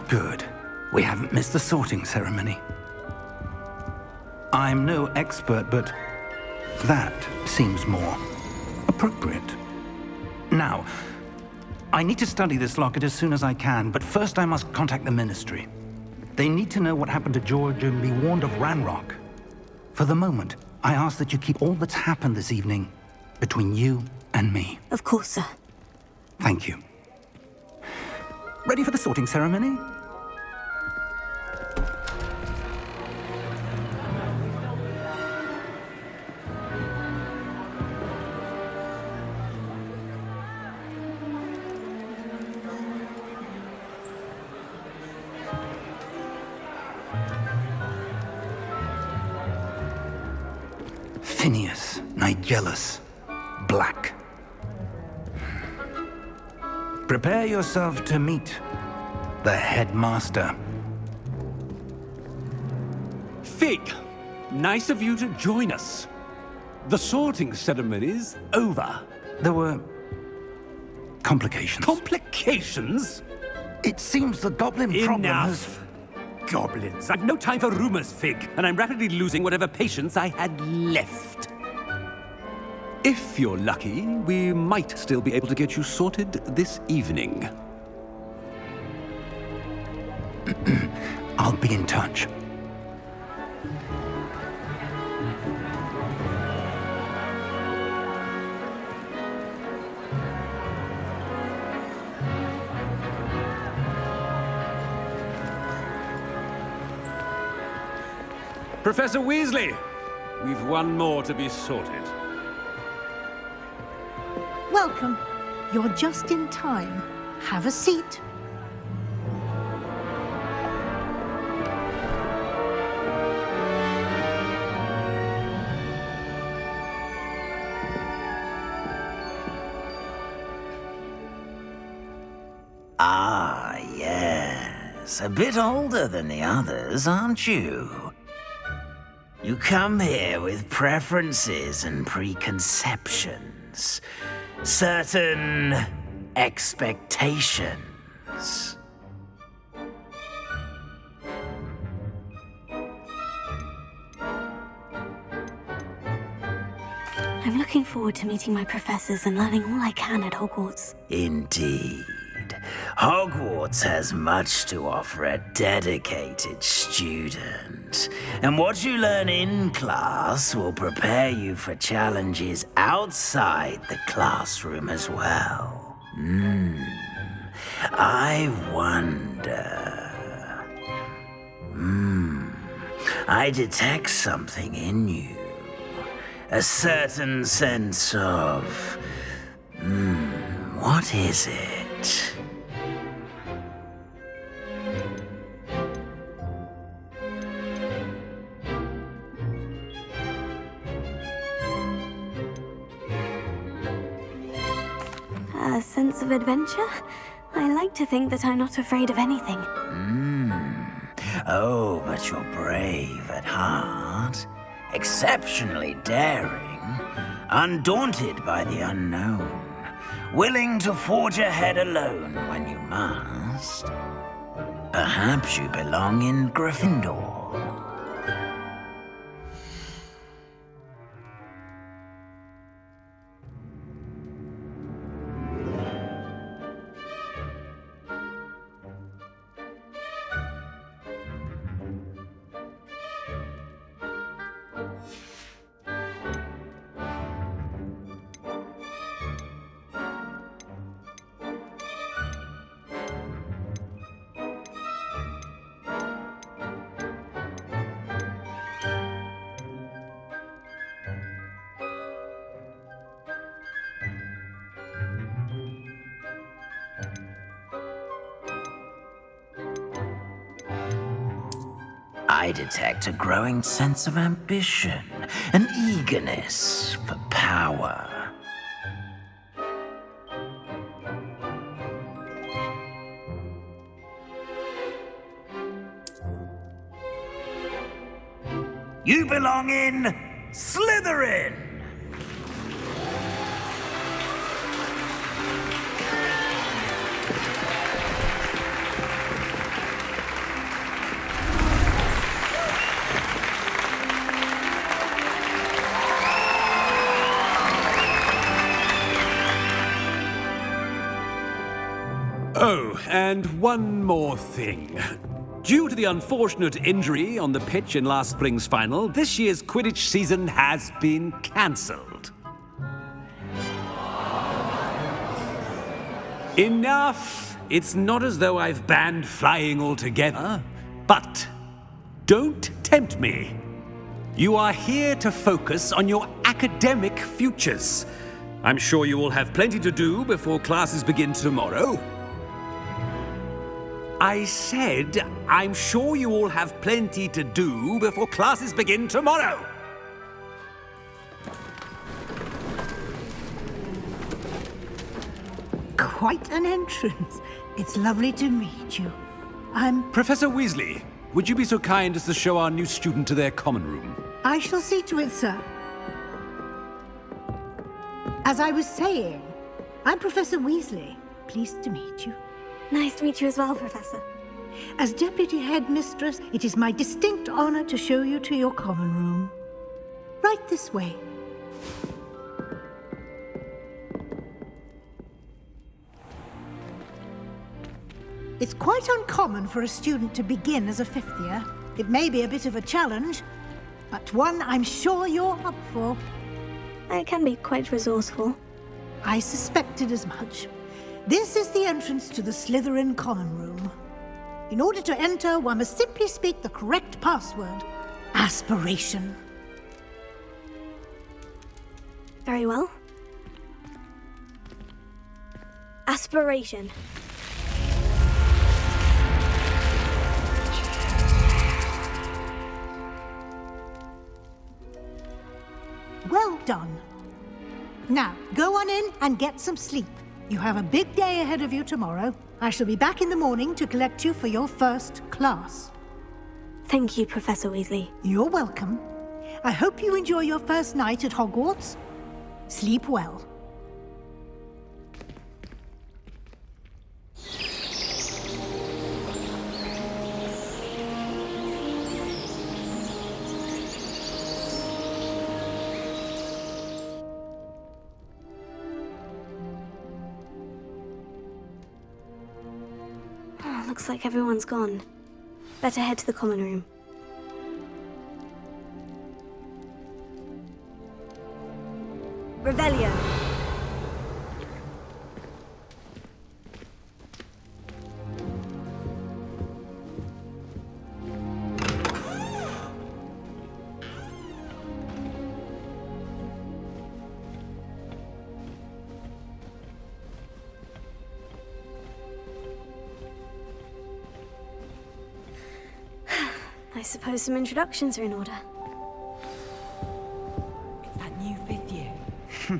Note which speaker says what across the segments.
Speaker 1: Good. We haven't missed the sorting ceremony. I'm no expert, but that seems more appropriate. Now, I need to study this locket as soon as I can, but first I must contact the Ministry. They need to know what happened to George and be warned of Ranrock. For the moment, I ask that you keep all that's happened this evening between you and me.
Speaker 2: Of course, sir.
Speaker 1: Thank you. Ready for the sorting ceremony? Phineas, Nigellus, Black. Prepare yourself to meet the headmaster.
Speaker 3: Fig, nice of you to join us. The sorting ceremony's over.
Speaker 1: There were complications.
Speaker 3: Complications?
Speaker 1: It seems the goblin problem has...
Speaker 3: Enough! Goblins. I've no time for rumors, Fig, and I'm rapidly losing whatever patience I had left. If you're lucky, we might still be able to get you sorted this evening.
Speaker 1: I'll be in touch.
Speaker 3: Professor Weasley, we've one more to be sorted.
Speaker 4: Welcome. You're just in time. Have a seat.
Speaker 5: Ah, yes. A bit older than the others, aren't you? You come here with preferences and preconceptions. Certain expectations.
Speaker 2: I'm looking forward to meeting my professors and learning all I can at Hogwarts.
Speaker 5: Indeed. Hogwarts has much to offer a dedicated student. And what you learn in class will prepare you for challenges outside the classroom as well. I wonder... I detect something in you. A certain sense of... what is it?
Speaker 2: A sense of adventure? I like to think that I'm not afraid of anything.
Speaker 5: Oh, but you're brave at heart. Exceptionally daring. Undaunted by the unknown. Willing to forge ahead alone when you must. Perhaps you belong in Gryffindor. I detect a growing sense of ambition, an eagerness for power. You belong in Slytherin!
Speaker 3: And one more thing. Due to the unfortunate injury on the pitch in last spring's final, this year's Quidditch season has been cancelled. Enough! It's not as though I've banned flying altogether, but don't tempt me. You are here to focus on your academic futures. I'm sure you will have plenty to do before classes begin tomorrow. I said, I'm sure you all have plenty to do before classes begin tomorrow.
Speaker 4: Quite an entrance. It's lovely to meet you.
Speaker 3: Professor Weasley, would you be so kind as to show our new student to their common room?
Speaker 4: I shall see to it, sir. As I was saying, I'm Professor Weasley. Pleased to meet you.
Speaker 2: Nice to meet you as well, Professor.
Speaker 4: As Deputy Headmistress, it is my distinct honor to show you to your common room. Right this way. It's quite uncommon for a student to begin as a fifth year. It may be a bit of a challenge, but one I'm sure you're up for.
Speaker 2: I can be quite resourceful.
Speaker 4: I suspected as much. This is the entrance to the Slytherin common room. In order to enter, one must simply speak the correct password. Aspiration.
Speaker 2: Very well. Aspiration.
Speaker 4: Well done. Now, go on in and get some sleep. You have a big day ahead of you tomorrow. I shall be back in the morning to collect you for your first class.
Speaker 2: Thank you, Professor Weasley.
Speaker 4: You're welcome. I hope you enjoy your first night at Hogwarts. Sleep well.
Speaker 2: Looks like everyone's gone. Better head to the common room. Revelio. I suppose some introductions are in order.
Speaker 6: It's that new fifth year.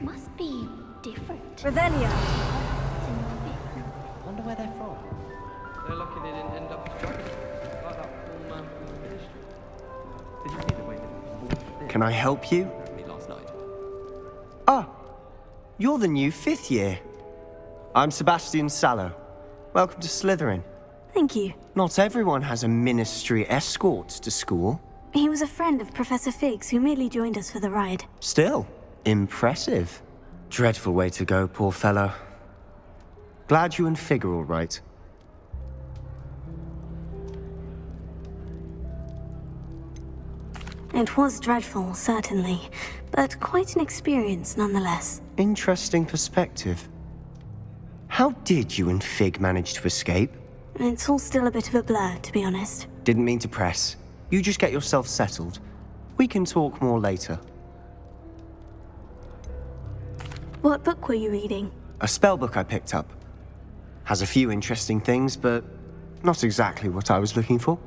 Speaker 7: Must be different.
Speaker 2: Revelio.
Speaker 6: Wonder where they're from.
Speaker 8: They're lucky they didn't end up as dragons, like that poor man from the ministry. Did you see the way they
Speaker 9: Can I help you?
Speaker 8: me last night?
Speaker 9: Ah, you're the new fifth year. I'm Sebastian Sallow. Welcome to Slytherin.
Speaker 2: Thank you.
Speaker 9: Not everyone has a ministry escort to school.
Speaker 2: He was a friend of Professor Fig's who merely joined us for the ride.
Speaker 9: Still, impressive. Dreadful way to go, poor fellow. Glad you and Fig are all right.
Speaker 2: It was dreadful, certainly, but quite an experience nonetheless.
Speaker 9: Interesting perspective. How did you and Fig manage to escape?
Speaker 2: It's all still a bit of a blur, to be honest.
Speaker 9: Didn't mean to press. You just get yourself settled. We can talk more later.
Speaker 2: What book were you reading?
Speaker 9: A spell book I picked up. Has a few interesting things, but not exactly what I was looking for.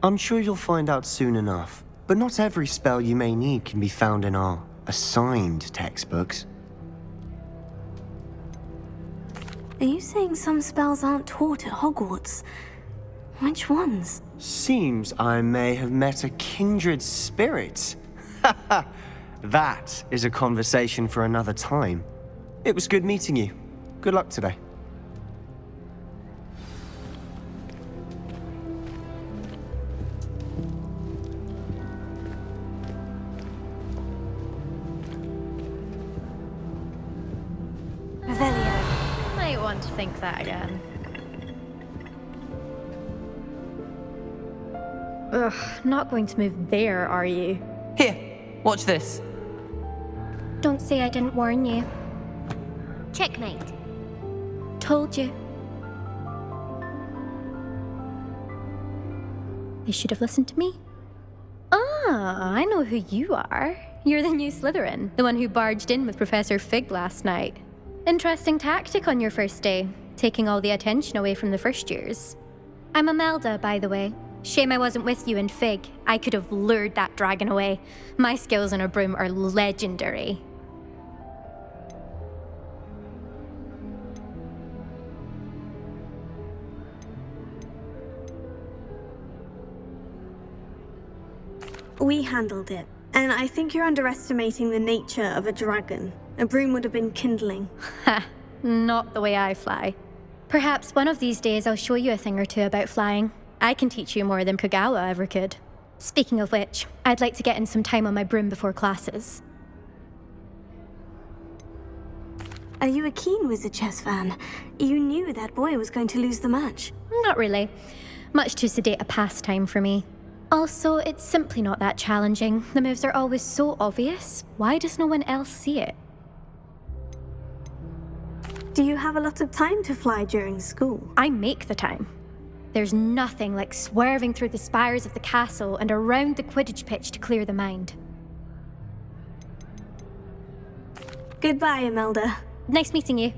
Speaker 9: I'm sure you'll find out soon enough. But not every spell you may need can be found in our assigned textbooks.
Speaker 2: Are you saying some spells aren't taught at Hogwarts? Which ones?
Speaker 9: Seems I may have met a kindred spirit. That is a conversation for another time. It was good meeting you. Good luck today.
Speaker 2: Revelio.
Speaker 7: Might want to think that again.
Speaker 10: Ugh, not going to move there, are you?
Speaker 6: Here, watch this.
Speaker 2: Don't say I didn't warn you. Checkmate. Told you.
Speaker 10: They should have listened to me. Ah, I know who you are. You're the new Slytherin, the one who barged in with Professor Fig last night. Interesting tactic on your first day, taking all the attention away from the first years. I'm Imelda, by the way. Shame I wasn't with you in Fig. I could have lured that dragon away. My skills on a broom are legendary.
Speaker 2: We handled it, and I think you're underestimating the nature of a dragon. A broom would have been kindling.
Speaker 10: Ha, not the way I fly. Perhaps one of these days I'll show you a thing or two about flying. I can teach you more than Kagawa ever could. Speaking of which, I'd like to get in some time on my broom before classes.
Speaker 2: Are you a keen Wizard Chess fan? You knew that boy was going to lose the match.
Speaker 10: Not really. Much too sedate a pastime for me. Also, it's simply not that challenging. The moves are always so obvious. Why does no one else see it?
Speaker 2: Do you have a lot of time to fly during school?
Speaker 10: I make the time. There's nothing like swerving through the spires of the castle and around the Quidditch pitch to clear the mind.
Speaker 2: Goodbye, Imelda.
Speaker 10: Nice meeting you.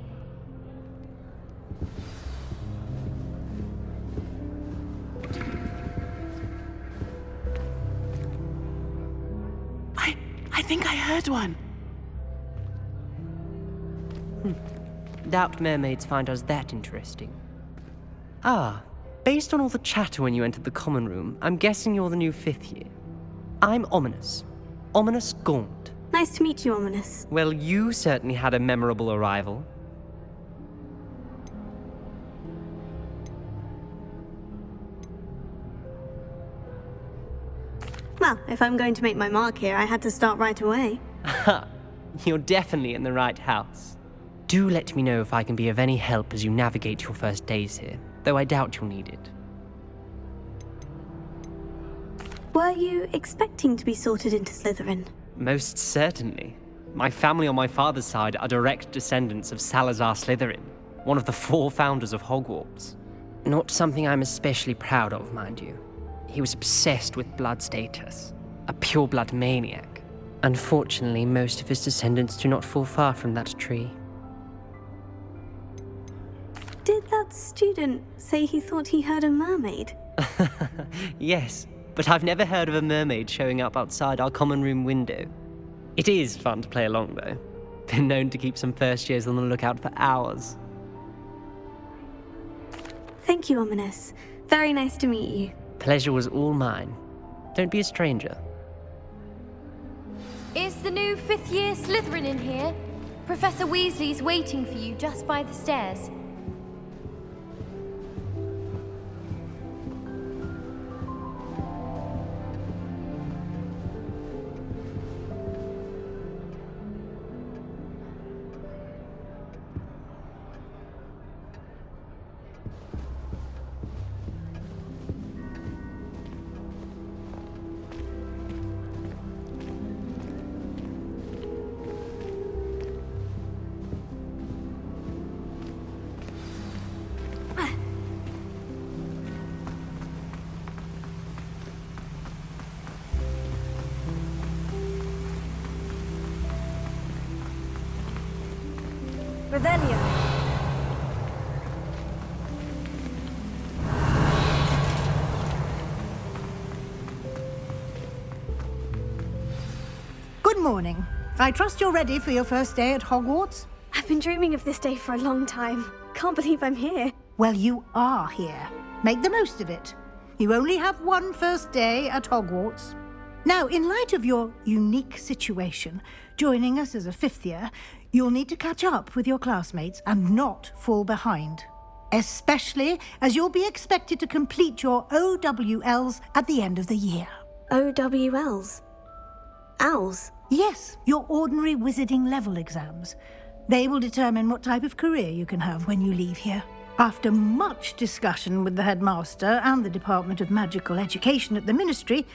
Speaker 6: I think I heard one. Doubt mermaids find us that interesting. Ah, based on all the chatter when you entered the common room, I'm guessing you're the new 5th year. I'm Ominous. Ominous Gaunt.
Speaker 2: Nice to meet you, Ominous.
Speaker 6: Well, you certainly had a memorable arrival.
Speaker 2: Well, if I'm going to make my mark here, I had to start right away.
Speaker 6: Ha! You're definitely in the right house. Do let me know if I can be of any help as you navigate your first days here, though I doubt you'll need it.
Speaker 2: Were you expecting to be sorted into Slytherin?
Speaker 6: Most certainly. My family on my father's side are direct descendants of Salazar Slytherin, one of the 4 founders of Hogwarts. Not something I'm especially proud of, mind you. He was obsessed with blood status, a pure-blood maniac. Unfortunately, most of his descendants do not fall far from that tree.
Speaker 2: Did that student say he thought he heard a mermaid?
Speaker 6: Yes, but I've never heard of a mermaid showing up outside our common room window. It is fun to play along, though. Been known to keep some first years on the lookout for hours.
Speaker 2: Thank you, Ominous. Very nice to meet you.
Speaker 6: Pleasure was all mine. Don't be a stranger.
Speaker 11: Is the new 5th year Slytherin in here? Professor Weasley's waiting for you just by the stairs.
Speaker 2: Revelio.
Speaker 4: Good morning. I trust you're ready for your first day at Hogwarts?
Speaker 2: I've been dreaming of this day for a long time. Can't believe I'm here.
Speaker 4: Well, you are here. Make the most of it. You only have one first day at Hogwarts. Now, in light of your unique situation, joining us as a 5th year, you'll need to catch up with your classmates and not fall behind. Especially as you'll be expected to complete your OWLs at the end of the year.
Speaker 2: OWLs? Owls?
Speaker 4: Yes, your ordinary wizarding level exams. They will determine what type of career you can have when you leave here. After much discussion with the headmaster and the Department of Magical Education at the Ministry,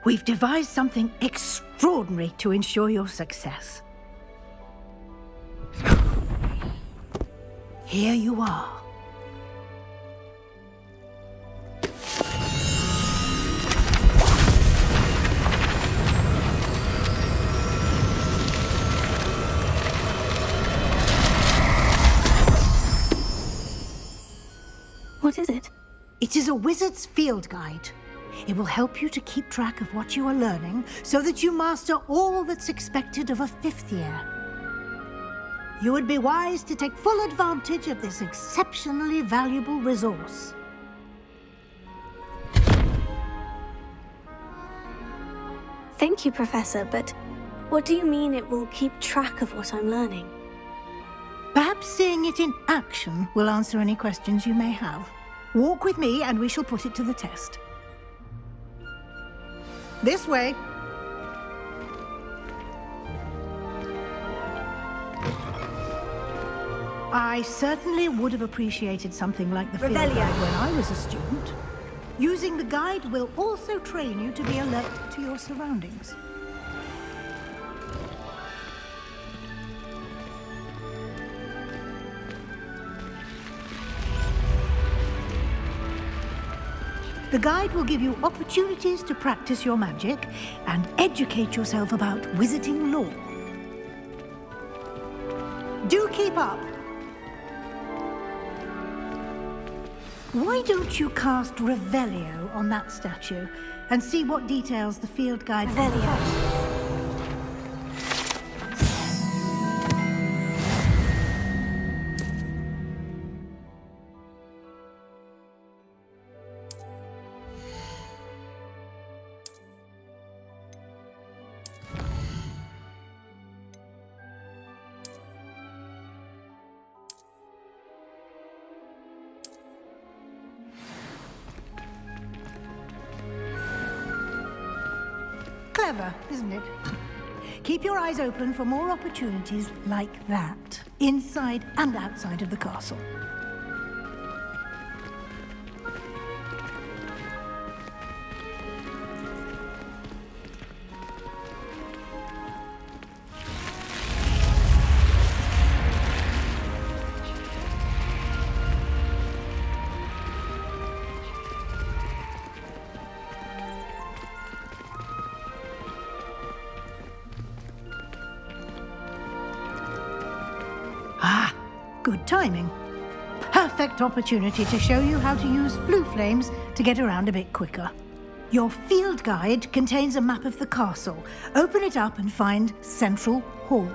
Speaker 4: we've devised something extraordinary to ensure your success. Here you are.
Speaker 2: What is it?
Speaker 4: It is a wizard's field guide. It will help you to keep track of what you are learning so that you master all that's expected of a 5th year. You would be wise to take full advantage of this exceptionally valuable resource.
Speaker 2: Thank you, Professor, but what do you mean it will keep track of what I'm learning?
Speaker 4: Perhaps seeing it in action will answer any questions you may have. Walk with me and we shall put it to the test. This way. I certainly would have appreciated something like the field
Speaker 2: Revelio.
Speaker 4: guide when I was a student. Using the guide will also train you to be alert to your surroundings. The guide will give you opportunities to practice your magic and educate yourself about wizarding lore. Do keep up! Why don't you cast Revelio on that statue and see what details the field guide
Speaker 2: Revelio.
Speaker 4: Clever, isn't it? Keep your eyes open for more opportunities like that, inside and outside of the castle. Good timing. Perfect opportunity to show you how to use flue flames to get around a bit quicker. Your field guide contains a map of the castle. Open it up and find Central Hall.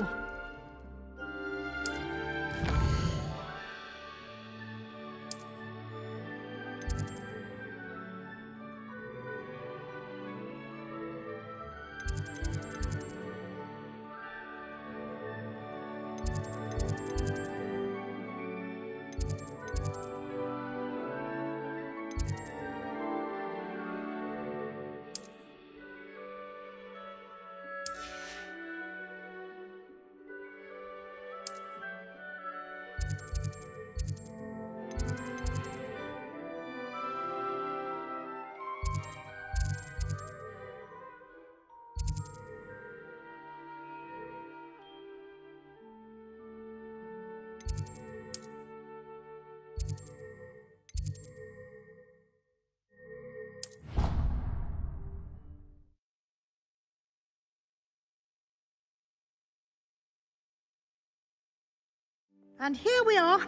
Speaker 4: And here we are.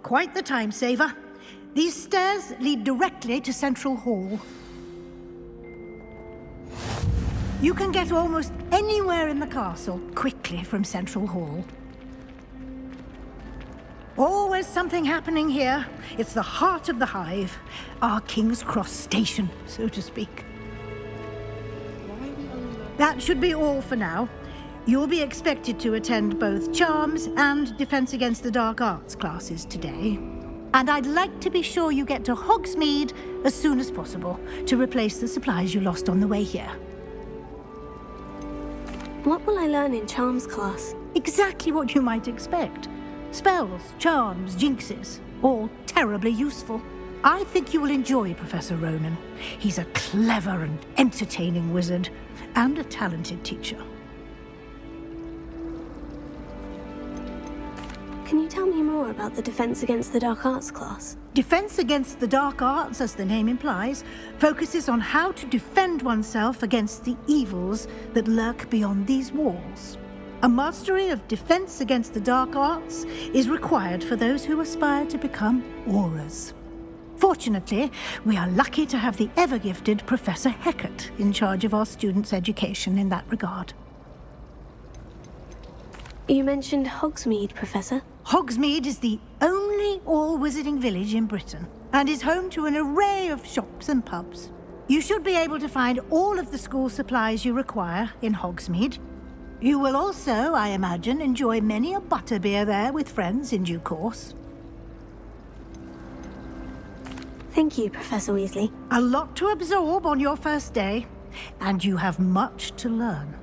Speaker 4: Quite the time saver. These stairs lead directly to Central Hall. You can get almost anywhere in the castle quickly from Central Hall. Always something happening here. It's the heart of the hive. Our King's Cross station, so to speak. That should be all for now. You'll be expected to attend both Charms and Defense Against the Dark Arts classes today. And I'd like to be sure you get to Hogsmeade as soon as possible to replace the supplies you lost on the way here.
Speaker 2: What will I learn in Charms class?
Speaker 4: Exactly what you might expect. Spells, charms, jinxes, all terribly useful. I think you will enjoy Professor Ronan. He's a clever and entertaining wizard, and a talented teacher.
Speaker 2: Can you tell me more about the Defense Against the Dark Arts class?
Speaker 4: Defense Against the Dark Arts, as the name implies, focuses on how to defend oneself against the evils that lurk beyond these walls. A mastery of Defense Against the Dark Arts is required for those who aspire to become Aurors. Fortunately, we are lucky to have the ever-gifted Professor Hecat in charge of our students' education in that regard.
Speaker 2: You mentioned Hogsmeade, Professor.
Speaker 4: Hogsmeade is the only all-wizarding village in Britain, and is home to an array of shops and pubs. You should be able to find all of the school supplies you require in Hogsmeade. You will also, I imagine, enjoy many a butterbeer there with friends in due course.
Speaker 2: Thank you, Professor Weasley.
Speaker 4: A lot to absorb on your first day, and you have much to learn.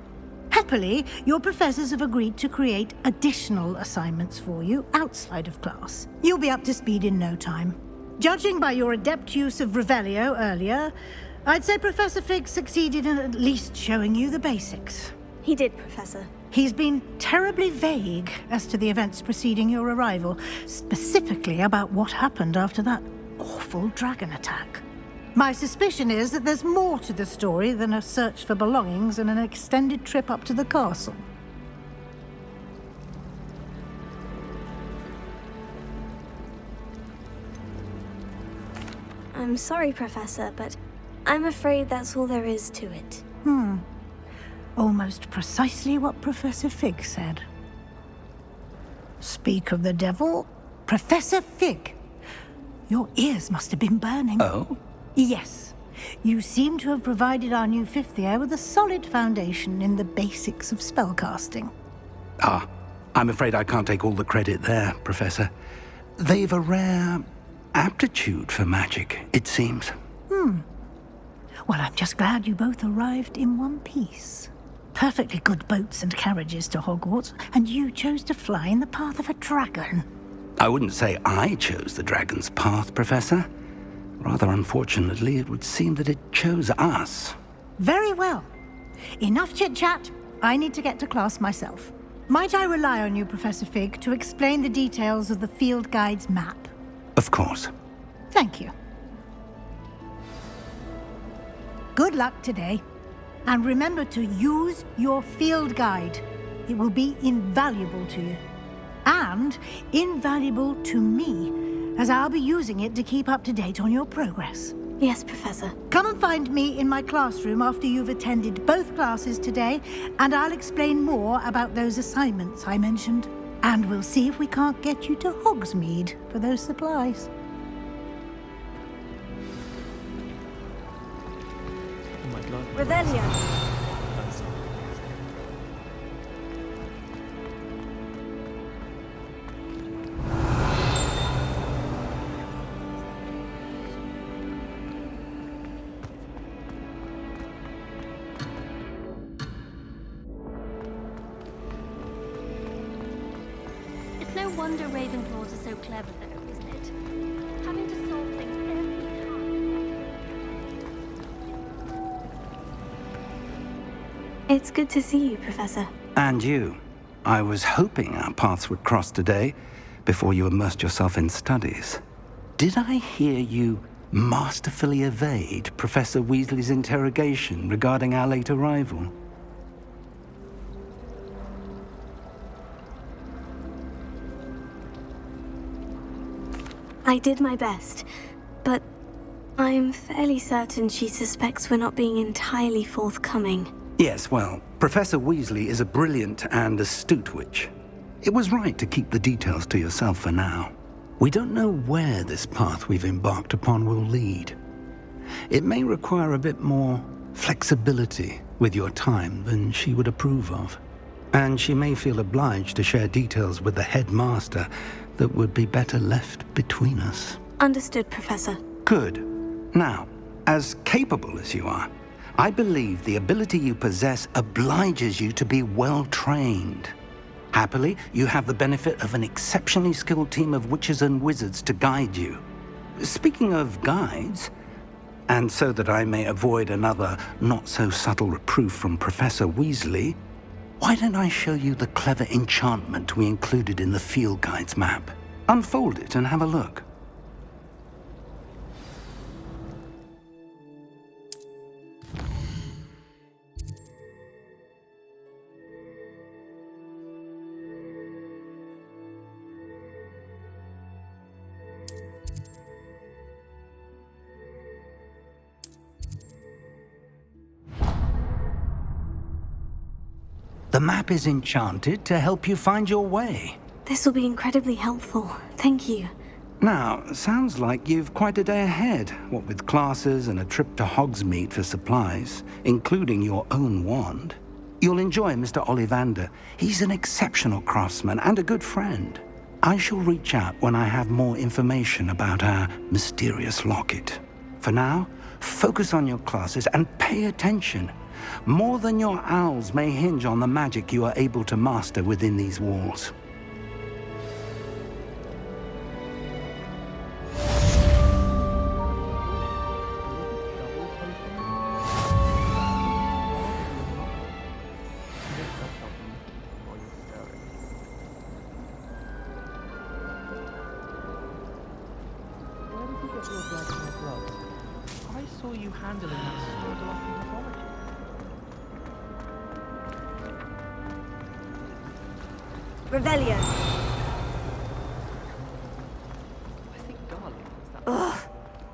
Speaker 4: Happily, your professors have agreed to create additional assignments for you outside of class. You'll be up to speed in no time. Judging by your adept use of Revelio earlier, I'd say Professor Fig succeeded in at least showing you the basics.
Speaker 2: He did, Professor.
Speaker 4: He's been terribly vague as to the events preceding your arrival, specifically about what happened after that awful dragon attack. My suspicion is that there's more to the story than a search for belongings and an extended trip up to the castle.
Speaker 2: I'm sorry, Professor, but I'm afraid that's all there is to it.
Speaker 4: Almost precisely what Professor Fig said. Speak of the devil, Professor Fig. Your ears must have been burning.
Speaker 1: Oh?
Speaker 4: Yes. You seem to have provided our new fifth year with a solid foundation in the basics of spellcasting.
Speaker 1: Ah, I'm afraid I can't take all the credit there, Professor. They've a rare aptitude for magic, it seems.
Speaker 4: Well, I'm just glad you both arrived in one piece. Perfectly good boats and carriages to Hogwarts, and you chose to fly in the path of a dragon.
Speaker 1: I wouldn't say I chose the dragon's path, Professor. Rather unfortunately, it would seem that it chose us.
Speaker 4: Very well. Enough chit-chat. I need to get to class myself. Might I rely on you, Professor Fig, to explain the details of the field guide's map?
Speaker 1: Of course.
Speaker 4: Thank you. Good luck today. And remember to use your field guide. It will be invaluable to you. And invaluable to me, as I'll be using it to keep up to date on your progress.
Speaker 2: Yes, Professor.
Speaker 4: Come and find me in my classroom after you've attended both classes today, and I'll explain more about those assignments I mentioned. And we'll see if we can't get you to Hogsmeade for those supplies.
Speaker 6: Oh my god.
Speaker 2: Revelio.
Speaker 7: It's no wonder Ravenclaws are so clever, though, isn't it? Having to solve things every time.
Speaker 2: It's good to see you, Professor.
Speaker 1: And you. I was hoping our paths would cross today, before you immersed yourself in studies. Did I hear you masterfully evade Professor Weasley's interrogation regarding our late arrival?
Speaker 2: I did my best, but I'm fairly certain she suspects we're not being entirely forthcoming.
Speaker 1: Yes, well, Professor Weasley is a brilliant and astute witch. It was right to keep the details to yourself for now. We don't know where this path we've embarked upon will lead. It may require a bit more flexibility with your time than she would approve of. And she may feel obliged to share details with the headmaster that would be better left between us.
Speaker 2: Understood, Professor.
Speaker 1: Good. Now, as capable as you are, I believe the ability you possess obliges you to be well trained. Happily, you have the benefit of an exceptionally skilled team of witches and wizards to guide you. Speaking of guides, and so that I may avoid another not-so-subtle reproof from Professor Weasley, why don't I show you the clever enchantment we included in the field guide's map? Unfold it and have a look. The map is enchanted to help you find your way.
Speaker 2: This will be incredibly helpful. Thank you.
Speaker 1: Now, sounds like you've quite a day ahead, what with classes and a trip to Hogsmeade for supplies, including your own wand. You'll enjoy Mr. Ollivander. He's an exceptional craftsman and a good friend. I shall reach out when I have more information about our mysterious locket. For now, focus on your classes and pay attention. More than your owls may hinge on the magic you are able to master within these walls.
Speaker 8: Where did you get your dragonite gloves? I saw you handling that sword off in the laboratory.
Speaker 2: Revelio.
Speaker 8: I think Garlic is that.
Speaker 11: Ugh,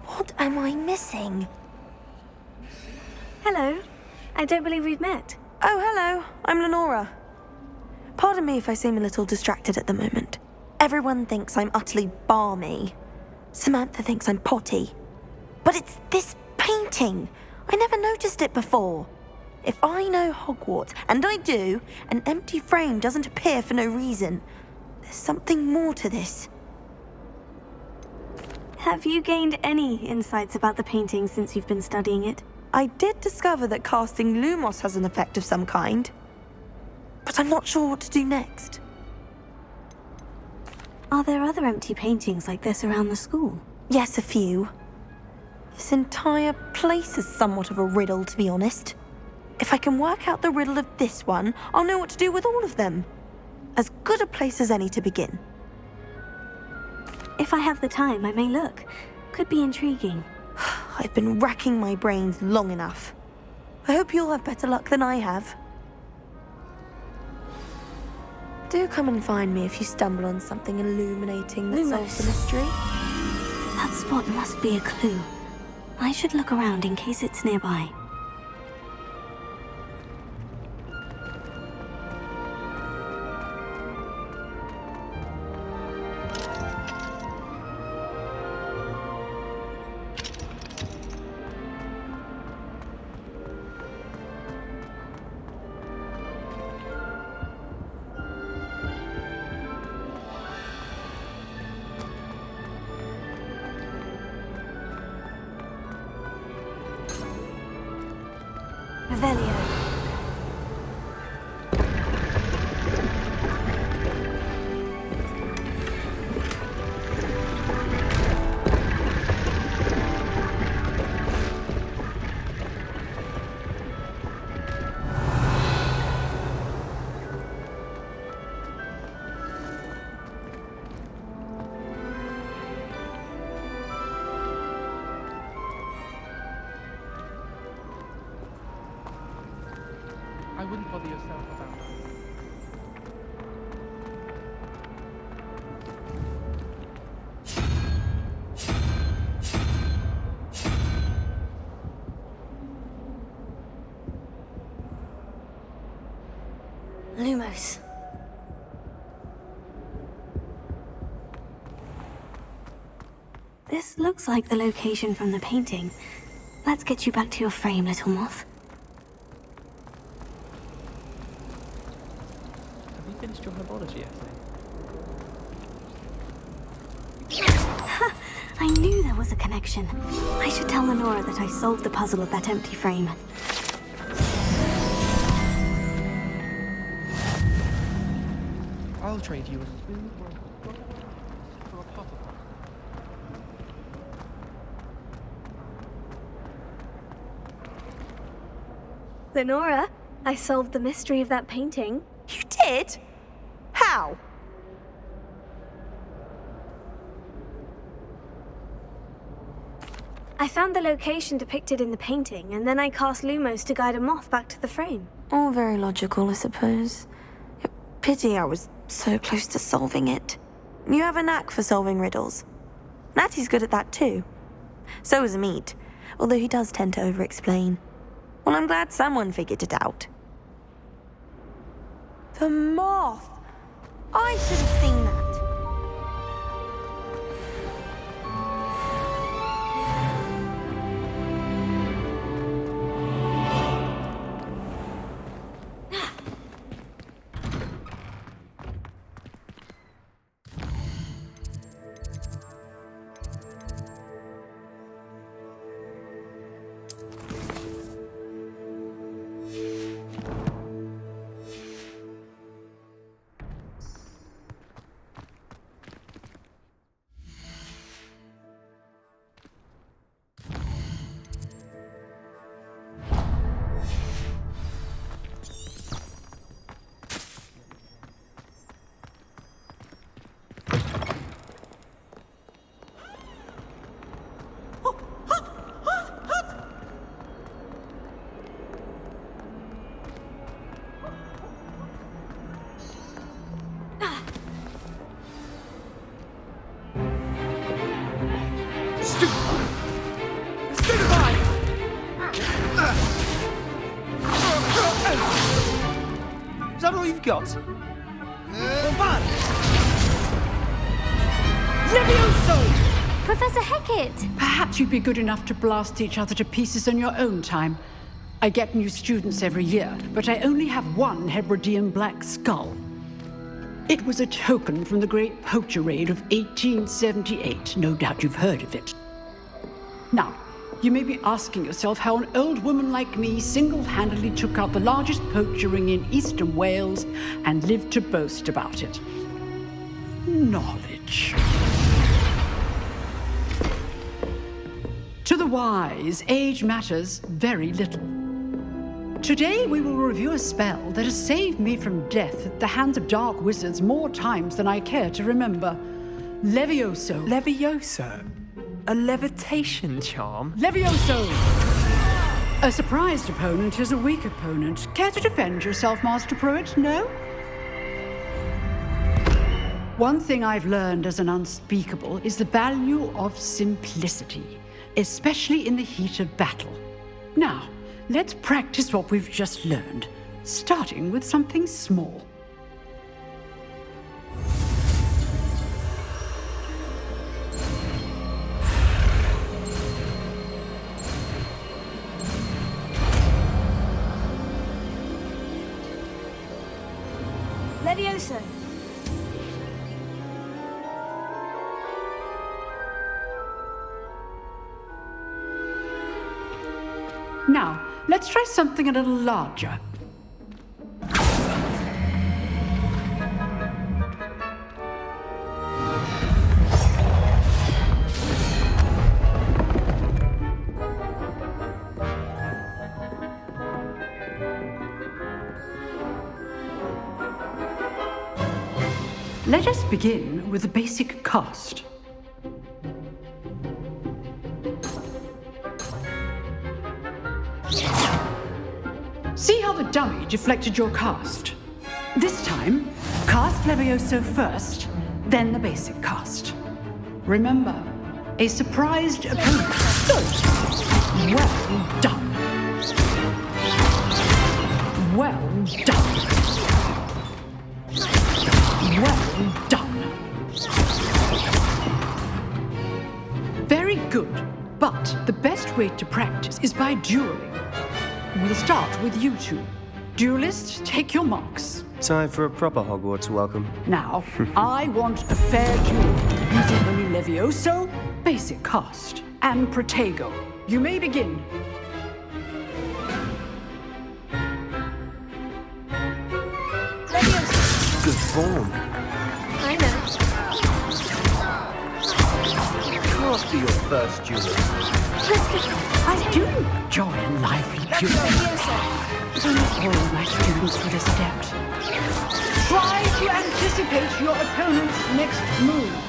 Speaker 11: what am I missing?
Speaker 2: Hello. I don't believe we've met.
Speaker 12: Oh, hello. I'm Lenora. Pardon me if I seem a little distracted at the moment. Everyone thinks I'm utterly balmy. Samantha thinks I'm potty. But it's this painting. I never noticed it before. If I know Hogwarts, and I do, an empty frame doesn't appear for no reason. There's something more to this.
Speaker 2: Have you gained any insights about the painting since you've been studying it?
Speaker 12: I did discover that casting Lumos has an effect of some kind. But I'm not sure what to do next.
Speaker 2: Are there other empty paintings like this around the school?
Speaker 12: Yes, a few. This entire place is somewhat of a riddle, to be honest. If I can work out the riddle of this one, I'll know what to do with all of them. As good a place as any to begin.
Speaker 2: If I have the time, I may look. Could be intriguing.
Speaker 12: I've been racking my brains long enough. I hope you'll have better luck than I have. Do come and find me if you stumble on something illuminating that solves the mystery.
Speaker 2: That spot must be a clue. I should look around in case it's nearby. Revelio.
Speaker 8: I wouldn't bother yourself about that.
Speaker 2: Lumos. This looks like the location from the painting. Let's get you back to your frame, little moth.
Speaker 8: Have you finished your herbology essay?
Speaker 2: I knew there was a connection. I should tell Lenora that I solved the puzzle of that empty frame.
Speaker 8: I'll trade you a smooth road for a pot of
Speaker 2: Lenora, I solved the mystery of that painting.
Speaker 12: You did? How?
Speaker 2: I found the location depicted in the painting, and then I cast Lumos to guide a moth back to the frame.
Speaker 12: All very logical, I suppose. Pity I was so close to solving it. You have a knack for solving riddles. Natty's good at that too. So is Amit, although he does tend to over-explain. Well, I'm glad someone figured it out. The moth! I should have seen that.
Speaker 13: Is that all you've got?
Speaker 14: Levioso!
Speaker 11: Professor Hecat!
Speaker 14: Perhaps you'd be good enough to blast each other to pieces on your own time. I get new students every year, but I only have one Hebridean black skull. It was a token from the Great Poacher Raid of 1878. No doubt you've heard of it. Now, you may be asking yourself how an old woman like me single-handedly took out the largest poacher ring in eastern Wales and lived to boast about it. Knowledge. To the wise, age matters very little. Today we will review a spell that has saved me from death at the hands of dark wizards more times than I care to remember. Levioso.
Speaker 6: Levioso? A levitation charm?
Speaker 14: Levioso! A surprised opponent is a weak opponent. Care to defend yourself, Master Pruitt? No? One thing I've learned as an unspeakable is the value of simplicity, especially in the heat of battle. Now, let's practice what we've just learned, starting with something small.
Speaker 2: Levioso.
Speaker 14: Now, let's try something a little larger. Let us begin with the basic cast. See how the dummy deflected your cast? This time, cast Levioso first, then the basic cast. Remember, a surprised opponent. Well done. Well done. Well done. Very good, but the best way to practice is by dueling. We'll start with you two. Duelists, take your marks.
Speaker 9: Time for a proper Hogwarts welcome.
Speaker 14: Now, I want a fair duel using only Levioso, basic cast, and Protego. You may begin.
Speaker 9: Good form. must be your first duel.
Speaker 14: I do enjoy a lively duel. If only all my students were this adept. Try to anticipate your opponent's next move.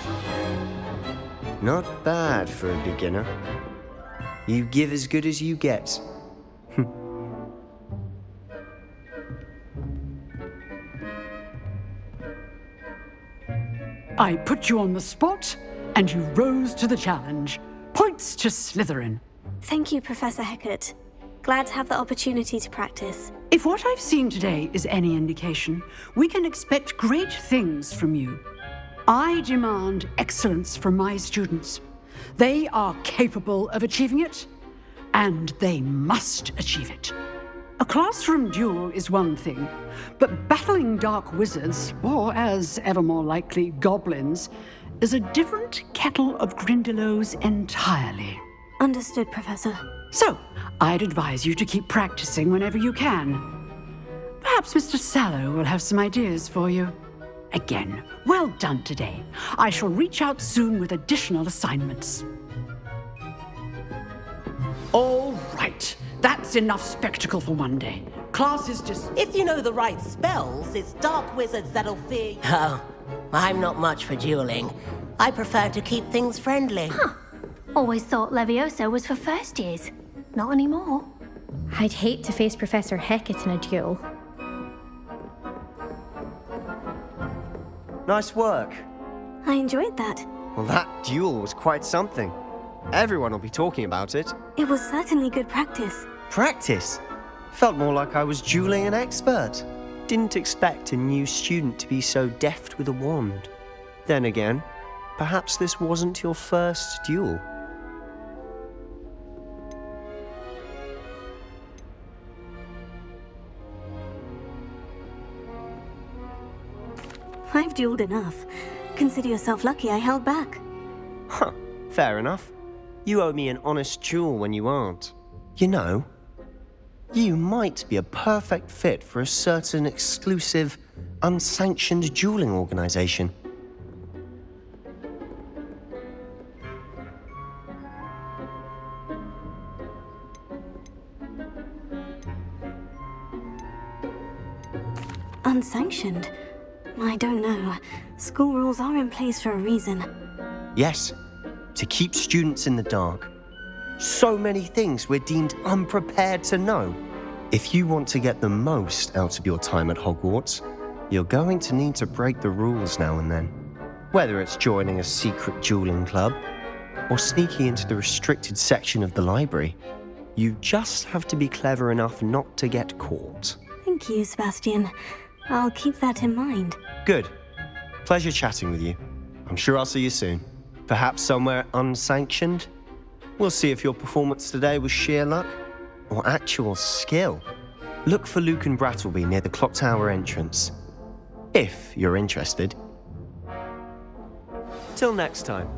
Speaker 9: Not bad for a beginner. You give as good as you get.
Speaker 14: I put you on the spot, and you rose to the challenge. Points to Slytherin.
Speaker 2: Thank you, Professor Hecat. Glad to have the opportunity to practice.
Speaker 14: If what I've seen today is any indication, we can expect great things from you. I demand excellence from my students. They are capable of achieving it, and they must achieve it. A classroom duel is one thing, but battling dark wizards, or as ever more likely, goblins, is a different kettle of Grindylows entirely.
Speaker 2: Understood, Professor.
Speaker 14: So, I'd advise you to keep practicing whenever you can. Perhaps Mr. Sallow will have some ideas for you. Again, well done today. I shall reach out soon with additional assignments. All right. That's enough spectacle for one day. Class is just...
Speaker 15: If you know the right spells, it's dark wizards that'll fear you.
Speaker 16: Oh, I'm not much for dueling. I prefer to keep things friendly.
Speaker 7: Huh. Always thought Levioso was for first years. Not anymore.
Speaker 10: I'd hate to face Professor Hecat in a duel.
Speaker 9: Nice work.
Speaker 2: I enjoyed that.
Speaker 9: Well, that duel was quite something. Everyone will be talking about it.
Speaker 2: It was certainly good practice.
Speaker 9: Practice? Felt more like I was dueling an expert. Didn't expect a new student to be so deft with a wand. Then again, perhaps this wasn't your first duel.
Speaker 2: I've dueled enough. Consider yourself lucky I held back.
Speaker 9: Huh, fair enough. You owe me an honest duel when you aren't. You know, you might be a perfect fit for a certain exclusive, unsanctioned dueling organization.
Speaker 2: Unsanctioned? I don't know. School rules are in place for a reason.
Speaker 9: Yes, to keep students in the dark. So many things we're deemed unprepared to know. If you want to get the most out of your time at Hogwarts, you're going to need to break the rules now and then. Whether it's joining a secret dueling club or sneaking into the restricted section of the library, you just have to be clever enough not to get caught.
Speaker 2: Thank you, Sebastian. I'll keep that in mind.
Speaker 9: Good. Pleasure chatting with you. I'm sure I'll see you soon. Perhaps somewhere unsanctioned? We'll see if your performance today was sheer luck or actual skill. Look for Luke and Brattleby near the clock tower entrance, if you're interested. Till next time.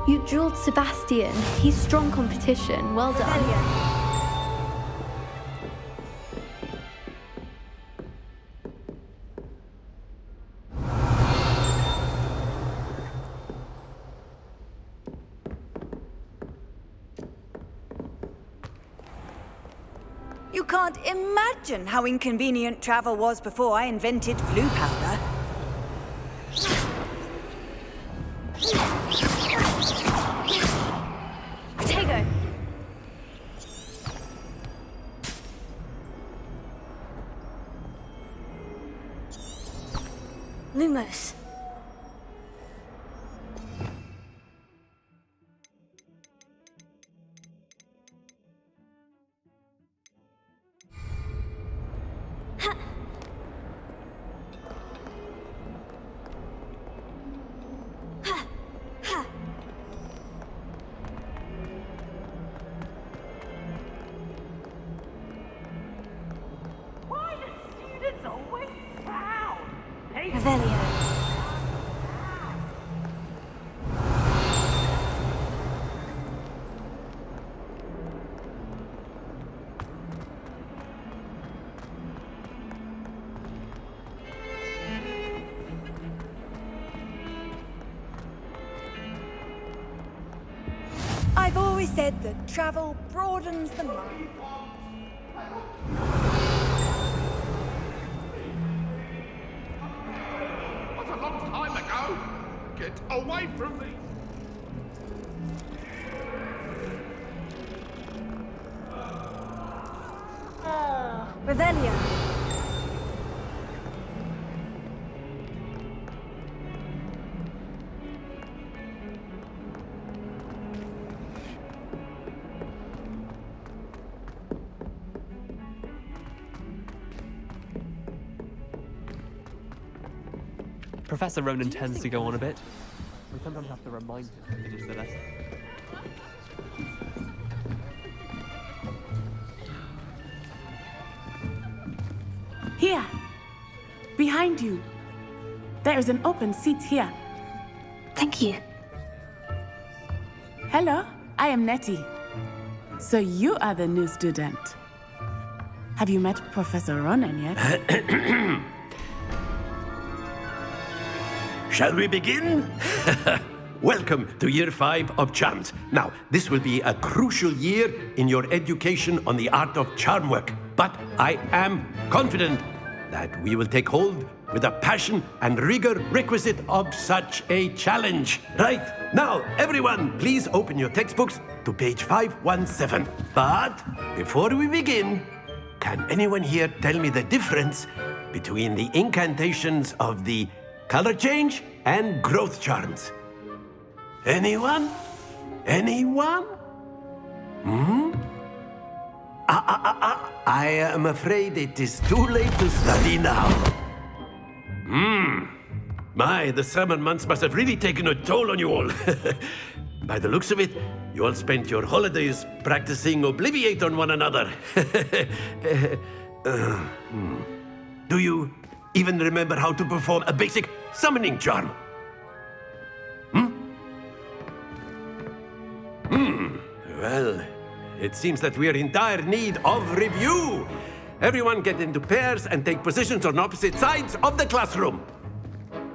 Speaker 10: You drilled Sebastian. He's strong competition. Well done.
Speaker 17: You can't imagine how inconvenient travel was before I invented flu powder.
Speaker 2: Potato! Lumos. Revelio.
Speaker 17: always said that travel broadens the mind.
Speaker 18: What a long time ago! Get away from me!
Speaker 2: Revelio.
Speaker 8: Professor Ronan tends to go on a bit. We sometimes have to remind him to finish the lesson.
Speaker 19: Here! Behind you! There is an open seat here.
Speaker 2: Thank you.
Speaker 19: Hello, I am Nettie. So you are the new student. Have you met Professor Ronan yet?
Speaker 20: Shall we begin? Welcome to Year 5 of Charms. Now, this will be a crucial year in your education on the art of charm work. But I am confident that we will take hold with the passion and rigor requisite of such a challenge. Right, now, everyone, please open your textbooks to page 517. But before we begin, can anyone here tell me the difference between the incantations of the color change and growth charms? Anyone? Anyone? I am afraid it is too late to study now. My, the summer months must have really taken a toll on you all. By the looks of it, you all spent your holidays practicing Obliviate on one another. Do you even remember how to perform a basic summoning charm? Well, it seems that we are in dire need of review. Everyone get into pairs and take positions on opposite sides of the classroom.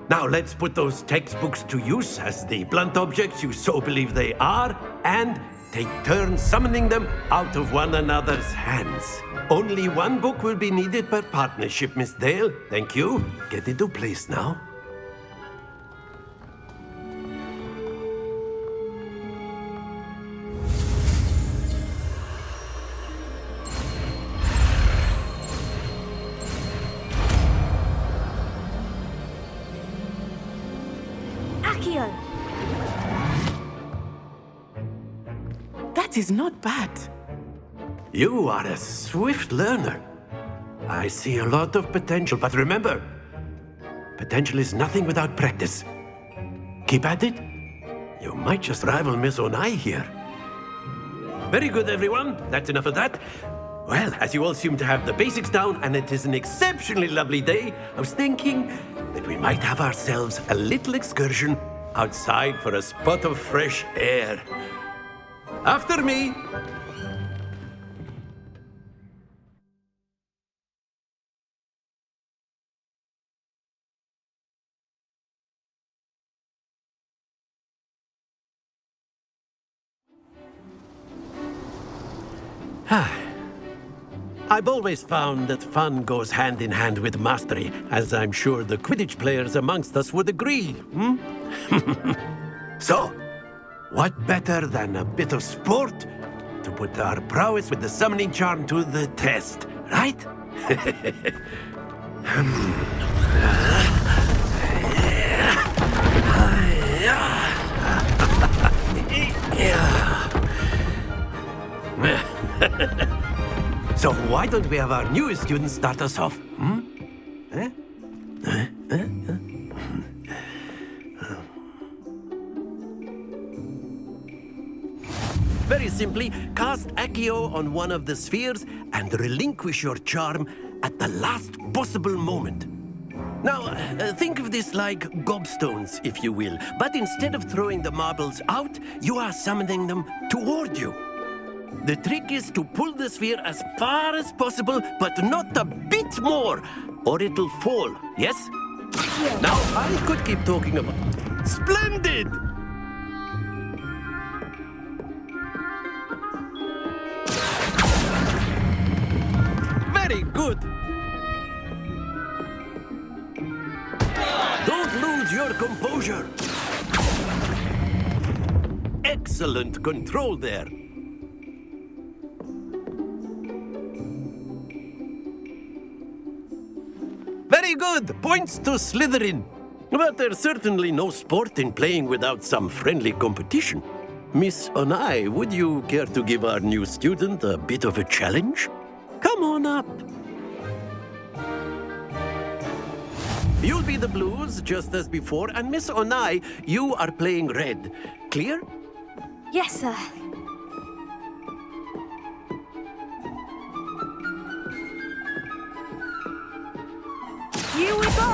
Speaker 20: Now let's put those textbooks to use as the blunt objects you so believe they are, and take turns summoning them out of one another's hands. Only one book will be needed per partnership, Miss Dale. Thank you. Get into place now.
Speaker 2: Accio.
Speaker 19: That is not bad.
Speaker 20: You are a swift learner. I see a lot of potential, but remember, potential is nothing without practice. Keep at it. You might just rival Miss Onai here. Very good, everyone. That's enough of that. Well, as you all seem to have the basics down, and it is an exceptionally lovely day, I was thinking that we might have ourselves a little excursion outside for a spot of fresh air. After me. I've always found that fun goes hand in hand with mastery, as I'm sure the Quidditch players amongst us would agree. So, what better than a bit of sport to put our prowess with the summoning charm to the test, right? So why don't we have our newest students start us off? Very simply, cast Accio on one of the spheres and relinquish your charm at the last possible moment. Now, think of this like gobstones, if you will. But instead of throwing the marbles out, you are summoning them toward you. The trick is to pull the sphere as far as possible, but not a bit more, or it'll fall, yes? Now, I could keep talking about... Splendid! good. Don't lose your composure. Excellent control there. Very good. Points to Slytherin. But there's certainly no sport in playing without some friendly competition. Miss Onai, would you care to give our new student a bit of a challenge? Come on up. You'll be the blues, just as before, and Miss Onai, you are playing red. Clear?
Speaker 12: Yes, sir. Here we go!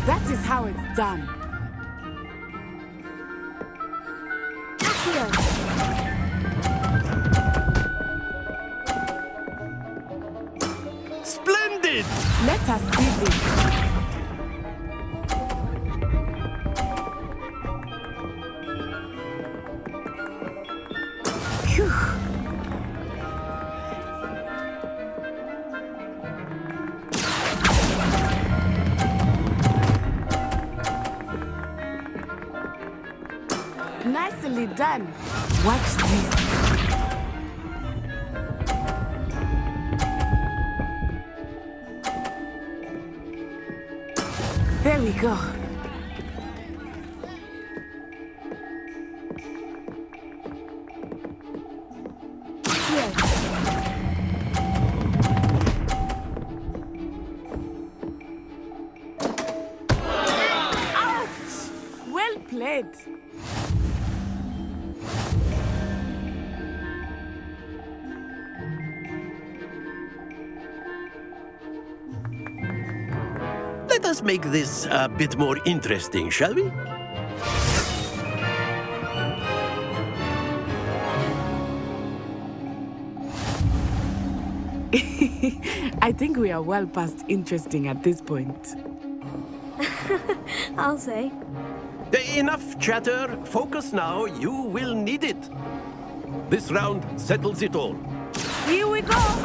Speaker 19: That is how it's done.
Speaker 20: Splendid!
Speaker 19: Let us see this. Phew. Nicely done. Watch this. There we go. Ouch! Well played.
Speaker 20: Let us make this a bit more interesting, shall we?
Speaker 19: I think we are well past interesting at this point.
Speaker 2: I'll say.
Speaker 20: Enough chatter. Focus now. You will need it. This round settles it all.
Speaker 12: Here we go!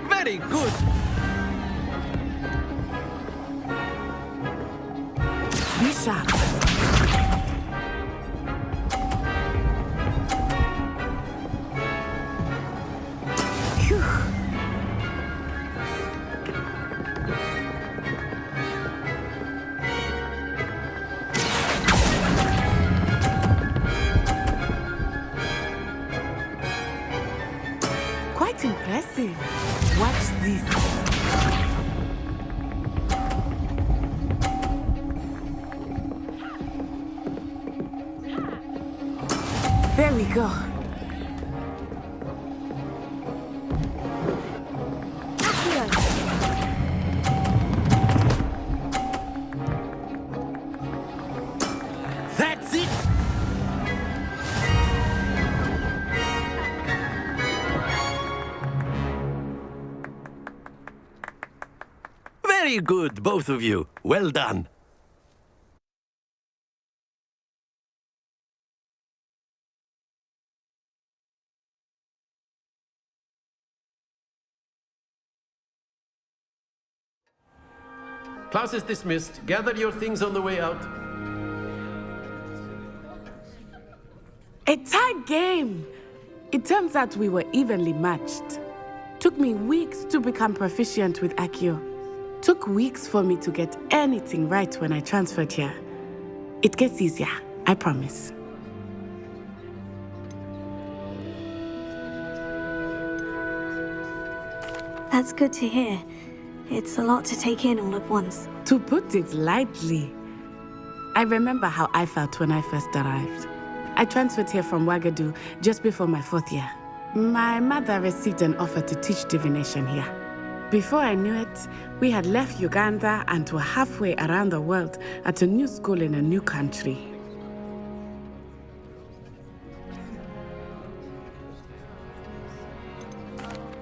Speaker 20: Very good.
Speaker 19: Be sharp. Phew. Quite impressive. Watch this. There we go.
Speaker 20: That's it. Very good, both of you. Well done. Class is dismissed. Gather your things on the way out.
Speaker 19: A tight game. It turns out we were evenly matched. Took me weeks to become proficient with Accio. Took weeks for me to get anything right when I transferred here. It gets easier, I promise.
Speaker 2: That's good to hear. It's a lot to take in all at once.
Speaker 19: To put it lightly, I remember how I felt when I first arrived. I transferred here from Wagadu just before my 4th year. My mother received an offer to teach divination here. Before I knew it, we had left Uganda and were halfway around the world at a new school in a new country.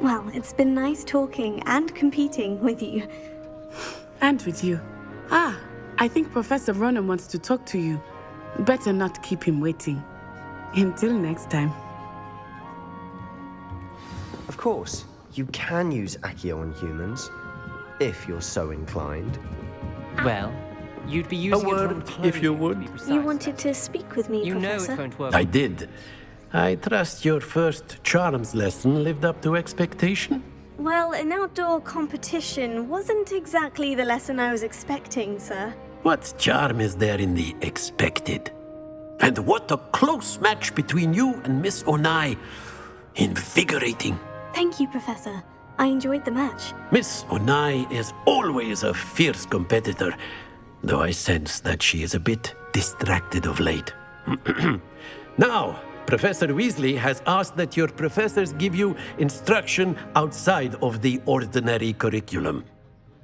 Speaker 2: Well, it's been nice talking and competing with you.
Speaker 19: And with you. Ah, I think Professor Ronan wants to talk to you. Better not keep him waiting. Until next time.
Speaker 9: Of course, you can use Accio on humans, if you're so inclined.
Speaker 6: Well, you'd be using
Speaker 20: A
Speaker 6: it
Speaker 20: word,
Speaker 6: on
Speaker 20: if you would.
Speaker 2: You wanted to speak with me,
Speaker 6: You know
Speaker 2: Professor?
Speaker 6: it won't work.
Speaker 20: I did. I trust your first charms lesson lived up to expectation?
Speaker 2: Well, an outdoor competition wasn't exactly the lesson I was expecting, sir.
Speaker 20: What charm is there in the expected? And what a close match between you and Miss Onai. Invigorating.
Speaker 2: Thank you, Professor. I enjoyed the match.
Speaker 20: Miss Onai is always a fierce competitor, though I sense that she is a bit distracted of late. Now, Professor Weasley has asked that your professors give you instruction outside of the ordinary curriculum.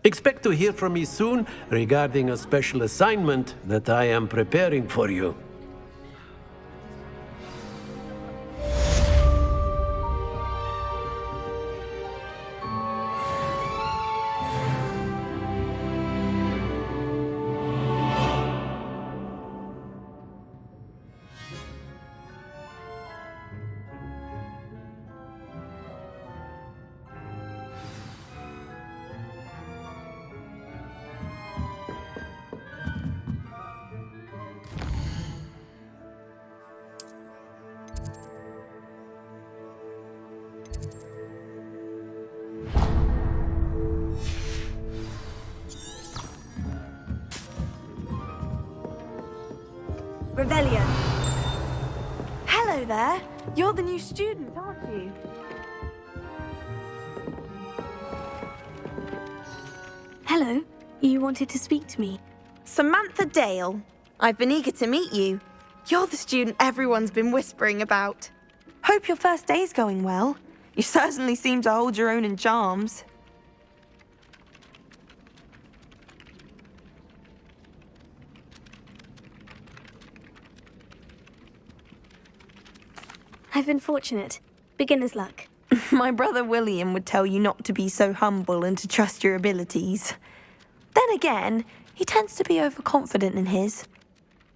Speaker 20: Expect to hear from me soon regarding a special assignment that I am preparing for you.
Speaker 12: Revelio. Hello there. You're the new student, aren't you?
Speaker 2: Hello. You wanted to speak to me?
Speaker 12: Samantha Dale. I've been eager to meet you. You're the student everyone's been whispering about. Hope your first day's going well. You certainly seem to hold your own in charms.
Speaker 2: I've been fortunate. Beginner's luck.
Speaker 12: My brother William would tell you not to be so humble and to trust your abilities. Then again, he tends to be overconfident in his.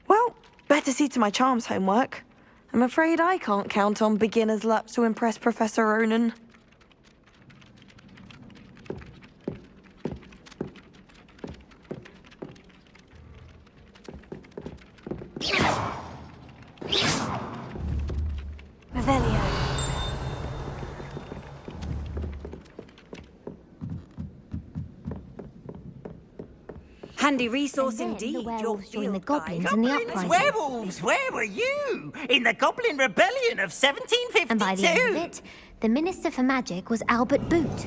Speaker 12: Well, better see to my charms homework. I'm afraid I can't count on beginner's luck to impress Professor Ronan.
Speaker 2: Revelio.
Speaker 17: Handy resource indeed.
Speaker 7: The werewolves
Speaker 17: Your
Speaker 7: joined the
Speaker 17: field
Speaker 7: goblins
Speaker 17: guide.
Speaker 7: in the
Speaker 21: Goblins,
Speaker 7: uprising.
Speaker 21: werewolves, where were you? In the Goblin Rebellion of 1752?
Speaker 7: And by the end of it, the Minister for Magic was Albert Boot.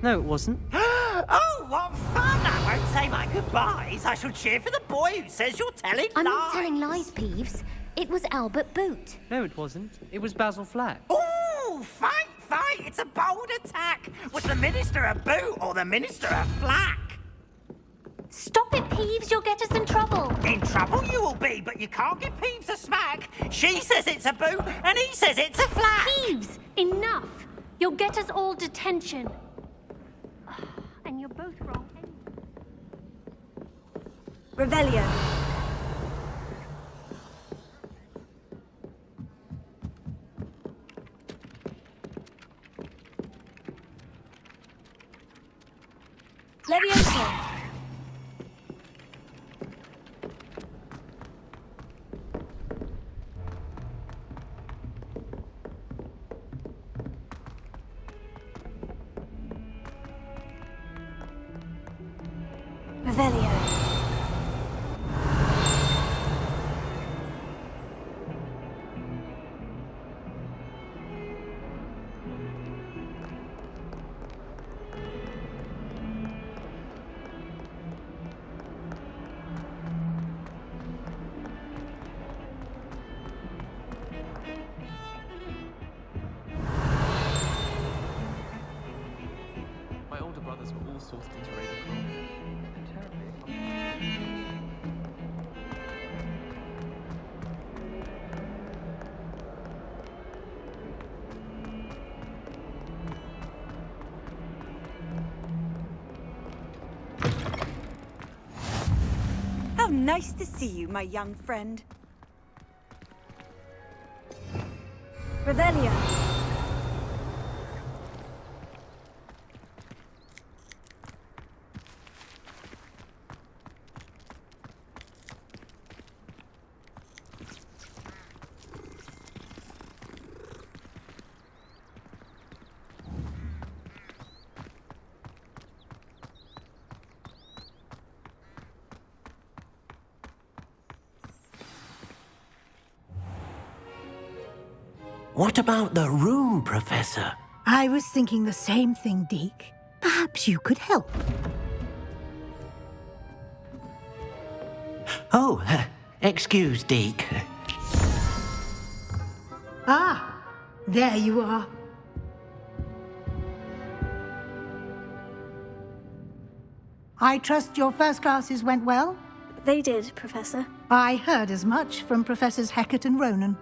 Speaker 6: No, it wasn't.
Speaker 21: Oh, what fun! I won't say my goodbyes. I shall cheer for the boy who says you're telling
Speaker 7: I'm
Speaker 21: lies.
Speaker 7: not telling lies, Peeves. It was Albert Boot.
Speaker 6: No, it wasn't. It was Basil Flack.
Speaker 21: Ooh, fight, fight! It's a bold attack. Was the Minister a boot or the Minister a flack?
Speaker 7: Stop it, Peeves. You'll get us in trouble.
Speaker 21: In trouble you will be, but you can't give Peeves a smack. She says it's a boot, and he says it's a flack.
Speaker 7: Peeves, enough. You'll get us all detention. And you're both wrong.
Speaker 2: Revelio. Levioso. Revelio.
Speaker 8: others were all sourced into Ravenclaw. And terribly.
Speaker 17: How nice to see you, my young friend.
Speaker 2: Revelio.
Speaker 20: What about the room, Professor?
Speaker 4: I was thinking the same thing, Deke. Perhaps you could help.
Speaker 20: Oh, excuse, Deke.
Speaker 4: Ah, there you are. I trust your first classes went well?
Speaker 2: They did, Professor.
Speaker 4: I heard as much from Professors Hecat and Ronan.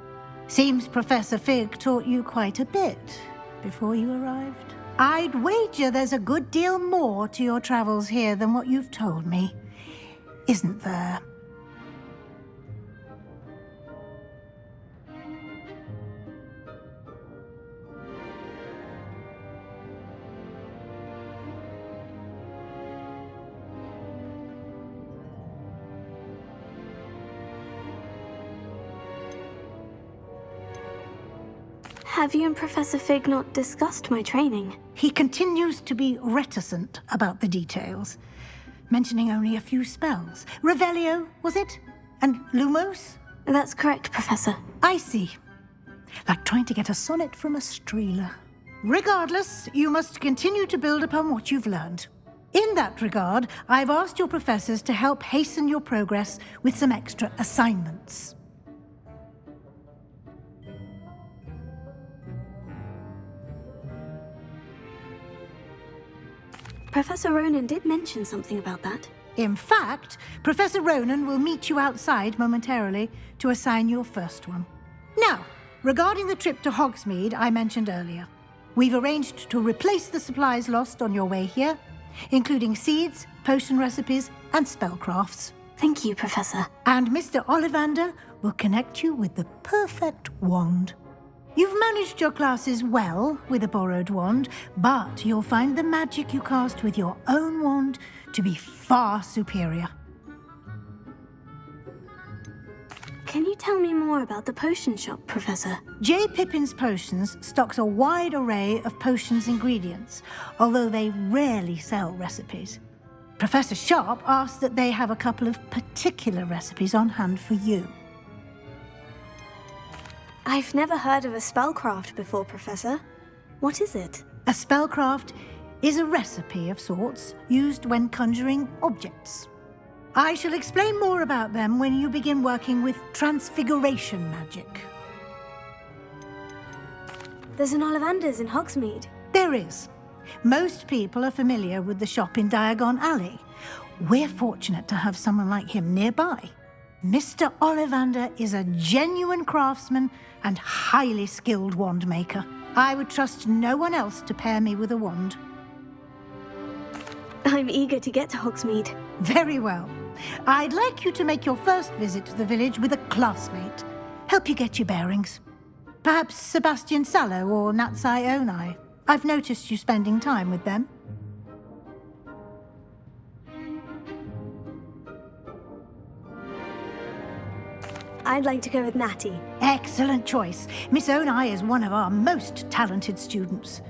Speaker 4: Seems Professor Fig taught you quite a bit before you arrived. I'd wager there's a good deal more to your travels here than what you've told me, isn't there?
Speaker 2: Have you and Professor Fig not discussed my training?
Speaker 4: He continues to be reticent about the details, mentioning only a few spells. Revelio, was it? And Lumos?
Speaker 2: That's correct, Professor.
Speaker 4: I see. Like trying to get a sonnet from a streeler. Regardless, you must continue to build upon what you've learned. In that regard, I've asked your professors to help hasten your progress with some extra assignments.
Speaker 2: Professor Ronan did mention something about that.
Speaker 4: In fact, Professor Ronan will meet you outside momentarily to assign your first one. Now, regarding the trip to Hogsmeade I mentioned earlier, we've arranged to replace the supplies lost on your way here, including seeds, potion recipes, and spellcrafts.
Speaker 2: Thank you, Professor.
Speaker 4: And Mr. Ollivander will connect you with the perfect wand. You've managed your classes well with a borrowed wand, but you'll find the magic you cast with your own wand to be far superior.
Speaker 2: Can you tell me more about the potion shop, Professor?
Speaker 4: J. Pippin's Potions stocks a wide array of potions ingredients, although they rarely sell recipes. Professor Sharp asks that they have a couple of particular recipes on hand for you.
Speaker 2: I've never heard of a spellcraft before, Professor. What is it?
Speaker 4: A spellcraft is a recipe of sorts used when conjuring objects. I shall explain more about them when you begin working with transfiguration magic.
Speaker 2: There's an Ollivander's in Hogsmeade.
Speaker 4: There is. Most people are familiar with the shop in Diagon Alley. We're fortunate to have someone like him nearby. Mr. Ollivander is a genuine craftsman and highly skilled wand maker. I would trust no one else to pair me with a wand.
Speaker 2: I'm eager to get to Hogsmeade.
Speaker 4: Very well. I'd like you to make your first visit to the village with a classmate. Help you get your bearings. Perhaps Sebastian Sallow or Natsai Onai. I've noticed you spending time with them.
Speaker 2: I'd like to go with Natty.
Speaker 4: Excellent choice. Miss Onai is one of our most talented students.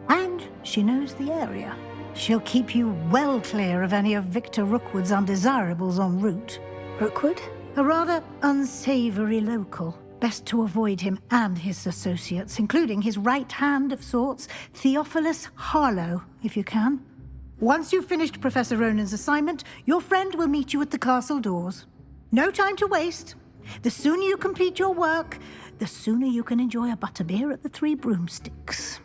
Speaker 4: And she knows the area. She'll keep you well clear of any of Victor Rookwood's undesirables en route.
Speaker 2: Rookwood?
Speaker 4: A rather unsavory local. Best to avoid him and his associates, including his right hand of sorts, Theophilus Harlow, if you can. Once you've finished Professor Ronan's assignment, your friend will meet you at the castle doors. No time to waste. The sooner you complete your work, the sooner you can enjoy a butterbeer at the Three Broomsticks.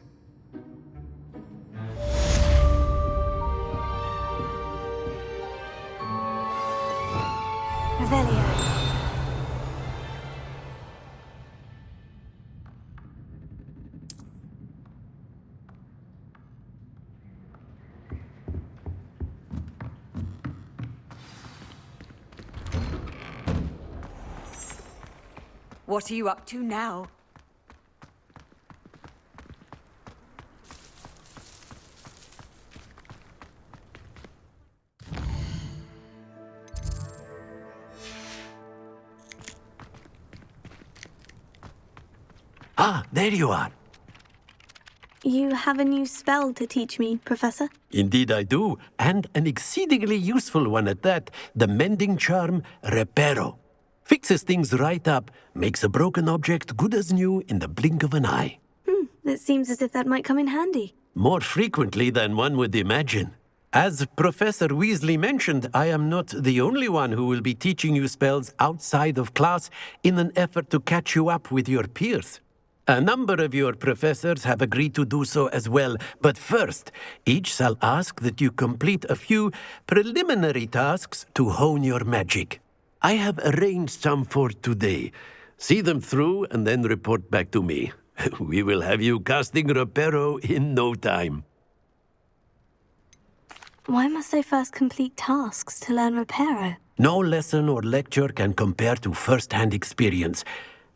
Speaker 12: Revelio.
Speaker 17: What are you up to now?
Speaker 20: Ah, there you are.
Speaker 2: You have a new spell to teach me, Professor?
Speaker 20: Indeed I do, and an exceedingly useful one at that. The mending charm, Reparo. Fixes things right up, makes a broken object good as new in the blink of an eye.
Speaker 2: It seems as if that might come in handy.
Speaker 20: More frequently than one would imagine. As Professor Weasley mentioned, I am not the only one who will be teaching you spells outside of class in an effort to catch you up with your peers. A number of your professors have agreed to do so as well, but first, each shall ask that you complete a few preliminary tasks to hone your magic. I have arranged some for today. See them through and then report back to me. We will have you casting Reparo in no time.
Speaker 2: Why must I first complete tasks to learn Reparo?
Speaker 20: No lesson or lecture can compare to first-hand experience,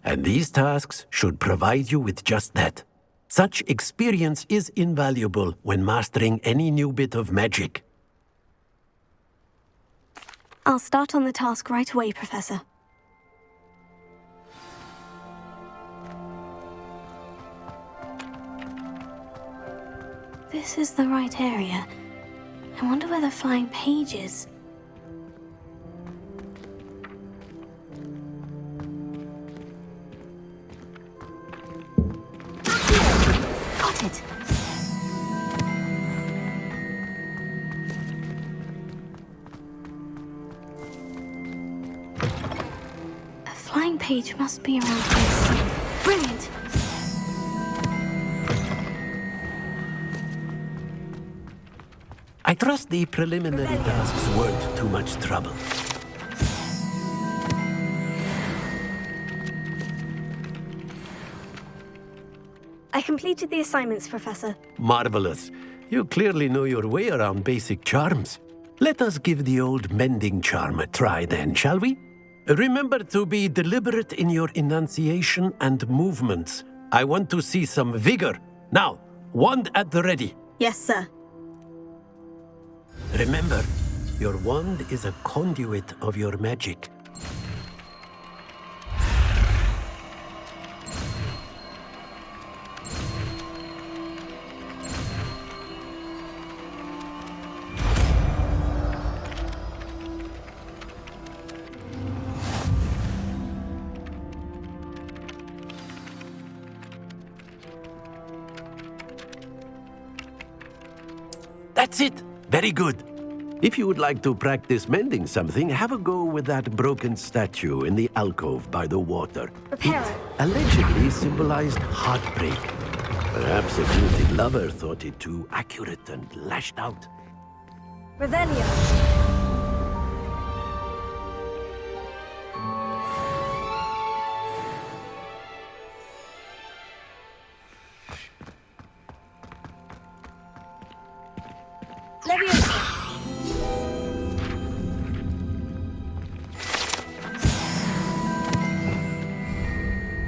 Speaker 20: and these tasks should provide you with just that. Such experience is invaluable when mastering any new bit of magic.
Speaker 2: I'll start on the task right away, Professor. This is the right area. I wonder where the flying page is. Got it! A flying page must be around here. Brilliant!
Speaker 20: I trust the preliminary tasks weren't too much trouble.
Speaker 2: I completed the assignments, Professor.
Speaker 20: Marvelous. You clearly know your way around basic charms. Let us give the old mending charm a try then, shall we? Remember to be deliberate in your enunciation and movements. I want to see some vigor. Now, wand at the ready.
Speaker 2: Yes, sir.
Speaker 20: Remember, your wand is a conduit of your magic. That's it! Very good. If you would like to practice mending something, have a go with that broken statue in the alcove by the water.
Speaker 2: Reparo.
Speaker 20: It allegedly symbolized heartbreak. Perhaps a guilty lover thought it too accurate and lashed out.
Speaker 2: Revelio.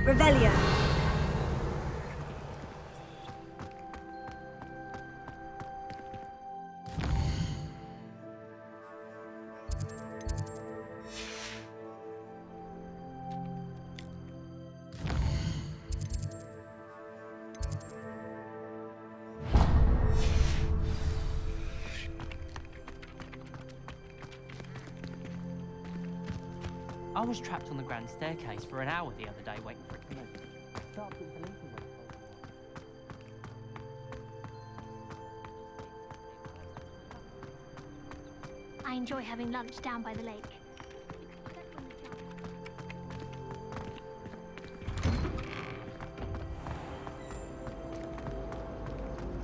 Speaker 2: Revelio.
Speaker 6: I was trapped on the grand staircase for an hour the other day waiting for it to move.
Speaker 7: I enjoy having lunch down by the lake.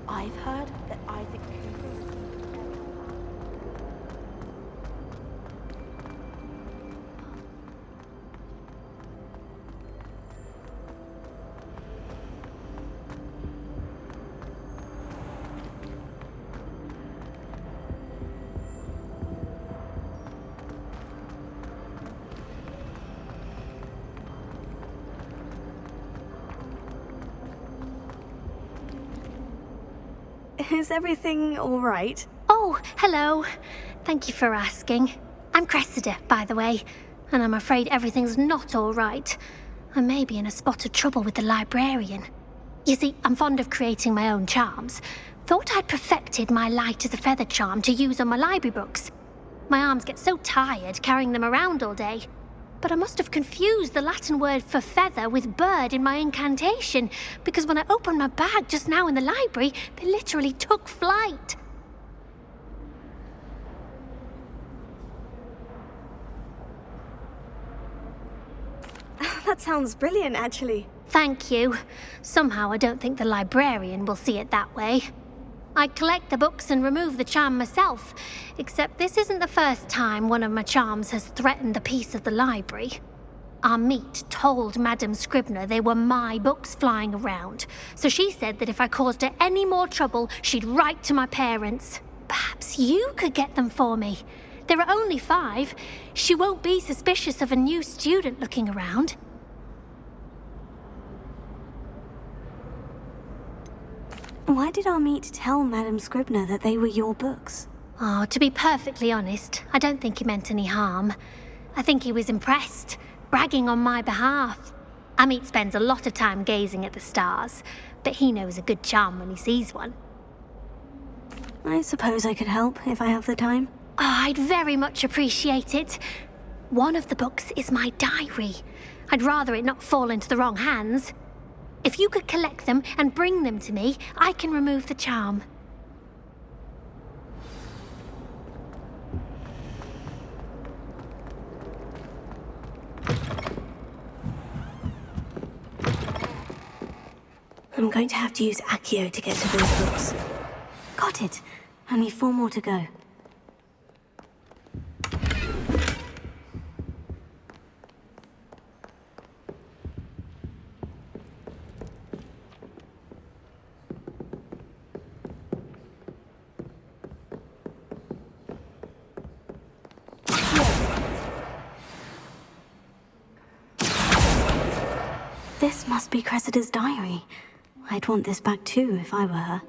Speaker 12: I've heard that Isaac
Speaker 2: Is everything all right?
Speaker 7: Oh, hello. Thank you for asking. I'm Cressida, by the way, and I'm afraid everything's not all right. I may be in a spot of trouble with the librarian. You see, I'm fond of creating my own charms. Thought I'd perfected my light as a feather charm to use on my library books. My arms get so tired carrying them around all day. But I must have confused the Latin word for feather with bird in my incantation, because when I opened my bag just now in the library, they literally took flight.
Speaker 2: That sounds brilliant, actually.
Speaker 7: Thank you. Somehow I don't think the librarian will see it that way. I collect the books and remove the charm myself, except this isn't the first time one of my charms has threatened the peace of the library. Our meet told Madame Scribner they were my books flying around, so she said that if I caused her any more trouble, she'd write to my parents. Perhaps you could get them for me. There are only 5. She won't be suspicious of a new student looking around.
Speaker 2: Why did our meet tell Madame Scribner that they were your books?
Speaker 7: Oh, to be perfectly honest, I don't think he meant any harm. I think he was impressed, bragging on my behalf. Amit spends a lot of time gazing at the stars, but he knows a good charm when he sees one.
Speaker 2: I suppose I could help if I have the time.
Speaker 7: Oh, I'd very much appreciate it. One of the books is my diary. I'd rather it not fall into the wrong hands. If you could collect them and bring them to me, I can remove the charm.
Speaker 2: I'm going to have to use Accio to get to those books. Got it. Only 4 more to go. This must be Cressida's diary. I'd want this back too if I were her.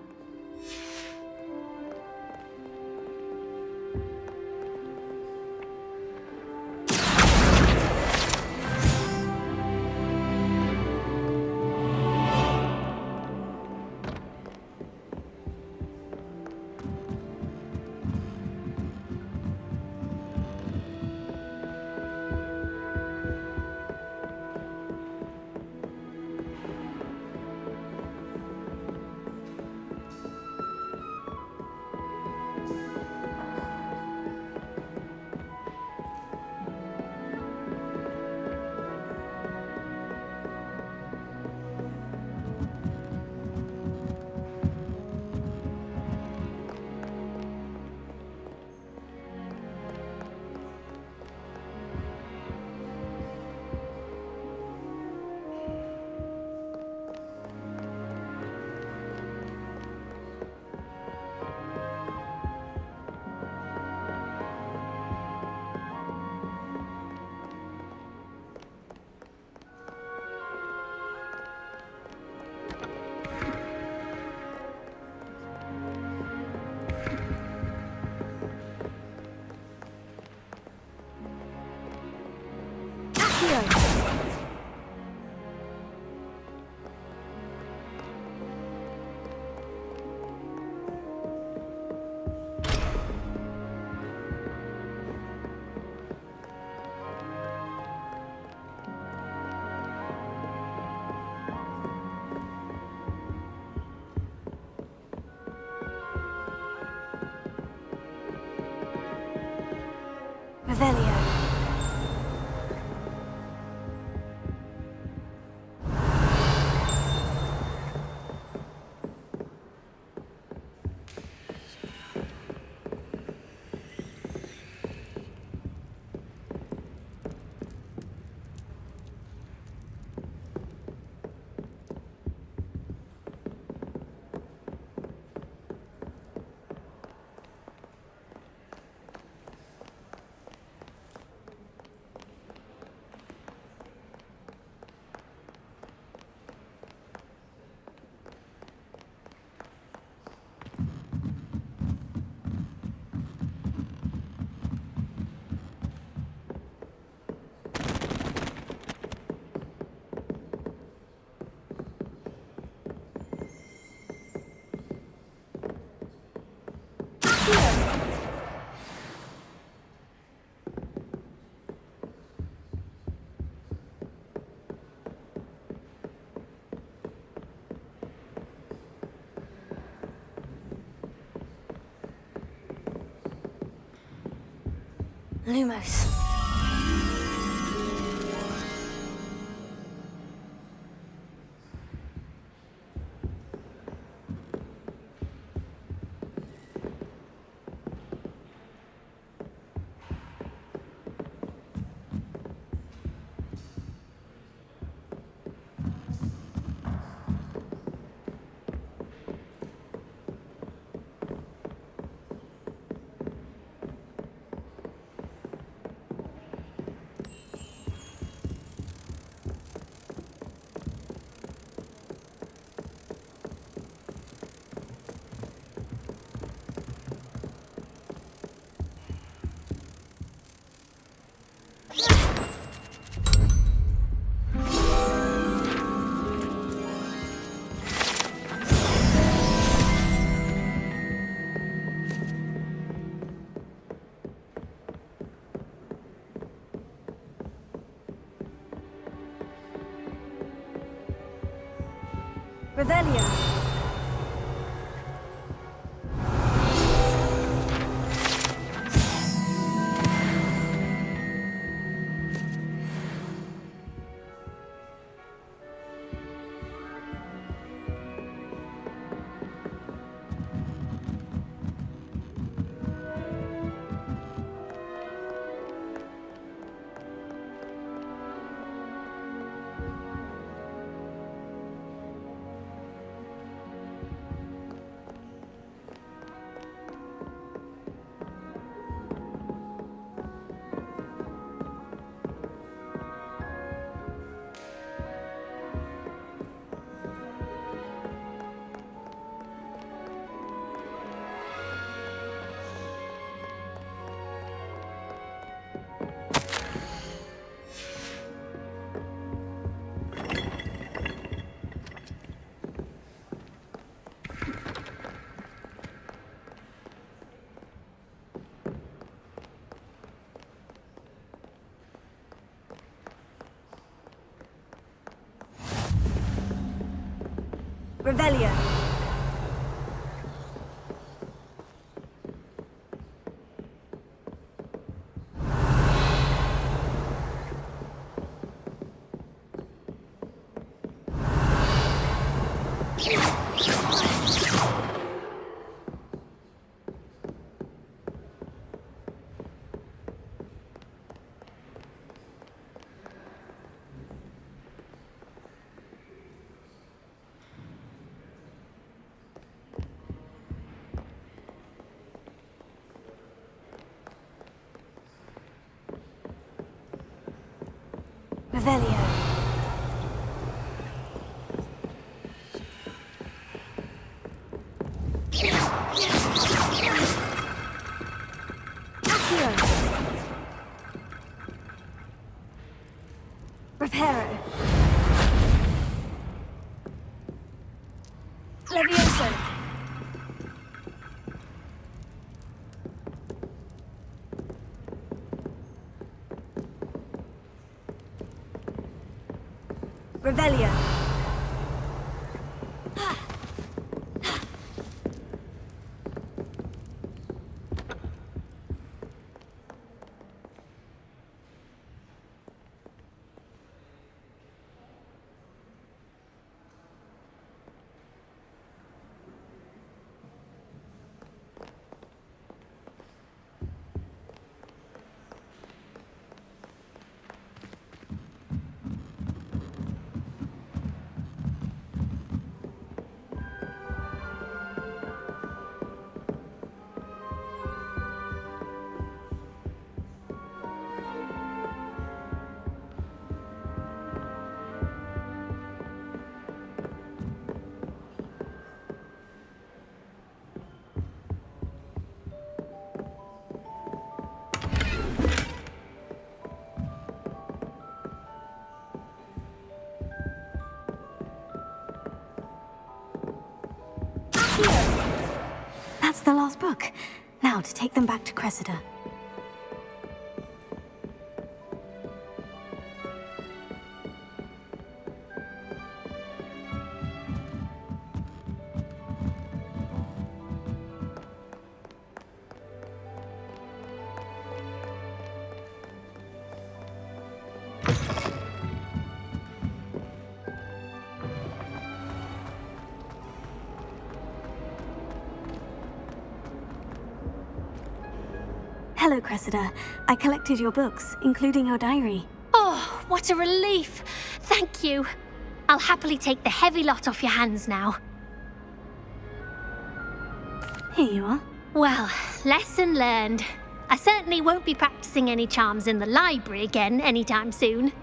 Speaker 2: Revelio. Lumos. Revelio. Revelio. Revelio. Accio. Reparo. Levioso. Revelio. That's the last book. Now to take them back to Cressida. Hello, Cressida. I collected your books, including your diary.
Speaker 7: Oh, what a relief. Thank you. I'll happily take the heavy lot off your hands now.
Speaker 2: Here you are.
Speaker 7: Well, lesson learned. I certainly won't be practicing any charms in the library again anytime soon.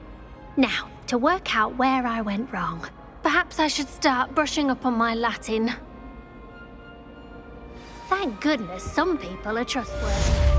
Speaker 7: Now, to work out where I went wrong. Perhaps I should start brushing up on my Latin. Thank goodness some people are trustworthy.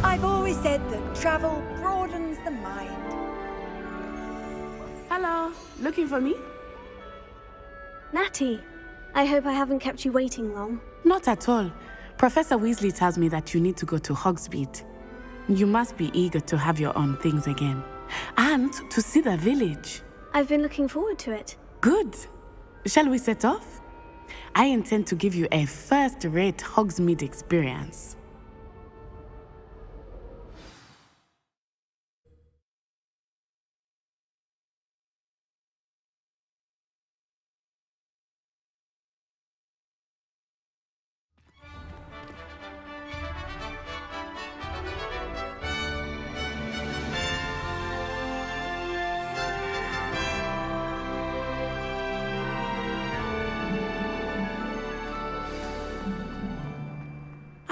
Speaker 17: I've always said that travel broadens the mind.
Speaker 19: Hello, looking for me?
Speaker 2: Natty, I hope I haven't kept you waiting long.
Speaker 19: Not at all. Professor Weasley tells me that you need to go to Hogsmeade. You must be eager to have your own things again. And to see the village.
Speaker 2: I've been looking forward to it.
Speaker 19: Good. Shall we set off? I intend to give you a first-rate Hogsmeade experience.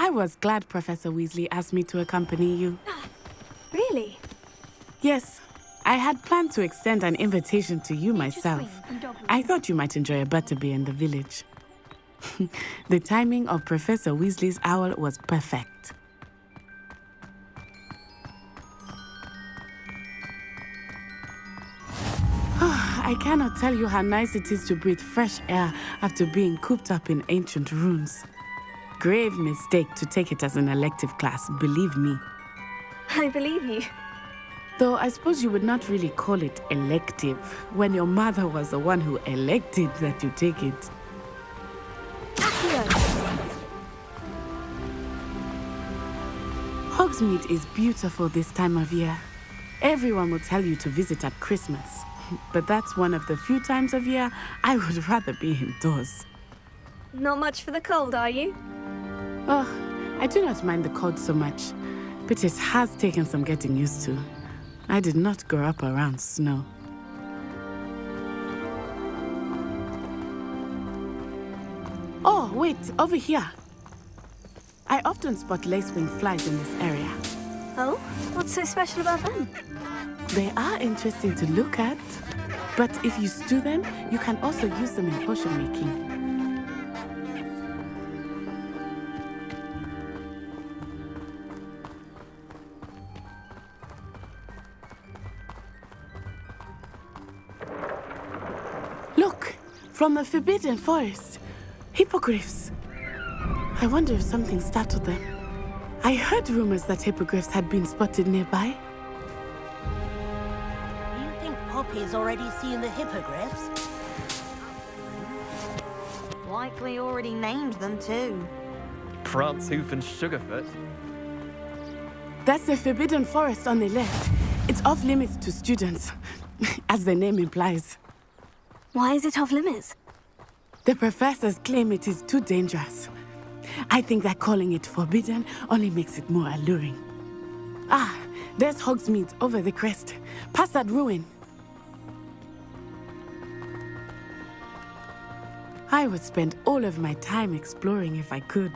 Speaker 19: I was glad Professor Weasley asked me to accompany you.
Speaker 2: Really?
Speaker 19: Yes. I had planned to extend an invitation to you myself. I thought you might enjoy a butterbeer in the village. The timing of Professor Weasley's owl was perfect. I cannot tell you how nice it is to breathe fresh air after being cooped up in ancient ruins. Grave mistake to take it as an elective class, believe me.
Speaker 2: I believe you.
Speaker 19: Though I suppose you would not really call it elective when your mother was the one who elected that you take it. Hogsmeade is beautiful this time of year. Everyone will tell you to visit at Christmas, but that's one of the few times of year I would rather be indoors.
Speaker 2: Not much for the cold, are you?
Speaker 19: Oh, I do not mind the cold so much, but it has taken some getting used to. I did not grow up around snow. Oh, wait, over here. I often spot lacewing flies in this area.
Speaker 2: Oh? What's so special about them?
Speaker 19: They are interesting to look at, but if you stew them, you can also use them in potion making. Look, from the Forbidden Forest, hippogriffs. I wonder if something startled them. I heard rumors that hippogriffs had been spotted nearby.
Speaker 16: Do you think Poppy's already seen the hippogriffs?
Speaker 12: Likely already named them too.
Speaker 8: Prancehoof and Sugarfoot.
Speaker 19: That's the Forbidden Forest on the left. It's off limits to students, as the name implies.
Speaker 2: Why is it off limits?
Speaker 19: The professors claim it is too dangerous. I think that calling it forbidden only makes it more alluring. Ah, there's Hogsmeade over the crest, past that ruin. I would spend all of my time exploring if I could.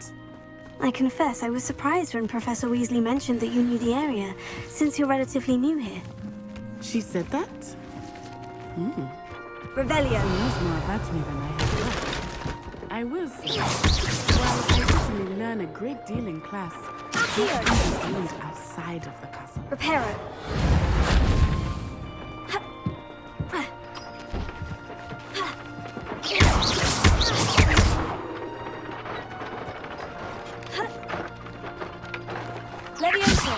Speaker 2: I confess I was surprised when Professor Weasley mentioned that you knew the area, since you're relatively new here.
Speaker 19: She said that?
Speaker 2: Revelio.
Speaker 19: She knows more about me than I have thought. I will say, while I certainly learn a great deal in class, what can be gained outside of the castle?
Speaker 2: Reparo. Leviosa.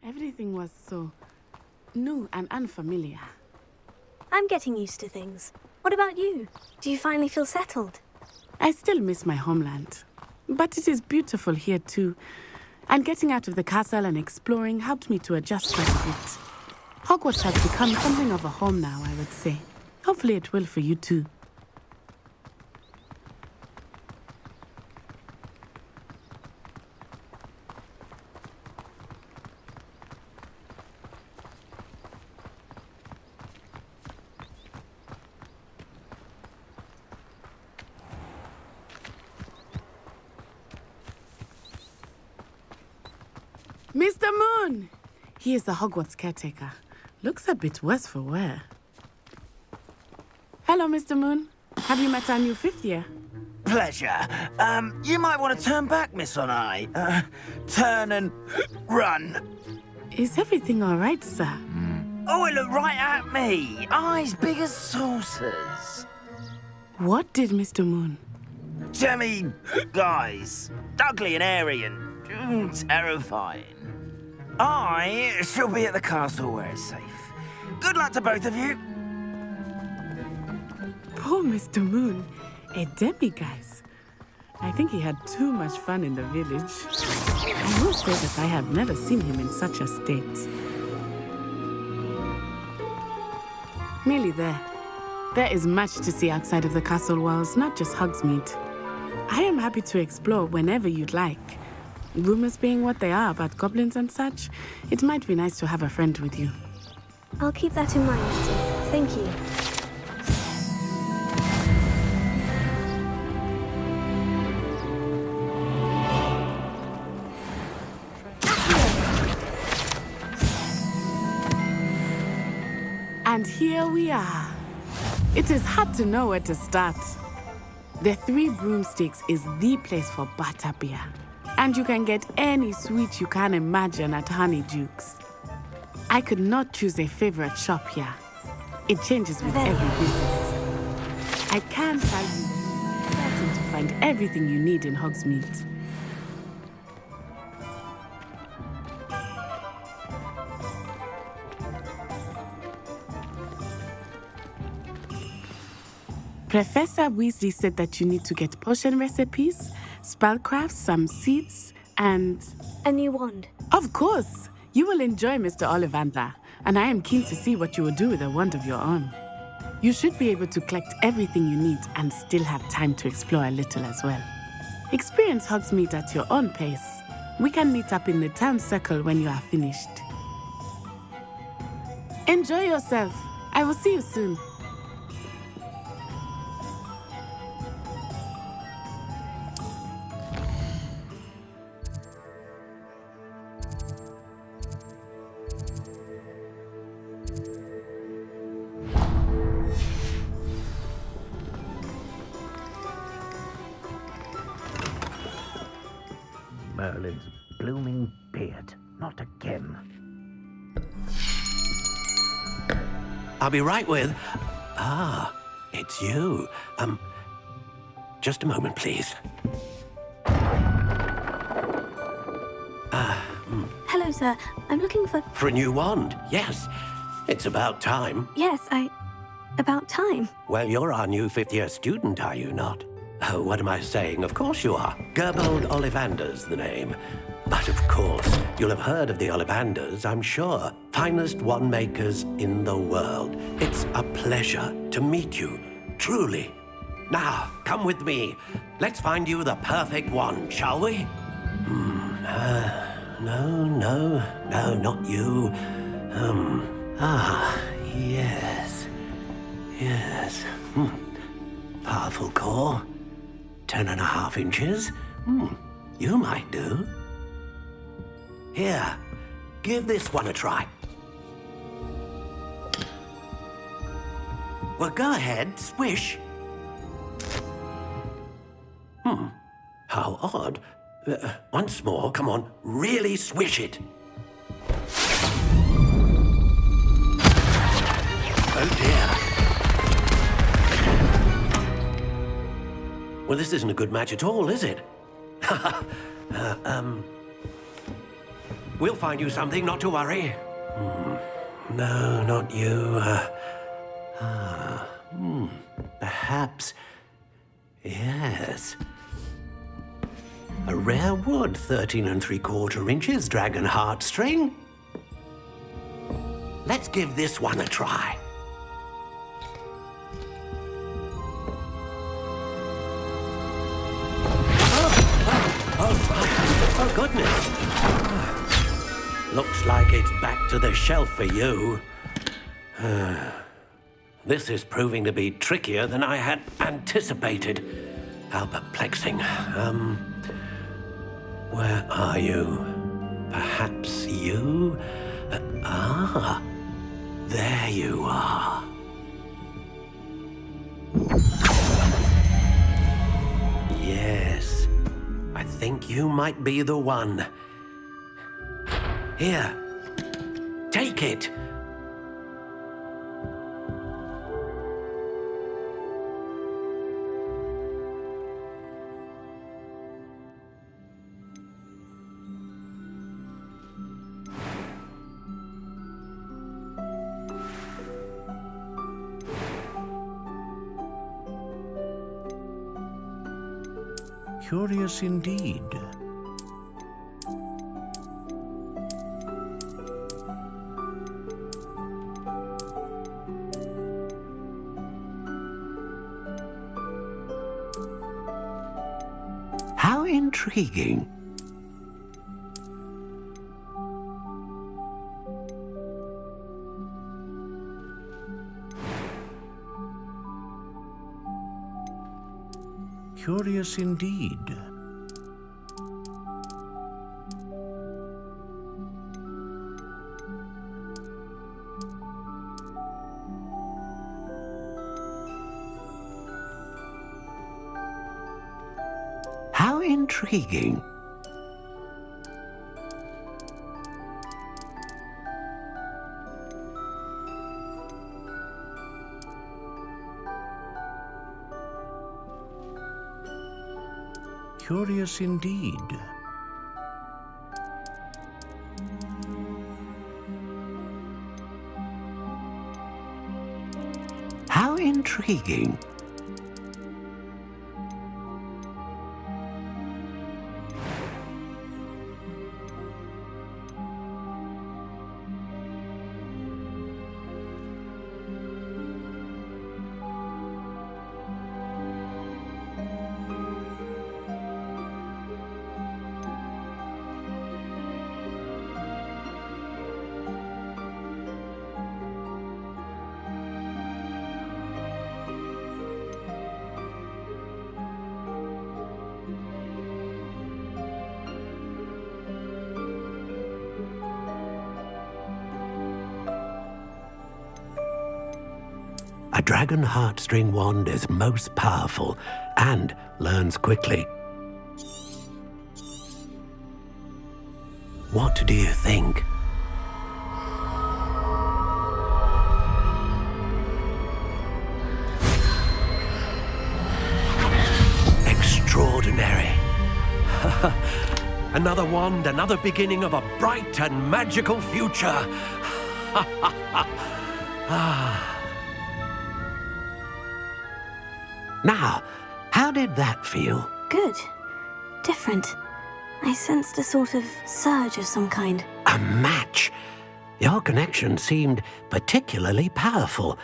Speaker 19: Everything was so new and unfamiliar.
Speaker 2: I'm getting used to things. What about you? Do you finally feel settled?
Speaker 19: I still miss my homeland, but it is beautiful here too. And getting out of the castle and exploring helped me to adjust quite a bit. Hogwarts has become something of a home now, I would say. Hopefully it will for you too. Mr. Moon! He is the Hogwarts caretaker. Looks a bit worse for wear. Hello, Mr. Moon. Have you met our new fifth year?
Speaker 21: Pleasure. You might want to turn back, Miss Onai. Turn and run.
Speaker 19: Is everything all right, sir?
Speaker 21: Oh, it looked right at me. Eyes big as saucers.
Speaker 19: What did Mr. Moon?
Speaker 21: Jemmy, guys. Ugly and airy and terrifying. I shall be at the castle where it's safe. Good luck to both of you.
Speaker 19: Poor Mr. Moon. A demiguise. I think he had too much fun in the village. I will say that I have never seen him in such a state. Nearly there. There is much to see outside of the castle walls, not just Hogsmeade. I am happy to explore whenever you'd like. Rumors being what they are about goblins and such, it might be nice to have a friend with you.
Speaker 2: I'll keep that in mind. Thank you.
Speaker 19: And here we are. It is hard to know where to start. The Three Broomsticks is the place for butterbeer. And you can get any sweet you can imagine at Honeydukes. I could not choose a favorite shop here. It changes with every visit. I can tell you, you're certain to find everything you need in Hogsmeade. Professor Weasley said that you need to get potion recipes, spellcrafts, some seeds, and...
Speaker 2: a new wand.
Speaker 19: Of course! You will enjoy Mr. Ollivander, and I am keen to see what you will do with a wand of your own. You should be able to collect everything you need and still have time to explore a little as well. Experience Hogsmeade at your own pace. We can meet up in the town circle when you are finished. Enjoy yourself. I will see you soon.
Speaker 21: Merlin's blooming beard. Not again.
Speaker 20: I'll be right with... Ah, it's you. Just a moment, please.
Speaker 2: Hello, sir. I'm looking for...
Speaker 20: For a new wand, yes. It's about time.
Speaker 2: Yes, about time.
Speaker 20: Well, you're our new fifth-year student, are you not? Oh, what am I saying? Of course you are. Gerbold Ollivander's the name. But of course, you'll have heard of the Ollivanders, I'm sure. Finest wand makers in the world. It's a pleasure to meet you, truly. Now, come with me. Let's find you the perfect wand, shall we? No, not you. Yes. Powerful core. 10.5 inches. You might do. Here, give this one a try. Well, go ahead, swish. How odd. Once more, come on, really swish it. Oh dear. Well, this isn't a good match at all, is it? We'll find you something, not to worry. No, not you. Perhaps... Yes. A rare wood, 13 3/4 inches, dragon heartstring. Let's give this one a try. Oh, goodness. Looks like it's back to the shelf for you. This is proving to be trickier than I had anticipated. How perplexing. Where are you? Perhaps you? There you are. Yes, I think you might be the one. Here, take it.
Speaker 21: Curious indeed.
Speaker 20: How intriguing.
Speaker 21: Curious indeed.
Speaker 20: How intriguing.
Speaker 21: Curious indeed.
Speaker 20: How intriguing. A dragon heartstring wand is most powerful and learns quickly. What do you think? Extraordinary. Another wand, another beginning of a bright and magical future. Now, how did that feel?
Speaker 2: Good. Different. I sensed a sort of surge of some kind.
Speaker 20: A match? Your connection seemed particularly powerful.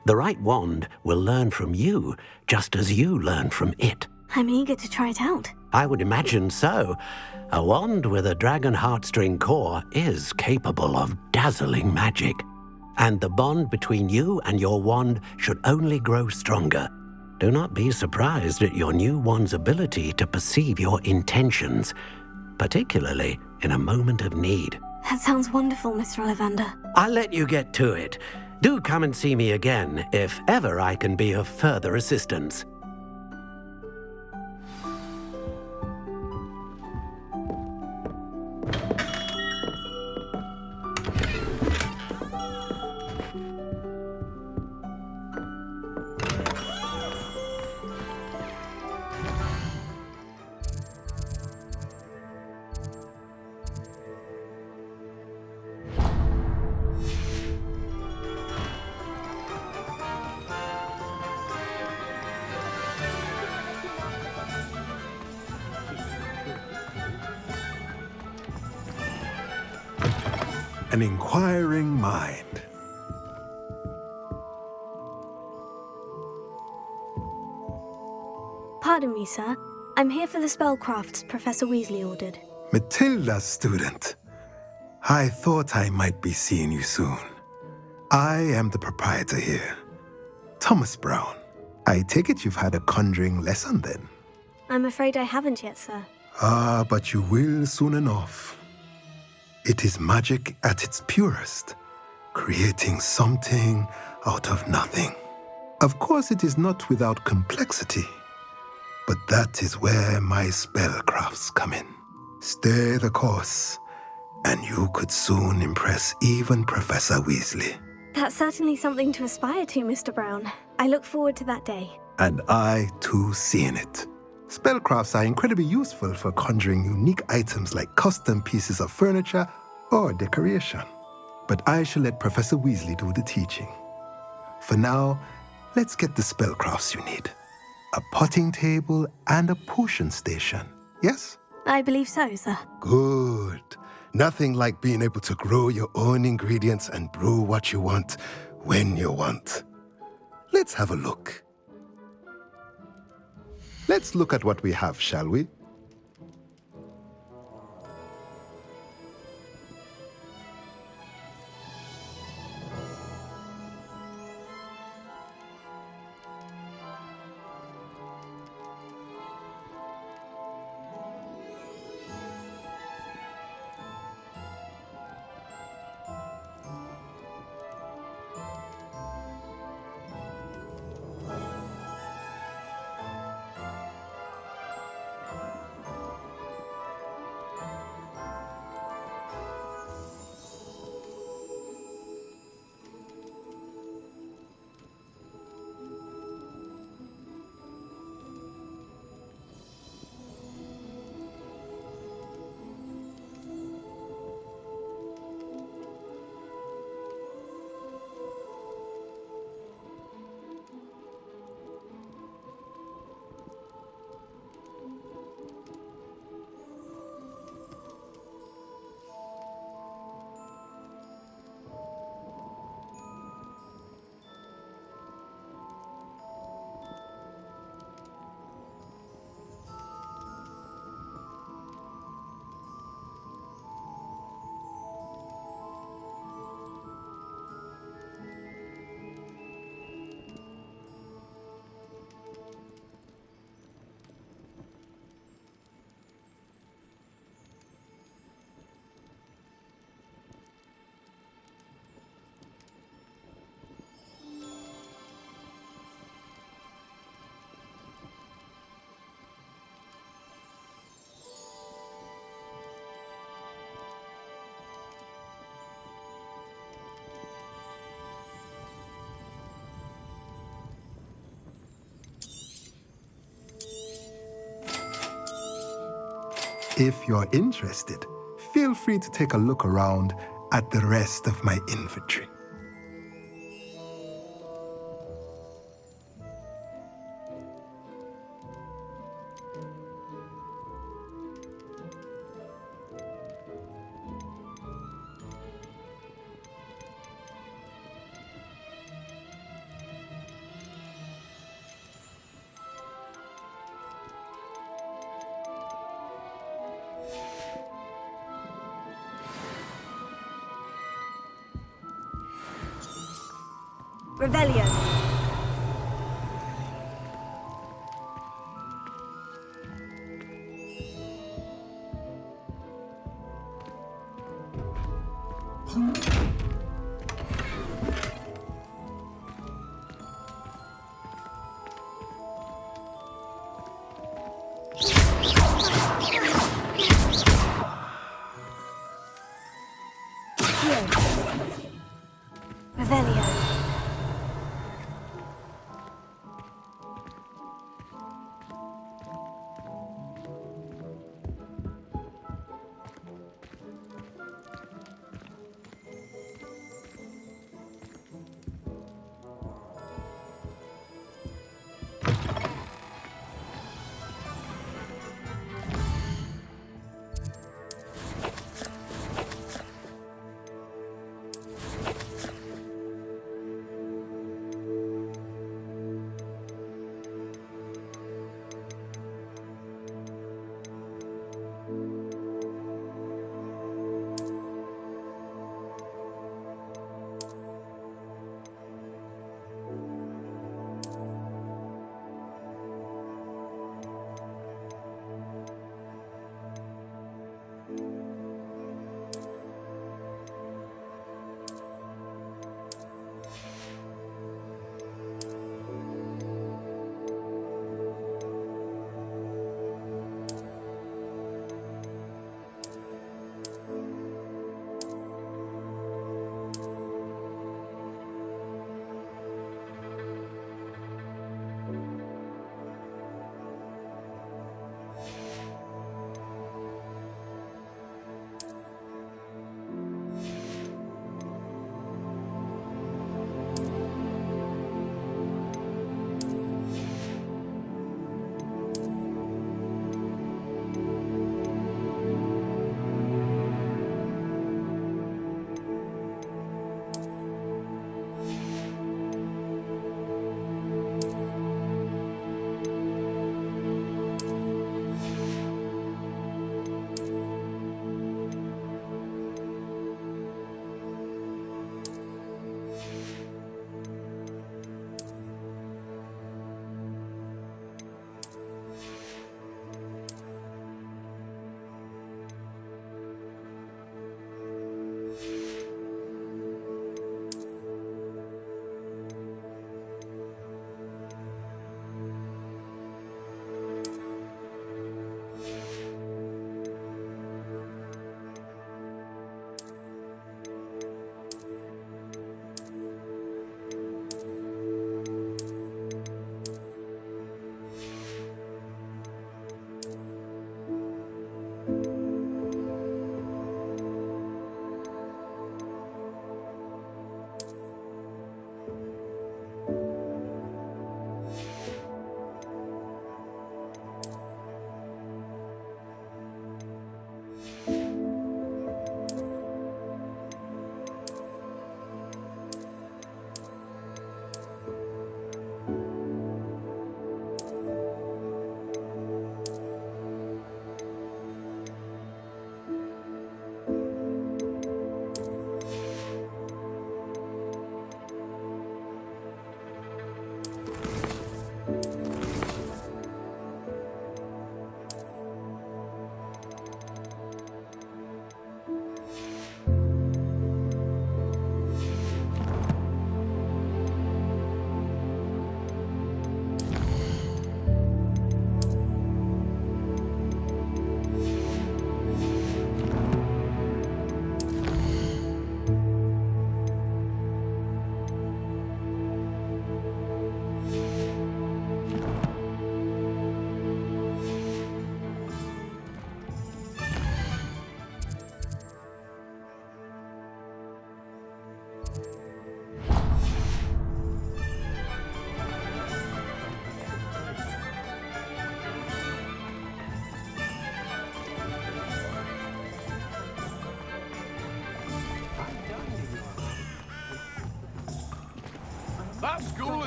Speaker 20: The right wand will learn from you, just as you learn from it.
Speaker 2: I'm eager to try it out.
Speaker 20: I would imagine so. A wand with a dragon heartstring core is capable of dazzling magic. And the bond between you and your wand should only grow stronger. Do not be surprised at your new wand's ability to perceive your intentions, particularly in a moment of need.
Speaker 2: That sounds wonderful, Mr. Ollivander.
Speaker 20: I'll let you get to it. Do come and see me again if ever I can be of further assistance.
Speaker 5: An inquiring mind.
Speaker 2: Pardon me, sir. I'm here for the spellcrafts Professor Weasley ordered.
Speaker 5: Matilda's student. I thought I might be seeing you soon. I am the proprietor here, Thomas Brown. I take it you've had a conjuring lesson then?
Speaker 2: I'm afraid I haven't yet, sir.
Speaker 5: Ah, but you will soon enough. It is magic at its purest, creating something out of nothing. Of course, it is not without complexity, but that is where my spellcrafts come in. Stay the course, and you could soon impress even Professor Weasley.
Speaker 2: That's certainly something to aspire to, Mr. Brown. I look forward to that day.
Speaker 5: And I, too, seeing it. Spellcrafts are incredibly useful for conjuring unique items like custom pieces of furniture or decoration. But I shall let Professor Weasley do the teaching. For now, let's get the spellcrafts you need. A potting table and a potion station, yes?
Speaker 2: I believe so, sir.
Speaker 5: Good. Nothing like being able to grow your own ingredients and brew what you want when you want. Let's have a look. Let's look at what we have, shall we? If you're interested, feel free to take a look around at the rest of my inventory.
Speaker 2: Revelio. Revelio.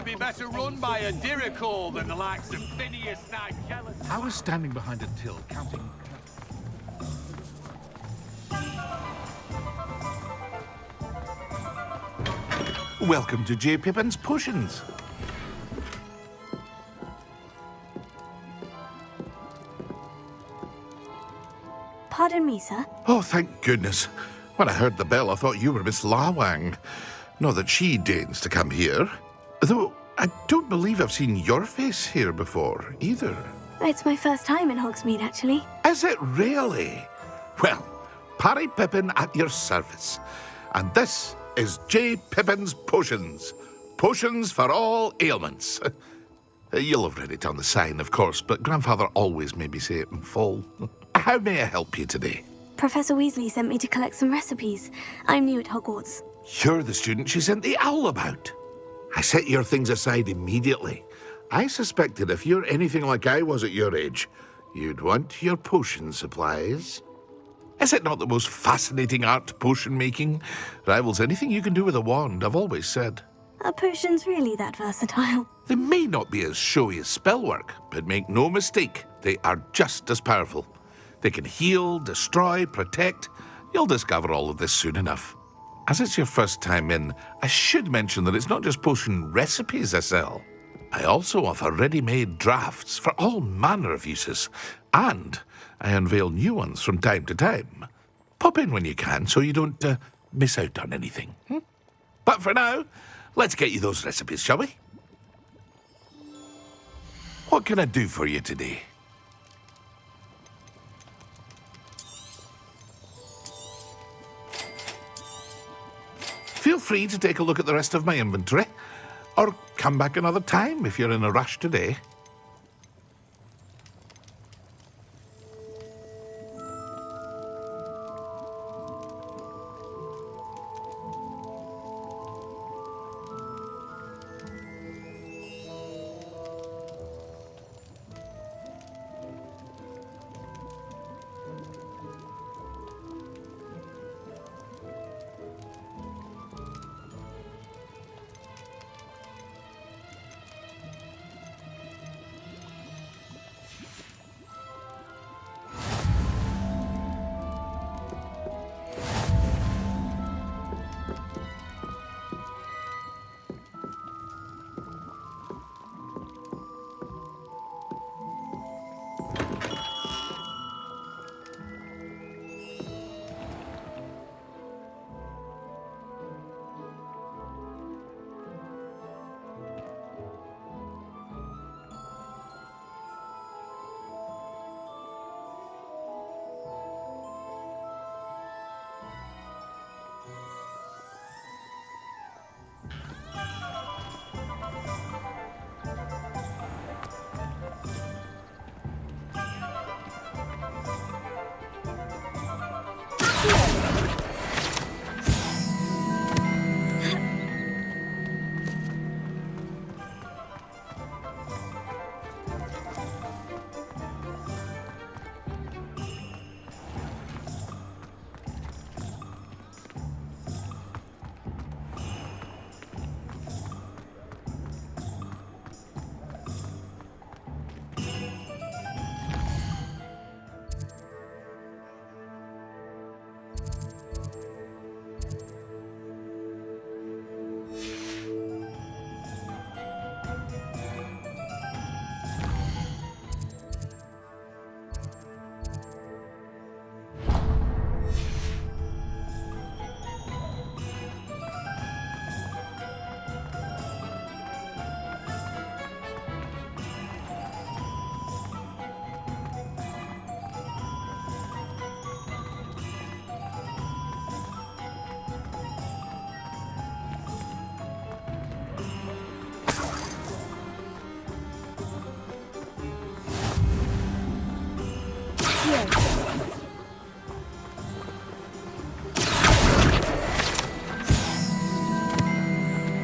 Speaker 18: be better run by a Dirical than the likes of Phineas Nigella.
Speaker 3: I was standing behind a till, counting... Welcome to J. Pippin's Potions.
Speaker 2: Pardon me, sir.
Speaker 3: Oh, thank goodness. When I heard the bell, I thought you were Miss Lawang. Not that she deigns to come here. Though, I don't believe I've seen your face here before, either.
Speaker 2: It's my first time in Hogsmeade, actually.
Speaker 3: Is it really? Well, Parry Pippin at your service. And this is J. Pippin's Potions. Potions for all ailments. You'll have read it on the sign, of course, but Grandfather always made me say it in full. How may I help you today?
Speaker 2: Professor Weasley sent me to collect some recipes. I'm new at Hogwarts.
Speaker 3: You're the student she sent the owl about. I set your things aside immediately. I suspected if you're anything like I was at your age, you'd want your potion supplies. Is it not the most fascinating art, potion making? Rivals anything you can do with a wand, I've always said.
Speaker 2: Are potions really that versatile?
Speaker 3: They may not be as showy as spellwork, but make no mistake, they are just as powerful. They can heal, destroy, protect. You'll discover all of this soon enough. As it's your first time in, I should mention that it's not just potion recipes I sell. I also offer ready-made drafts for all manner of uses, and I unveil new ones from time to time. Pop in when you can so you don't miss out on anything. But for now, let's get you those recipes, shall we? What can I do for you today? Feel free to take a look at the rest of my inventory, or come back another time if you're in a rush today.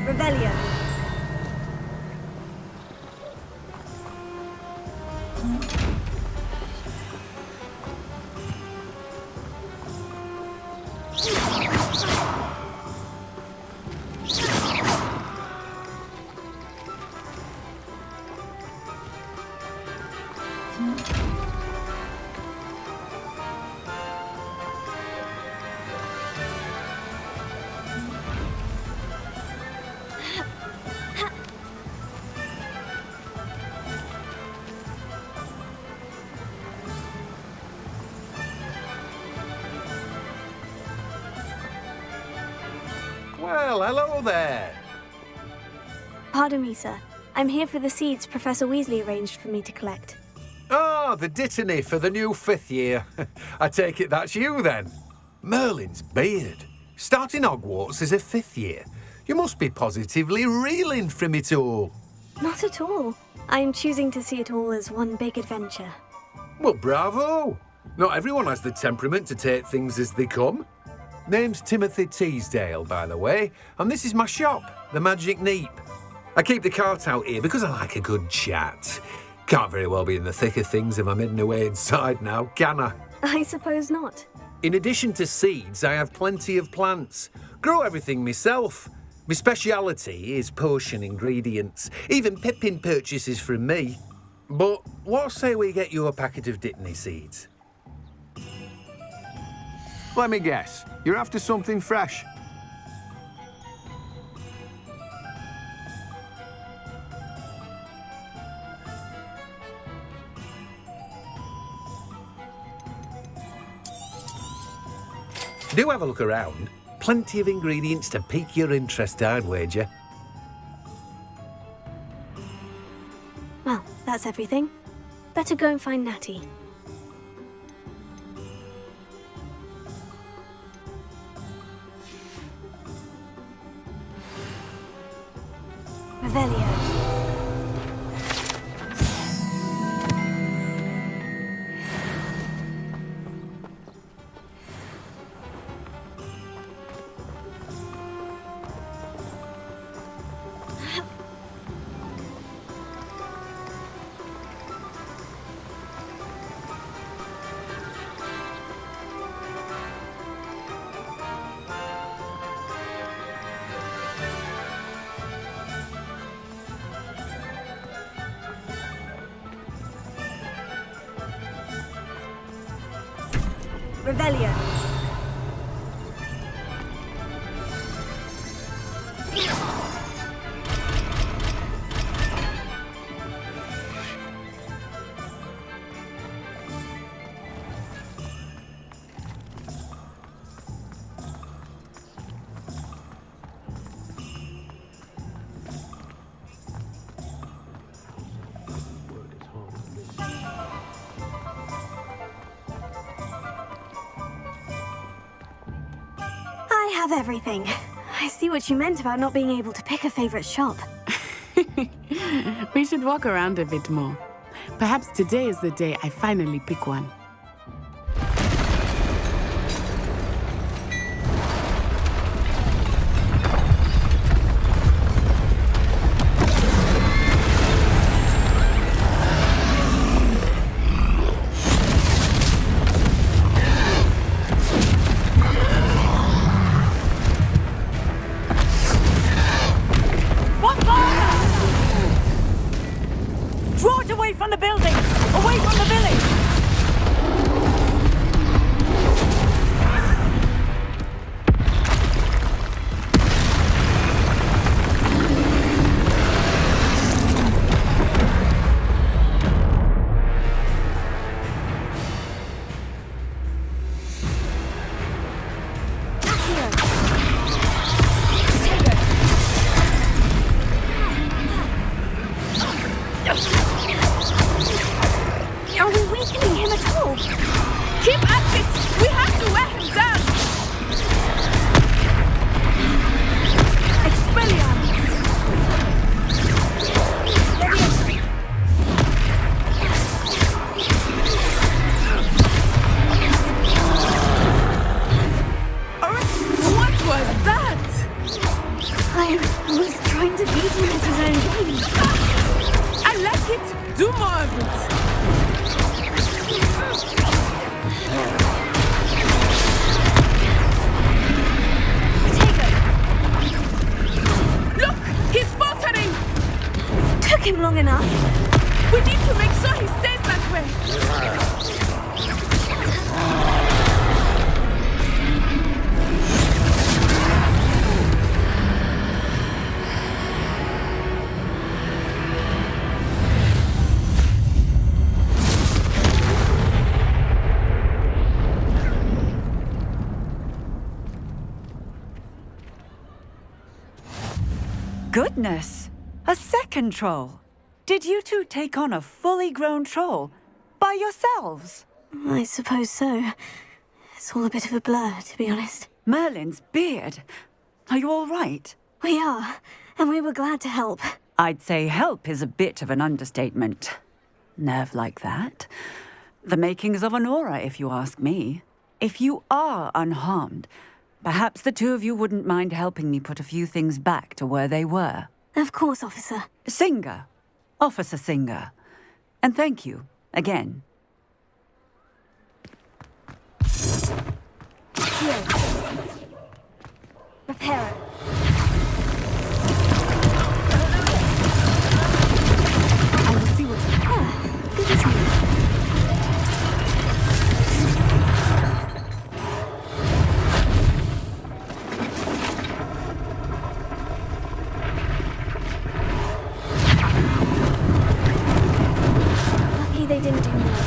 Speaker 2: Revelio.
Speaker 1: Well, hello there.
Speaker 2: Pardon me, sir. I'm here for the seeds Professor Weasley arranged for me to collect.
Speaker 1: Ah, the dittany for the new 5th year. I take it that's you, then. Merlin's beard. Starting Hogwarts as a 5th year. You must be positively reeling from it all.
Speaker 2: Not at all. I'm choosing to see it all as one big adventure.
Speaker 1: Well, bravo. Not everyone has the temperament to take things as they come. Name's Timothy Teasdale, by the way, and this is my shop, the Magic Neep. I keep the cart out here because I like a good chat. Can't very well be in the thick of things if I'm hidden away inside now, can I?
Speaker 2: I suppose not.
Speaker 1: In addition to seeds, I have plenty of plants. Grow everything myself. My speciality is potion ingredients. Even Pippin purchases from me. But what say we get you a packet of Dittany seeds?
Speaker 22: Let me guess. You're after something fresh.
Speaker 1: Do have a look around. Plenty of ingredients to pique your interest, I'd wager.
Speaker 2: Well, that's everything. Better go and find Natty. Revelio. Revelio. I have everything. I see what you meant about not being able to pick a favorite shop.
Speaker 19: We should walk around a bit more. Perhaps today is the day I finally pick one.
Speaker 17: Draw it away from the building! Away from the village!
Speaker 2: Are we weakening him at all?
Speaker 19: Keep at it! We have to wear him down! Expelliarmus! What was that?
Speaker 2: I was trying to beat him at his own game.
Speaker 19: I like it! Do more of it! Look! He's faltering!
Speaker 2: Took him long enough.
Speaker 19: We need to make sure he stays that way!
Speaker 17: Goodness! A second troll! Did you two take on a fully grown troll by yourselves?
Speaker 2: I suppose so. It's all a bit of a blur, to be honest.
Speaker 17: Merlin's beard. Are you all right?
Speaker 2: We are, and we were glad to help.
Speaker 17: I'd say help is a bit of an understatement. Nerve like that. The makings of an aura, if you ask me. If you are unharmed, perhaps the two of you wouldn't mind helping me put a few things back to where they were.
Speaker 2: Of course, officer.
Speaker 17: Singer. Officer Singer. And thank you, again.
Speaker 2: Here. Reparo.
Speaker 17: I will see what's...
Speaker 2: Good as new. Lucky they didn't do more damage.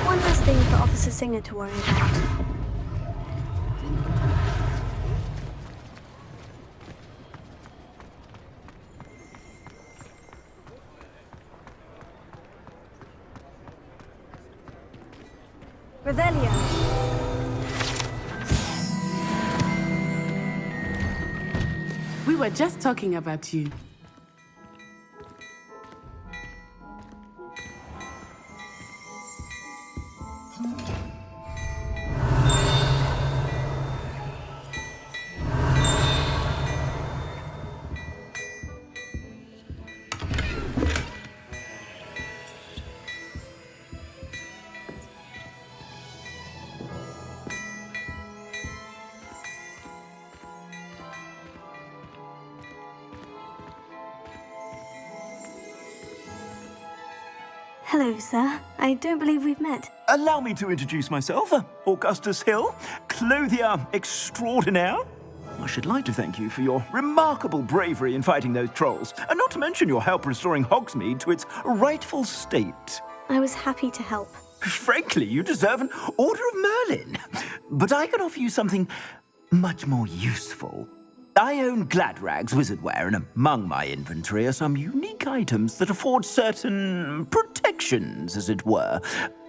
Speaker 2: One last thing for Officer Singer to worry about. Revelio.
Speaker 19: We were just talking about you.
Speaker 2: Hello, sir. I don't believe we've met.
Speaker 11: Allow me to introduce myself, Augustus Hill, clothier extraordinaire. I should like to thank you for your remarkable bravery in fighting those trolls, and not to mention your help restoring Hogsmeade to its rightful state.
Speaker 2: I was happy to help.
Speaker 11: Frankly, you deserve an Order of Merlin. But I can offer you something much more useful. I own Gladrag's wizardware, and among my inventory are some unique items that afford certain protections, as it were.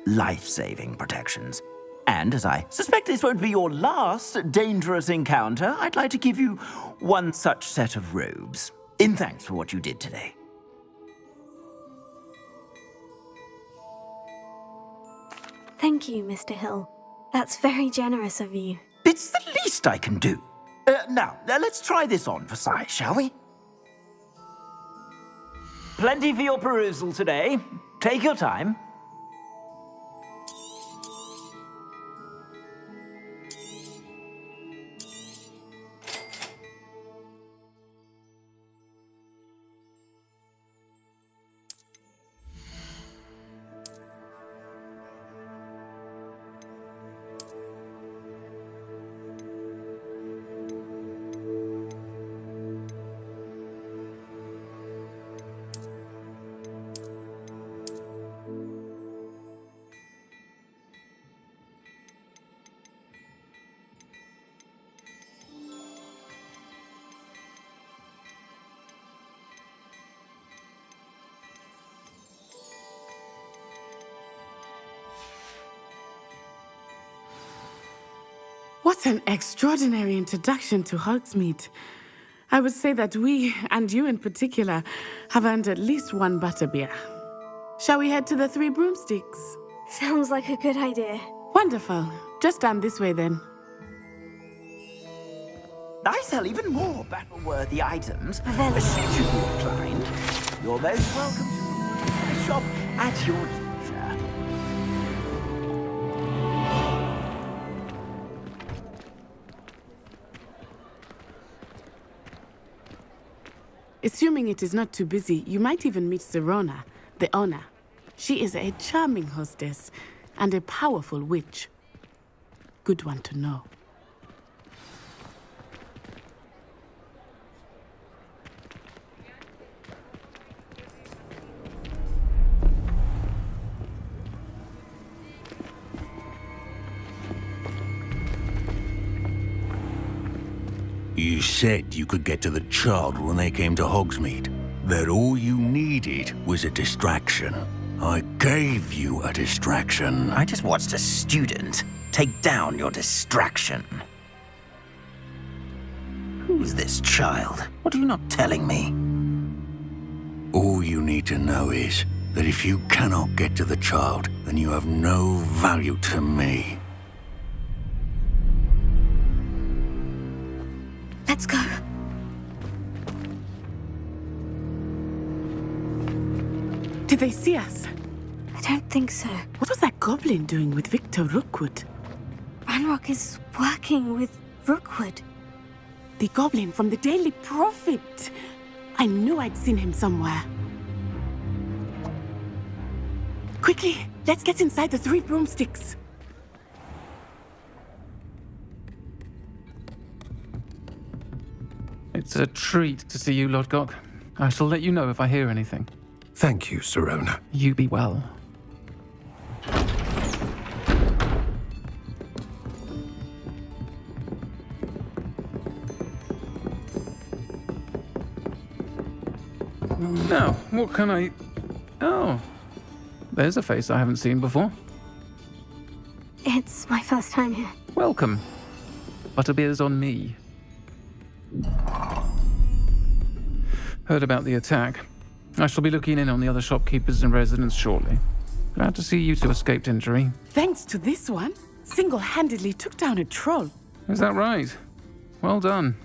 Speaker 11: Life-saving protections. And as I suspect this won't be your last dangerous encounter, I'd like to give you one such set of robes, in thanks for what you did today.
Speaker 2: Thank you, Mr. Hill. That's very generous of you.
Speaker 11: It's the least I can do. Now, let's try this on for size, shall we? Plenty for your perusal today. Take your time.
Speaker 19: What an extraordinary introduction to Hogsmeade. I would say that we, and you in particular, have earned at least one butterbeer. Shall we head to the Three Broomsticks?
Speaker 2: Sounds like a good idea.
Speaker 19: Wonderful. Just down this way then.
Speaker 11: I sell even more battle-worthy items. Should you be inclined, you're most welcome to my shop at your leisure.
Speaker 19: Assuming it is not too busy, you might even meet Serona, the owner. She is a charming hostess and a powerful witch. good one to know.
Speaker 13: You said you could get to the child when they came to Hogsmeade. That all you needed was a distraction. I gave you a distraction.
Speaker 21: I just watched a student take down your distraction. Who's this child? What are you not telling me?
Speaker 13: All you need to know is that if you cannot get to the child, then you have no value to me.
Speaker 2: Let's go.
Speaker 19: Did they see us?
Speaker 2: I don't think so.
Speaker 19: What was that goblin doing with Victor Rookwood?
Speaker 2: Ranrock is working with Rookwood.
Speaker 19: The goblin from the Daily Prophet. I knew I'd seen him somewhere. Quickly, let's get inside the 3 broomsticks.
Speaker 14: It's a treat to see you, Lodgok. I shall let you know if I hear anything.
Speaker 1: Thank you, Sirona.
Speaker 14: You be well. Now, what can I... Oh, there's a face I haven't seen before.
Speaker 2: It's my first time here.
Speaker 14: Welcome. Butterbeer's on me. Heard about the attack. I shall be looking in on the other shopkeepers and residents shortly. Glad to see you two escaped injury.
Speaker 19: Thanks to this one, single-handedly took down a troll.
Speaker 14: Is that right? Well done.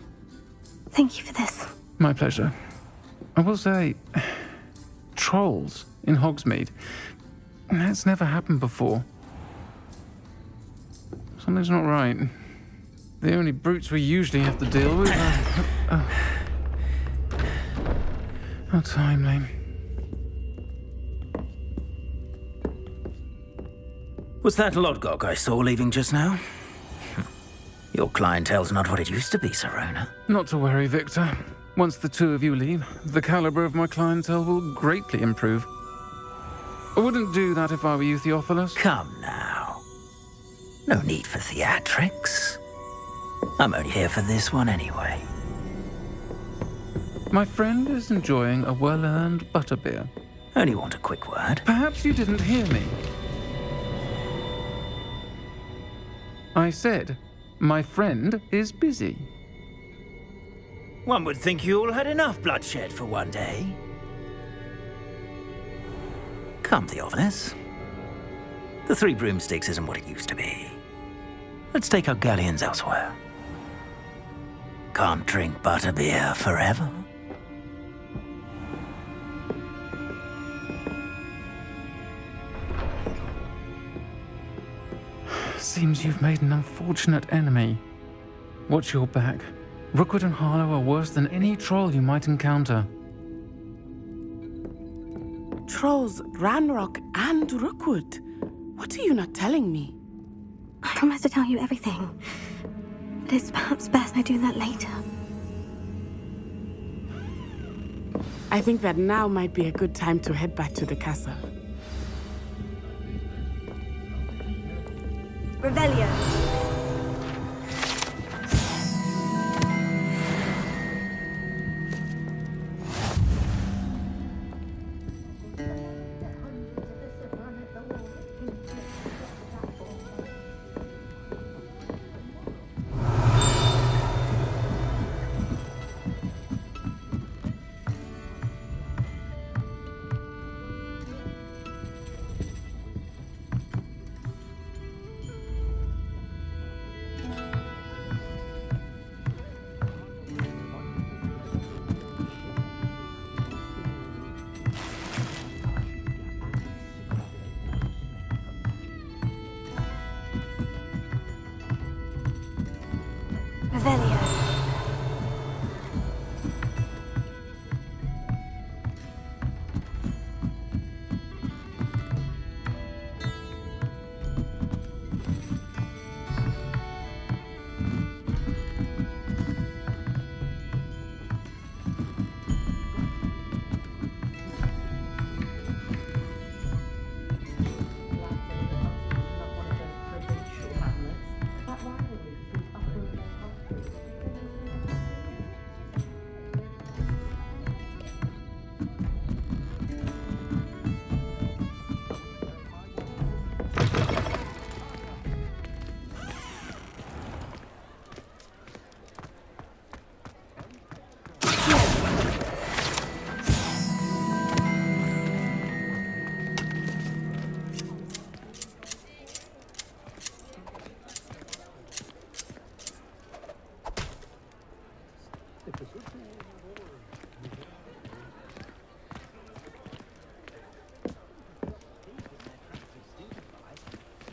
Speaker 2: Thank you for this.
Speaker 14: My pleasure. I will say, trolls in Hogsmeade. That's never happened before. Something's not right. The only brutes we usually have to deal with are... How timely.
Speaker 21: Was that Lodgok I saw leaving just now? Your clientele's not what it used to be, Sirona.
Speaker 14: Not to worry, Victor. Once the two of you leave, the caliber of my clientele will greatly improve. I wouldn't do that if I were you, Theophilus.
Speaker 21: Come now. No need for theatrics. I'm only here for this one anyway.
Speaker 14: My friend is enjoying a well-earned butterbeer.
Speaker 21: Only want a quick word.
Speaker 14: Perhaps you didn't hear me. I said, my friend is busy.
Speaker 21: One would think you all had enough bloodshed for one day. Come, Theophilus. The 3 broomsticks isn't what it used to be. Let's take our galleons elsewhere. Can't drink butterbeer forever.
Speaker 14: Seems you've made an unfortunate enemy. Watch your back. Rookwood and Harlow are worse than any troll you might encounter.
Speaker 19: Trolls, Ranrock, and Rookwood. What are you not telling me?
Speaker 2: I promise to tell you everything. But it's perhaps best I do that later.
Speaker 19: I think that now might be a good time to head back to the castle.
Speaker 2: Revelio.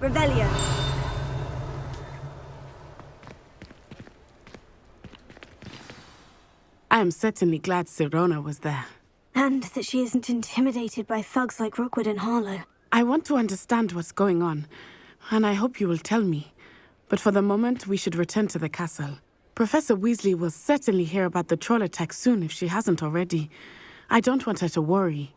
Speaker 2: Revelio.
Speaker 19: I am certainly glad Sirona was there.
Speaker 2: And that she isn't intimidated by thugs like Rookwood and Harlow.
Speaker 19: I want to understand what's going on, and I hope you will tell me. But for the moment, we should return to the castle. Professor Weasley will certainly hear about the troll attack soon if she hasn't already. I don't want her to worry.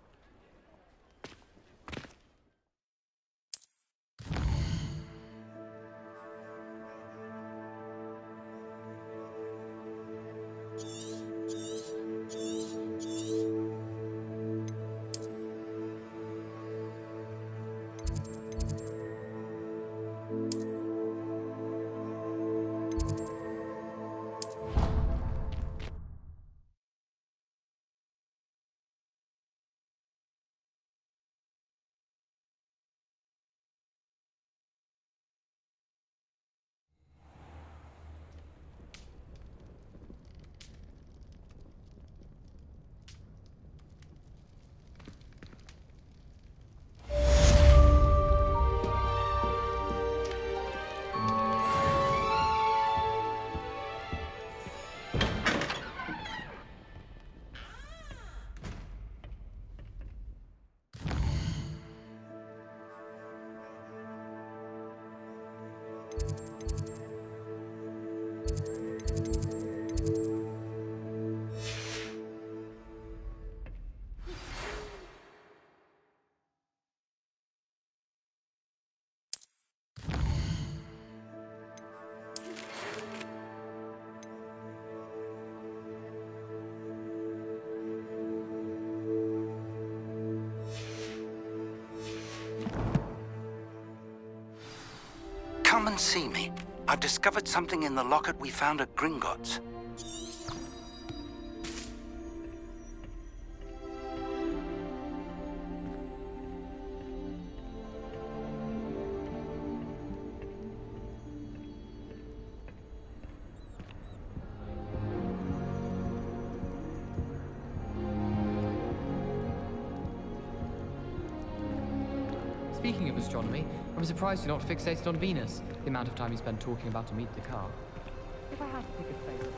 Speaker 10: Come and see me. I've discovered something in the locket we found at Gringotts.
Speaker 15: Speaking of astronomy, I'm surprised you're not fixated on Venus. The amount of time you spend talking about to meet the car. If I had to pick a favorite.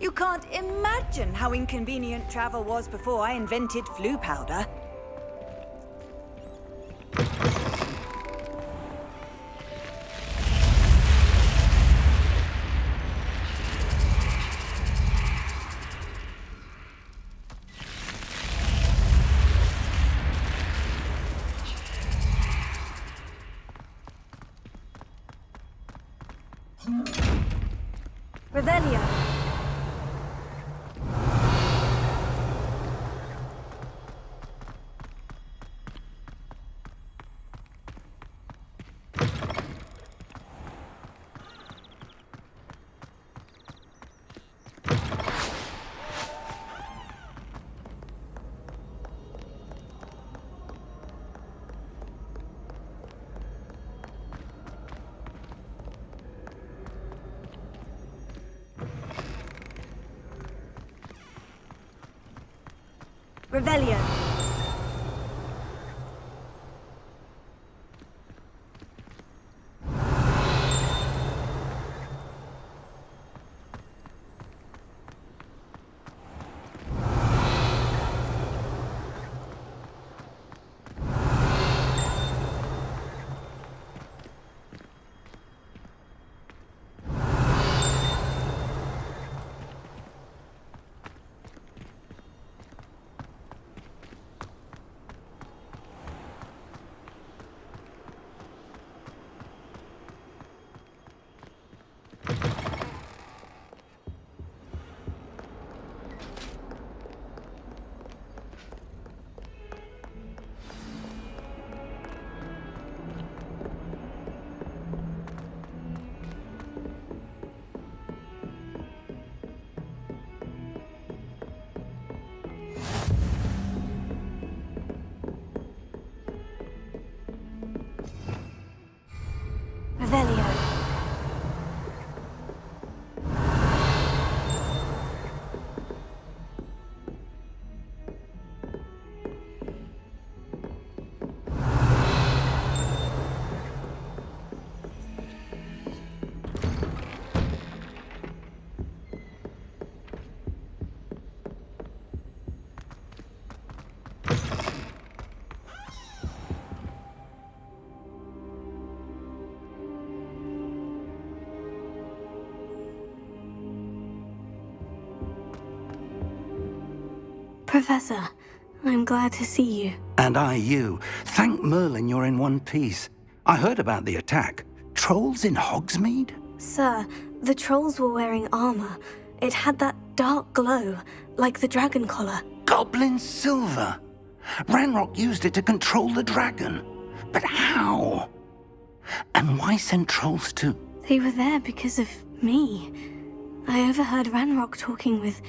Speaker 17: You can't imagine how inconvenient travel was before I invented flu powder.
Speaker 2: Revelio. Revelio. Professor, I'm glad to see you.
Speaker 10: And I you. Thank Merlin you're in one piece. I heard about the attack. Trolls in Hogsmeade?
Speaker 2: Sir, the trolls were wearing armor. It had that dark glow, like the dragon collar.
Speaker 10: Goblin silver. Ranrock used it to control the dragon. But how? And why send trolls too?
Speaker 2: They were there because of me. I overheard Ranrock talking with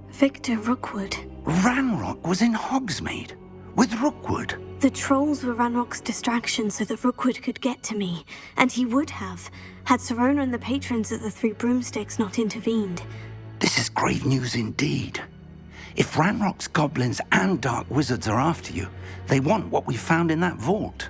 Speaker 2: Victor Rookwood.
Speaker 10: Ranrock was in Hogsmeade with Rookwood.
Speaker 2: The trolls were Ranrock's distraction so that Rookwood could get to me, and he would have, had Serona and the patrons at the Three Broomsticks not intervened.
Speaker 10: This is grave news indeed. If Ranrock's goblins and dark wizards are after you, they want what we found in that vault.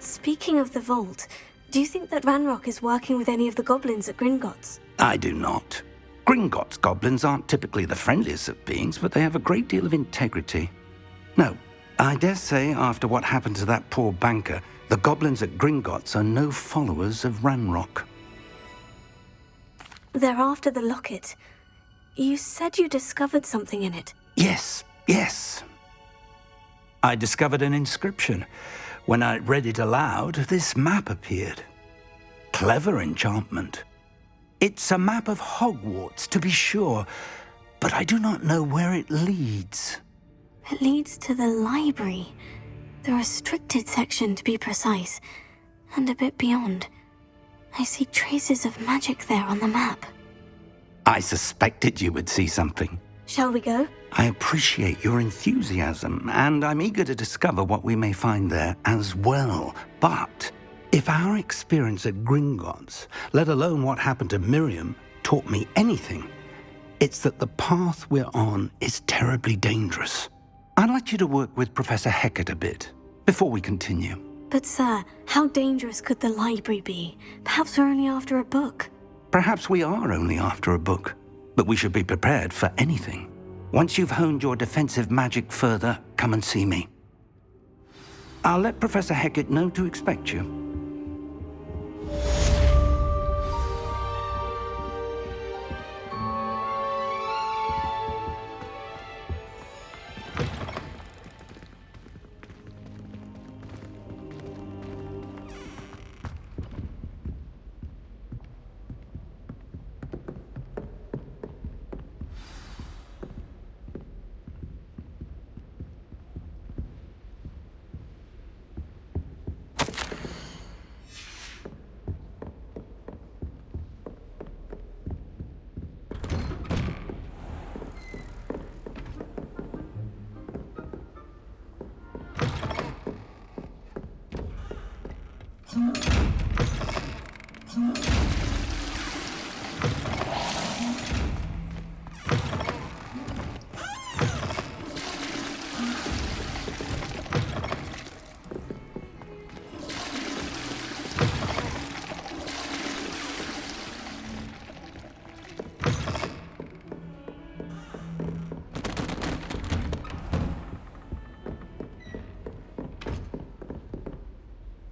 Speaker 2: Speaking of the vault, do you think that Ranrock is working with any of the goblins at Gringotts?
Speaker 10: I do not. Gringotts goblins aren't typically the friendliest of beings, but they have a great deal of integrity. No, I dare say after what happened to that poor banker, the goblins at Gringotts are no followers of Ranrock.
Speaker 2: They're after the locket. You said you discovered something in it.
Speaker 10: Yes. I discovered an inscription. When I read it aloud, this map appeared. Clever enchantment. It's a map of Hogwarts, to be sure, but I do not know where it leads.
Speaker 2: It leads to the library. The restricted section, to be precise, and a bit beyond. I see traces of magic there on the map.
Speaker 10: I suspected you would see something.
Speaker 2: Shall we go?
Speaker 10: I appreciate your enthusiasm, and I'm eager to discover what we may find there as well. But if our experience at Gringotts, let alone what happened to Miriam, taught me anything, it's that the path we're on is terribly dangerous. I'd like you to work with Professor Hecat a bit before we continue.
Speaker 2: But sir, how dangerous could the library be? Perhaps we're only after a book.
Speaker 10: Perhaps we are only after a book, but we should be prepared for anything. Once you've honed your defensive magic further, come and see me. I'll let Professor Hecat know to expect you.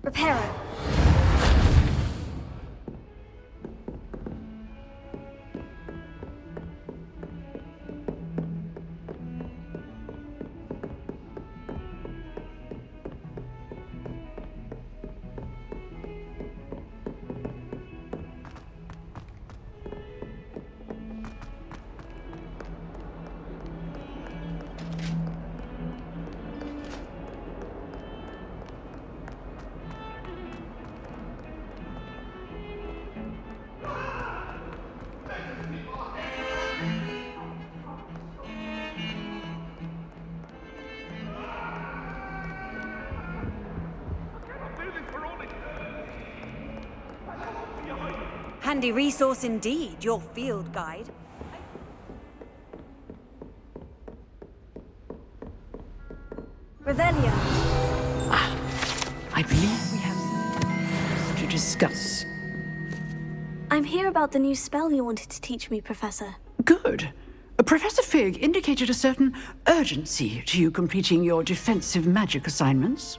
Speaker 2: Reparo.
Speaker 17: Handy resource indeed, your field guide.
Speaker 2: Revelio.
Speaker 4: I believe we have to discuss.
Speaker 2: I'm here about the new spell you wanted to teach me, Professor.
Speaker 4: Good. Professor Fig indicated a certain urgency to you completing your defensive magic assignments.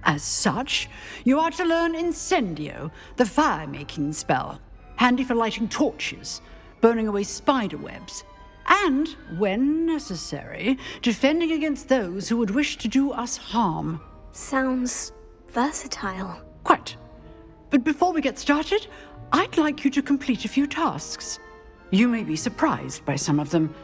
Speaker 4: As such, you are to learn Incendio, the fire-making spell, handy for lighting torches, burning away spider webs, and, when necessary, defending against those who would wish to do us harm.
Speaker 2: Sounds versatile.
Speaker 4: Quite. But before we get started, I'd like you to complete a few tasks. You may be surprised by some of them.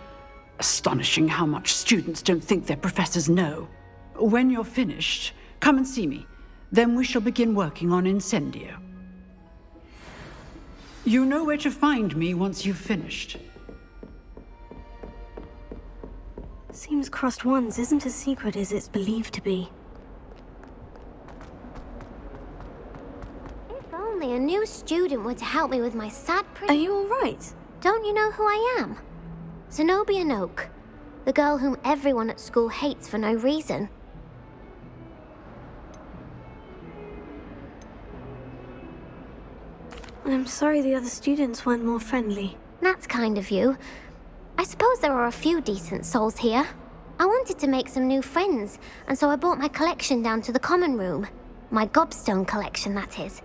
Speaker 4: Astonishing how much students don't think their professors know. When you're finished, come and see me. Then we shall begin working on Incendio. You know where to find me once you've finished.
Speaker 2: Seems Crossed Wands isn't as secret as it's believed to be.
Speaker 7: If only a new student were to help me with my sad
Speaker 2: Are you alright?
Speaker 7: Don't you know who I am? Zenobia Noak, the girl whom everyone at school hates for no reason.
Speaker 2: I'm sorry the other students weren't more friendly.
Speaker 7: That's kind of you. I suppose there are a few decent souls here. I wanted to make some new friends, and so I brought my collection down to the common room. My gobstone collection, that is.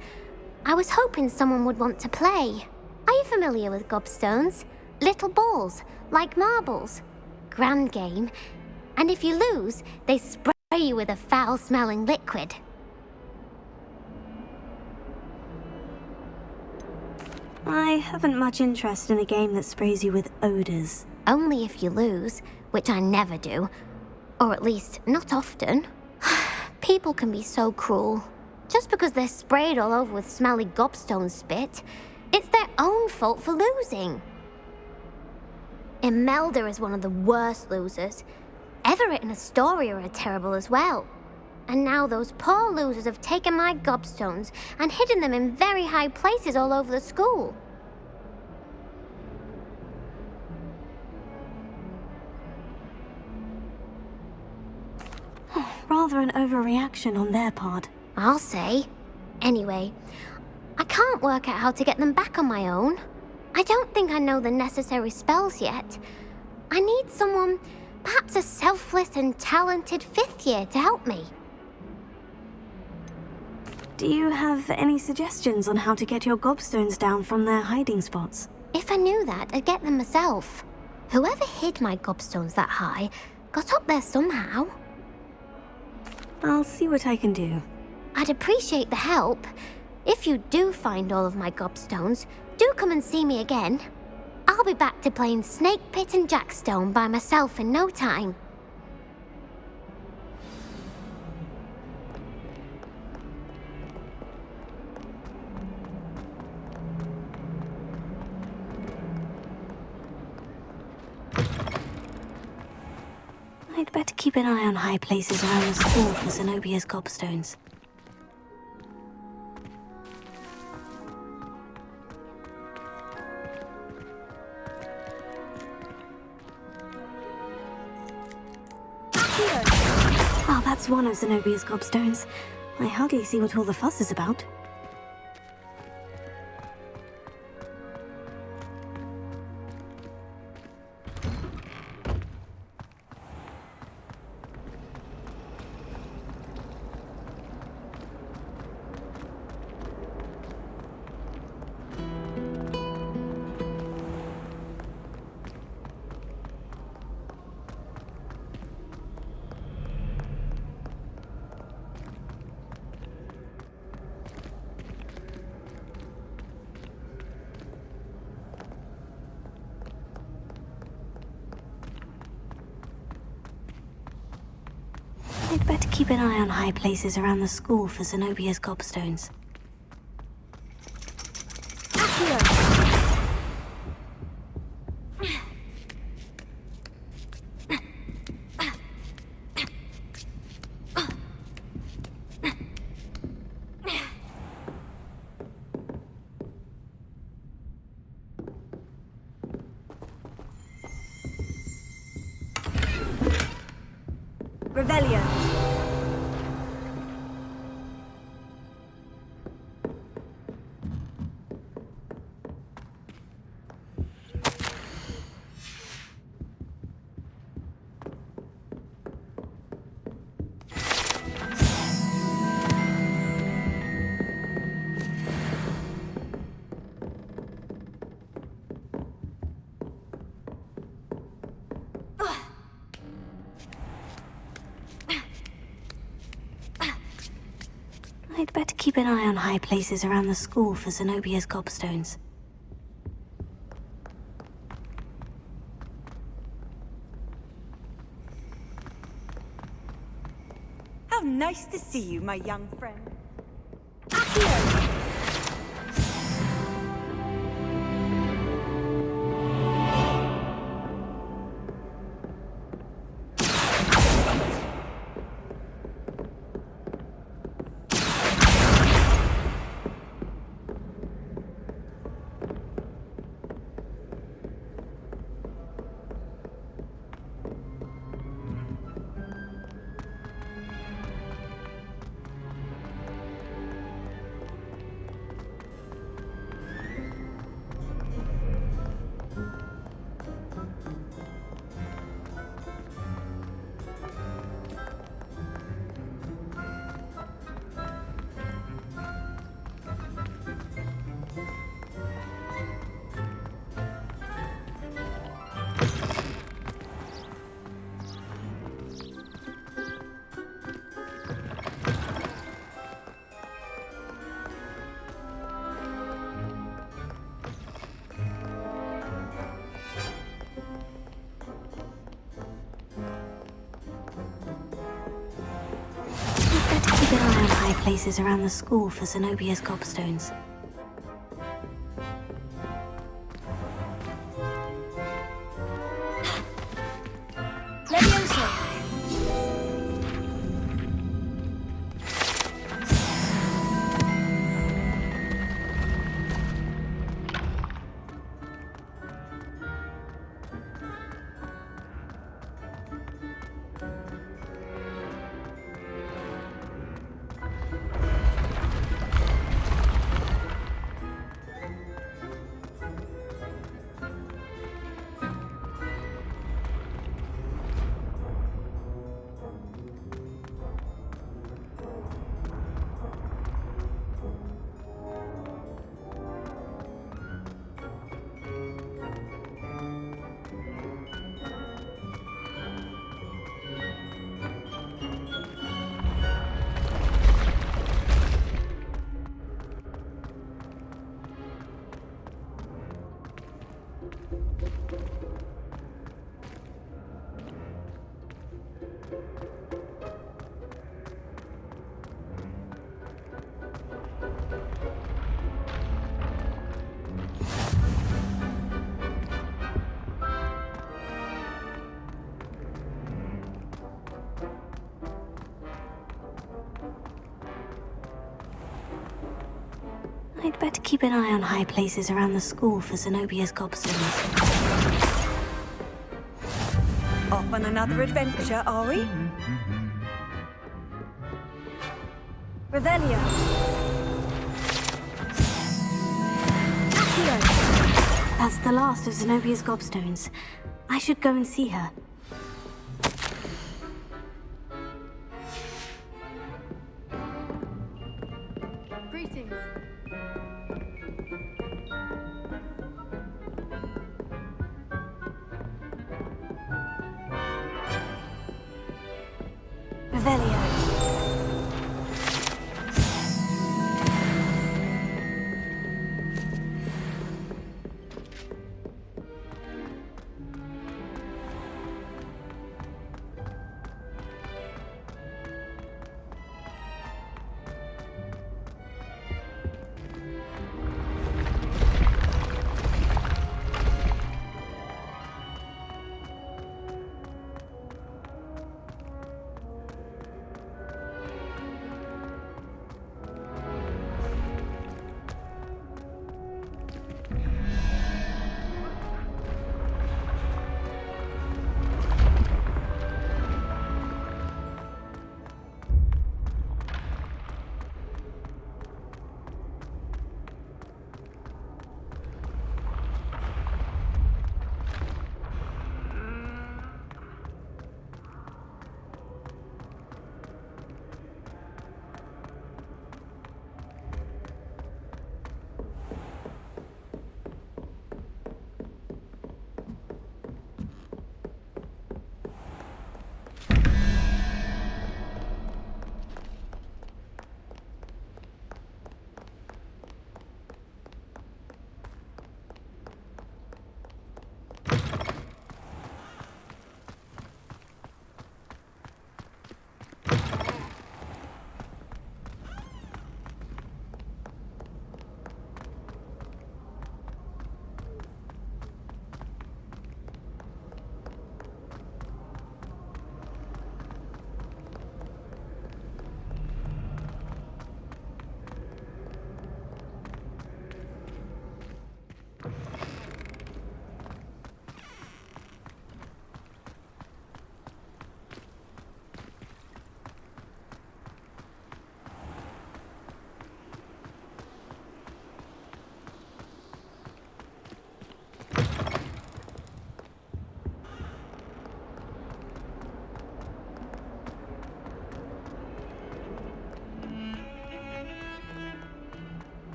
Speaker 7: I was hoping someone would want to play. Are you familiar with gobstones? Little balls, like marbles. Grand game. And if you lose, they spray you with a foul-smelling liquid.
Speaker 2: I haven't much interest in a game that sprays you with odors.
Speaker 7: Only if you lose, which I never do. Or at least, not often. People can be so cruel. Just because they're sprayed all over with smelly gobstone spit, it's their own fault for losing. Imelda is one of the worst losers. Everett and Astoria are terrible as well. And now those poor losers have taken my gobstones and hidden them in very high places all over the school.
Speaker 2: Rather an overreaction on their part.
Speaker 7: I'll say. Anyway, I can't work out how to get them back on my own. I don't think I know the necessary spells yet. I need someone, perhaps a selfless and talented fifth year to help me.
Speaker 2: Do you have any suggestions on how to get your gobstones down from their hiding spots?
Speaker 7: If I knew that, I'd get them myself. Whoever hid my gobstones that high got up there somehow.
Speaker 2: I'll see what I can do.
Speaker 7: I'd appreciate the help. If you do find all of my gobstones, do come and see me again. I'll be back to playing Snake Pit and Jackstone by myself in no time.
Speaker 2: I'd better keep an eye on high places around the school for Zenobia's gobstones. Oh, that's one of Zenobia's gobstones. I hardly see what all the fuss is about. I'd better keep an eye on high places around the school for Zenobia's gobstones. Revelio. I'd better keep an eye on high places around the school for Zenobia's gobstones.
Speaker 6: How nice to see you, my young friend.
Speaker 2: Keep an eye on high places around the school for Zenobia's gobstones. I'd better keep an eye on high places around the school for Zenobia's gobstones.
Speaker 6: Off on another adventure, are we? Revelio.
Speaker 2: That's the last of Zenobia's gobstones. I should go and see her.
Speaker 9: Greetings.
Speaker 6: Revelio.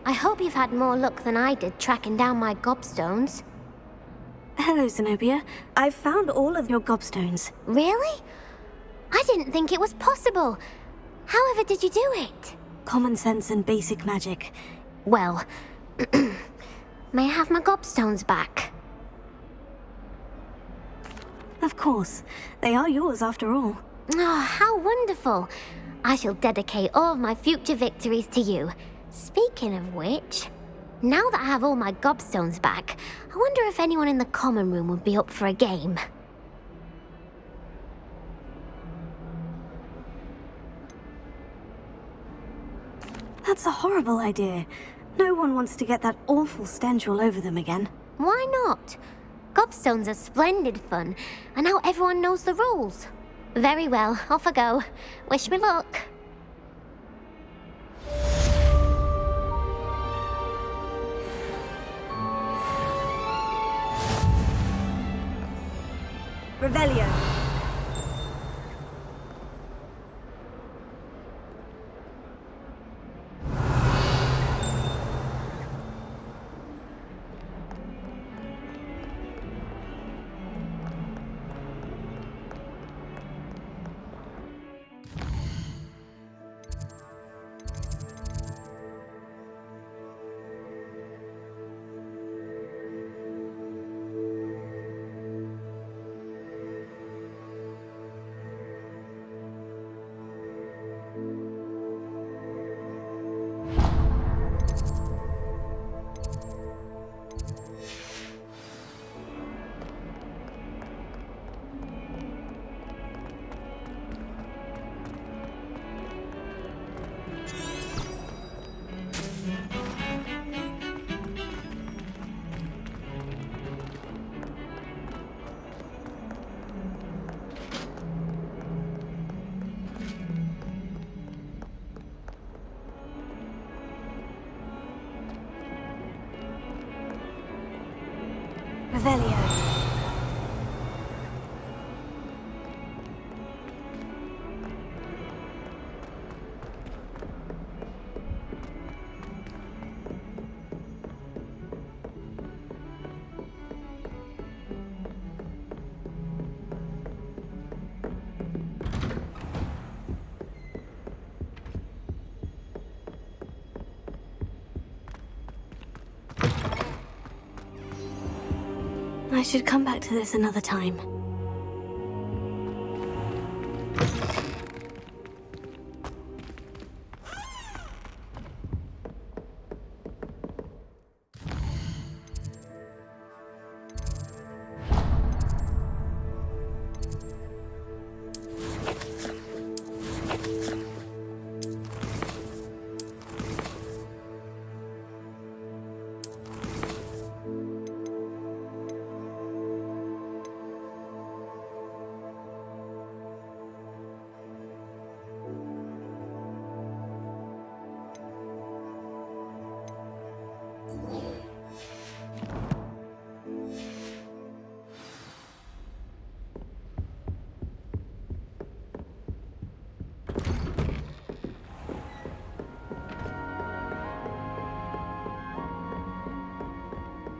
Speaker 7: I hope you've had more luck than I did tracking down my gobstones.
Speaker 2: Hello, Zenobia. I've found all of your gobstones.
Speaker 7: Really? I didn't think it was possible. However did you do it?
Speaker 2: Common sense and basic magic.
Speaker 7: Well, may I have my gobstones back?
Speaker 2: Of course. They are yours after all.
Speaker 7: Oh, how wonderful. I shall dedicate all of my future victories to you. Speaking of which, now that I have all my gobstones back, I wonder if anyone in the common room would be up for a game.
Speaker 2: That's a horrible idea. No one wants to get that awful stench all over them again.
Speaker 7: Why not? Gobstones are splendid fun, and now everyone knows the rules. Very well, off I go. Wish me luck.
Speaker 6: Revelio. Revelio.
Speaker 2: I should come back to this another time.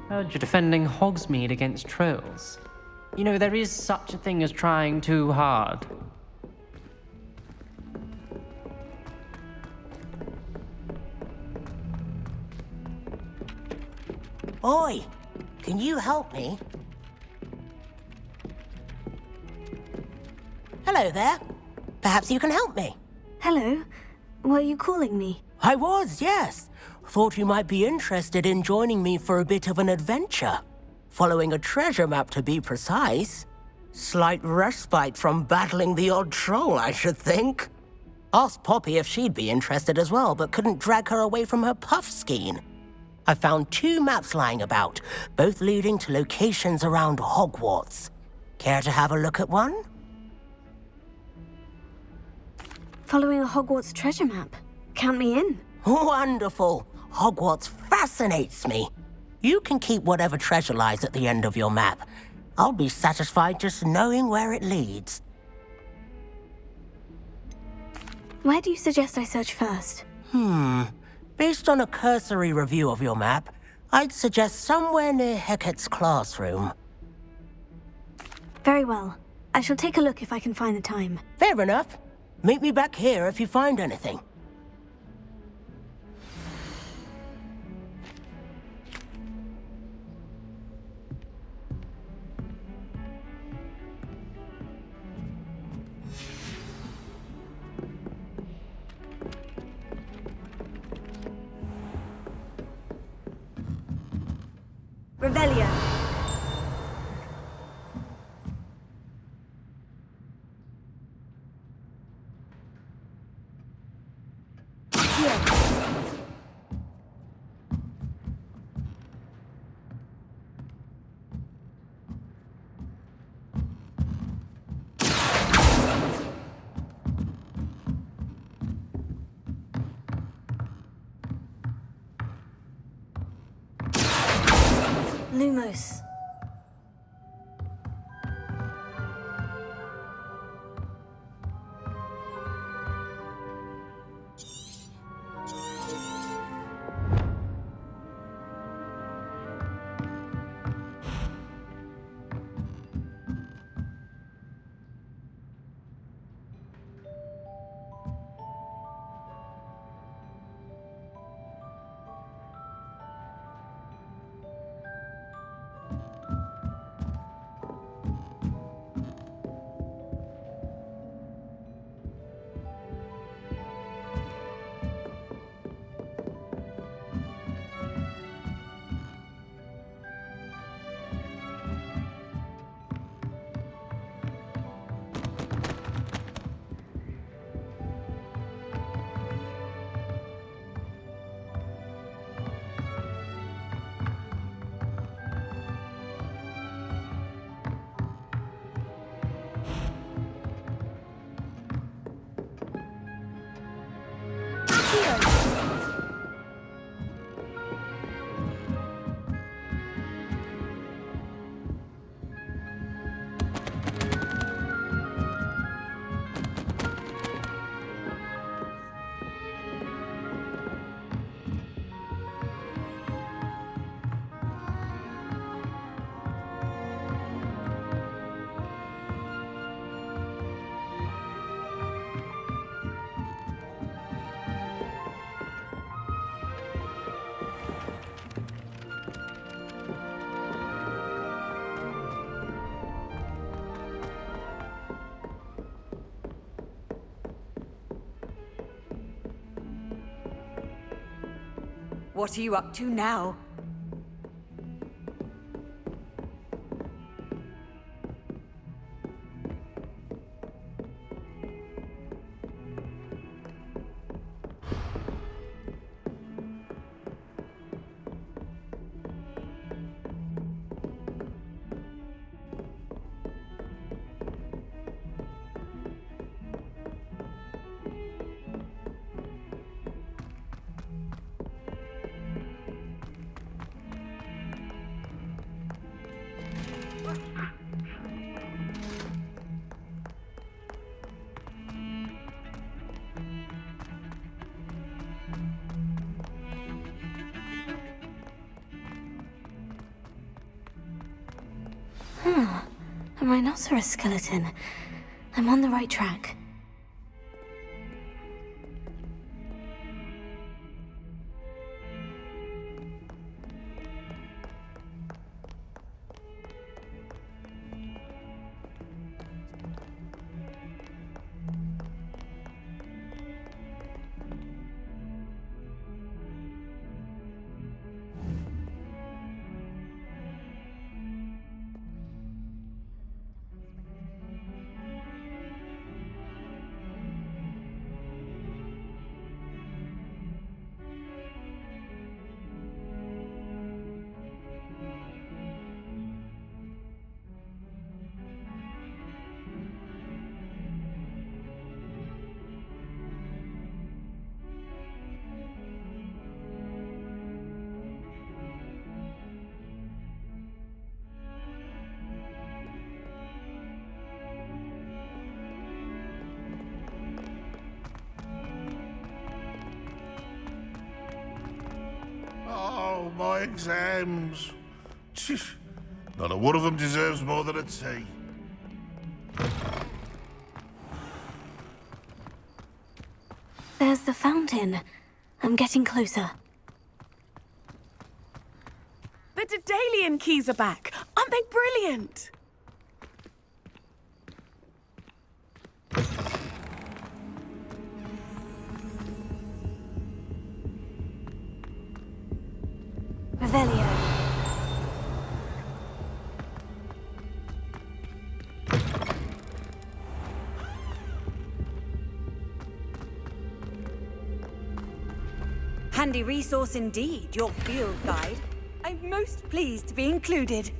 Speaker 12: Heard you're defending Hogsmeade against trolls. You know, there is such a thing as trying too hard.
Speaker 16: Oi! Can you help me? Hello there. Perhaps you can help me.
Speaker 2: Hello. Were you calling me?
Speaker 16: I was, yes. Thought you might be interested in joining me for a bit of an adventure. Following a treasure map, to be precise. Slight respite from battling the odd troll, I should think. Asked Poppy if she'd be interested as well, but couldn't drag her away from her puff skein. I found 2 maps lying about, both leading to locations around Hogwarts. Care to have a look at one?
Speaker 2: Following a Hogwarts treasure map. Count me in.
Speaker 16: Wonderful. Hogwarts fascinates me. You can keep whatever treasure lies at the end of your map. I'll be satisfied just knowing where it leads.
Speaker 2: Where do you suggest I search first?
Speaker 16: Based on a cursory review of your map, I'd suggest somewhere near Hecat's classroom.
Speaker 2: Very well. I shall take a look if I can find the time.
Speaker 16: Fair enough. Meet me back here if you find anything.
Speaker 6: Revelio.
Speaker 2: Lumos.
Speaker 6: What are you up to now?
Speaker 2: A rhinoceros skeleton. I'm on the right track.
Speaker 3: my exams. Phew, not a one of them deserves more than a tea.
Speaker 2: There's the fountain. I'm getting closer.
Speaker 19: The Daedalian keys are back. Aren't they brilliant?
Speaker 2: Revelio.
Speaker 8: Handy resource indeed, your field guide. I'm most pleased to be included.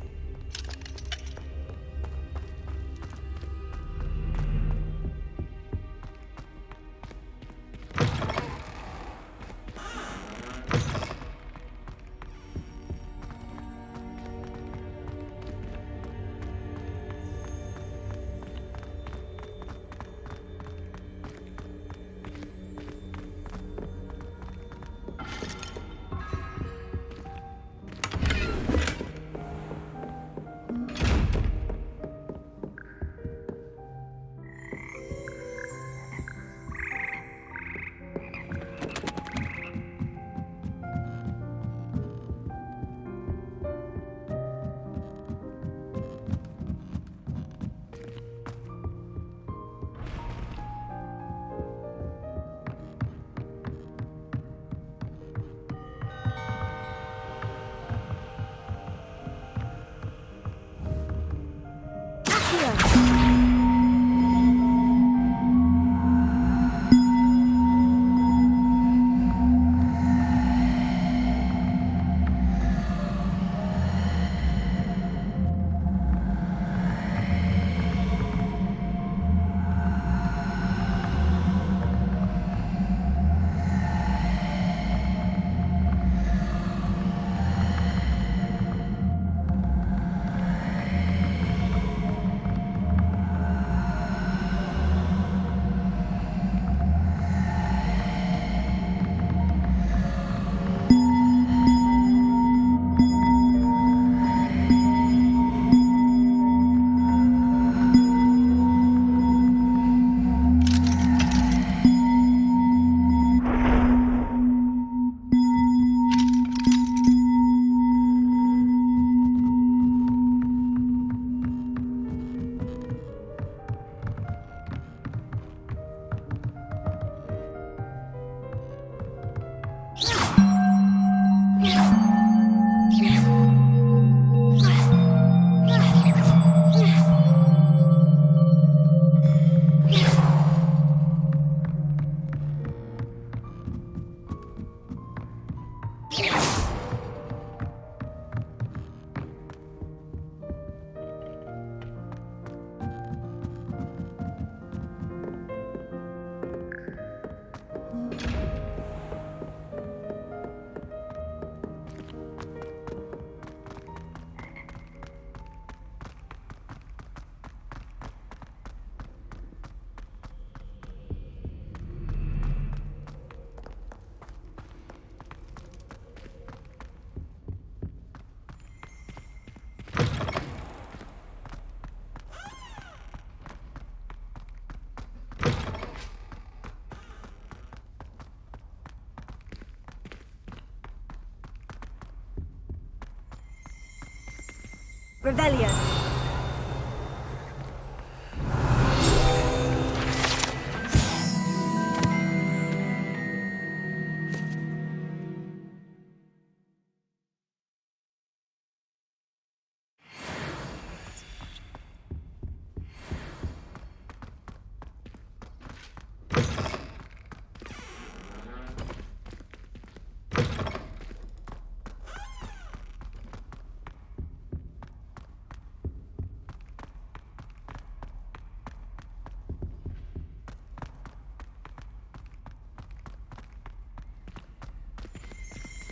Speaker 6: Revelio.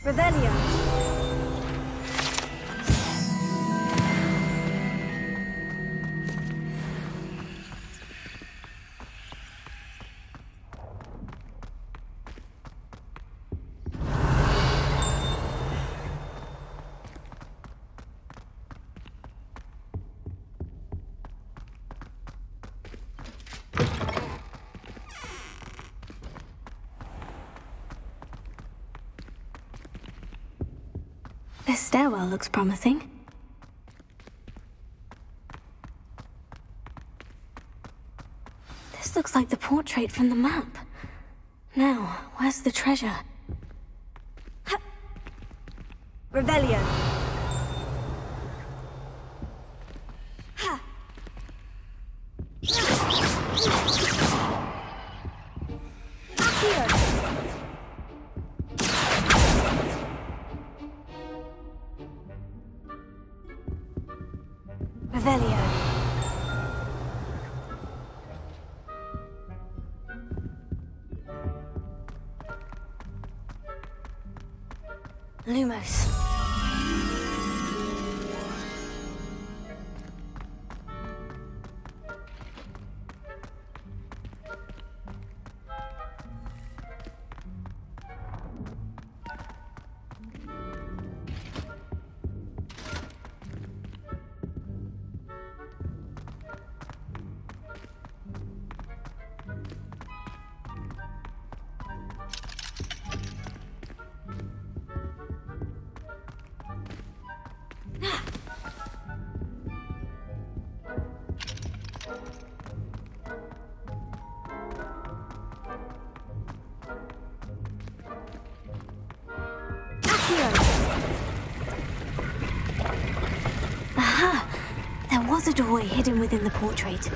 Speaker 6: Revelio.
Speaker 2: This stairwell looks promising. This looks like the portrait from the map. Now, where's the treasure?
Speaker 6: Revelio. Ha. Accio. Revelio.
Speaker 2: Lumos. Aha! There was a doorway hidden within the portrait.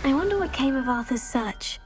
Speaker 2: I wonder what came of Arthur's search.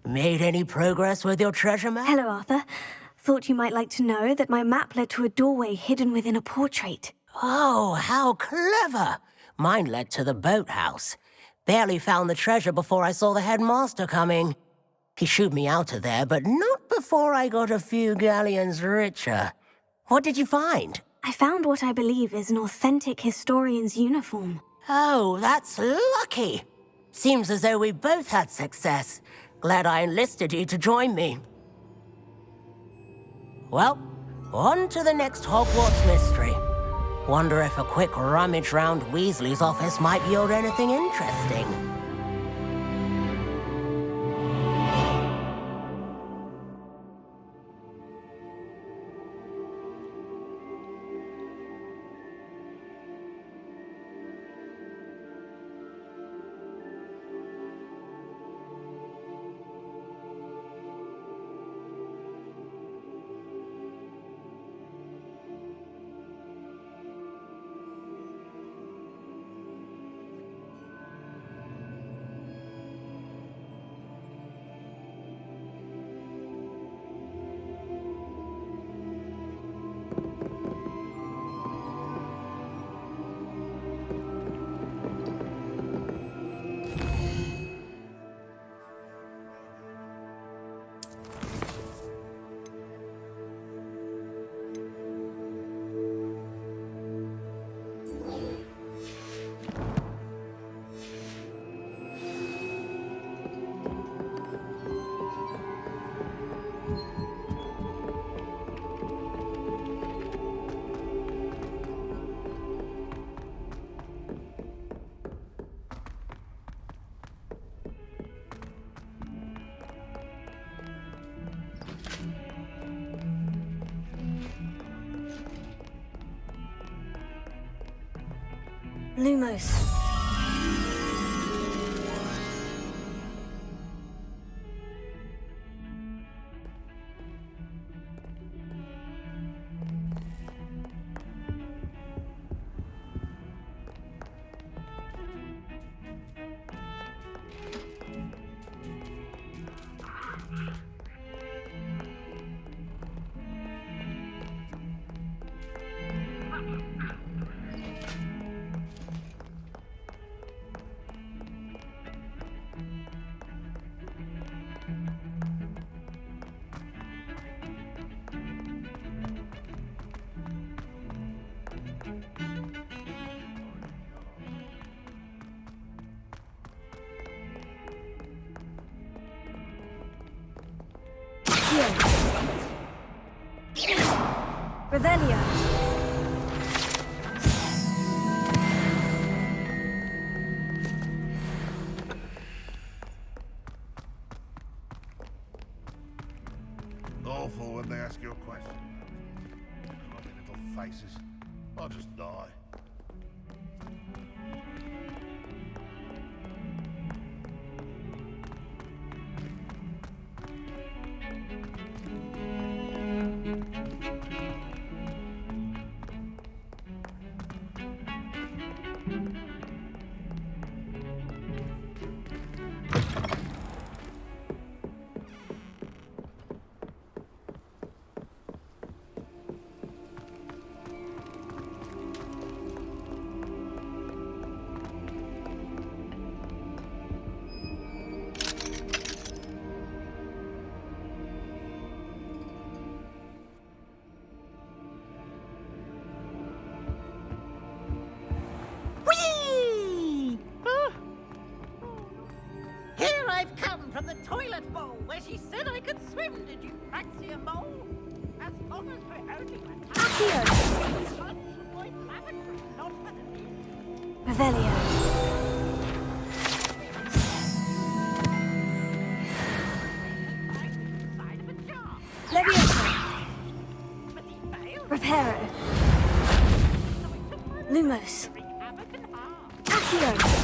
Speaker 16: Made any progress with your treasure map?
Speaker 2: Hello, Arthur. Thought you might like to know that my map led to a doorway hidden within a portrait.
Speaker 16: Oh, how clever! Mine led to the boathouse. Barely found the treasure before I saw the headmaster coming. He shooed me out of there, but not before I got a few galleons richer. What did you find?
Speaker 2: I found what I believe is an authentic historian's uniform.
Speaker 16: Oh, that's lucky. Seems as though we both had success. Glad I enlisted you to join me. Well, on to the next Hogwarts mystery. Wonder if a quick rummage round Weasley's office might yield anything interesting.
Speaker 2: Lumos. Revelio.
Speaker 3: Awful when they ask you a question. Grubby little faces. I'll just die.
Speaker 5: Here I've come from the toilet bowl where she said I could swim. Did you fancy a mole? As long as we're only
Speaker 2: Revelio. Leviosa. Reparo. Lumos. Accio.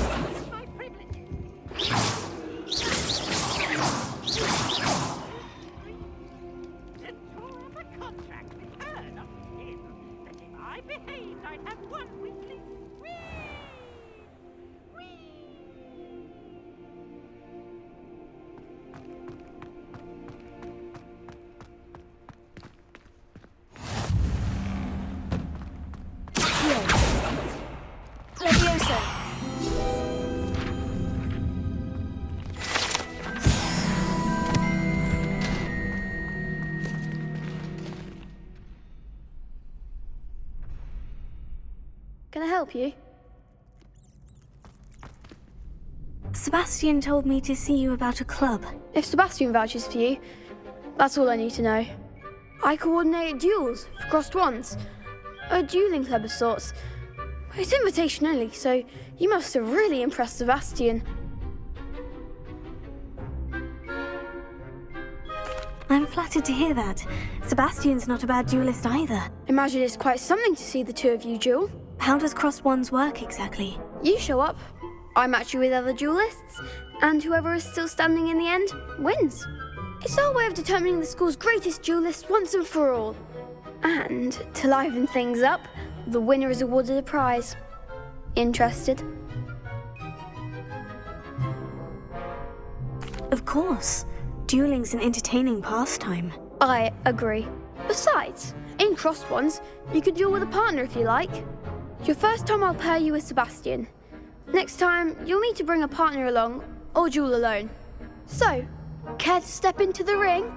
Speaker 6: Levioso!
Speaker 9: Can I help you?
Speaker 2: Sebastian told me to see you about a club.
Speaker 9: If Sebastian vouches for you, that's all I need to know. I coordinate duels for crossed wands. A dueling club of sorts. It's invitation only, so you must have really impressed Sebastian.
Speaker 2: I'm flattered to hear that. Sebastian's not a bad duelist either.
Speaker 9: Imagine it's quite something to see the two of you duel.
Speaker 2: How does crossed wands work exactly?
Speaker 9: You show up, I match you with other duelists, and whoever is still standing in the end wins. It's our way of determining the school's greatest duelist once and for all. And to liven things up, the winner is awarded a prize. Interested?
Speaker 2: Of course. Dueling's an entertaining pastime.
Speaker 9: I agree. Besides, in crossed ones, you could duel with a partner if you like. Your first time I'll pair you with Sebastian. Next time, you'll need to bring a partner along, or duel alone. So, care to step into the ring?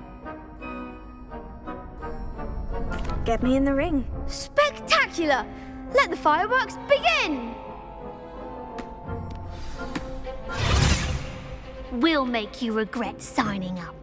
Speaker 2: Get me in the ring.
Speaker 9: Spectacular! Let the fireworks begin!
Speaker 7: We'll make you regret signing up.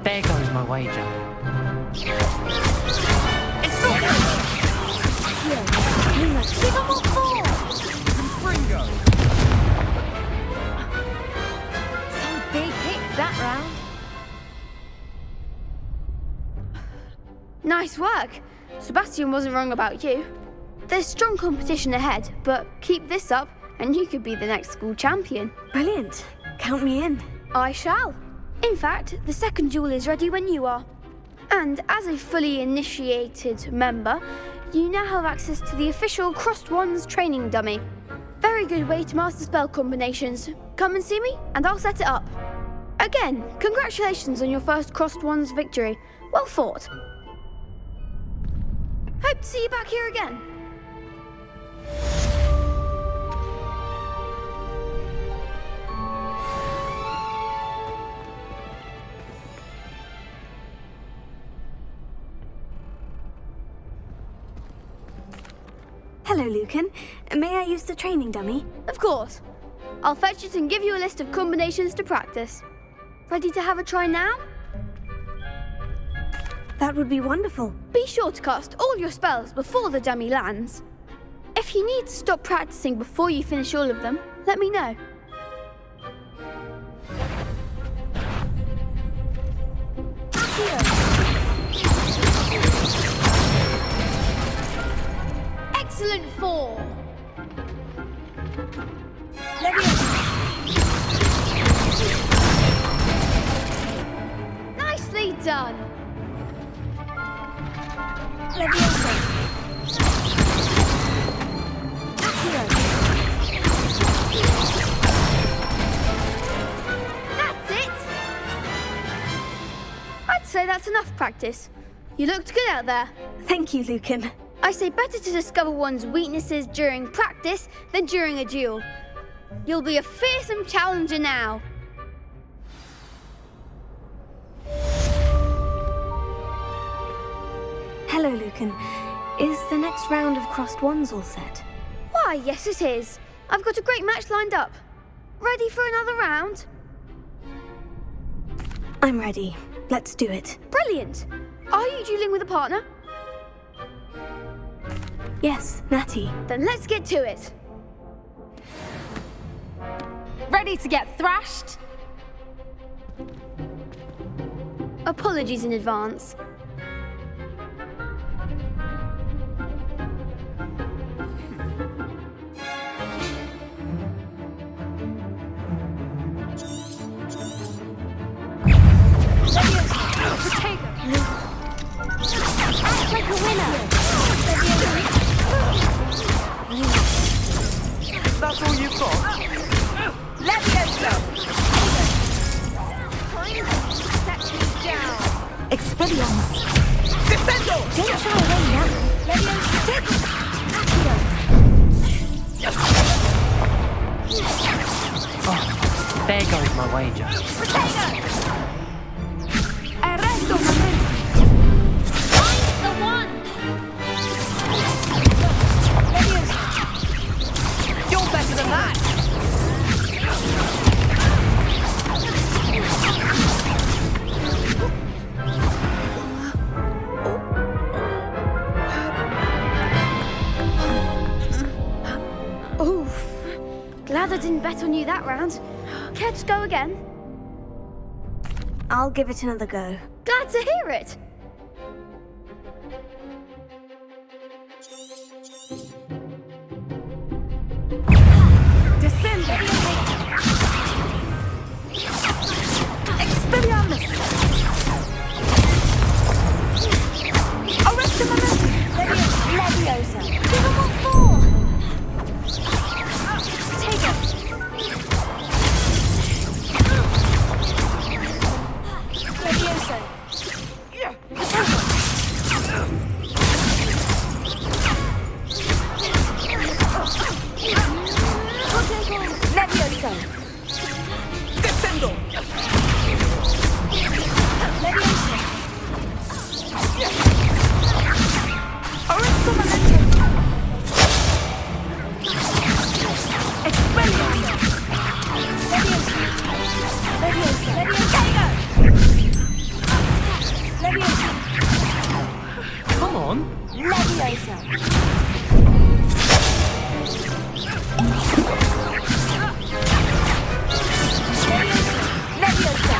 Speaker 12: There goes my wager.
Speaker 6: Some big hits that round.
Speaker 9: Nice work. Sebastian wasn't wrong about you. There's strong competition ahead, but keep this up and you could be the next school champion.
Speaker 2: Brilliant. Count me in.
Speaker 9: I shall. In fact, the second duel is ready when you are. And as a fully initiated member, you now have access to the official Crossed Wands training dummy. Very good way to master spell combinations. Come and see me, and I'll set it up. Again, congratulations on your first Crossed Wands victory. Well fought. Hope to see you back here again.
Speaker 2: Hello, Lucan. May I use the training dummy?
Speaker 9: Of course. I'll fetch it and give you a list of combinations to practice. Ready to have a try now?
Speaker 2: That would be wonderful.
Speaker 9: Be sure to cast all your spells before the dummy lands. If you need to stop practicing before you finish all of them, let me know. Excellent fall. Nicely done. That's it. I'd say that's enough practice. You looked good out there.
Speaker 2: Thank you, Lucan.
Speaker 9: I say better to discover one's weaknesses during practice than during a duel. You'll be a fearsome challenger now.
Speaker 2: Hello, Lucan. Is the next round of Crossed Wands all set?
Speaker 9: Why, Why, yes it is. I've got a great match lined up. Ready for another round?
Speaker 2: I'm ready. Let's do it.
Speaker 9: Brilliant. Are you dueling with a partner?
Speaker 2: Yes, Natty.
Speaker 9: Then let's get to it.
Speaker 6: Ready to get thrashed?
Speaker 9: Apologies in advance.
Speaker 6: Act like a winner!
Speaker 21: Is that all you've got?
Speaker 6: Levioso!
Speaker 5: Set me down.
Speaker 6: Expelliarmus!
Speaker 21: Descendo!
Speaker 6: Don't shy away now! Levioso!
Speaker 12: Oh, there goes my wager.
Speaker 6: Arresto momento!
Speaker 5: Find the one.
Speaker 6: Levioso!
Speaker 21: You're better than that!
Speaker 9: Oof. Glad I didn't bet on you that round. Care to go again?
Speaker 2: I'll give it another go.
Speaker 9: Glad to hear it.
Speaker 6: Descendo! Expelliarmus! Arresto momento! Leviosa! Give him all four! Take it! Leviosa! Leviosa!
Speaker 21: Descendo!
Speaker 6: Leviosa! Arresto momento! Expelliarmus! Leviosa! Leviosa! Leviosa!
Speaker 12: Come on.
Speaker 6: Leviosa! Leviosa!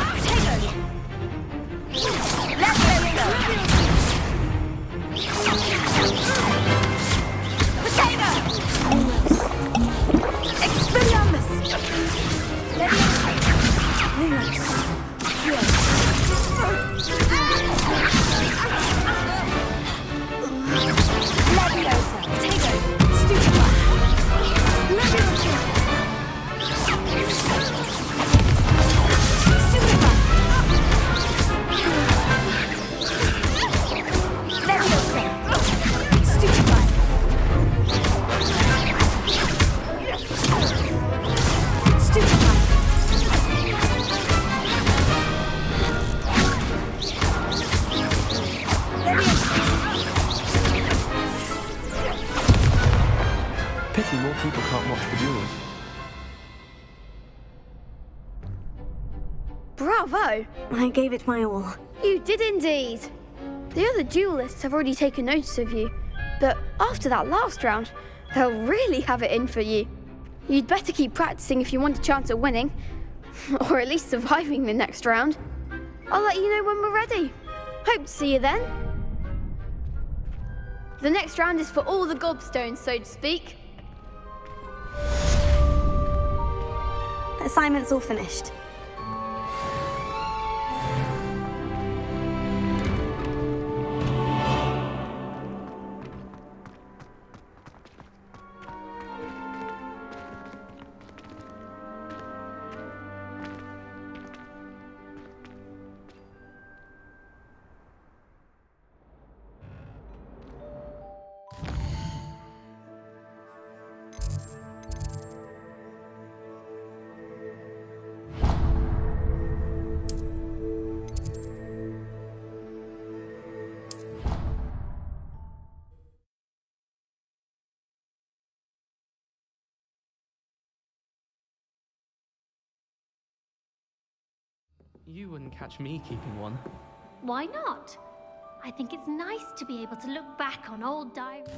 Speaker 6: Potato! Expelliarmus! Leviosa! Lumos! Leviosa! Potato! Stupefy! Leviosa! Stupefy! Leviosa! Stupefy! Stupefy!
Speaker 15: Pity more people can't watch the duels.
Speaker 9: Bravo!
Speaker 2: I gave it my all.
Speaker 9: You did indeed. The other duelists have already taken notice of you, but after that last round, they'll really have it in for you. You'd better keep practicing if you want a chance at winning, or at least surviving the next round. I'll let you know when we're ready. Hope to see you then. The next round is for all the gobstones, so to speak.
Speaker 2: Assignment's all finished.
Speaker 15: You wouldn't catch me keeping one.
Speaker 7: Why not? I think it's nice to be able to look back on old diaries.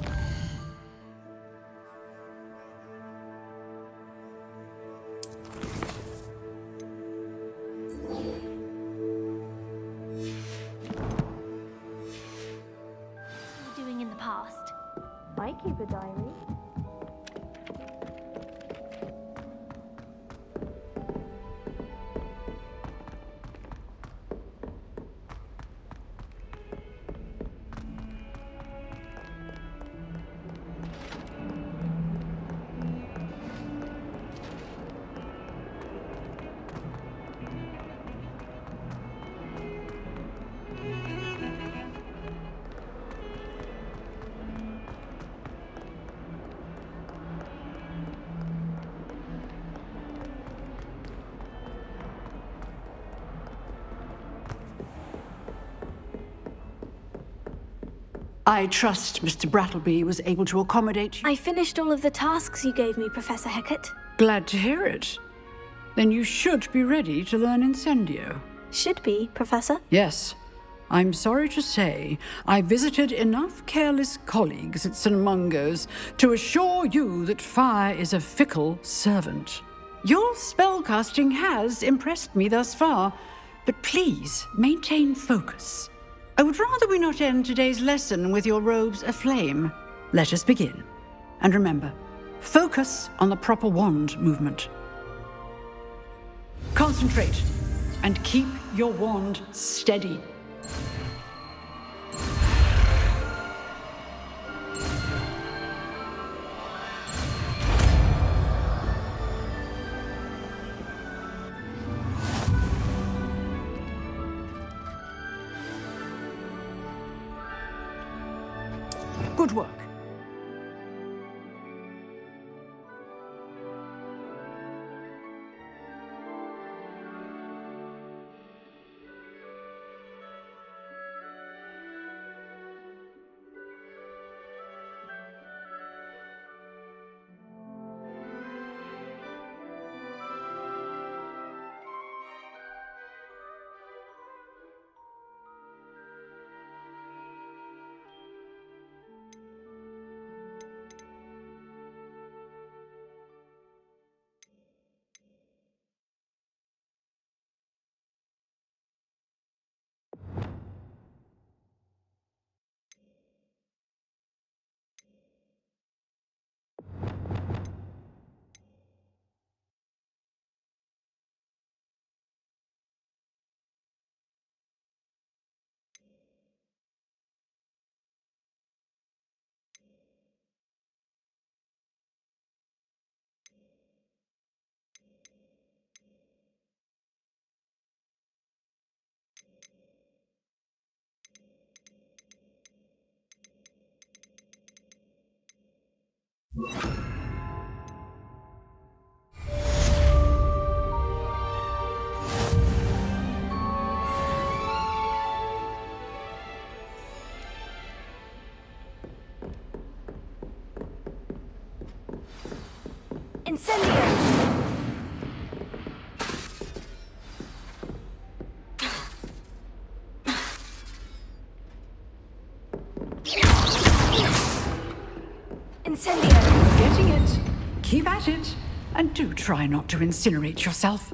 Speaker 7: Doing in the past.
Speaker 9: I keep a diary.
Speaker 4: I trust Mr. Brattleby was able to accommodate you.
Speaker 2: I finished all of the tasks you gave me, Professor Hecat.
Speaker 4: Glad to hear it. Then you should be ready to learn Incendio.
Speaker 2: Should be, Professor.
Speaker 4: Yes. I'm sorry to say, I visited enough careless colleagues at St. Mungo's to assure you that fire is a fickle servant. Your spellcasting has impressed me thus far, but please maintain focus. I would rather we not end today's lesson with your robes aflame. Let us begin. And remember, focus on the proper wand movement. Concentrate and keep your wand steady. Good work.
Speaker 2: Incendio! Incendio!
Speaker 4: Getting it. Keep at it. And do try not to incinerate yourself.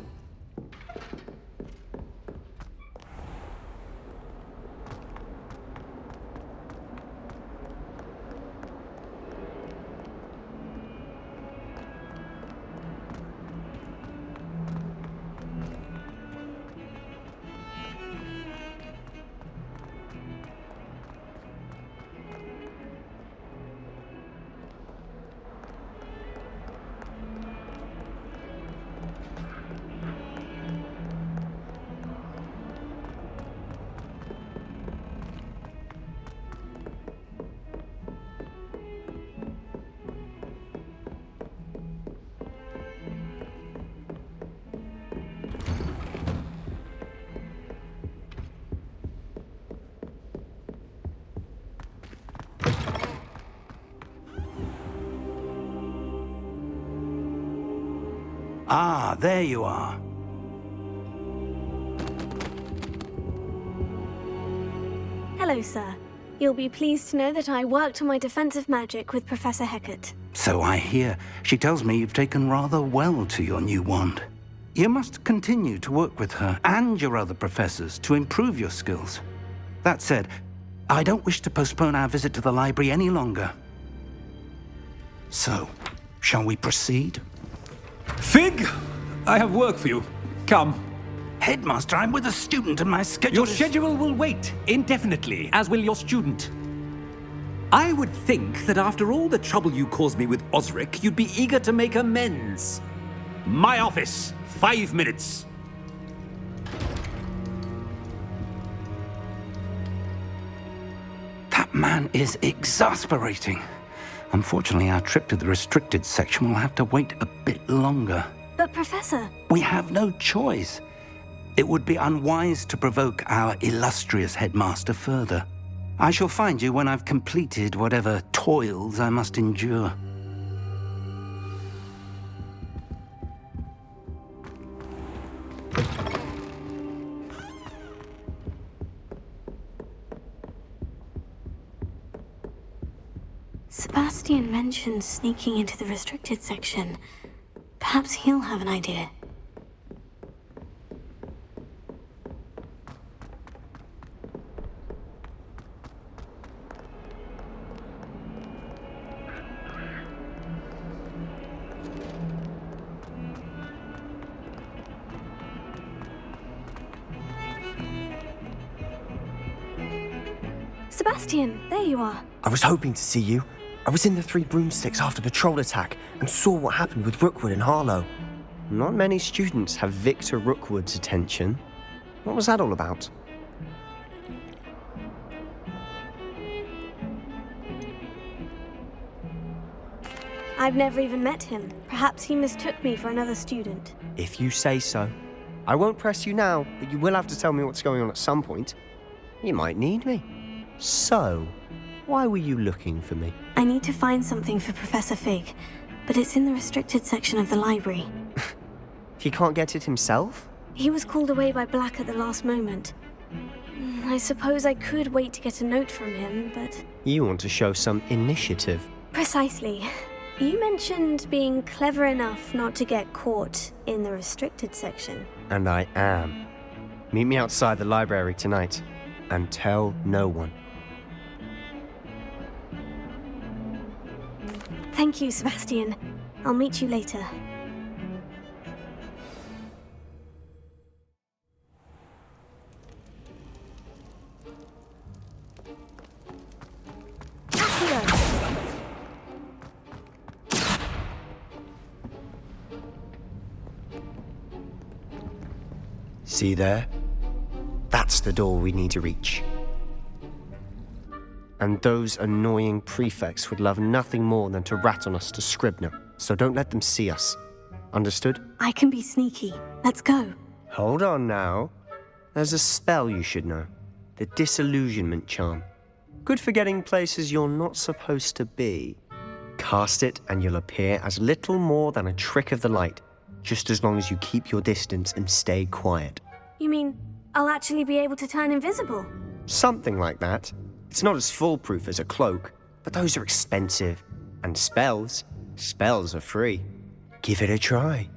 Speaker 10: Ah, there you are.
Speaker 2: Hello, sir. You'll be pleased to know that I worked on my defensive magic with Professor Heckert.
Speaker 10: So I hear. She tells me you've taken rather well to your new wand. You must continue to work with her and your other professors to improve your skills. That said, I don't wish to postpone our visit to the library any longer. So, shall we proceed?
Speaker 18: Fig! I have work for you. Come.
Speaker 10: Headmaster, I'm with a student and my schedule
Speaker 18: Your schedule will wait indefinitely, as will your student. I would think that after all the trouble you caused me with Osric, you'd be eager to make amends. My office, 5 minutes.
Speaker 10: That man is exasperating. Unfortunately, our trip to the restricted section will have to wait a bit longer.
Speaker 2: But, Professor...
Speaker 10: We have no choice. It would be unwise to provoke our illustrious headmaster further. I shall find you when I've completed whatever toils I must endure.
Speaker 2: Sebastian mentioned sneaking into the restricted section. Perhaps he'll have an idea. Sebastian, there you are.
Speaker 20: I was hoping to see you. I was in the Three Broomsticks after the troll attack and saw what happened with Rookwood and Harlow. Not many students have Victor Rookwood's attention. What was that all about?
Speaker 2: I've never even met him. Perhaps he mistook me for another student.
Speaker 20: If you say so. I won't press you now, but you will have to tell me what's going on at some point. You might need me. So, why were you looking for me?
Speaker 2: I need to find something for Professor Fig, but it's in the restricted section of the library.
Speaker 20: He can't get it himself?
Speaker 2: He was called away by Black at the last moment. I suppose I could wait to get a note from him, but...
Speaker 20: You want to show some initiative.
Speaker 2: Precisely. You mentioned being clever enough not to get caught in the restricted section.
Speaker 20: And I am. Meet me outside the library tonight, and tell no one.
Speaker 2: Thank you, Sebastian. I'll meet you later.
Speaker 20: See there? That's the door we need to reach. And those annoying prefects would love nothing more than to rat on us to Scribner, so don't let them see us. Understood?
Speaker 2: I can be sneaky. Let's go.
Speaker 20: Hold on now. There's a spell you should know. The Disillusionment Charm. Good for getting places you're not supposed to be. Cast it and you'll appear as little more than a trick of the light, just as long as you keep your distance and stay quiet.
Speaker 2: You mean I'll actually be able to turn invisible?
Speaker 20: Something like that. It's not as foolproof as a cloak, but those are expensive. And spells are free. Give it a try.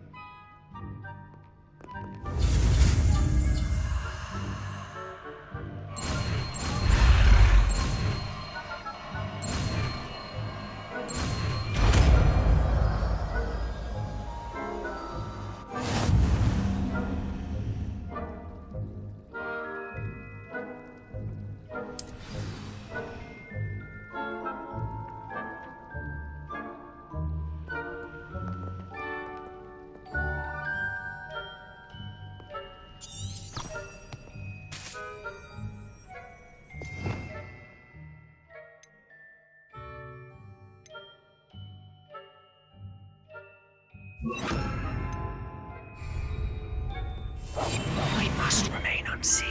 Speaker 21: We must remain unseen.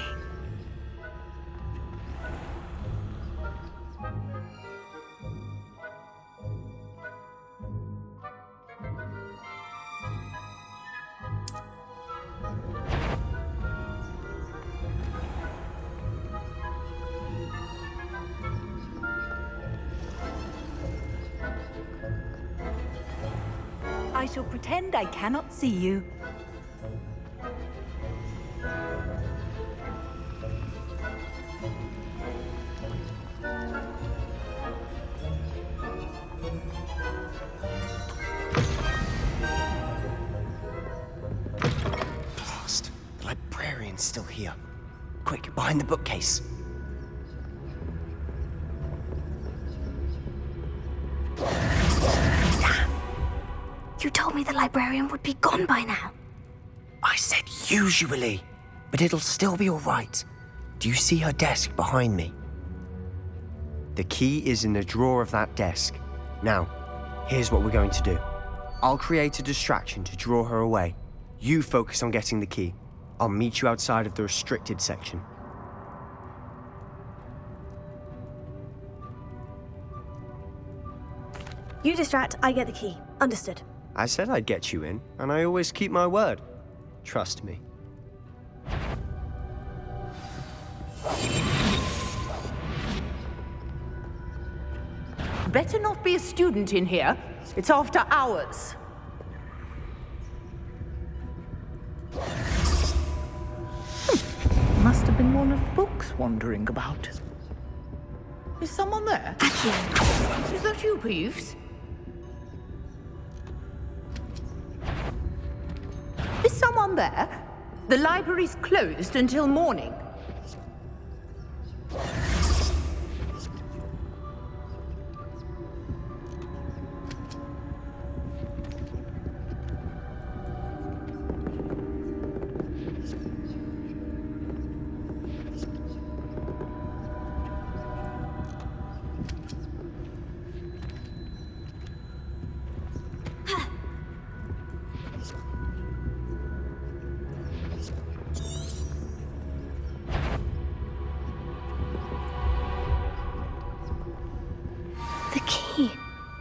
Speaker 6: shall pretend I cannot see you.
Speaker 20: Blast. The librarian's still here. Quick, behind the bookcase.
Speaker 2: You told me the librarian would be gone by now.
Speaker 20: I said usually, but it'll still be all right. Do you see her desk behind me? The key is in the drawer of that desk. Now, here's what we're going to do. I'll create a distraction to draw her away. You focus on getting the key. I'll meet you outside of the restricted section.
Speaker 11: You distract, I get the key. Understood.
Speaker 20: I said I'd get you in, and I always keep my word. Trust me.
Speaker 6: Better not be a student in here. It's after hours. Must have been one of the books wandering about. Is someone there? Is that you, Peeves? Is someone there? The library's closed until morning.
Speaker 2: The key.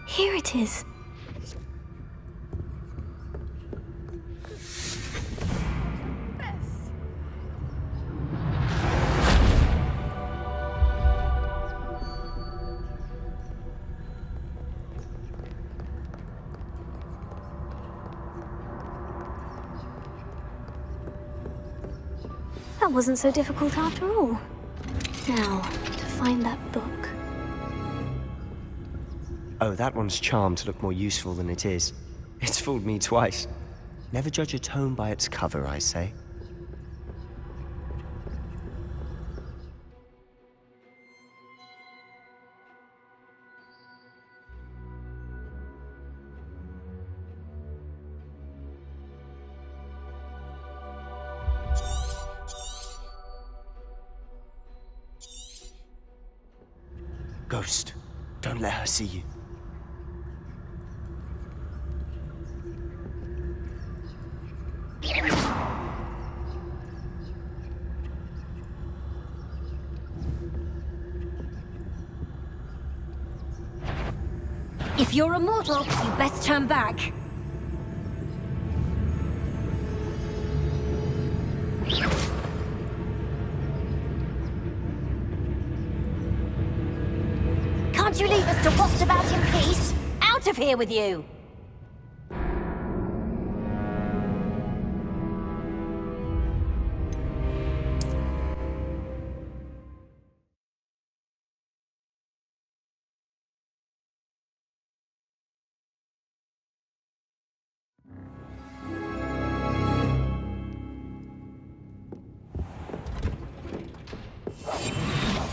Speaker 2: Here it is. That wasn't so difficult after all. Now, to find that book.
Speaker 20: Oh, that one's charmed to look more useful than it is. It's fooled me twice. Never judge a tome by its cover, I say. Ghost, don't let her see you.
Speaker 22: If you're a mortal, you best turn back. Can't you leave us to waft about in peace? Out of here with you!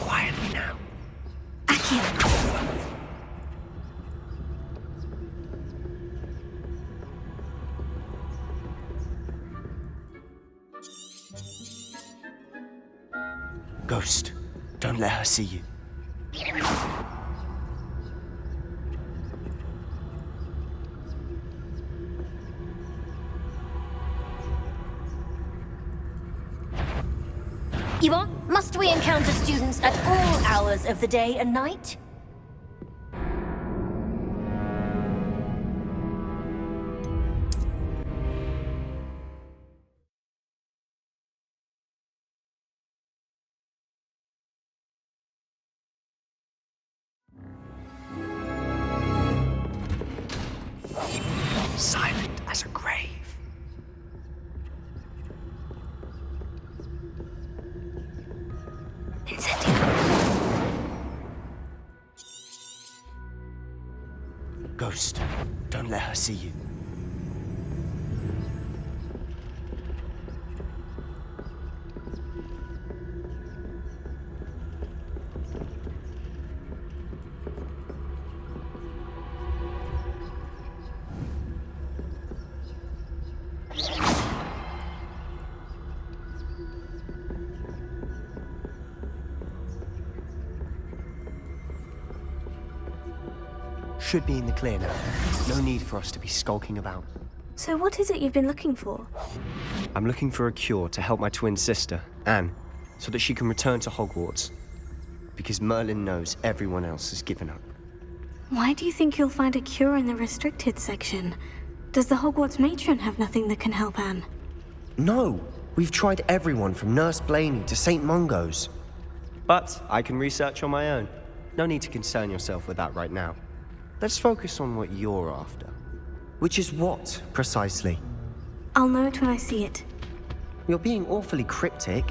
Speaker 20: Quietly now. Ghost, don't let her see you.
Speaker 22: Yvonne, must we encounter students at all hours of the day and night?
Speaker 20: Silent. ghost. Don't let her see you. Should be in the clear now. No need for us to be skulking about.
Speaker 11: So what is it you've been looking for?
Speaker 20: I'm looking for a cure to help my twin sister, Anne, so that she can return to Hogwarts. Because Merlin knows everyone else has given up.
Speaker 2: Why do you think you'll find a cure in the restricted section? Does the Hogwarts matron have nothing that can help Anne?
Speaker 20: No! We've tried everyone from Nurse Blaney to St. Mungo's. But I can research on my own. No need to concern yourself with that right now. Let's focus on what you're after. Which is what, precisely?
Speaker 2: I'll know it when I see it.
Speaker 20: You're being awfully cryptic.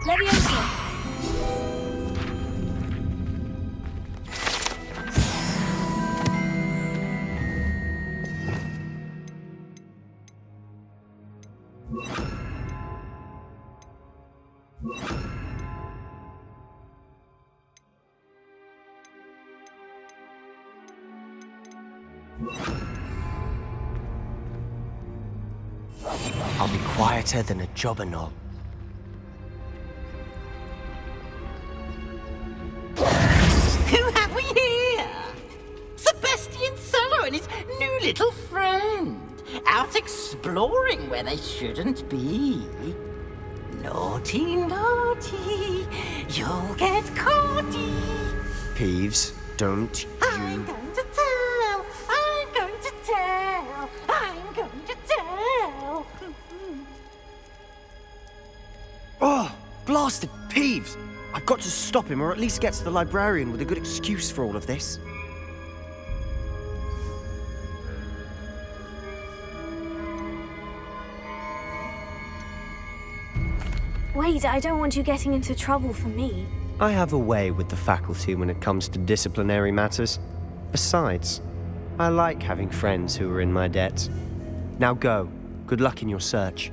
Speaker 11: Leviosa!
Speaker 20: I'll be quieter than a jobberknoll.
Speaker 5: Who have we here? Sebastian Sallow and his new little friend. Out exploring where they shouldn't be. Naughty, naughty, you'll get caughty.
Speaker 20: Peeves, don't
Speaker 5: I'm going to tell, I'm going to tell, I'm going to tell.
Speaker 20: Oh, blasted Peeves! I've got to stop him, or at least get to the librarian with a good excuse for all of this.
Speaker 11: Wait, I don't want you getting into trouble for me.
Speaker 20: I have a way with the faculty when it comes to disciplinary matters. Besides, I like having friends who are in my debt. Now go. Good luck in your search.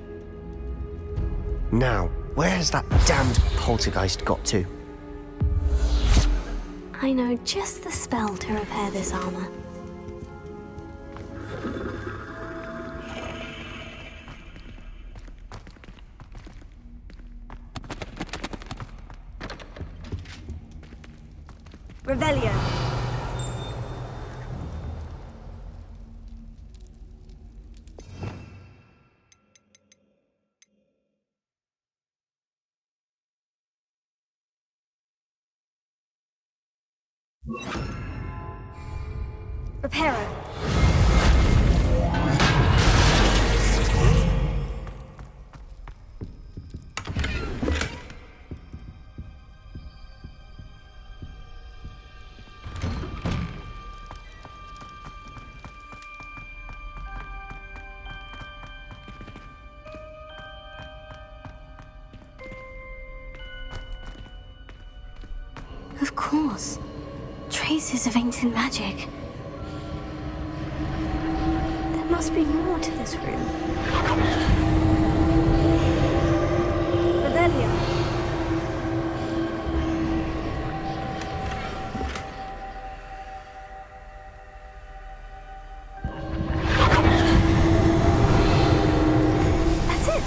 Speaker 20: Now, where has that damned poltergeist got to?
Speaker 2: I know just the spell to repair this armor.
Speaker 11: Revelio. Reparo.
Speaker 2: Of course. Traces of ancient magic. There must be more to this room.
Speaker 11: Revelio.
Speaker 2: That's it.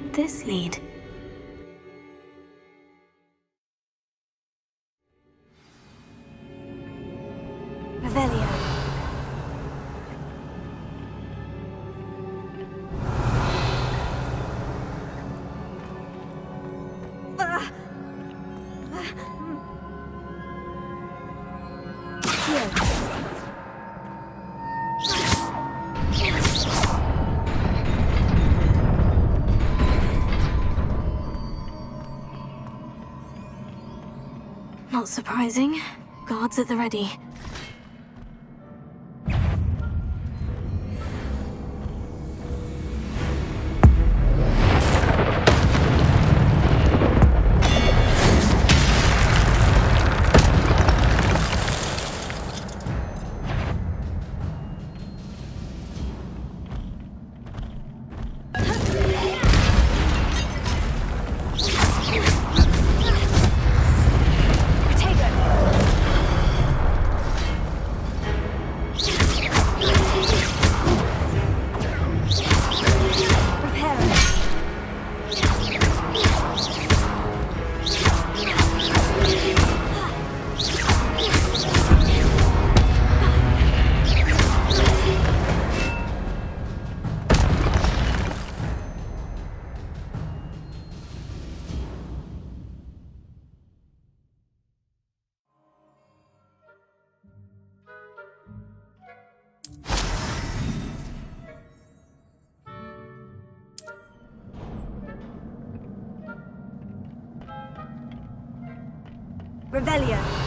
Speaker 2: would this lead? Revelio. Not surprising. Guards at the ready.
Speaker 11: Revelio.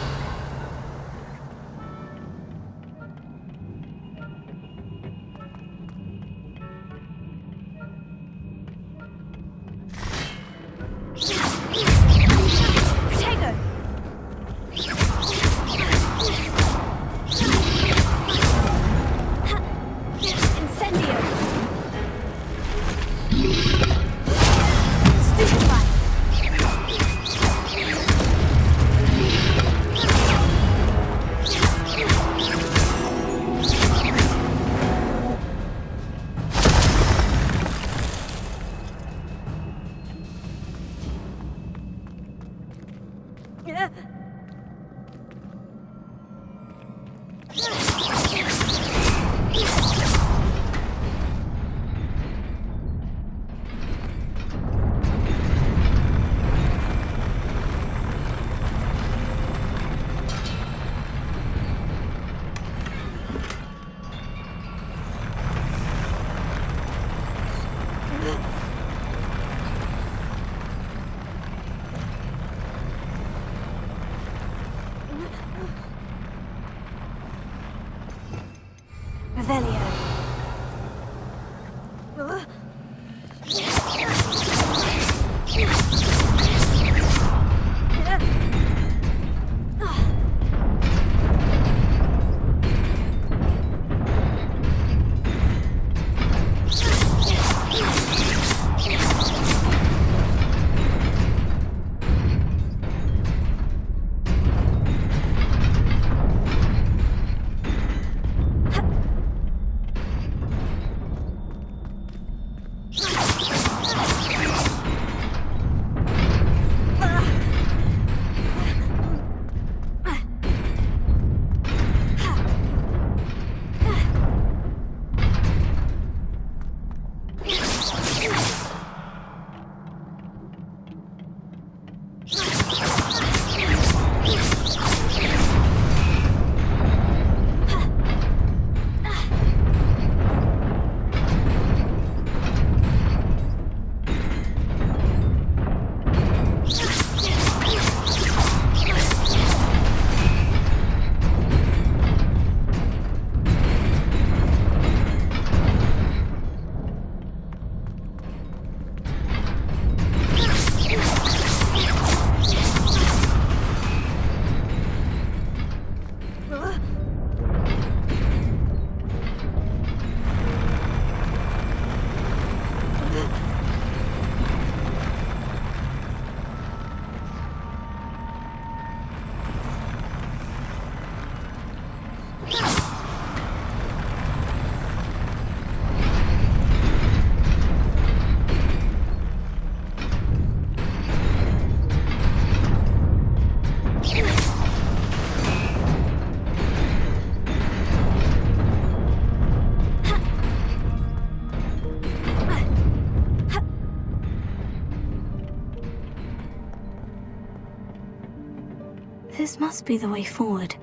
Speaker 2: This must be the way forward.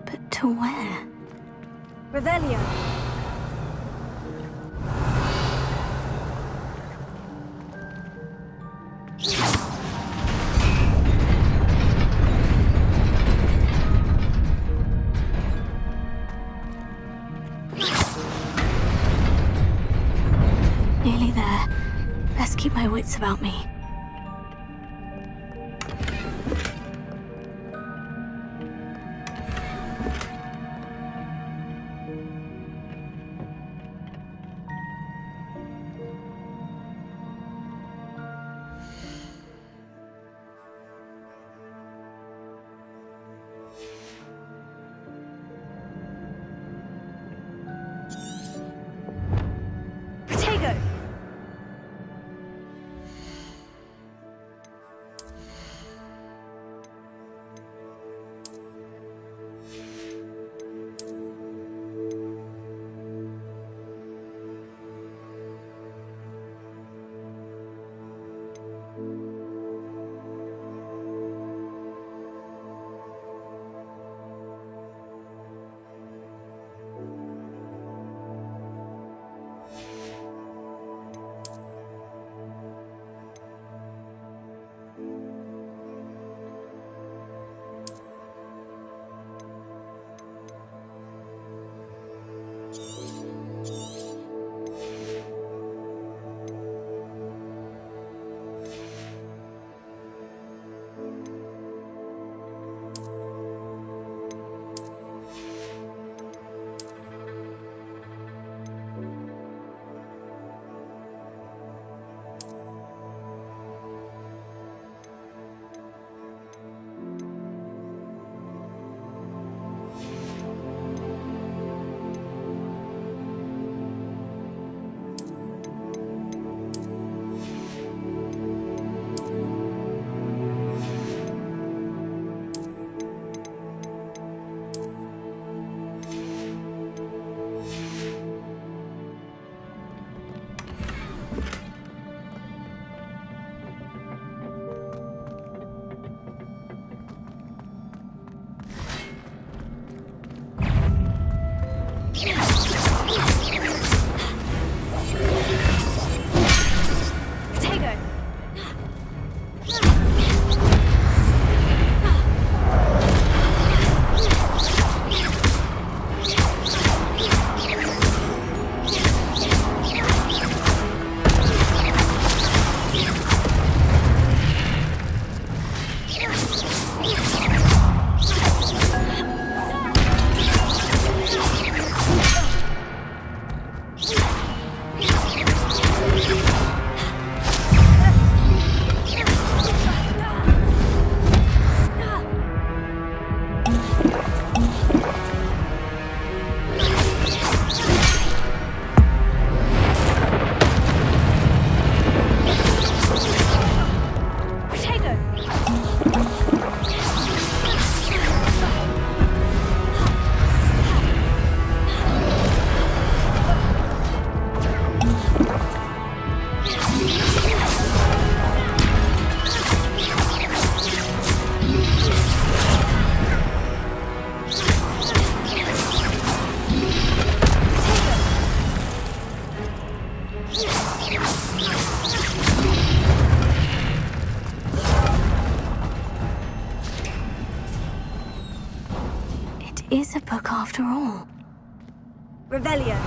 Speaker 2: But to where?
Speaker 11: Revelio.
Speaker 2: Nearly there. Best keep my wits about me. Is a book after all.
Speaker 11: Revelio.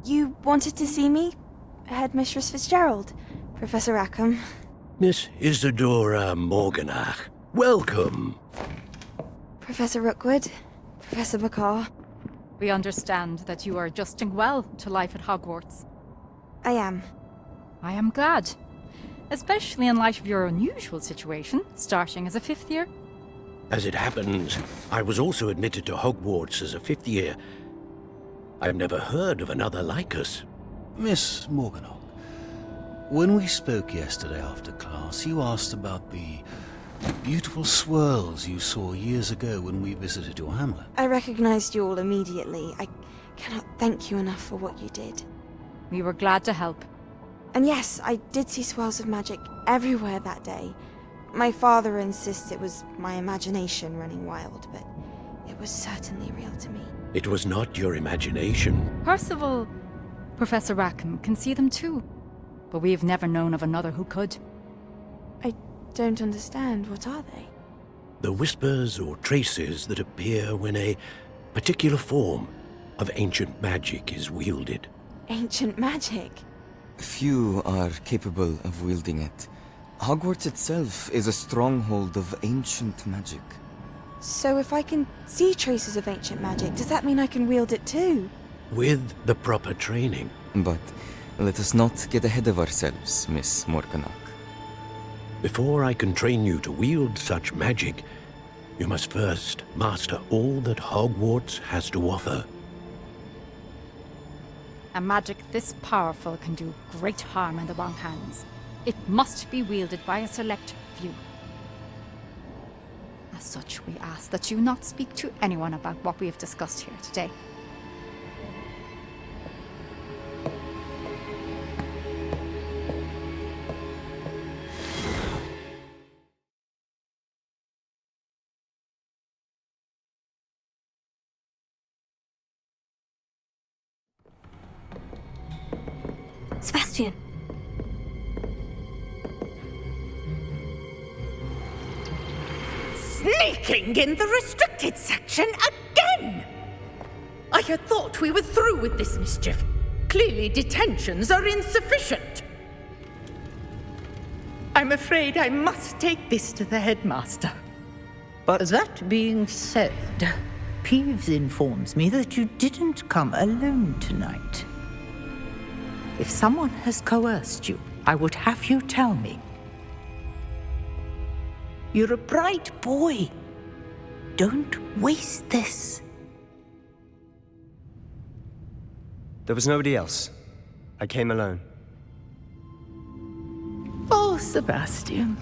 Speaker 11: You wanted to see me? Headmistress Fitzgerald, Professor Rackham.
Speaker 1: Miss Isadora Morganach, welcome.
Speaker 11: Professor Rookwood, Professor McCaw.
Speaker 13: We understand that you are adjusting well to life at Hogwarts.
Speaker 11: I am.
Speaker 13: I am glad. Especially in light of your unusual situation, starting as a 5th year.
Speaker 1: As it happens, I was also admitted to Hogwarts as a 5th year. I've never heard of another like us.
Speaker 23: Miss Morganach, when we spoke yesterday after class, you asked about the beautiful swirls you saw years ago when we visited your hamlet.
Speaker 11: I recognized you all immediately. I cannot thank you enough for what you did.
Speaker 13: We were glad to help.
Speaker 11: And yes, I did see swirls of magic everywhere that day. My father insists it was my imagination running wild, but it was certainly real to me.
Speaker 1: It was not your imagination.
Speaker 13: Percival, Professor Rackham can see them too. But we've never known of another who could.
Speaker 11: I don't understand. What are they?
Speaker 1: The whispers or traces that appear when a particular form of ancient magic is wielded.
Speaker 11: Ancient magic?
Speaker 24: Few are capable of wielding it. Hogwarts itself is a stronghold of ancient magic.
Speaker 11: So if I can see traces of ancient magic, does that mean I can wield it too?
Speaker 1: With the proper training.
Speaker 24: But let us not get ahead of ourselves, Miss Morganach.
Speaker 1: Before I can train you to wield such magic, you must first master all that Hogwarts has to offer.
Speaker 13: A magic this powerful can do great harm in the wrong hands. It must be wielded by a select few. As such, we ask that you not speak to anyone about what we have discussed here today.
Speaker 2: Sebastian.
Speaker 6: Sneaking in the restricted section again! I had thought we were through with this mischief. Clearly detentions are insufficient. I'm afraid I must take this to the headmaster.
Speaker 25: But that being said, Peeves informs me that you didn't come alone tonight. If someone has coerced you, I would have you tell me. You're a bright boy. Don't waste this.
Speaker 20: There was nobody else. I came alone.
Speaker 25: Oh, Sebastian.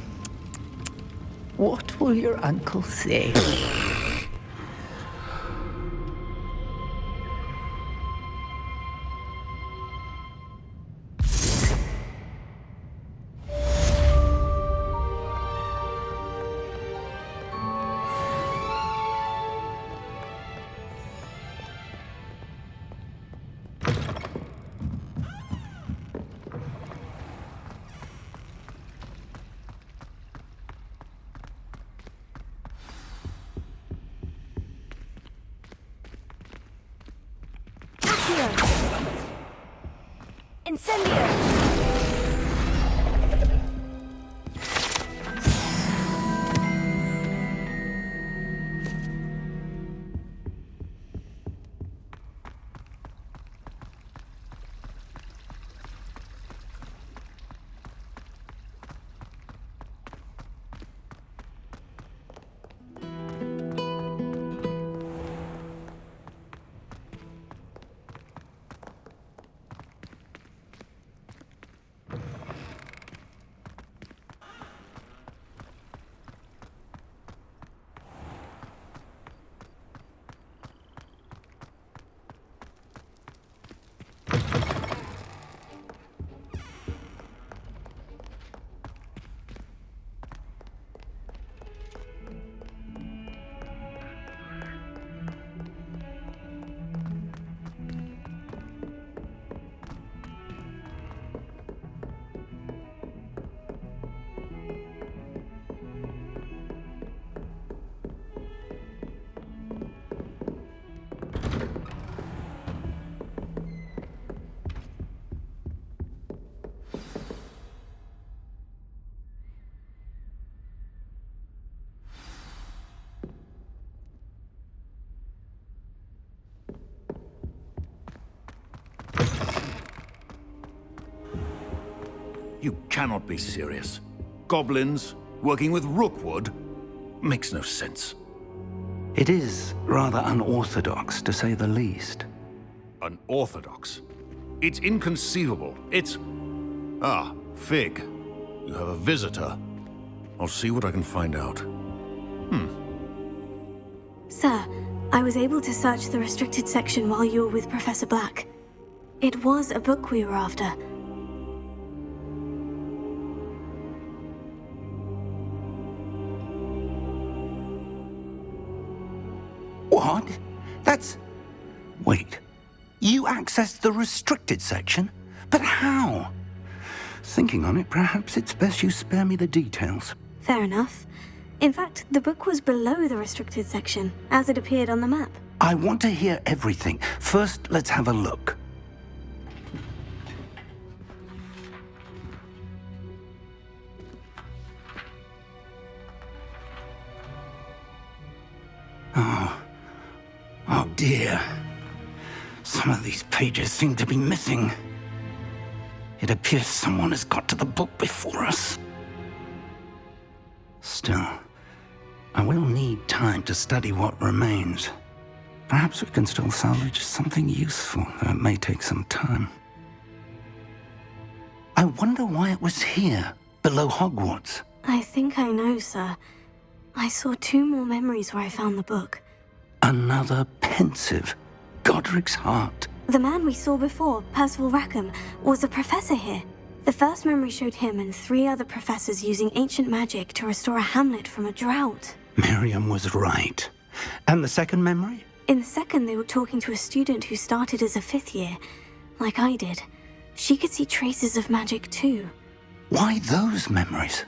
Speaker 25: What will your uncle say?
Speaker 11: Incendio!
Speaker 23: You cannot be serious. Goblins working with Rookwood makes no sense.
Speaker 10: It is rather unorthodox, to say the least.
Speaker 23: Unorthodox? It's inconceivable. It's... Ah, Fig. You have a visitor. I'll see what I can find out.
Speaker 2: Sir, I was able to search the restricted section while you were with Professor Black. It was a book we were after.
Speaker 10: What? That's... Wait. You accessed the restricted section? But how? Thinking on it, perhaps it's best you spare me the details.
Speaker 2: Fair enough. In fact, the book was below the restricted section, as it appeared on the map.
Speaker 10: I want to hear everything. First, let's have a look. Oh dear. Some of these pages seem to be missing. It appears someone has got to the book before us. Still, I will need time to study what remains. Perhaps we can still salvage something useful, though it may take some time. I wonder why it was here, below Hogwarts.
Speaker 2: I think I know, sir. I saw 2 more memories where I found the book.
Speaker 10: Another pensive. Godric's heart.
Speaker 2: The man we saw before, Percival Rackham, was a professor here. The first memory showed him and 3 other professors using ancient magic to restore a hamlet from a drought.
Speaker 10: Miriam was right. And the second memory?
Speaker 2: In the second, they were talking to a student who started as a 5th year, like I did. She could see traces of magic too.
Speaker 10: Why those memories?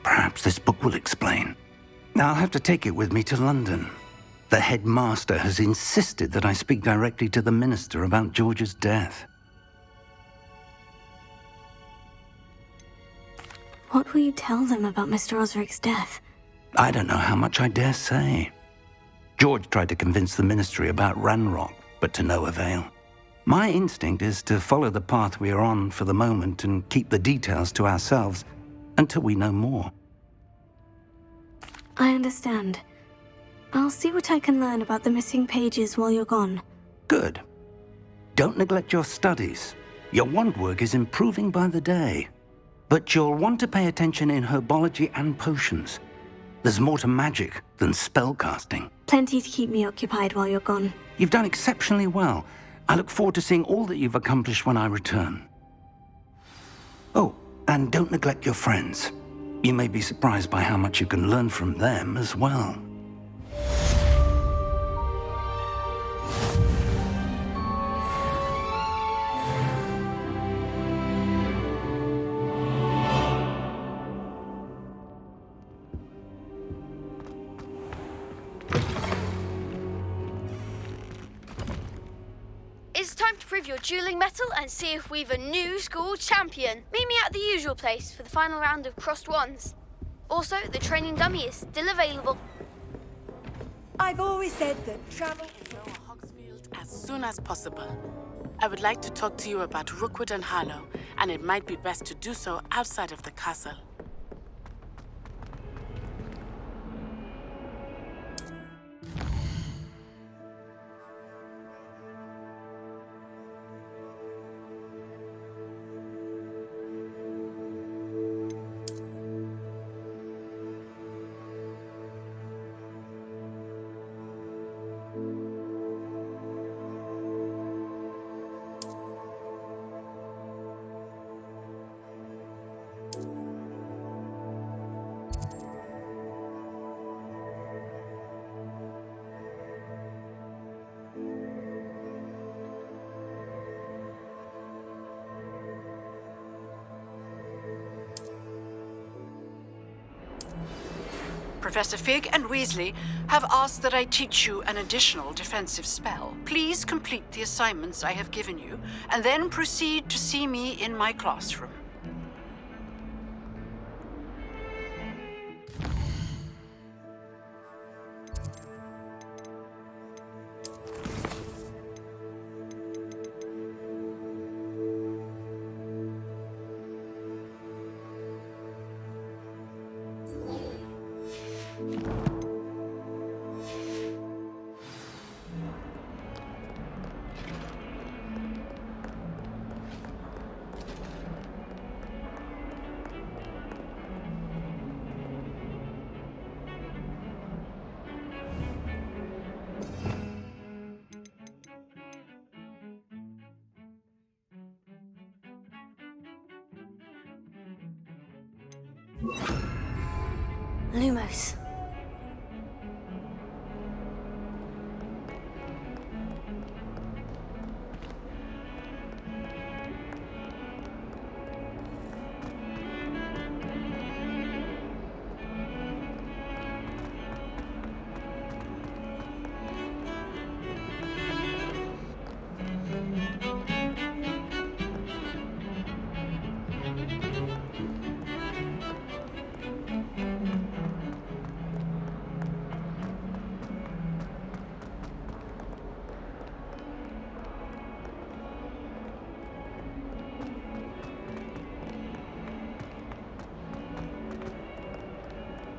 Speaker 10: Perhaps this book will explain. I'll have to take it with me to London. The headmaster has insisted that I speak directly to the minister about George's death.
Speaker 2: What will you tell them about Mr. Osric's death?
Speaker 10: I don't know how much I dare say. George tried to convince the ministry about Ranrock, but to no avail. My instinct is to follow the path we are on for the moment and keep the details to ourselves until we know more.
Speaker 2: I understand. I'll see what I can learn about the missing pages while you're gone.
Speaker 10: Good. Don't neglect your studies. Your wand work is improving by the day. But you'll want to pay attention in herbology and potions. There's more to magic than spellcasting.
Speaker 2: Plenty to keep me occupied while you're gone.
Speaker 10: You've done exceptionally well. I look forward to seeing all that you've accomplished when I return. Oh, and don't neglect your friends. You may be surprised by how much you can learn from them as well.
Speaker 9: It's time to prove your dueling mettle and see if we've a new school champion. Meet me at the usual place for the final round of crossed wands. Also, the training dummy is still available.
Speaker 8: I've always said that travel to Hogsfield as soon as possible. I would like to talk to you about Rookwood and Harlow, and it might be best to do so outside of the castle.
Speaker 4: Professor Fig and Weasley have asked that I teach you an additional defensive spell. Please complete the assignments I have given you, and then proceed to see me in my classroom.
Speaker 2: Lumos.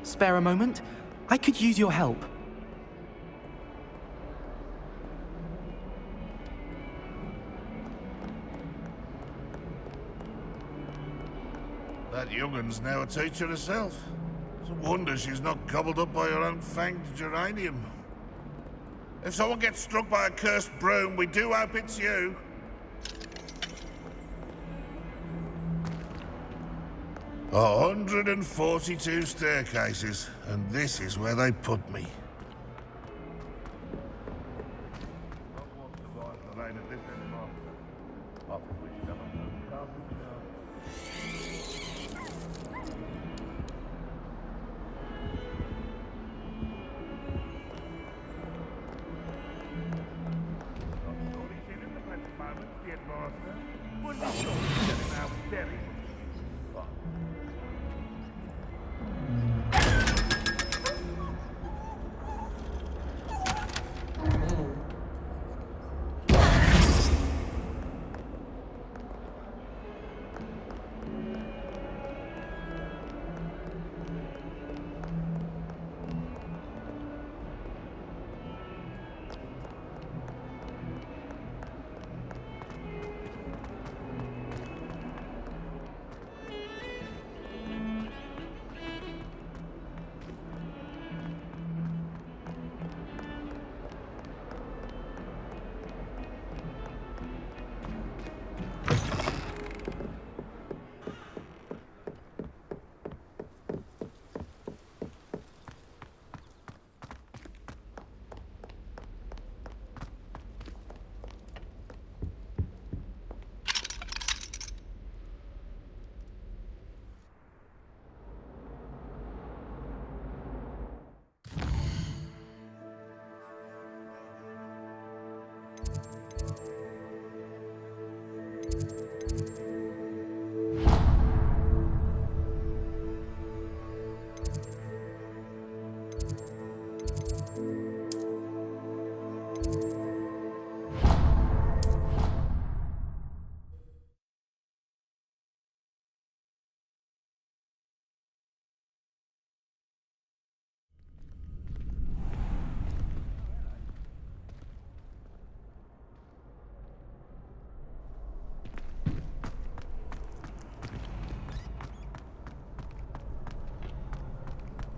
Speaker 3: Spare a moment? I could use your help.
Speaker 14: That young'un's now a teacher herself. It's a wonder she's not gobbled up by her own fanged geranium. If someone gets struck by a cursed broom, we do hope it's you. A 142 staircases, and this is where they put me.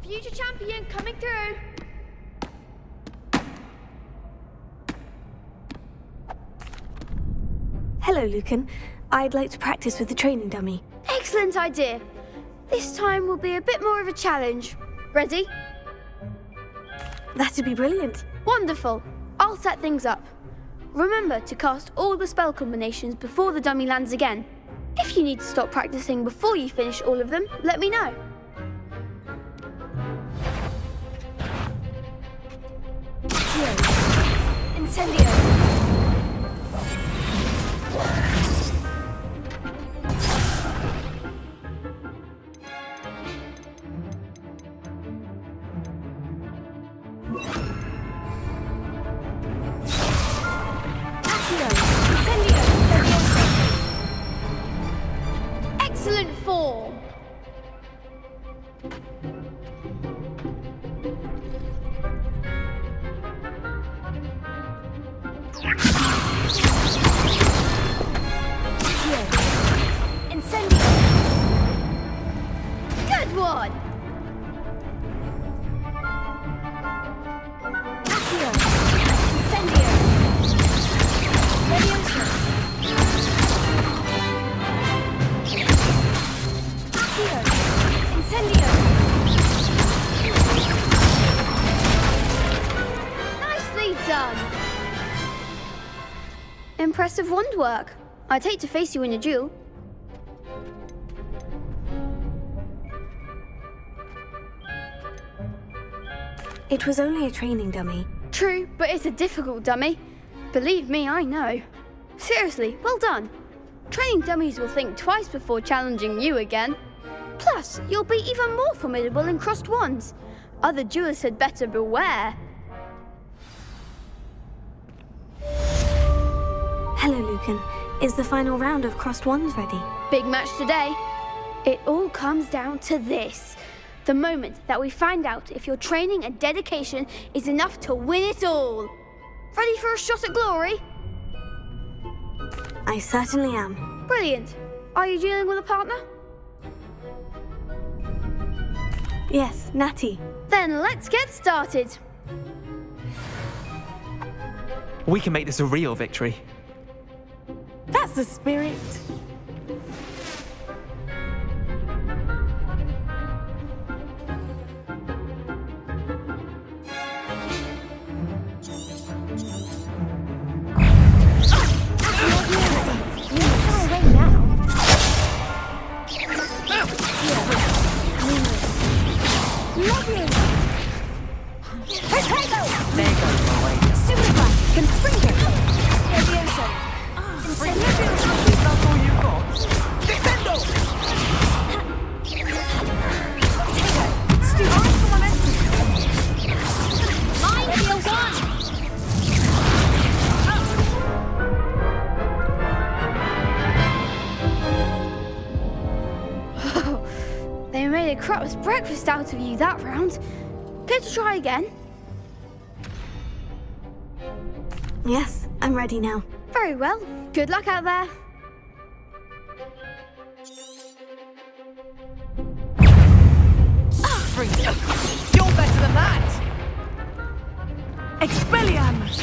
Speaker 9: Future champion coming through.
Speaker 2: Hello, Lucan. I'd like to practice with the training dummy.
Speaker 9: Excellent idea. This time will be a bit more of a challenge. Ready?
Speaker 2: That'd be brilliant.
Speaker 9: Wonderful. I'll set things up. Remember to cast all the spell combinations before the dummy lands again. If you need to stop practicing before you finish all of them, let me know.
Speaker 2: Incendio!
Speaker 9: Excellent form!
Speaker 2: Incendio!
Speaker 9: Good one!
Speaker 2: Accio! Incendio! Leviosa! Accio! Incendio!
Speaker 9: Impressive wand work. I'd hate to face you in a duel.
Speaker 2: It was only a training dummy.
Speaker 9: True, but it's a difficult dummy. Believe me, I know. Seriously, well done. Training dummies will think twice before challenging you again. Plus, you'll be even more formidable in crossed wands. Other duelists had better beware.
Speaker 2: Hello, Lucan. Is the final round of crossed wands ready?
Speaker 9: Big match today. It all comes down to this. The moment that we find out if your training and dedication is enough to win it all. Ready for a shot at glory?
Speaker 2: I certainly am.
Speaker 9: Brilliant. Are you dealing with a partner?
Speaker 2: Yes, Natty.
Speaker 9: Then let's get started.
Speaker 3: We can make this a real victory.
Speaker 8: That's the spirit.
Speaker 9: They made a crap's breakfast out of you that round. Care to try again?
Speaker 2: Yes, I'm ready now.
Speaker 9: Very well. Good luck out there.
Speaker 6: You're better than that! Expelliarmus!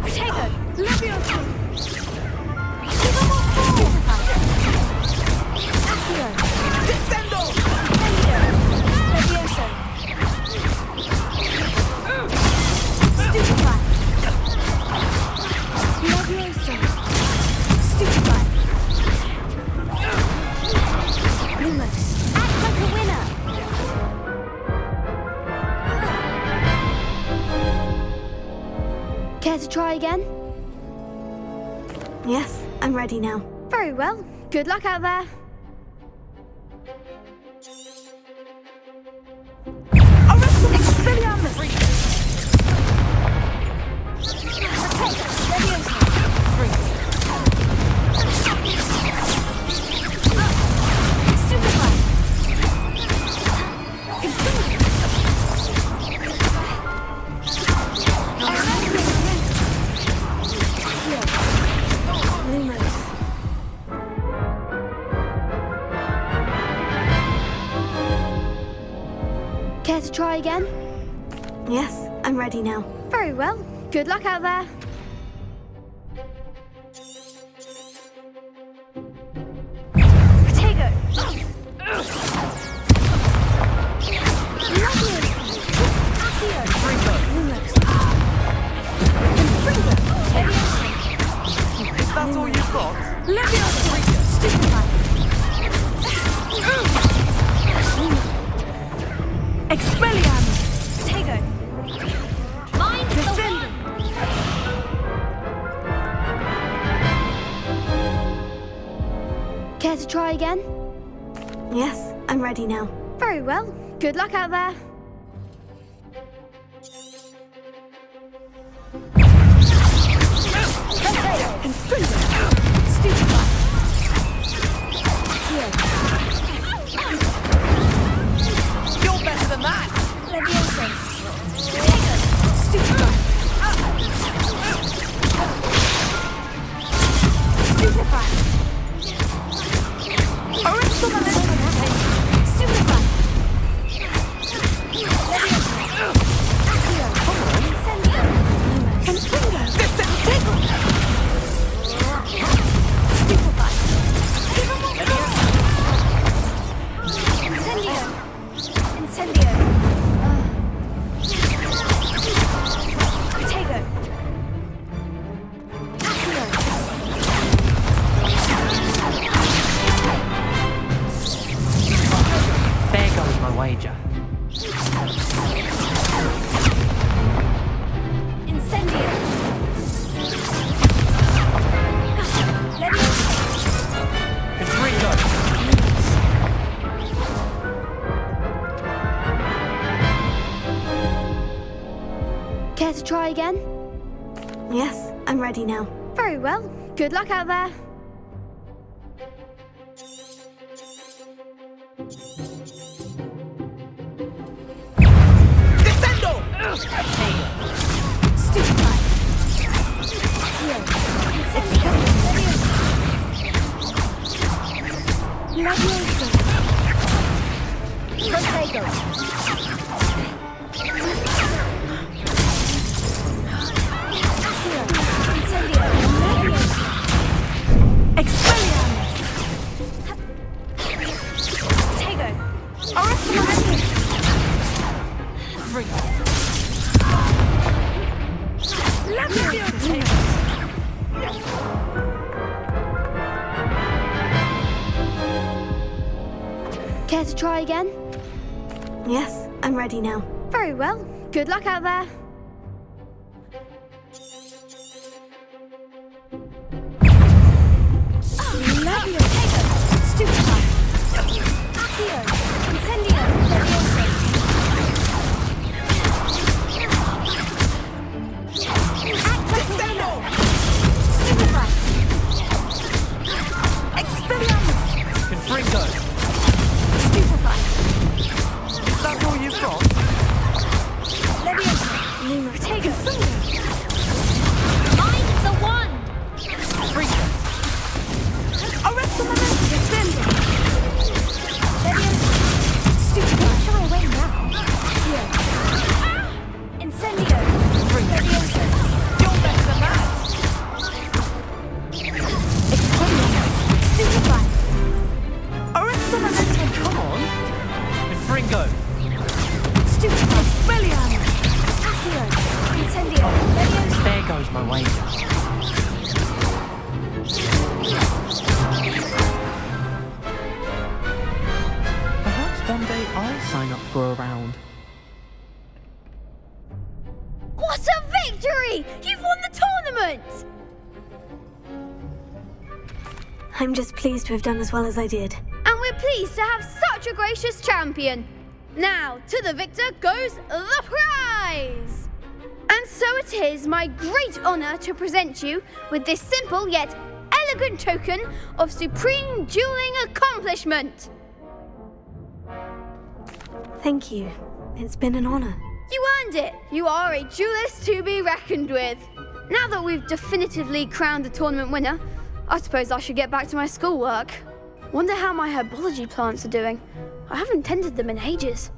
Speaker 9: Potato!
Speaker 6: Leviosa! Descendo!
Speaker 9: Leviosa! Stupefy! Leviosa! Stupefy! Lumos! Act like a winner! Care to try again?
Speaker 2: Yes, I'm ready now.
Speaker 9: Very well. Good luck out there.
Speaker 6: Expelliarmus!
Speaker 9: Care to try again?
Speaker 2: Yes, I'm ready now.
Speaker 9: Very well. Good luck out there. Potato!
Speaker 6: Is that all you've got? Expelliarmus!
Speaker 9: Potato!
Speaker 6: Mind the
Speaker 9: Care to try again?
Speaker 2: Yes, I'm ready now.
Speaker 9: Very well. Good luck out there.
Speaker 6: You're better than that!
Speaker 9: Leviosa! Stupefy! Incendio!
Speaker 3: There goes my wager.
Speaker 2: Incendio!
Speaker 3: Confringo!
Speaker 9: Care to try again?
Speaker 2: Yes, I'm ready now.
Speaker 9: Very well. Good luck out there.
Speaker 6: Descendo!
Speaker 2: Stupefy! Levioso! Protego! Incendio! Expelliarmus! Tego! Arrest
Speaker 9: Care to try again?
Speaker 2: Yes, I'm ready now.
Speaker 9: Very well. Good luck out there.
Speaker 2: Stupefy! Accio! Incendio! Levioso!
Speaker 6: Descendo!
Speaker 2: Stupefy! Expelliarmus!
Speaker 3: Confringo!
Speaker 2: Stupefy!
Speaker 3: Is that all you've got?
Speaker 2: Levioso! Protego! Mind the wand!
Speaker 3: Confringo!
Speaker 2: Arrest the momentum! Defend it! Levioso! Stupefy! Shy away now! Here! Incendio! Levioso!
Speaker 6: You're less than that!
Speaker 2: Expelliarmus! Stupefy! Arrest the momentum!
Speaker 3: Come on! Confringo!
Speaker 2: Stupefy! Expelliarmus! Accio! Incendio! Levioso!
Speaker 3: There goes my wager. Perhaps one day I'll sign up for a round.
Speaker 9: What a victory! You've won the tournament!
Speaker 2: I'm just pleased to have done as well as I did.
Speaker 9: And we're pleased to have such a gracious champion. Now, to the victor goes the prize! And so it is my great honour to present you with this simple yet elegant token of supreme dueling accomplishment.
Speaker 2: Thank you. It's been an honor.
Speaker 9: You earned it. You are a duelist to be reckoned with. Now that we've definitively crowned the tournament winner, I suppose I should get back to my schoolwork. Wonder how my herbology plants are doing. I haven't tended them in ages.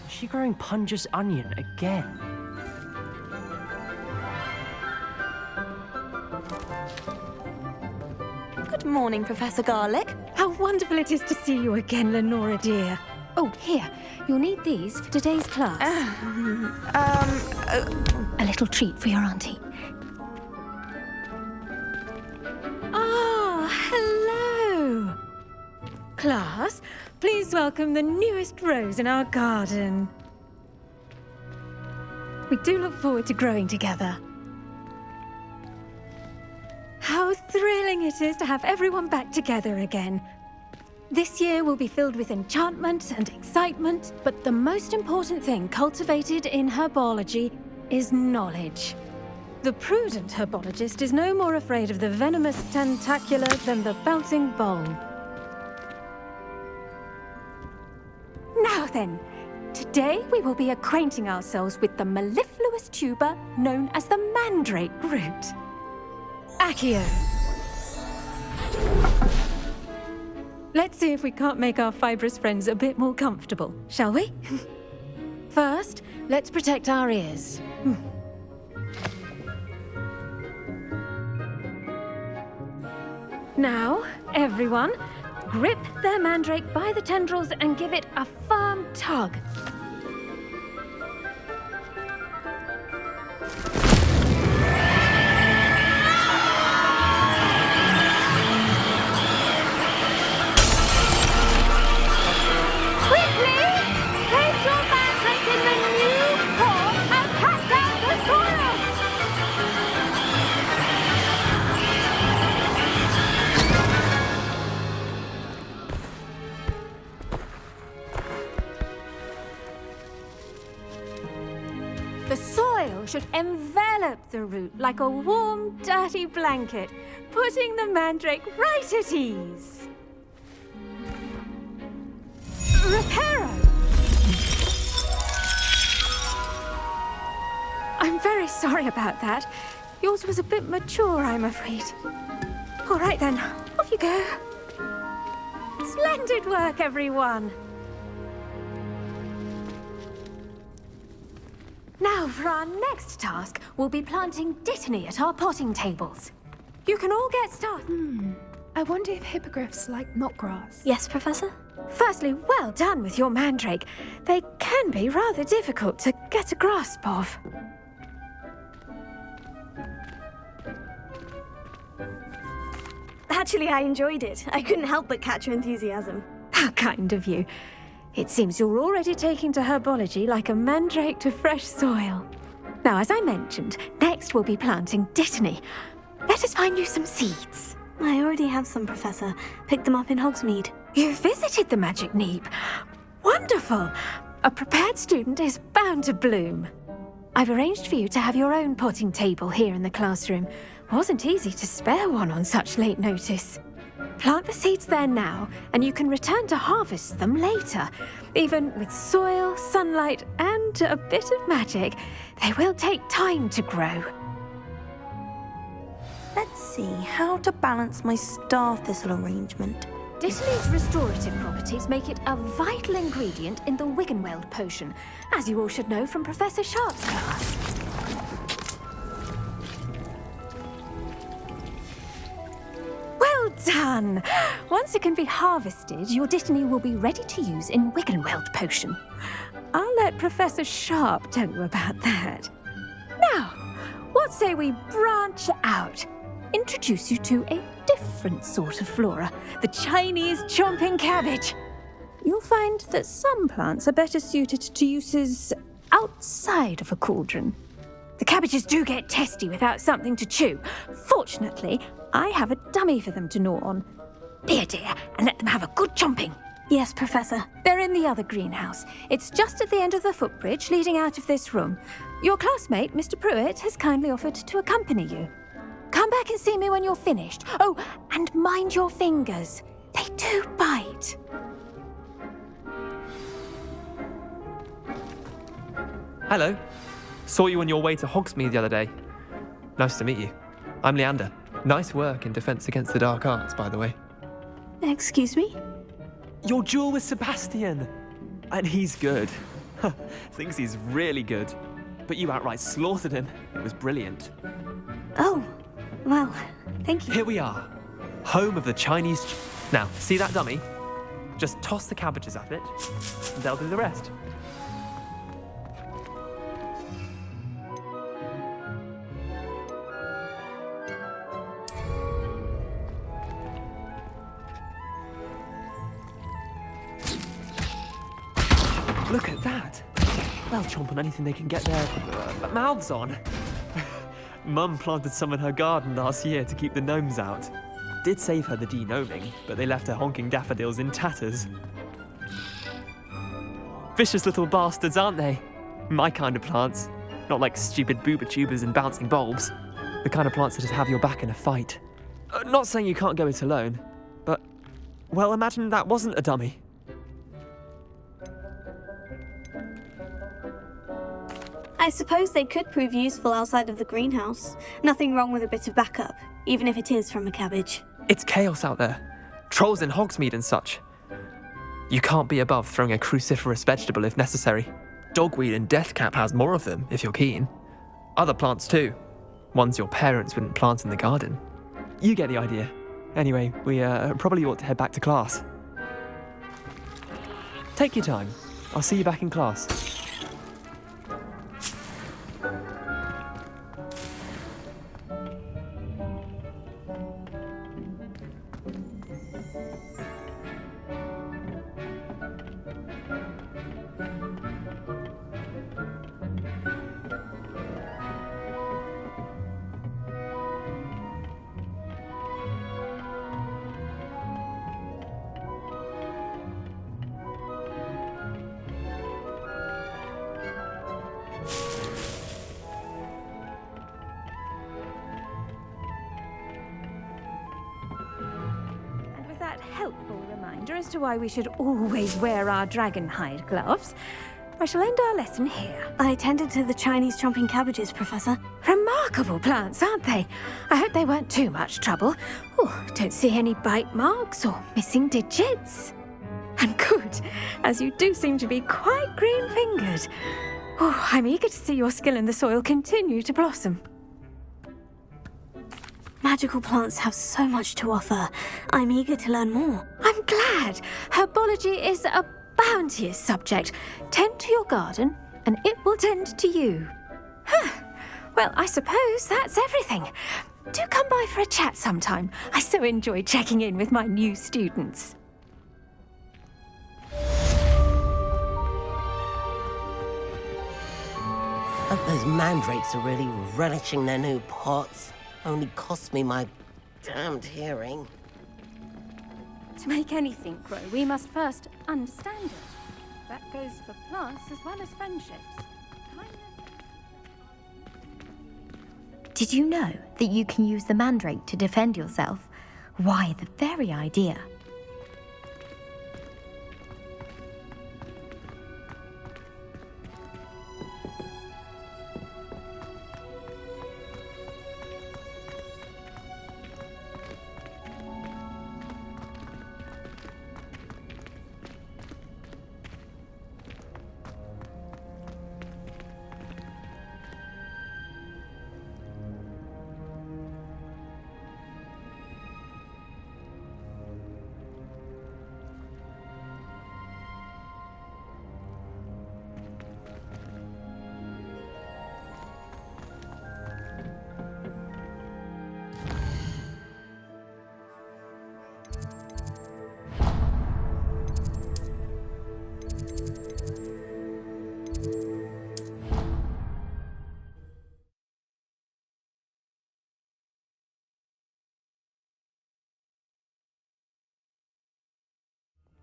Speaker 3: Is she growing Punja's onion again?
Speaker 12: Good morning, Professor Garlic.
Speaker 15: How wonderful it is to see you again, Lenora dear. Oh, here. You'll need these for today's class.
Speaker 7: A little treat for your auntie.
Speaker 15: Ah, hello. Class, please welcome the newest rose in our garden. We do look forward to growing together. How thrilling it is to have everyone back together again. This year will be filled with enchantment and excitement, but the most important thing cultivated in herbology is knowledge. The prudent herbologist is no more afraid of the venomous tentacula than the bouncing bulb. Now then, today we will be acquainting ourselves with the mellifluous tuber known as the mandrake root. Accio. Let's see if we can't make our fibrous friends a bit more comfortable, shall we? First, let's protect our ears. Now, everyone, grip their mandrake by the tendrils and give it a firm tug. The soil should envelop the root like a warm, dirty blanket, putting the mandrake right at ease. Reparo! I'm very sorry about that. Yours was a bit mature, I'm afraid. All right then, off you go. Splendid work, everyone. Now, for our next task, we'll be planting dittany at our potting tables. You can all get started.
Speaker 16: I wonder if hippogriffs like knotgrass.
Speaker 2: Yes, Professor?
Speaker 15: Firstly, well done with your mandrake. They can be rather difficult to get a grasp of.
Speaker 2: Actually, I enjoyed it. I couldn't help but catch your enthusiasm.
Speaker 15: How kind of you. It seems you're already taking to herbology like a mandrake to fresh soil. Now, as I mentioned, next we'll be planting dittany. Let us find you some seeds.
Speaker 2: I already have some, Professor. Picked them up in Hogsmeade.
Speaker 15: You visited the Magic Neep. Wonderful! A prepared student is bound to bloom. I've arranged for you to have your own potting table here in the classroom. Wasn't easy to spare one on such late notice. Plant the seeds there now, and you can return to harvest them later. Even with soil, sunlight, and a bit of magic, they will take time to grow.
Speaker 11: Let's see how to balance my star thistle arrangement.
Speaker 15: Dittany's restorative properties make it a vital ingredient in the Wiggenweld potion, as you all should know from Professor Sharp's class. Well done! Once it can be harvested, your dittany will be ready to use in Wiggenweld potion. I'll let Professor Sharp tell you about that. Now, what say we branch out? Introduce you to a different sort of flora, the Chinese chomping cabbage. You'll find that some plants are better suited to uses outside of a cauldron. The cabbages do get testy without something to chew. Fortunately, I have a dummy for them to gnaw on. Here, dear, and let them have a good chomping.
Speaker 2: Yes, Professor.
Speaker 15: They're in the other greenhouse. It's just at the end of the footbridge leading out of this room. Your classmate, Mr. Pruitt, has kindly offered to accompany you. Come back and see me when you're finished. Oh, and mind your fingers. They do bite.
Speaker 17: Hello. Saw you on your way to Hogsmeade the other day. Nice to meet you. I'm Leander. Nice work in Defense Against the Dark Arts, by the way.
Speaker 2: Excuse me?
Speaker 17: Your duel with Sebastian! And he's good. Thinks he's really good. But you outright slaughtered him. It was brilliant.
Speaker 2: Oh, well, thank you.
Speaker 17: Here we are. Home of the Chinese... Now, see that dummy? Just toss the cabbages at it, and they'll do the rest. Look at that! They'll chomp on anything they can get their mouths on. Mum planted some in her garden last year to keep the gnomes out. Did save her the de-gnoming, but they left her honking daffodils in tatters. Vicious little bastards, aren't they? My kind of plants. Not like stupid booba tubers and bouncing bulbs. The kind of plants that just have your back in a fight. Not saying you can't go it alone, but... Well, imagine that wasn't a dummy.
Speaker 2: I suppose they could prove useful outside of the greenhouse. Nothing wrong with a bit of backup, even if it is from a cabbage.
Speaker 17: It's chaos out there. Trolls in Hogsmeade and such. You can't be above throwing a cruciferous vegetable if necessary. Dogweed and deathcap has more of them, if you're keen. Other plants too. Ones your parents wouldn't plant in the garden. You get the idea. Anyway, we probably ought to head back to class. Take your time. I'll see you back in class.
Speaker 15: Helpful reminder as to why we should always wear our dragonhide gloves, I shall end our lesson here.
Speaker 2: I tended to the Chinese chomping cabbages, Professor.
Speaker 15: Remarkable plants, aren't they? I hope they weren't too much trouble. Oh, don't see any bite marks or missing digits. And good, as you do seem to be quite green-fingered. Oh, I'm eager to see your skill in the soil continue to blossom.
Speaker 2: Magical plants have so much to offer. I'm eager to learn more.
Speaker 15: I'm glad. Herbology is a bounteous subject. Tend to your garden, and it will tend to you. Well, I suppose that's everything. Do come by for a chat sometime. I so enjoy checking in with my new students.
Speaker 5: Hope those mandrakes are really relishing their new pots. Only cost me my damned hearing.
Speaker 15: To make anything grow, we must first understand it. That goes for plants as well as friendships.
Speaker 18: Did you know that you can use the mandrake to defend yourself? Why, the very idea.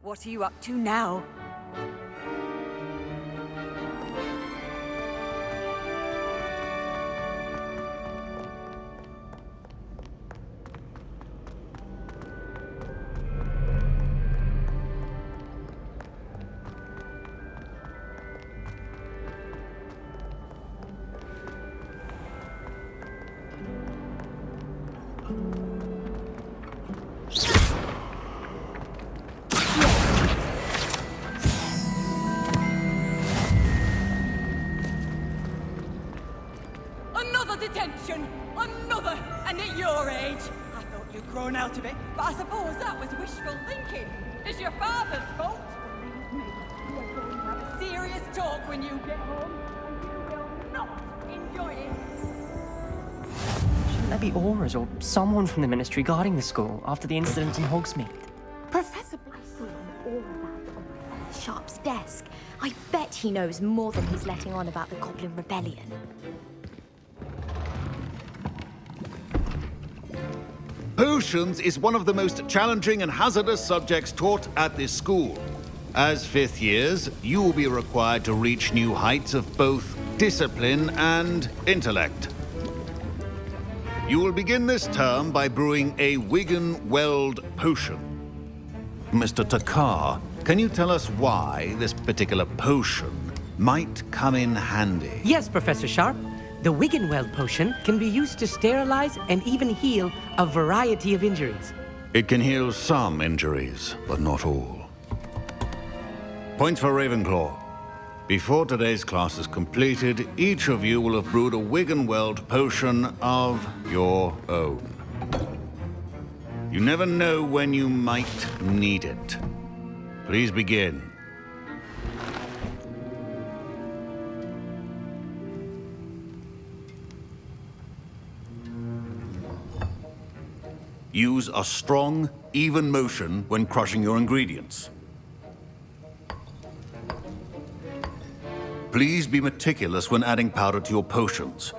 Speaker 19: What are you up to now? attention! Another! And at your age! I thought you'd grown out of it, but I suppose that was wishful thinking. It's your father's fault. Believe me, we're going to have a serious talk when you get home, and you will not enjoy it.
Speaker 1: Shouldn't there be auras or someone from the ministry guarding the school after the incident in Hogsmeade?
Speaker 18: Professor Blackthorne, all of that on Professor Sharp's desk. I bet he knows more than he's letting on about the Goblin Rebellion.
Speaker 23: Potions is one of the most challenging and hazardous subjects taught at this school. As fifth years, you will be required to reach new heights of both discipline and intellect. You will begin this term by brewing a Wiggenweld potion. Mr. Takar, can you tell us why this particular potion might come in handy?
Speaker 13: Yes, Professor Sharp. The Wiggenweld potion can be used to sterilize and even heal a variety of injuries.
Speaker 23: It can heal some injuries, but not all. Points for Ravenclaw. Before today's class is completed, each of you will have brewed a Wiggenweld potion of your own. You never know when you might need it. Please begin. Use a strong, even motion when crushing your ingredients. Please be meticulous when adding powder to your potions.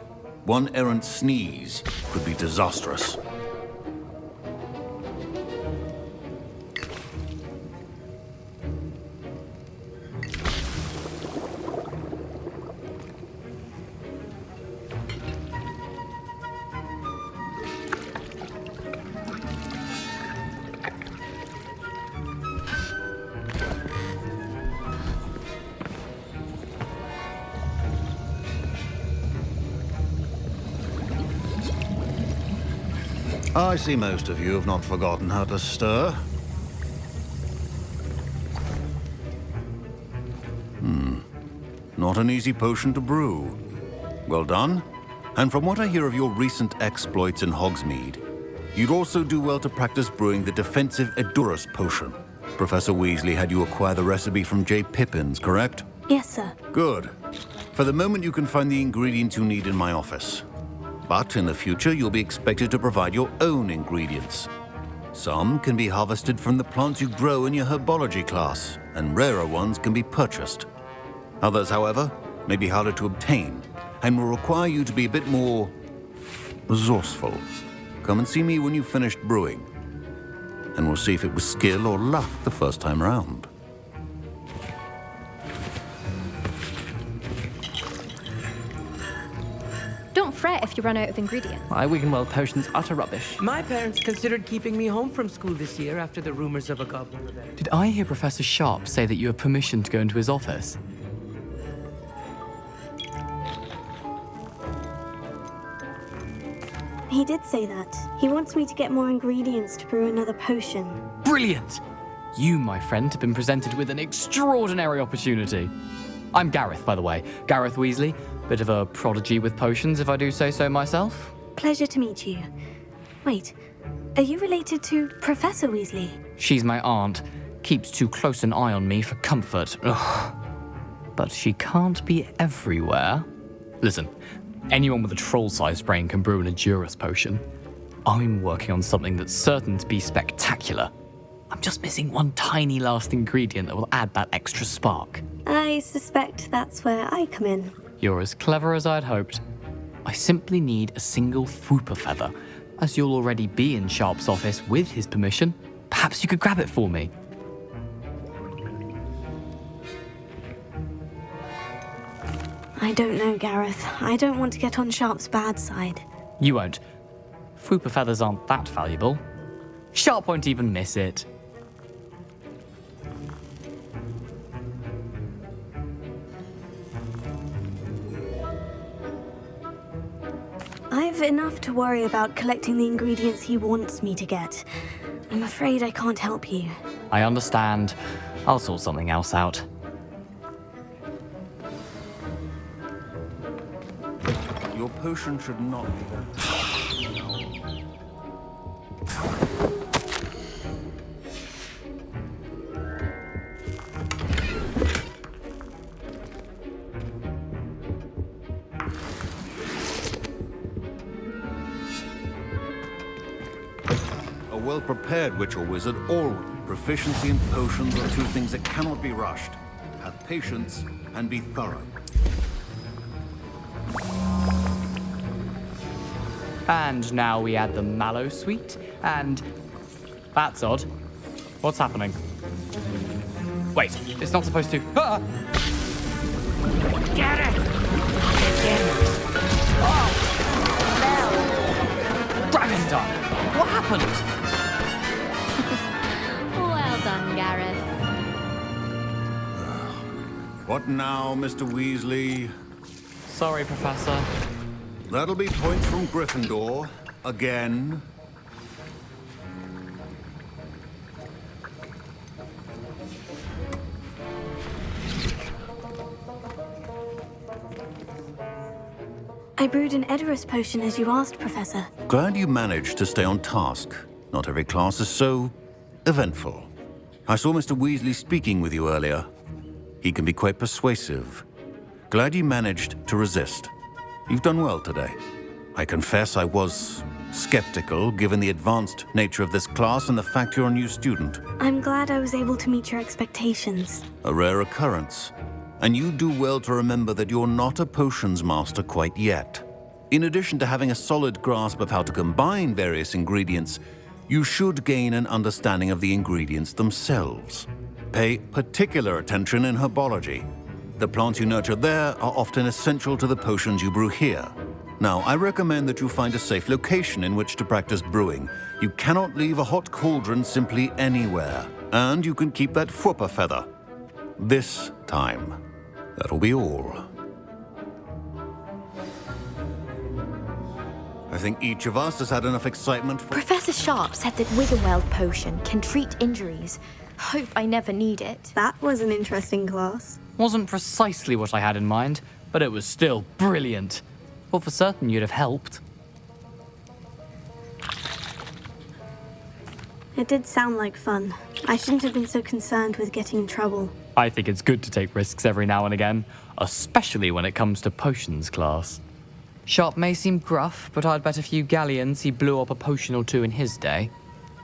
Speaker 23: One errant sneeze could be disastrous. I see most of you have not forgotten how to stir. Not an easy potion to brew. Well done. And from what I hear of your recent exploits in Hogsmeade, you'd also do well to practice brewing the defensive Edurus potion. Professor Weasley had you acquire the recipe from J. Pippins, correct?
Speaker 2: Yes, sir.
Speaker 23: Good. For the moment, you can find the ingredients you need in my office. But in the future, you'll be expected to provide your own ingredients. Some can be harvested from the plants you grow in your herbology class, and rarer ones can be purchased. Others, however, may be harder to obtain, and will require you to be a bit more resourceful. Come and see me when you've finished brewing, and we'll see if it was skill or luck the first time around.
Speaker 21: Don't fret if you run out of ingredients.
Speaker 1: My Wiggenweld potion's utter rubbish.
Speaker 13: My parents considered keeping me home from school this year after the rumors of a goblin rebellion.
Speaker 17: Did I hear Professor Sharp say that you have permission to go into his office?
Speaker 2: He did say that. He wants me to get more ingredients to brew another potion.
Speaker 17: Brilliant! You, my friend, have been presented with an extraordinary opportunity. I'm Gareth, by the way. Gareth Weasley. Bit of a prodigy with potions, if I do say so myself.
Speaker 2: Pleasure to meet you. Wait, are you related to Professor Weasley?
Speaker 17: She's my aunt. Keeps too close an eye on me for comfort. Ugh. But she can't be everywhere. Listen, anyone with a troll-sized brain can brew an Edurus potion. I'm working on something that's certain to be spectacular. I'm just missing one tiny last ingredient that will add that extra spark.
Speaker 2: I suspect that's where I come in.
Speaker 17: You're as clever as I'd hoped. I simply need a single Fwooper feather. As you'll already be in Sharp's office with his permission, perhaps you could grab it for me.
Speaker 2: I don't know, Gareth. I don't want to get on Sharp's bad side.
Speaker 17: You won't. Fwooper feathers aren't that valuable. Sharp won't even miss it.
Speaker 2: I've enough to worry about collecting the ingredients he wants me to get. I'm afraid I can't help you.
Speaker 17: I understand. I'll sort something else out.
Speaker 23: your potion should not be A well-prepared witch or wizard always. Proficiency in potions are two things that cannot be rushed. Have patience and be thorough.
Speaker 10: And now we add the mallow sweet, and... That's odd. What's happening? Wait, it's not supposed to... Ah! Get it! Oh! Dragon time! What happened?
Speaker 18: Well done, Gareth.
Speaker 23: What now, Mr. Weasley?
Speaker 10: Sorry, Professor.
Speaker 23: That'll be points from Gryffindor. Again.
Speaker 2: I brewed an Edorus potion as you asked, Professor.
Speaker 23: Glad you managed to stay on task. Not every class is so eventful. I saw Mr. Weasley speaking with you earlier. He can be quite persuasive. Glad you managed to resist. You've done well today. I confess I was skeptical, given the advanced nature of this class and the fact you're a new student.
Speaker 2: I'm glad I was able to meet your expectations.
Speaker 23: A rare occurrence. And you do well to remember that you're not a potions master quite yet. In addition to having a solid grasp of how to combine various ingredients, you should gain an understanding of the ingredients themselves. Pay particular attention in herbology. The plants you nurture there are often essential to the potions you brew here. Now, I recommend that you find a safe location in which to practice brewing. You cannot leave a hot cauldron simply anywhere. And you can keep that Fwooper feather. This time. That'll be all. I think each of us has had enough excitement for...
Speaker 18: Professor Sharp said that Wiggenweld potion can treat injuries. Hope I never need it.
Speaker 2: That was an interesting class.
Speaker 10: Wasn't precisely what I had in mind, but it was still brilliant. Well, for certain you'd have helped.
Speaker 2: It did sound like fun. I shouldn't have been so concerned with getting in trouble.
Speaker 10: I think it's good to take risks every now and again, especially when it comes to potions class. Sharp may seem gruff, but I'd bet a few galleons he blew up a potion or two in his day.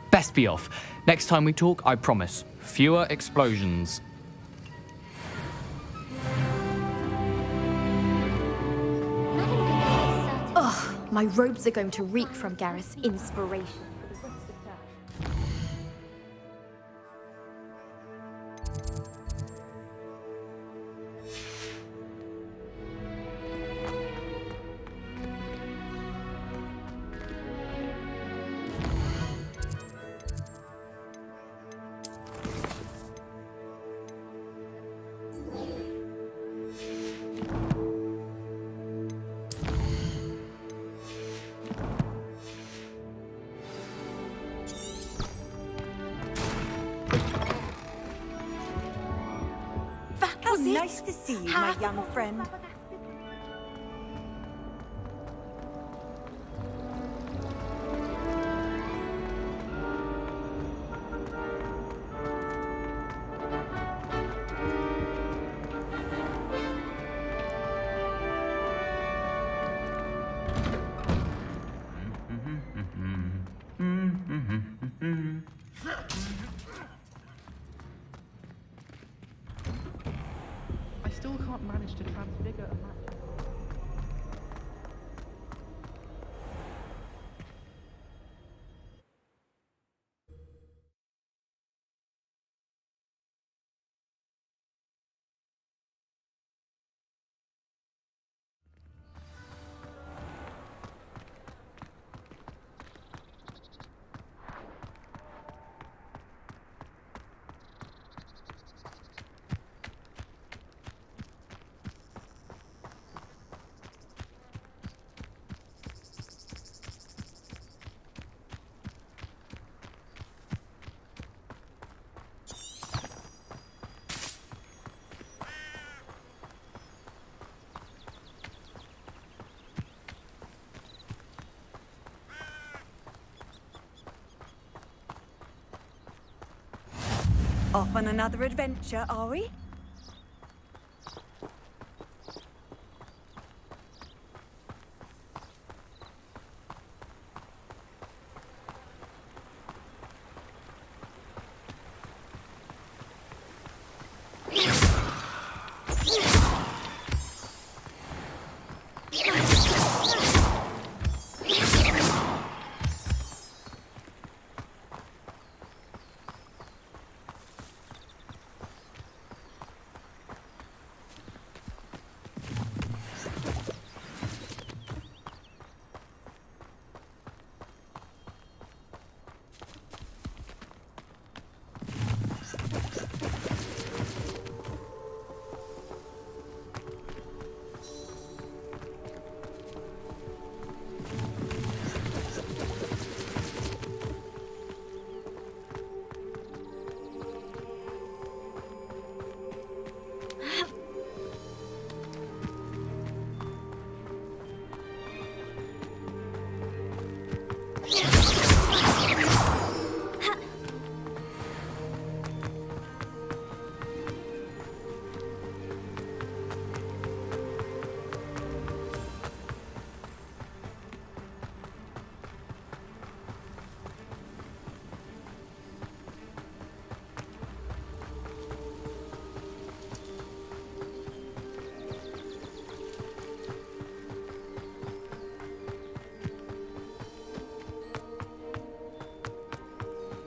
Speaker 10: Best be off. Next time we talk, I promise, fewer explosions.
Speaker 18: Ugh, my robes are going to reek from Gareth's inspiration.
Speaker 12: Nice to see you, my young friend.
Speaker 3: I still can't manage to transfigure a match.
Speaker 12: Off on another adventure, are we?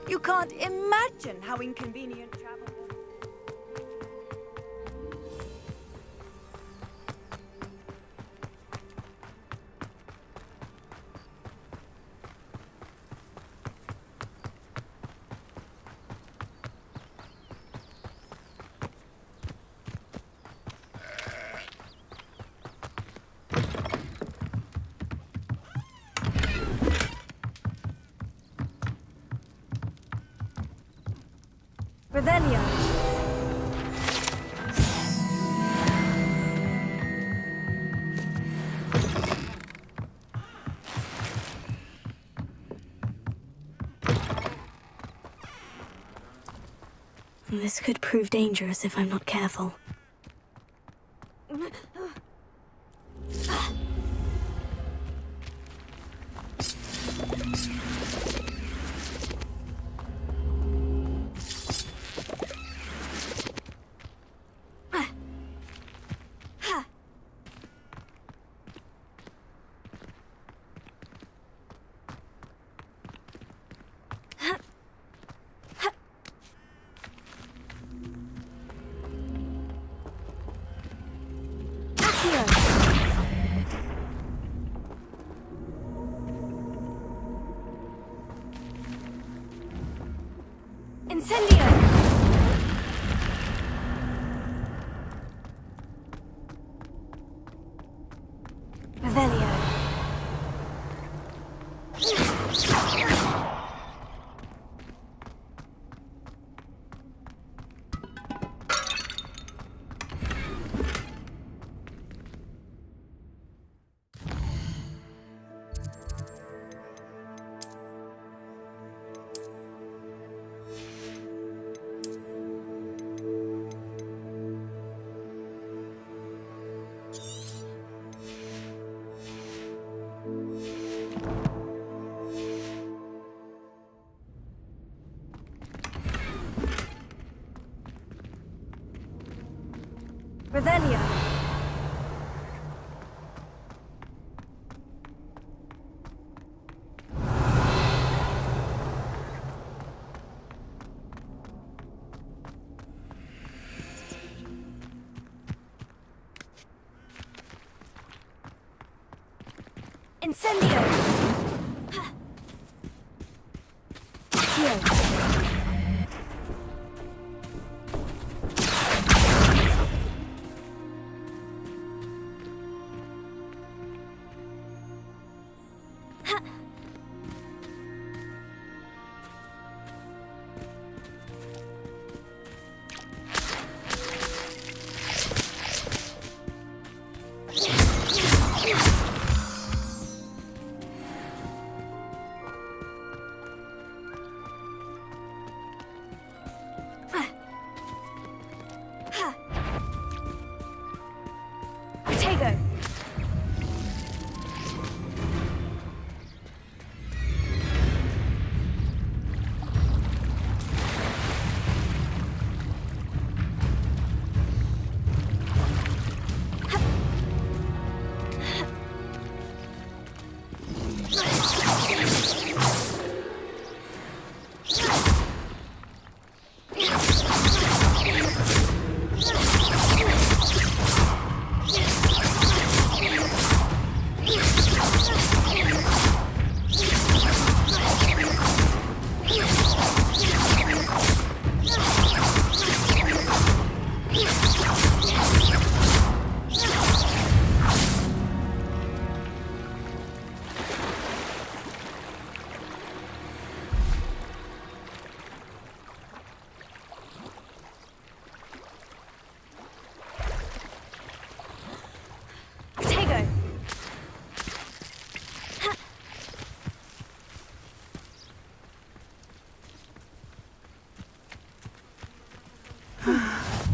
Speaker 12: You can't imagine how inconvenient travel was. Revelio.
Speaker 2: This could prove dangerous if I'm not careful. Incendio! Revelio. Revelio. Incendio. Accio.
Speaker 9: Potato!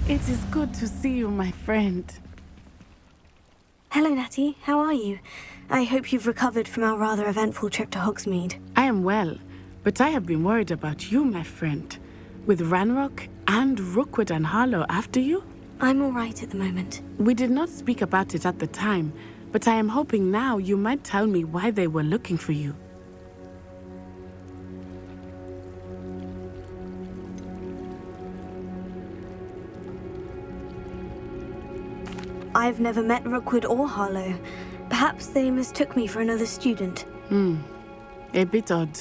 Speaker 8: It is good to see you, my friend.
Speaker 2: Hello, Natty. How are you? I hope you've recovered from our rather eventful trip to Hogsmeade.
Speaker 8: I am well, but I have been worried about you, my friend. With Ranrock and Rookwood and Harlow after you?
Speaker 2: I'm all right at the moment.
Speaker 8: We did not speak about it at the time, but I am hoping now you might tell me why they were looking for you.
Speaker 2: I've never met Rookwood or Harlow. Perhaps they mistook me for another student.
Speaker 8: A bit odd.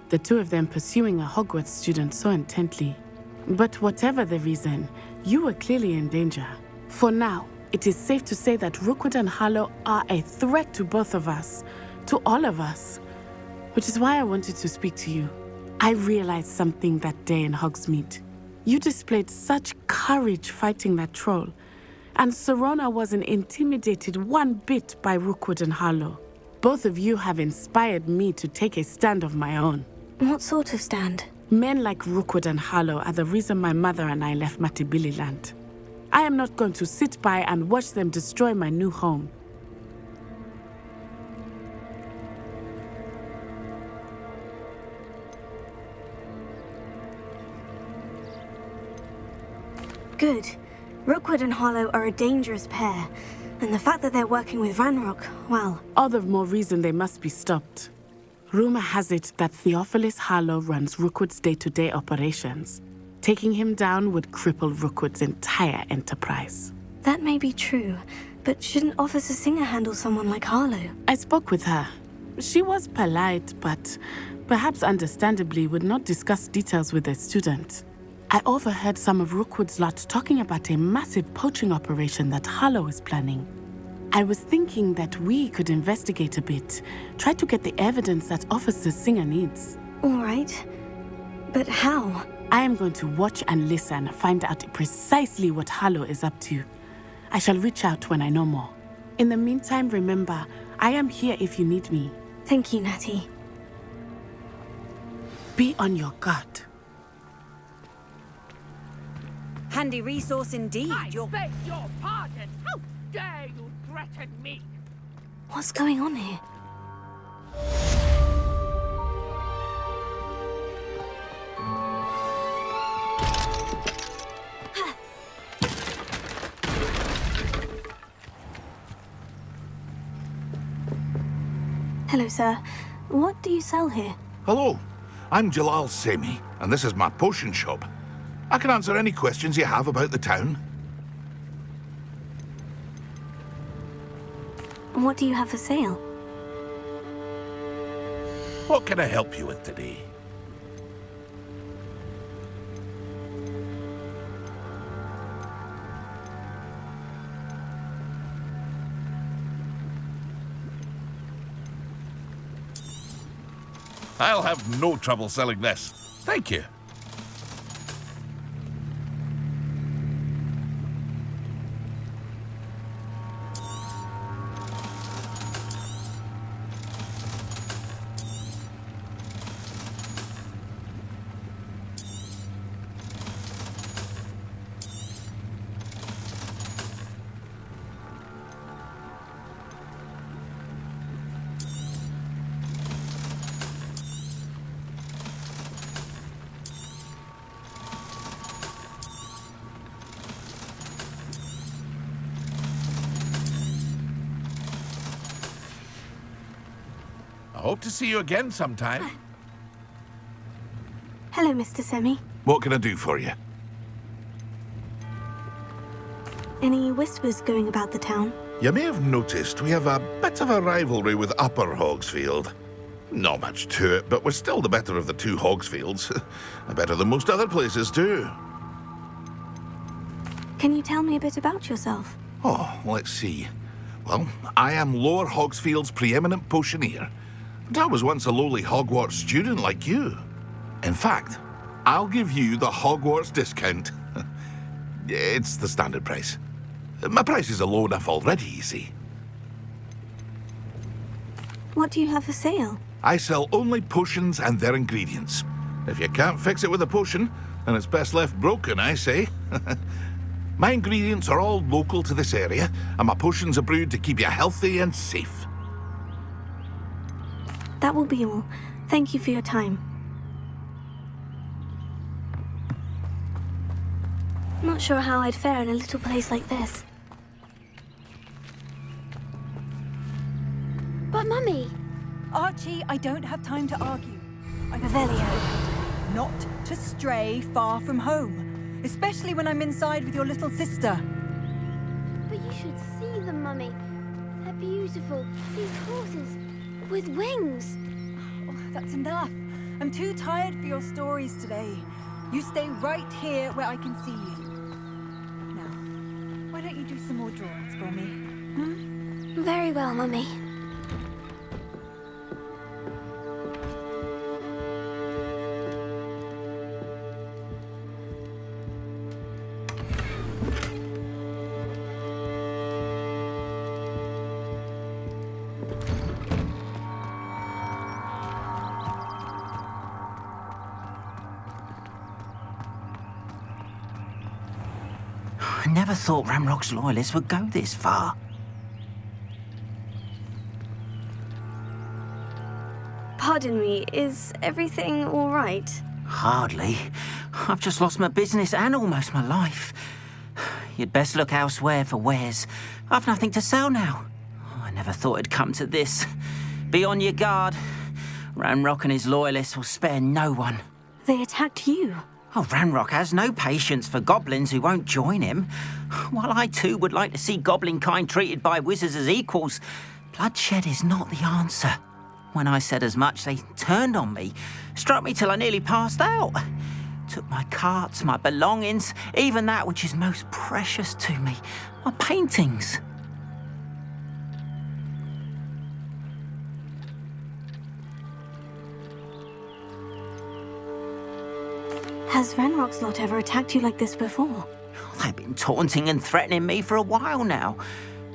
Speaker 8: The two of them pursuing a Hogwarts student so intently. But whatever the reason, you were clearly in danger. For now, it is safe to say that Rookwood and Harlow are a threat to both of us, to all of us. Which is why I wanted to speak to you. I realized something that day in Hogsmeade. You displayed such courage fighting that troll. And Serona wasn't intimidated one bit by Rookwood and Harlow. Both of you have inspired me to take a stand of my own.
Speaker 2: What sort of stand?
Speaker 8: Men like Rookwood and Harlow are the reason my mother and I left Matibili Land. I am not going to sit by and watch them destroy my new home.
Speaker 2: Good. Rookwood and Harlow are a dangerous pair, and the fact that they're working with Ranrock, well...
Speaker 8: All the more reason they must be stopped. Rumor has it that Theophilus Harlow runs Rookwood's day-to-day operations. Taking him down would cripple Rookwood's entire enterprise.
Speaker 2: That may be true, but shouldn't Officer Singer handle someone like Harlow?
Speaker 8: I spoke with her. She was polite, but perhaps understandably would not discuss details with a student. I overheard some of Rookwood's lot talking about a massive poaching operation that Harlow is planning. I was thinking that we could investigate a bit, try to get the evidence that Officer Singer needs.
Speaker 2: All right. But how?
Speaker 8: I am going to watch and listen, find out precisely what Harlow is up to. I shall reach out when I know more. In the meantime, remember, I am here if you need me.
Speaker 2: Thank you, Natty.
Speaker 8: Be on your guard.
Speaker 12: Handy resource indeed.
Speaker 19: I beg your pardon. How dare you threaten me?
Speaker 2: What's going on here? Hello, sir. What do you sell here?
Speaker 14: Hello, I'm Jalal Semi, and this is my potion shop. I can answer any questions you have about the town.
Speaker 2: What do you have for sale?
Speaker 14: What can I help you with today? I'll have no trouble selling this. Thank you. I hope to see you again sometime.
Speaker 2: Hello, Mr. Semi.
Speaker 14: What can I do for you?
Speaker 2: Any whispers going about the town?
Speaker 14: You may have noticed we have a bit of a rivalry with Upper Hogsfield. Not much to it, but we're still the better of the two Hogsfields. Better than most other places, too.
Speaker 2: Can you tell me a bit about yourself?
Speaker 14: Oh, let's see. Well, I am Lower Hogsfield's preeminent potioneer. But I was once a lowly Hogwarts student like you. In fact, I'll give you the Hogwarts discount. It's the standard price. My prices are low enough already, you see.
Speaker 2: What do you have for sale?
Speaker 14: I sell only potions and their ingredients. If you can't fix it with a potion, then it's best left broken, I say. My ingredients are all local to this area, and my potions are brewed to keep you healthy and safe.
Speaker 2: That will be all. Thank you for your time. Not sure how I'd fare in a little place like this.
Speaker 9: But Mummy...
Speaker 12: Archie, I don't have time to argue.
Speaker 2: Revelio.
Speaker 12: Not to stray far from home, especially when I'm inside with your little sister.
Speaker 9: But you should see them, Mummy. They're beautiful. These horses with wings.
Speaker 12: Oh, that's enough. I'm too tired for your stories today. You stay right here where I can see you. Now, why don't you do some more drawings for me? Hmm?
Speaker 2: Very well, Mummy.
Speaker 4: I never thought Ranrock's loyalists would go this far.
Speaker 2: Pardon me, is everything all right?
Speaker 4: Hardly. I've just lost my business and almost my life. You'd best look elsewhere for wares. I've nothing to sell now. I never thought it'd come to this. Be on your guard. Ranrock and his loyalists will spare no one.
Speaker 2: They attacked you.
Speaker 4: Oh, Ranrock has no patience for goblins who won't join him. While I too would like to see goblin kind treated by wizards as equals, bloodshed is not the answer. When I said as much, they turned on me, struck me till I nearly passed out. Took my carts, my belongings, even that which is most precious to me, my paintings.
Speaker 2: Has Ranrock's lot ever attacked you like this before?
Speaker 4: They've been taunting and threatening me for a while now.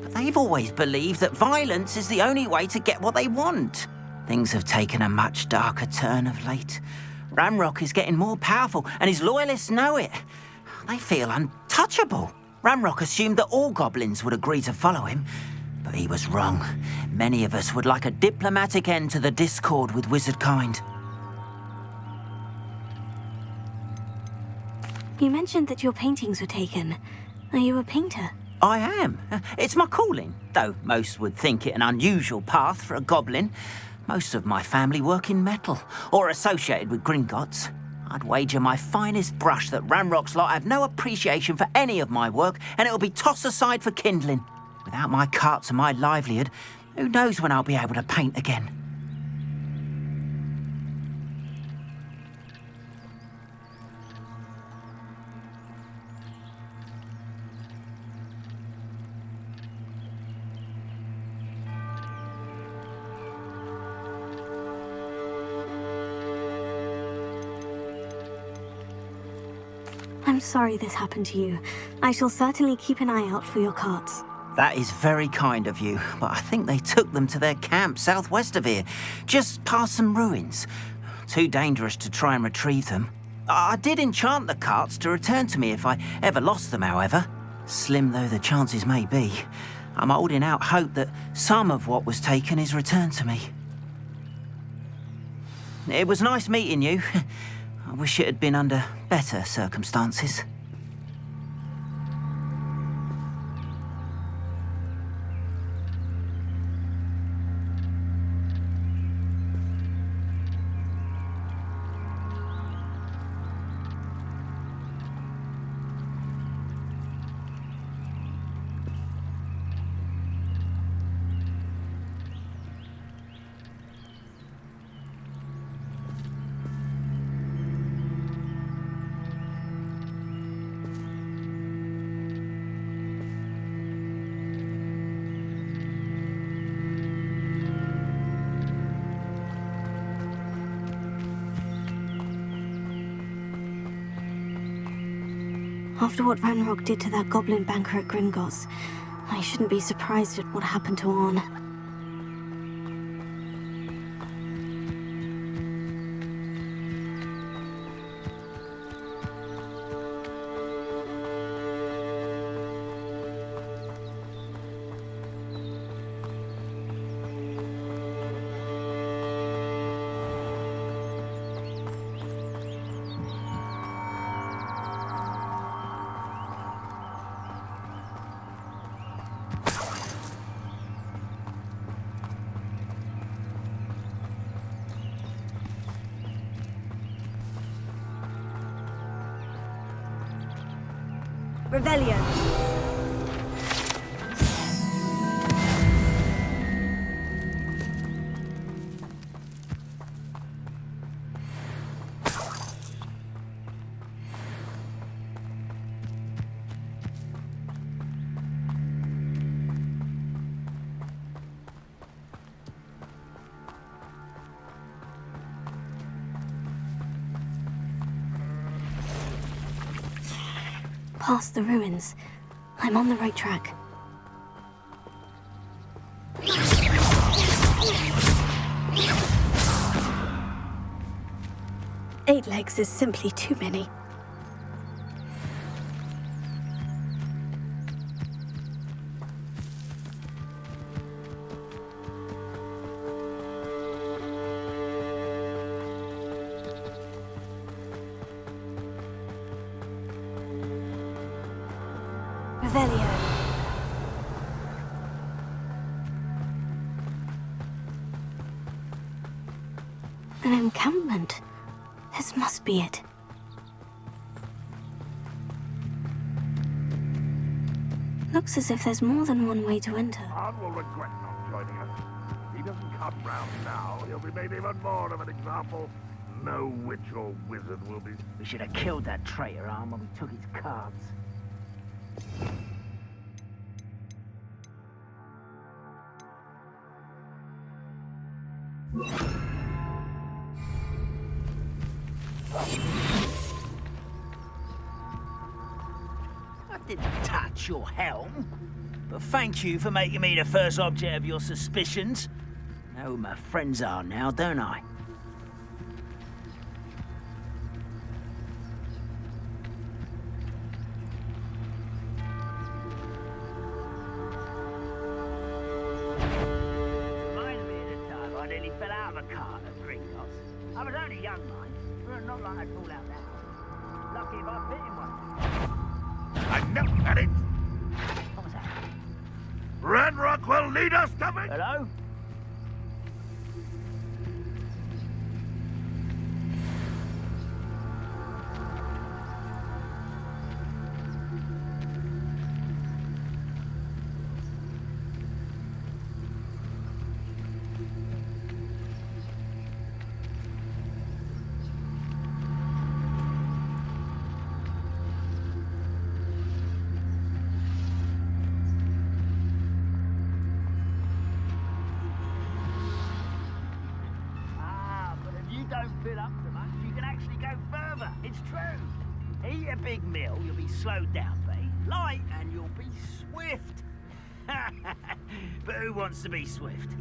Speaker 4: But they've always believed that violence is the only way to get what they want. Things have taken a much darker turn of late. Ranrock is getting more powerful, and his loyalists know it. They feel untouchable. Ranrock assumed that all goblins would agree to follow him, but he was wrong. Many of us would like a diplomatic end to the discord with wizard kind.
Speaker 2: You mentioned that your paintings were taken. Are you a painter?
Speaker 4: I am. It's my calling, though most would think it an unusual path for a goblin. Most of my family work in metal, or associated with Gringotts. I'd wager my finest brush that Ranrock's lot have no appreciation for any of my work, and it'll be tossed aside for kindling. Without my carts and my livelihood, who knows when I'll be able to paint again?
Speaker 2: I'm sorry this happened to you. I shall certainly keep an eye out for your carts.
Speaker 4: That is very kind of you, but I think they took them to their camp southwest of here, just past some ruins. Too dangerous to try and retrieve them. I did enchant the carts to return to me if I ever lost them, however. Slim though the chances may be, I'm holding out hope that some of what was taken is returned to me. It was nice meeting you. I wish it had been under better circumstances.
Speaker 2: After what Ranrock did to that goblin banker at Gringotts, I shouldn't be surprised at what happened to Orn.
Speaker 15: Revelio.
Speaker 2: Past the ruins. I'm on the right track.
Speaker 15: Eight legs is simply too many. Revelio.
Speaker 2: An encampment. This must be it. Looks as if there's more than one way to enter.
Speaker 6: Arn will regret not joining us. If he doesn't come round now, he'll be made even more of an example. No witch or wizard will be...
Speaker 4: We should have killed that traitor, Arn, when we took his cards. I didn't touch your helm, but thank you for making me the first object of your suspicions. I know who my friends are now, don't I? Reminds me of the time I nearly fell out of a cart at Gringotts. I was only young, mind, but not like I'd fall out now. Lucky if I bit in one.
Speaker 6: I know at it!
Speaker 4: What was that?
Speaker 6: Ranrock will lead us to it!
Speaker 4: Hello? Don't fill up so much, you can actually go further. It's true. Eat a big meal, you'll be slowed down, but eat light and you'll be swift. But who wants to be swift?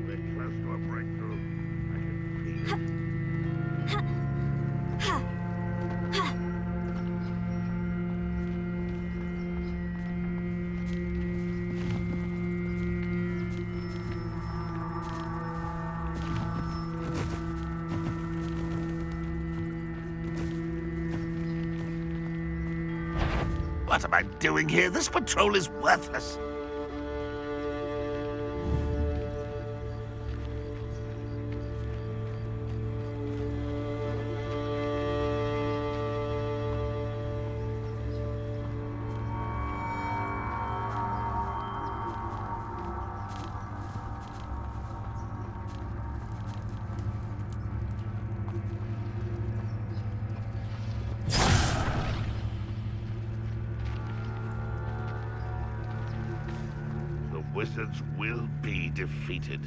Speaker 6: We're close to a breakthrough. I can feel it.
Speaker 14: What am I doing here? This patrol is worthless.
Speaker 6: Wizards will be defeated.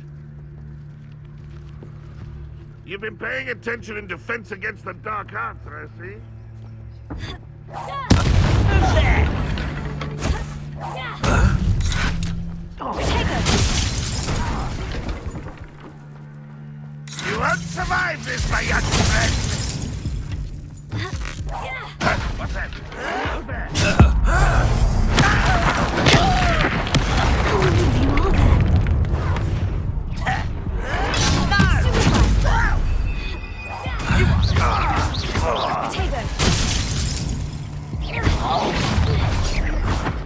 Speaker 6: You've been paying attention in defense against the dark arts, I see.
Speaker 4: Who's there?
Speaker 6: You won't survive this, my young friend! What's that? Who's there?
Speaker 2: How many of you are there?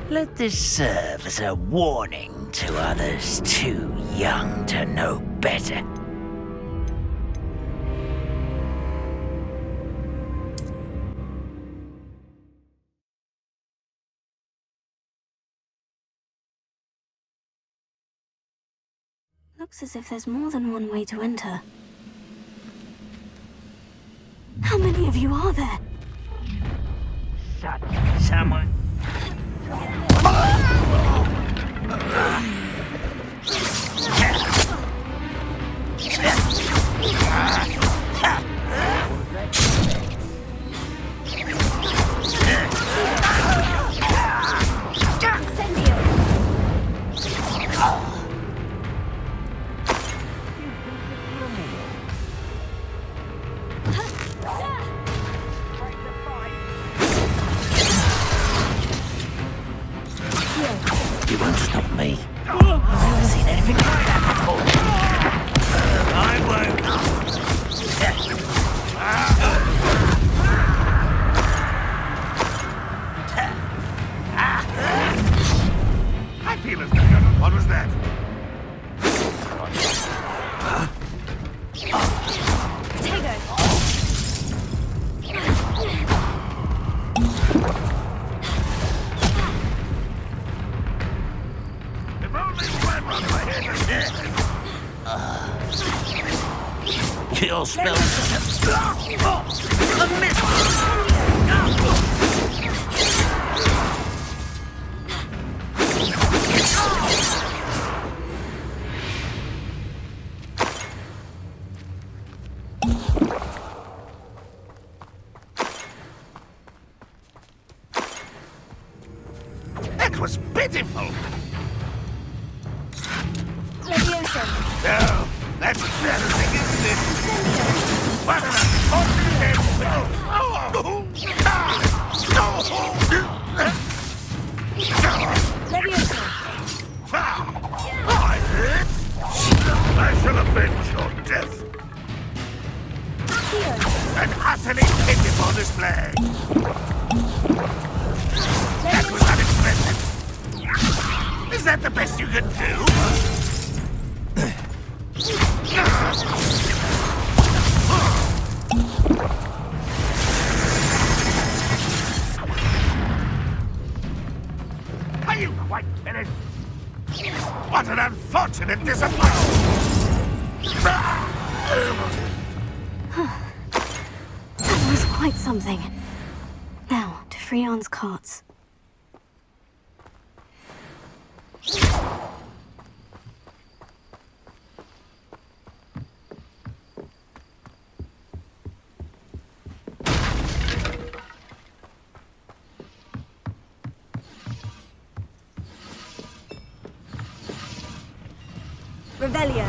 Speaker 4: Let this serve as a warning to others too young to know better.
Speaker 2: Looks as if there's more than one way to enter. How many of you are there?
Speaker 4: Shut someone. You won't stop me. I've never seen anything like that before. I won't.
Speaker 6: I feel as though... What was that?
Speaker 4: Kill spells. A miss.
Speaker 6: That was pitiful.
Speaker 2: Leviosa.
Speaker 6: No, that's embarrassing, isn't it? What an unfortunate
Speaker 2: Leviosa.
Speaker 6: I shall avenge your death. An utterly pitiful display. That was unexpected. Is that the best you can do? Are you quite finished? What an unfortunate disappointment!
Speaker 2: That was quite something. Now, to Freon's carts. Revelio.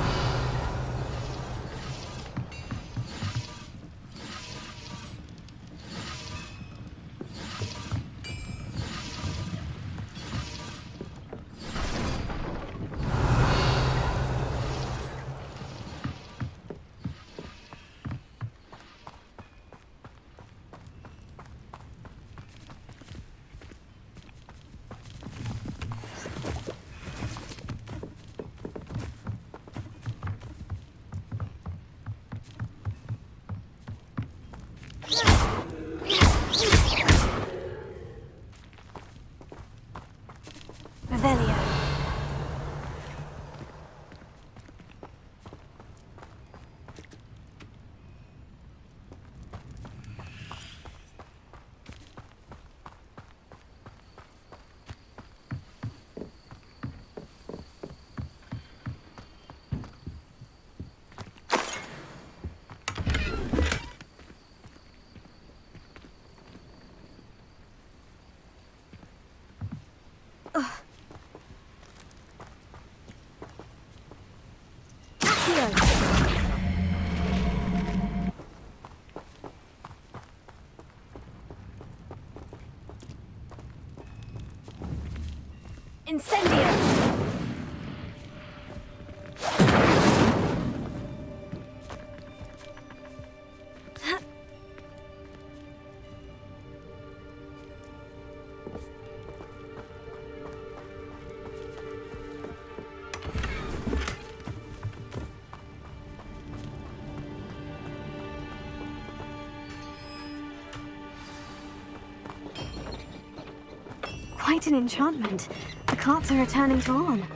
Speaker 15: Incendio!
Speaker 2: Quite an enchantment. The carts are returning to on.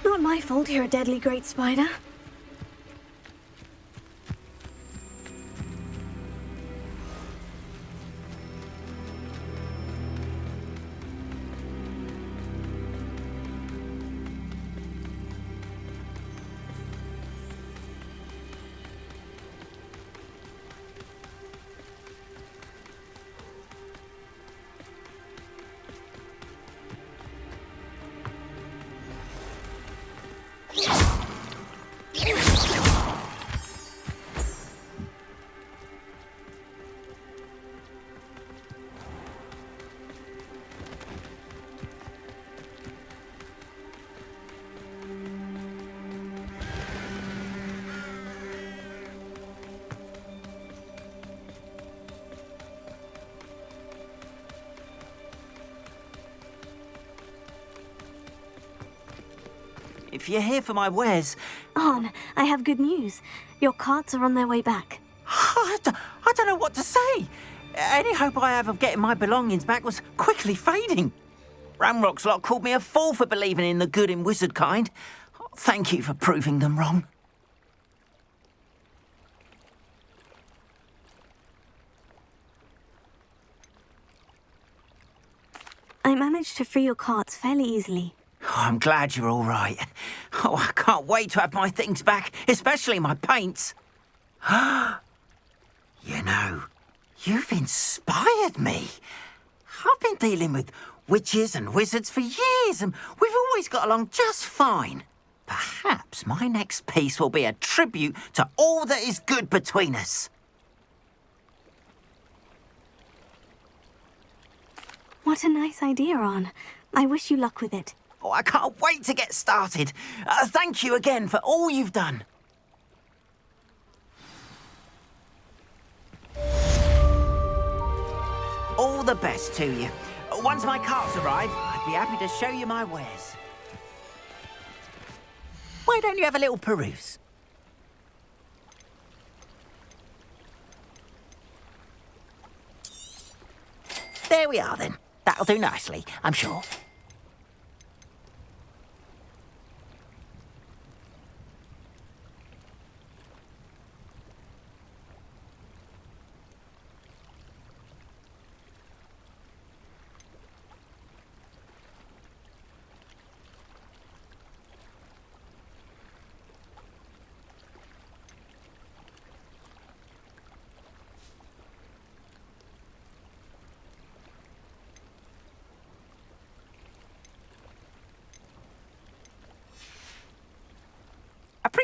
Speaker 2: Not my fault you're a deadly great spider.
Speaker 4: If you're here for my wares...
Speaker 2: Arn, I have good news. Your carts are on their way back.
Speaker 4: I don't know what to say. Any hope I have of getting my belongings back was quickly fading. Ramrock's lot called me a fool for believing in the good in wizard kind. Thank you for proving them wrong.
Speaker 2: I managed to free your carts fairly easily.
Speaker 4: Oh, I'm glad you're all right. Oh, I can't wait to have my things back, especially my paints. You know, you've inspired me. I've been dealing with witches and wizards for years, and we've always got along just fine. Perhaps my next piece will be a tribute to all that is good between us.
Speaker 2: What a nice idea, Arn. I wish you luck with it.
Speaker 4: Oh, I can't wait to get started. Thank you again for all you've done. All the best to you. Once my carts arrive, I'd be happy to show you my wares. Why don't you have a little peruse? There we are, then. That'll do nicely, I'm sure.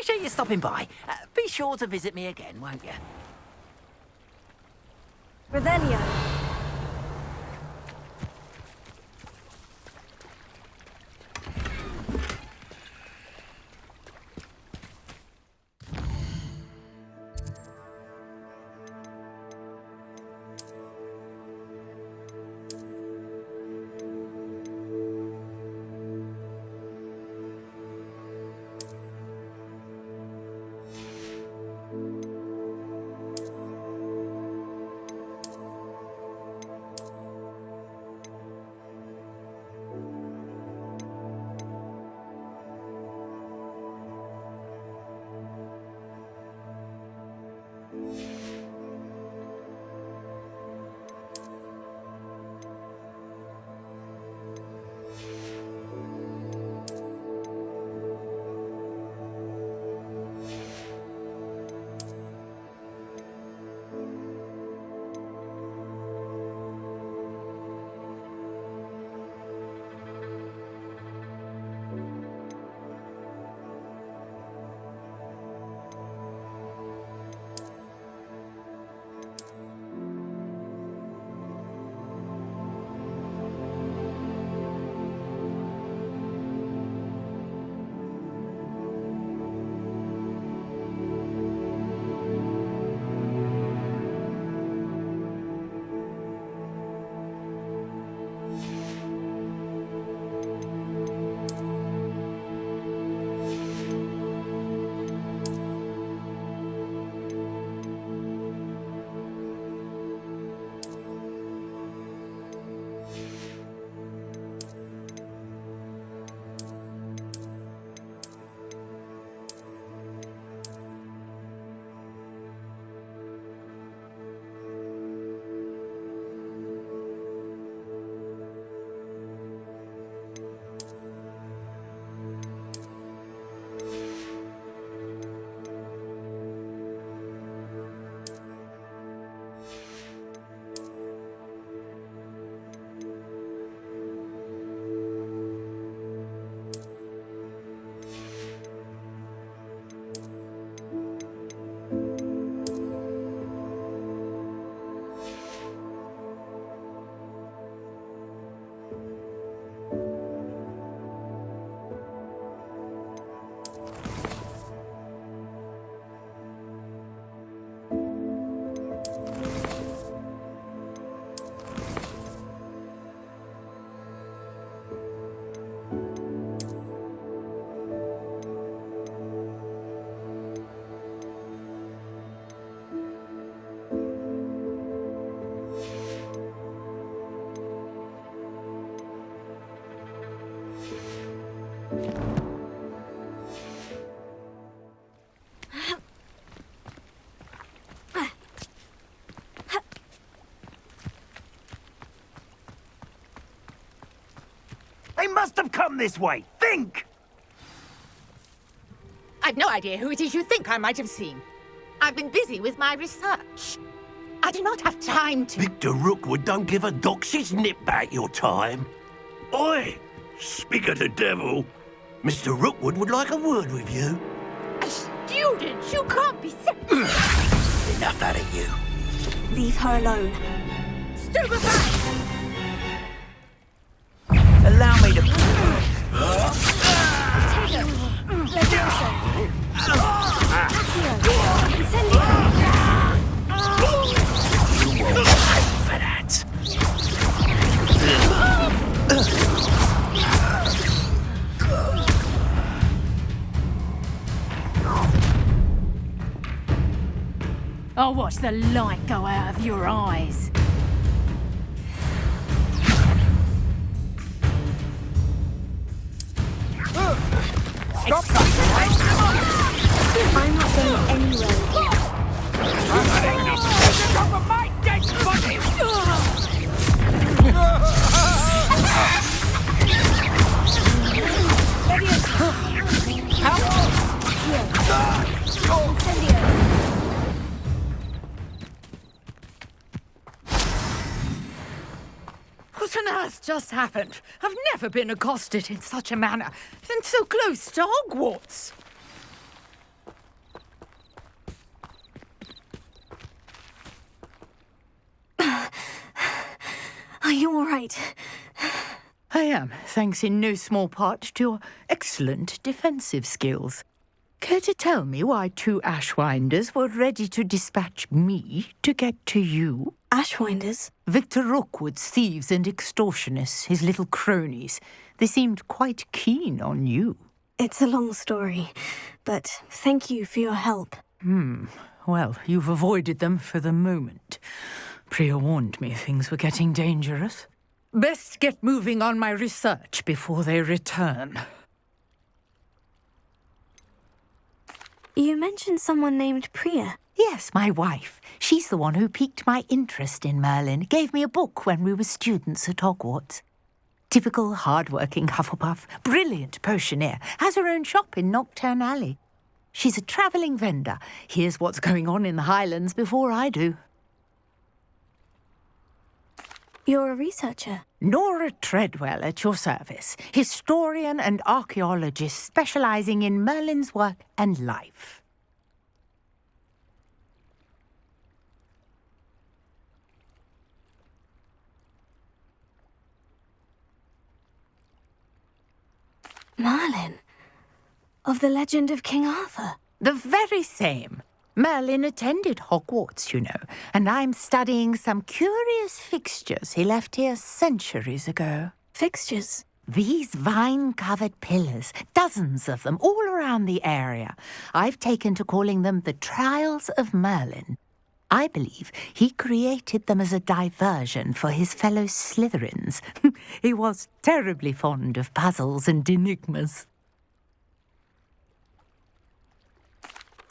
Speaker 4: appreciate you stopping by. Be sure to visit me again, won't you?
Speaker 2: Revelio.
Speaker 6: They must have come this way. Think!
Speaker 7: I've no idea who it is you think I might have seen. I've been busy with my research. I do not have time to...
Speaker 20: Victor Rookwood don't give a doxy's nip back your time. Oi! Speak of the devil. Mr. Rookwood would like a word with you.
Speaker 7: A student? You can't be
Speaker 20: Enough out of you.
Speaker 2: Leave her alone.
Speaker 7: Stupefy!
Speaker 4: Allow me to...
Speaker 20: For that.
Speaker 19: I'll watch the light go out of your eyes.
Speaker 7: Stop!
Speaker 2: I'm not going anywhere.
Speaker 7: Top of my dead body! What on earth just happened? I've never been accosted in such a manner, and so close to Hogwarts.
Speaker 2: Are you all right?
Speaker 11: I am, thanks in no small part to your excellent defensive skills. Care to tell me why 2 Ashwinders were ready to dispatch me to get to you?
Speaker 2: Ashwinders?
Speaker 11: Victor Rookwood's thieves and extortionists, his little cronies. They seemed quite keen on you.
Speaker 2: It's a long story, but thank you for your help.
Speaker 11: Well, you've avoided them for the moment. Priya warned me things were getting dangerous. Best get moving on my research before they return.
Speaker 2: You mentioned someone named Priya.
Speaker 11: Yes, my wife. She's the one who piqued my interest in Merlin. Gave me a book when we were students at Hogwarts. Typical hard-working Hufflepuff, brilliant potioneer, has her own shop in Nocturne Alley. She's a travelling vendor. Hears what's going on in the Highlands before I do.
Speaker 2: You're a researcher?
Speaker 11: Nora Treadwell at your service. Historian and archaeologist specialising in Merlin's work and life.
Speaker 2: Merlin? Of the legend of King Arthur?
Speaker 11: The very same. Merlin attended Hogwarts, you know, and I'm studying some curious fixtures he left here centuries ago.
Speaker 2: Fixtures?
Speaker 11: These vine-covered pillars, dozens of them, all around the area. I've taken to calling them the Trials of Merlin. I believe he created them as a diversion for his fellow Slytherins. He was terribly fond of puzzles and enigmas.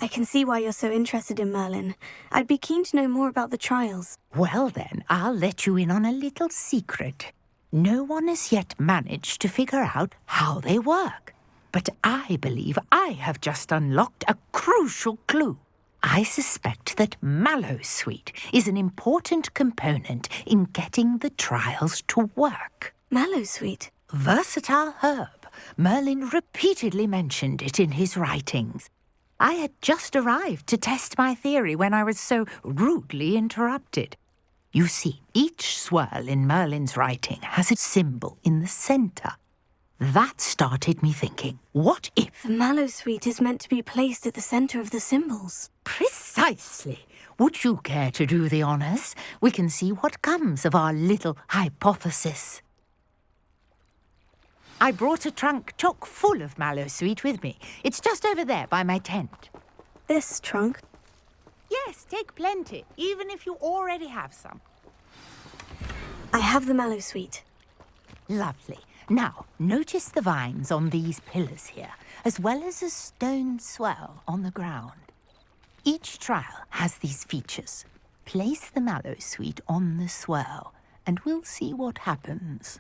Speaker 2: I can see why you're so interested in Merlin. I'd be keen to know more about the trials.
Speaker 11: Well then, I'll let you in on a little secret. No one has yet managed to figure out how they work. But I believe I have just unlocked a crucial clue. I suspect that Mallowsweet is an important component in getting the trials to work.
Speaker 2: Mallowsweet?
Speaker 11: Versatile herb. Merlin repeatedly mentioned it in his writings. I had just arrived to test my theory when I was so rudely interrupted. You see, each swirl in Merlin's writing has a symbol in the centre. That started me thinking, what if...
Speaker 2: The Mallowsweet is meant to be placed at the centre of the symbols.
Speaker 11: Precisely. Would you care to do the honours? We can see what comes of our little hypothesis. I brought a trunk chock full of Mallowsweet with me. It's just over there by my tent.
Speaker 2: This trunk?
Speaker 11: Yes, take plenty, even if you already have some.
Speaker 2: I have the Mallowsweet.
Speaker 11: Lovely. Now, notice the vines on these pillars here, as well as a stone swell on the ground. Each trial has these features. Place the Mallowsweet on the swell, and we'll see what happens.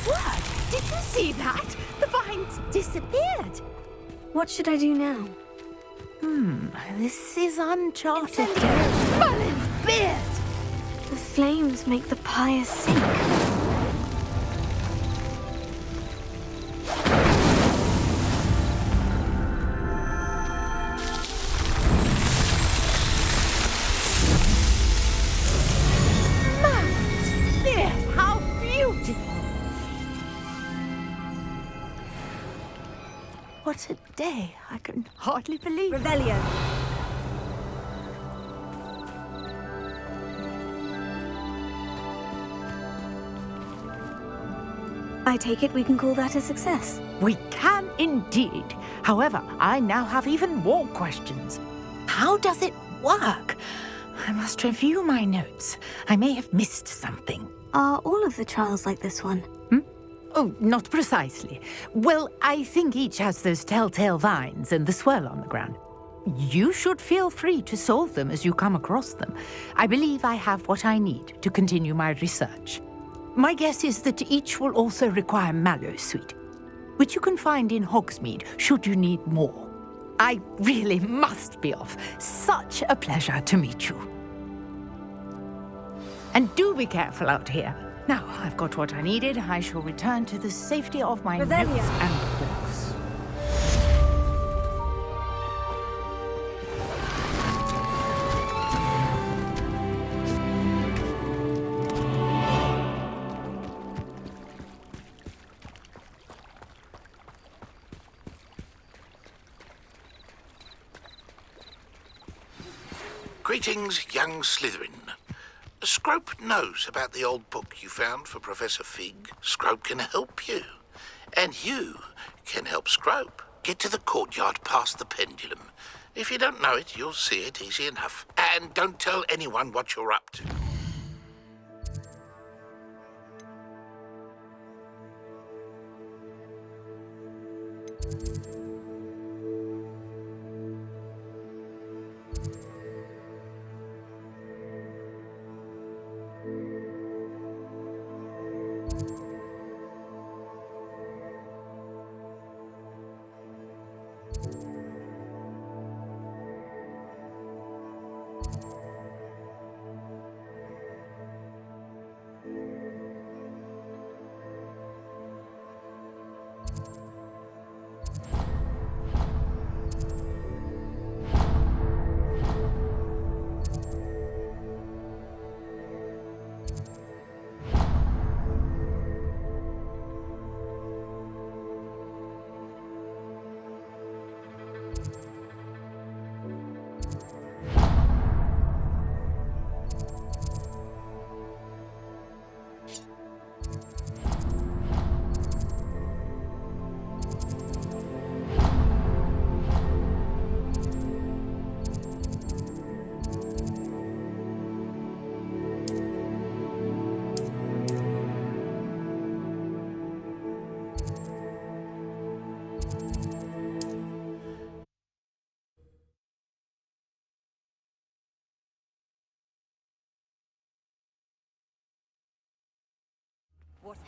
Speaker 11: Word! Did you see that? The vines disappeared.
Speaker 2: What should I do now?
Speaker 11: This is uncharted. Merlin's beard!
Speaker 2: The flames make the pyre sink.
Speaker 11: How beautiful! What a day. I can hardly believe it.
Speaker 12: Revelio.
Speaker 2: I take it we can call that a success.
Speaker 11: We can indeed. However, I now have even more questions. How does it work? I must review my notes. I may have missed something.
Speaker 2: Are all of the trials like this one?
Speaker 11: Oh, not precisely. Well, I think each has those telltale vines and the swirl on the ground. You should feel free to solve them as you come across them. I believe I have what I need to continue my research. My guess is that each will also require Mallowsweet, which you can find in Hogsmeade should you need more. I really must be off. Such a pleasure to meet you. And do be careful out here. Now, I've got what I needed. I shall return to the safety of my notes and books.
Speaker 14: Greetings, young Slytherin. Scrope knows about the old book you found for Professor Fig. Scrope can help you. And you can help Scrope. Get to the courtyard past the pendulum. If you don't know it, you'll see it easy enough. And don't tell anyone what you're up to.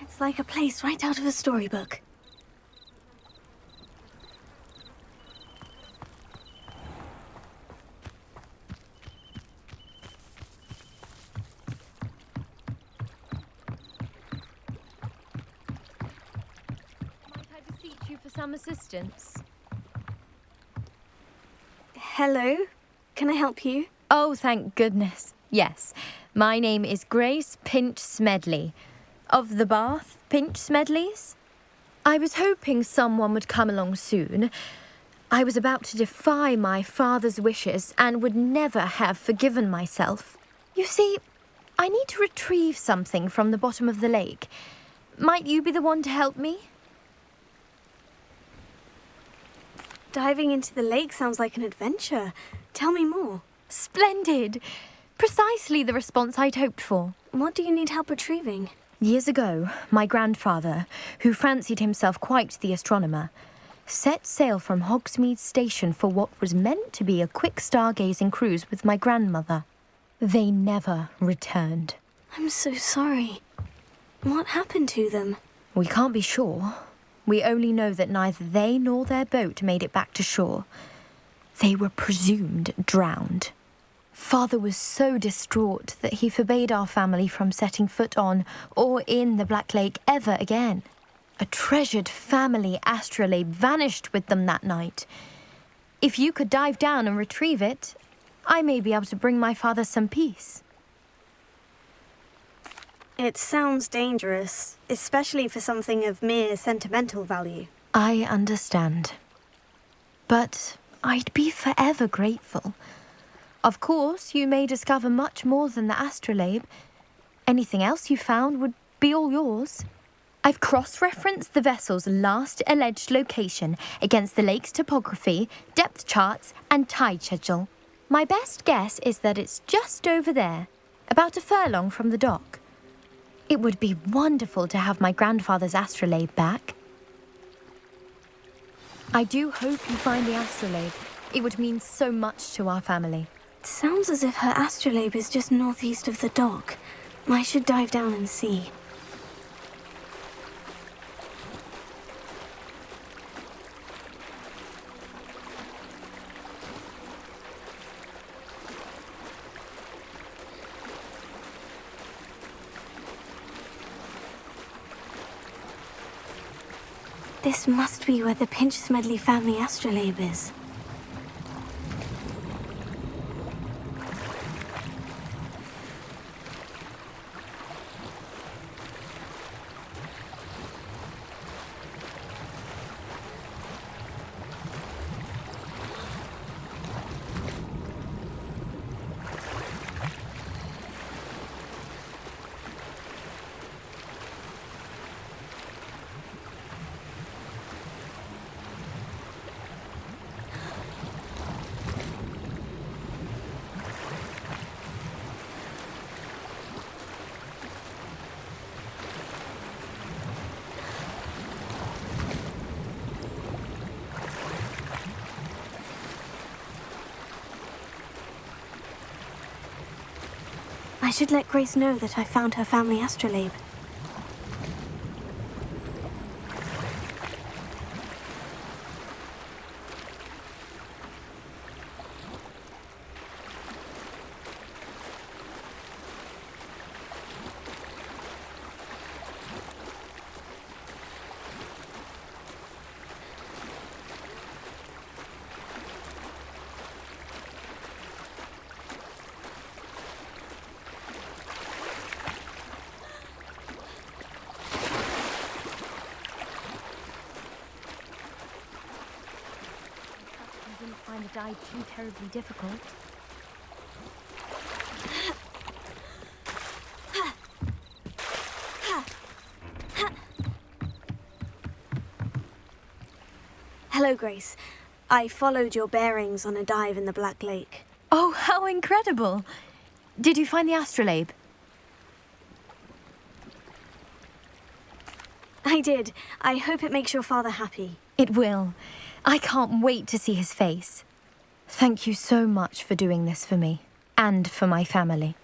Speaker 2: It's like a place right out of a storybook.
Speaker 21: Might I beseech you for some assistance?
Speaker 2: Hello? Can I help you?
Speaker 21: Oh, thank goodness. Yes. My name is Grace Pinch Smedley. Of the Bath Pinch Smedleys? I was hoping someone would come along soon. I was about to defy my father's wishes and would never have forgiven myself. You see, I need to retrieve something from the bottom of the lake. Might you be the one to help me?
Speaker 2: Diving into the lake sounds like an adventure. Tell me more.
Speaker 21: Splendid! Precisely the response I'd hoped for.
Speaker 2: What do you need help retrieving?
Speaker 21: Years ago, my grandfather, who fancied himself quite the astronomer, set sail from Hogsmeade Station for what was meant to be a quick stargazing cruise with my grandmother. They never returned.
Speaker 2: I'm so sorry. What happened to them?
Speaker 21: We can't be sure. We only know that neither they nor their boat made it back to shore. They were presumed drowned. Father was so distraught that he forbade our family from setting foot on or in the Black Lake ever again. A treasured family astrolabe vanished with them that night. If you could dive down and retrieve it, I may be able to bring my father some peace.
Speaker 2: It sounds dangerous, especially for something of mere sentimental value.
Speaker 21: I understand. But I'd be forever grateful. Of course, you may discover much more than the astrolabe. Anything else you found would be all yours. I've cross-referenced the vessel's last alleged location against the lake's topography, depth charts, and tide schedule. My best guess is that it's just over there, about a furlong from the dock. It would be wonderful to have my grandfather's astrolabe back. I do hope you find the astrolabe. It would mean so much to our family.
Speaker 2: It sounds as if her astrolabe is just northeast of the dock. I should dive down and see. This must be where the Pinch Smedley family astrolabe is. I should let Grace know that I found her family astrolabe.
Speaker 21: I didn't find the dive too terribly difficult.
Speaker 2: Hello, Grace. I followed your bearings on a dive in the Black Lake.
Speaker 21: Oh, how incredible! Did you find the astrolabe?
Speaker 2: I did. I hope it makes your father happy.
Speaker 21: It will. I can't wait to see his face. Thank you so much for doing this for me, and for my family.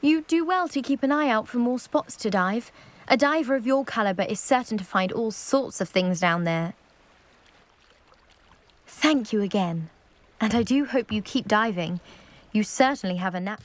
Speaker 21: You do well to keep an eye out for more spots to dive. A diver of your caliber is certain to find all sorts of things down there. Thank you again. And I do hope you keep diving. You certainly have a knack.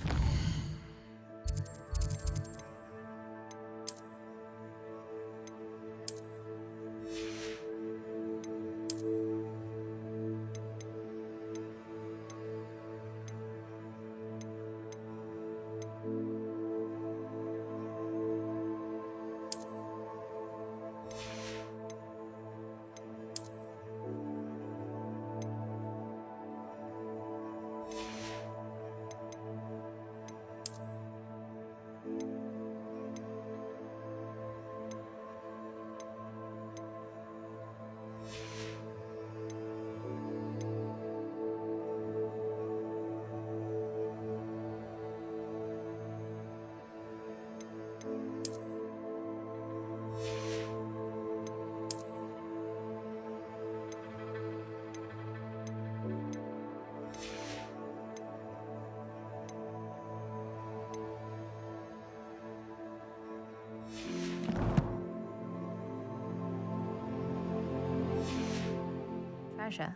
Speaker 21: Treasure.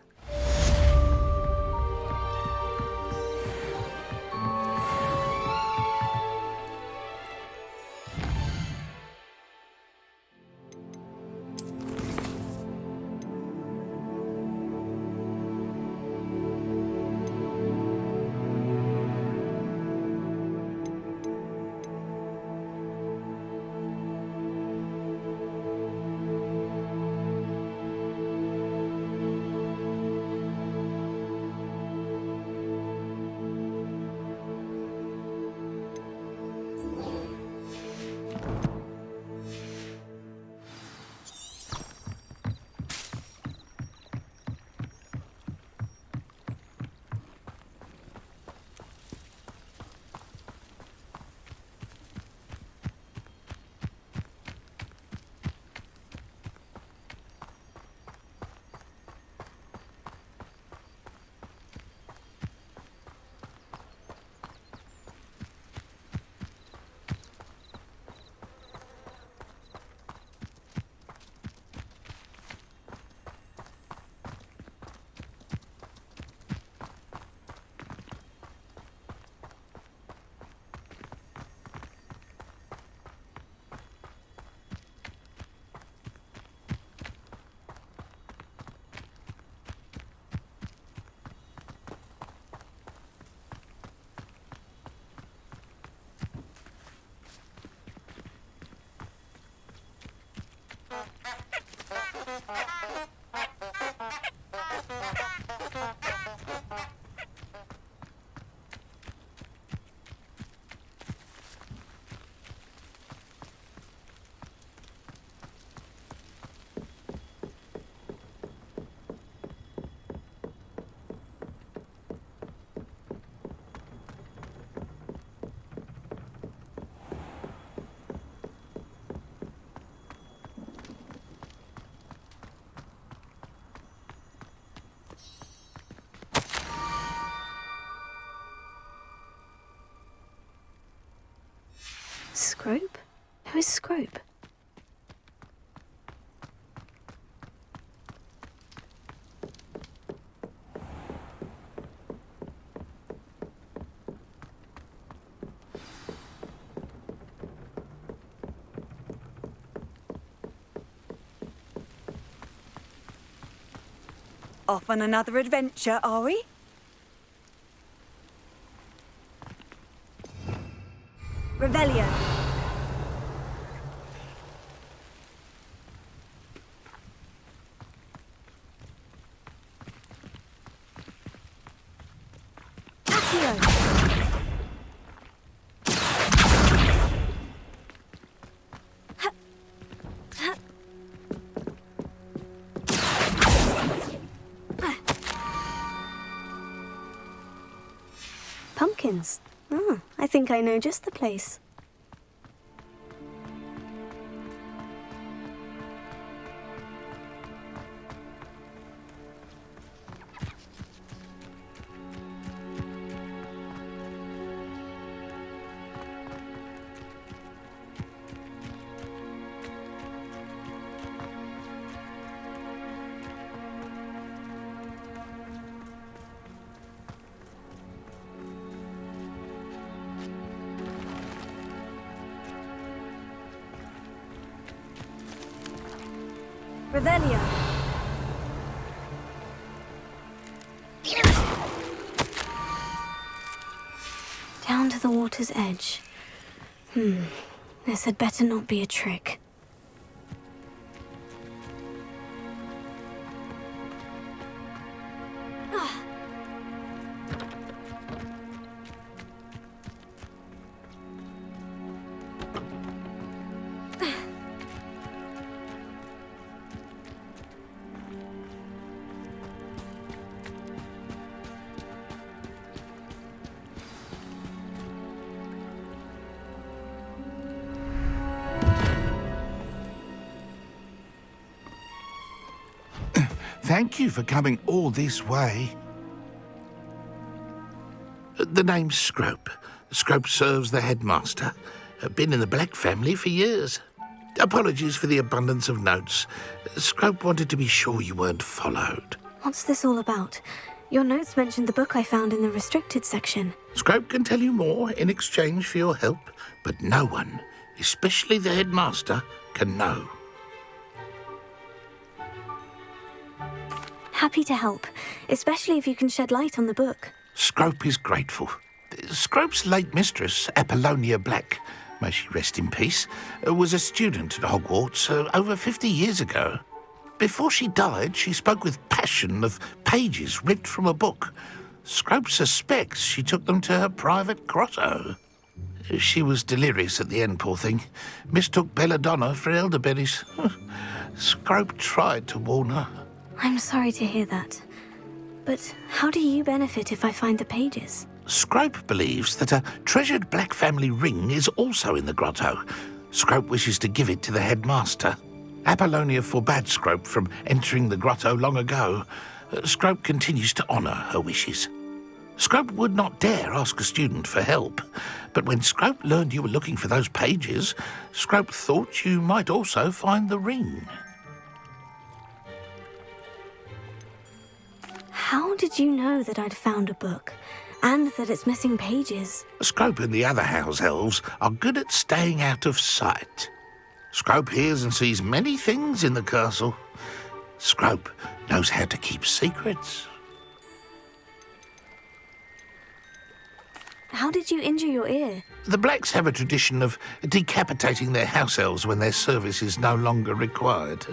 Speaker 2: Scrope? Who is Scrope?
Speaker 12: Off on another adventure, are we? Revelio.
Speaker 2: Pumpkins. Ah, I think I know just the place. Revelio. Down to the water's edge. This had better not be a trick.
Speaker 14: Thank you for coming all this way. The name's Scrope. Scrope serves the headmaster. Been in the Black family for years. Apologies for the abundance of notes. Scrope wanted to be sure you weren't followed.
Speaker 2: What's this all about? Your notes mentioned the book I found in the restricted section.
Speaker 14: Scrope can tell you more in exchange for your help, but no one, especially the headmaster, can know.
Speaker 2: Happy to help, especially if you can shed light on the book.
Speaker 14: Scrope is grateful. Scrope's late mistress, Apollonia Black, may she rest in peace, was a student at Hogwarts over 50 years ago. Before she died, she spoke with passion of pages ripped from a book. Scrope suspects she took them to her private grotto. She was delirious at the end, poor thing. Mistook belladonna for elderberries. Scrope tried to warn her.
Speaker 2: I'm sorry to hear that. But how do you benefit if I find the pages?
Speaker 14: Scrope believes that a treasured Black family ring is also in the grotto. Scrope wishes to give it to the headmaster. Apollonia forbade Scrope from entering the grotto long ago. Scrope continues to honour her wishes. Scrope would not dare ask a student for help, but when Scrope learned you were looking for those pages, Scrope thought you might also find the ring.
Speaker 2: How did you know that I'd found a book, and that it's missing pages?
Speaker 14: Scrope and the other house elves are good at staying out of sight. Scrope hears and sees many things in the castle. Scrope knows how to keep secrets.
Speaker 2: How did you injure your ear?
Speaker 14: The Blacks have a tradition of decapitating their house elves when their service is no longer required.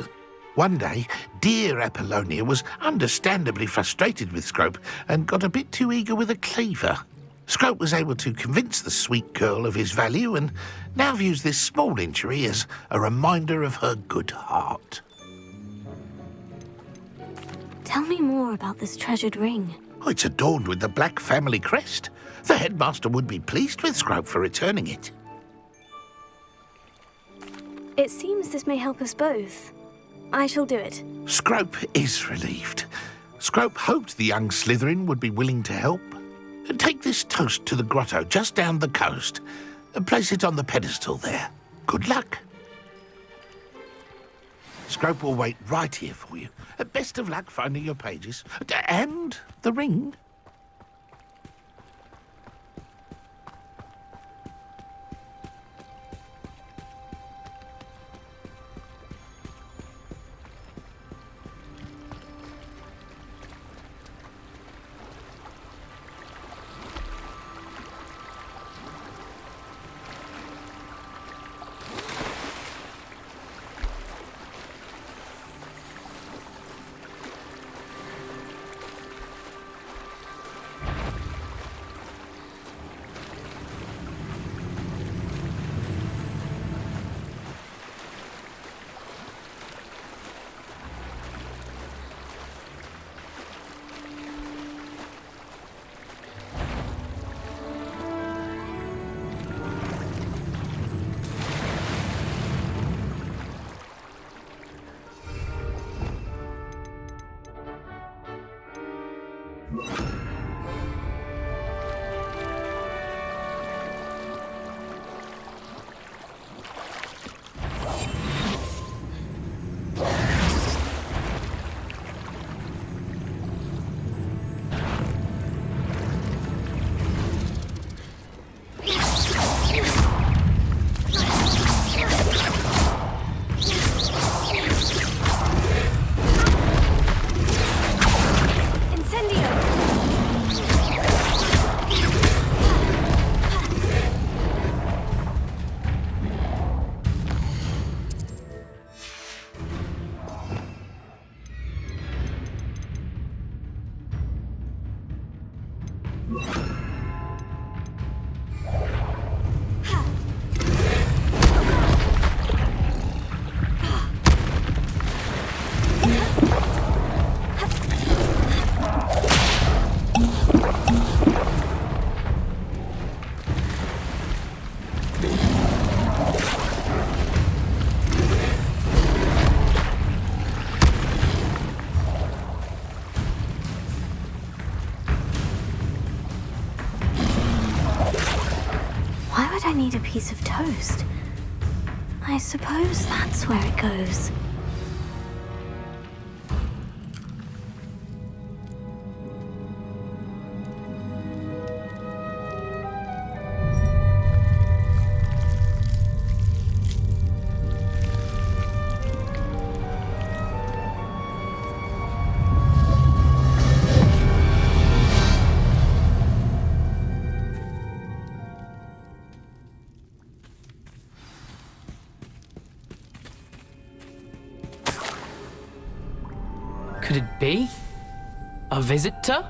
Speaker 14: One day, dear Apollonia was understandably frustrated with Scrope and got a bit too eager with a cleaver. Scrope was able to convince the sweet girl of his value and now views this small injury as a reminder of her good heart.
Speaker 2: Tell me more about this treasured ring.
Speaker 14: Oh, it's adorned with the Black family crest. The headmaster would be pleased with Scrope for returning it.
Speaker 2: It seems this may help us both. I shall do it.
Speaker 14: Scrope is relieved. Scrope hoped the young Slytherin would be willing to help. Take this toast to the grotto just down the coast. Place it on the pedestal there. Good luck. Scrope will wait right here for you. Best of luck finding your pages. And the ring.
Speaker 2: I need a piece of toast. I suppose that's where it goes.
Speaker 10: Could it be? A visitor?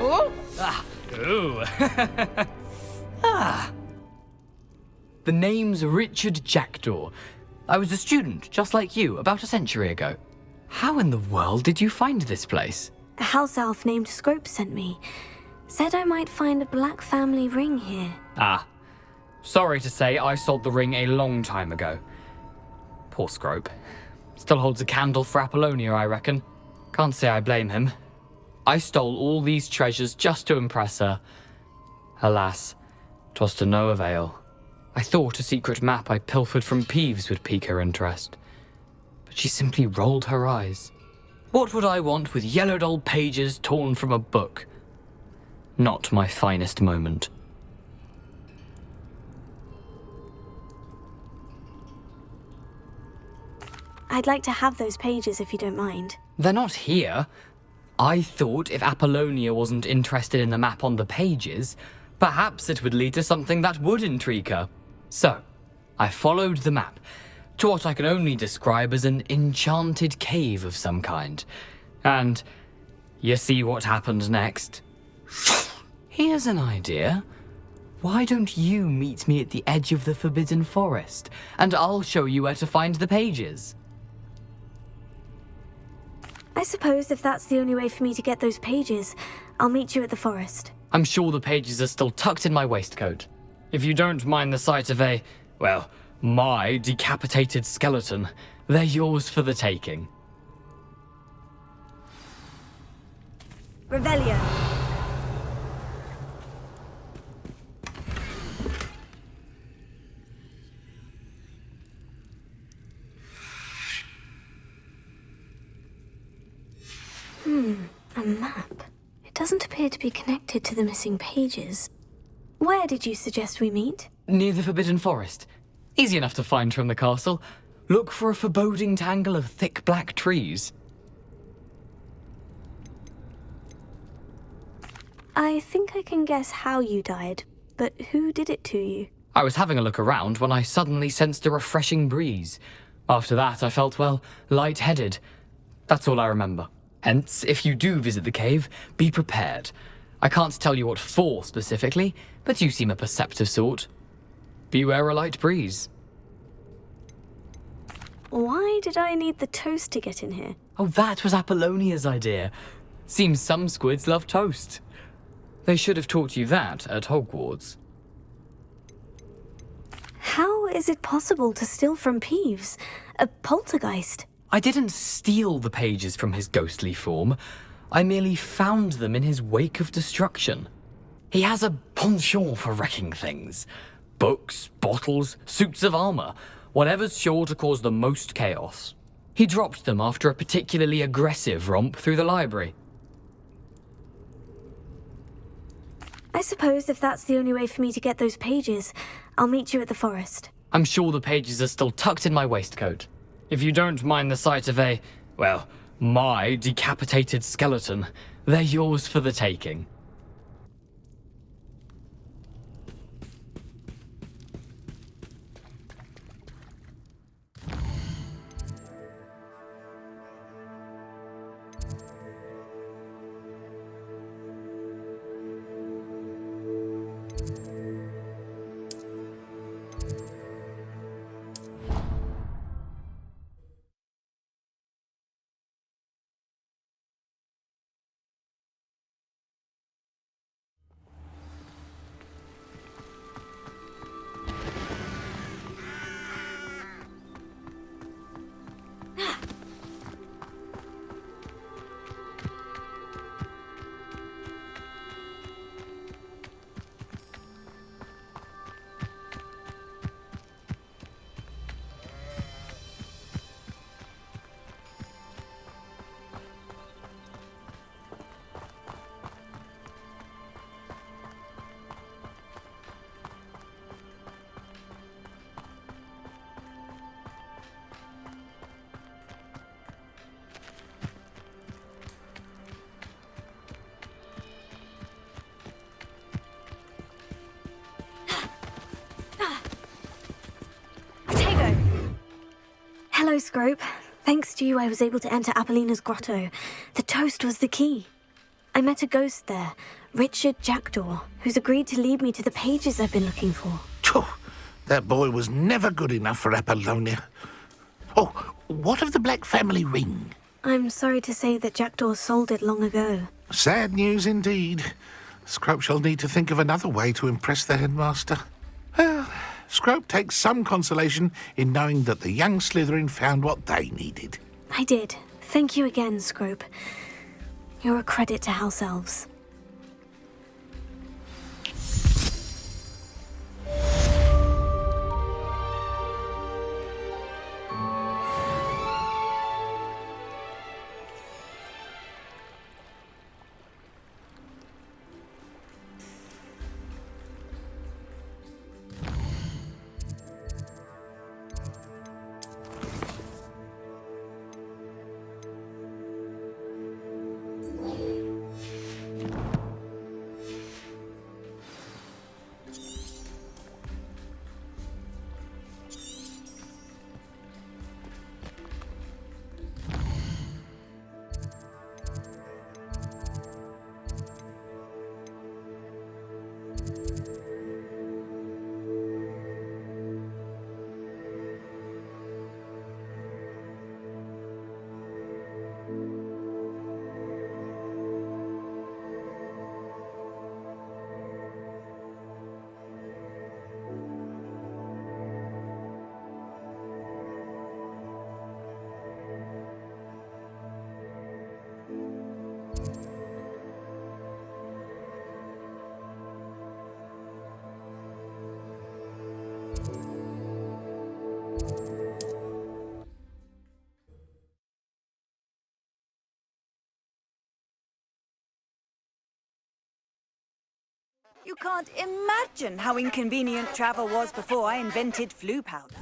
Speaker 10: Oh! Ah! Ooh! Ah! The name's Richard Jackdaw. I was a student, just like you, about a century ago. How in the world did you find this place?
Speaker 2: A house elf named Scrope sent me. Said I might find a black family ring here.
Speaker 10: Ah. Sorry to say, I sold the ring a long time ago. Poor Scrope. Still holds a candle for Apollonia, I reckon. Can't say I blame him. I stole all these treasures just to impress her. Alas, 'twas to no avail. I thought a secret map I pilfered from Peeves would pique her interest. But she simply rolled her eyes. What would I want with yellowed old pages torn from a book? Not my finest moment.
Speaker 2: I'd like to have those pages if you don't mind.
Speaker 10: They're not here. I thought if Apollonia wasn't interested in the map on the pages, perhaps it would lead to something that would intrigue her. So, I followed the map to what I can only describe as an enchanted cave of some kind. And you see what happened next? Here's an idea. Why don't you meet me at the edge of the Forbidden Forest, and I'll show you where to find the pages?
Speaker 2: I suppose if that's the only way for me to get those pages, I'll meet you at the forest.
Speaker 10: I'm sure the pages are still tucked in my waistcoat. If you don't mind the sight of a, well, my decapitated skeleton, they're yours for the taking.
Speaker 5: Revelio.
Speaker 2: A map. It doesn't appear to be connected to the missing pages. Where did you suggest we meet?
Speaker 10: Near the Forbidden Forest. Easy enough to find from the castle. Look for a foreboding tangle of thick black trees.
Speaker 2: I think I can guess how you died, but who did it to you?
Speaker 10: I was having a look around when I suddenly sensed a refreshing breeze. After that, I felt, well, lightheaded. That's all I remember. Hence, if you do visit the cave, be prepared. I can't tell you what for specifically, but you seem a perceptive sort. Beware a light breeze.
Speaker 2: Why did I need the toast to get in here?
Speaker 10: Oh, that was Apollonia's idea. Seems some squids love toast. They should have taught you that at Hogwarts.
Speaker 2: How is it possible to steal from Peeves? A poltergeist?
Speaker 10: I didn't steal the pages from his ghostly form. I merely found them in his wake of destruction. He has a penchant for wrecking things. Books, bottles, suits of armor, whatever's sure to cause the most chaos. He dropped them after a particularly aggressive romp through the library.
Speaker 2: I suppose if that's the only way for me to get those pages, I'll meet you at the forest.
Speaker 10: I'm sure the pages are still tucked in my waistcoat. If you don't mind the sight of a, well, my decapitated skeleton, they're yours for the taking.
Speaker 2: Hello, Scrope. Thanks to you, I was able to enter Apollina's grotto. The toast was the key. I met a ghost there, Richard Jackdaw, who's agreed to lead me to the pages I've been looking for.
Speaker 14: That boy was never good enough for Apollonia. Oh, what of the Black family ring?
Speaker 2: I'm sorry to say that Jackdaw sold it long ago.
Speaker 14: Sad news indeed. Scrope shall need to think of another way to impress the headmaster. Well, Scrope takes some consolation in knowing that the young Slytherin found what they needed.
Speaker 2: I did. Thank you again, Scrope. You're a credit to House Elves.
Speaker 12: You can't imagine how inconvenient travel was before I invented flu powder.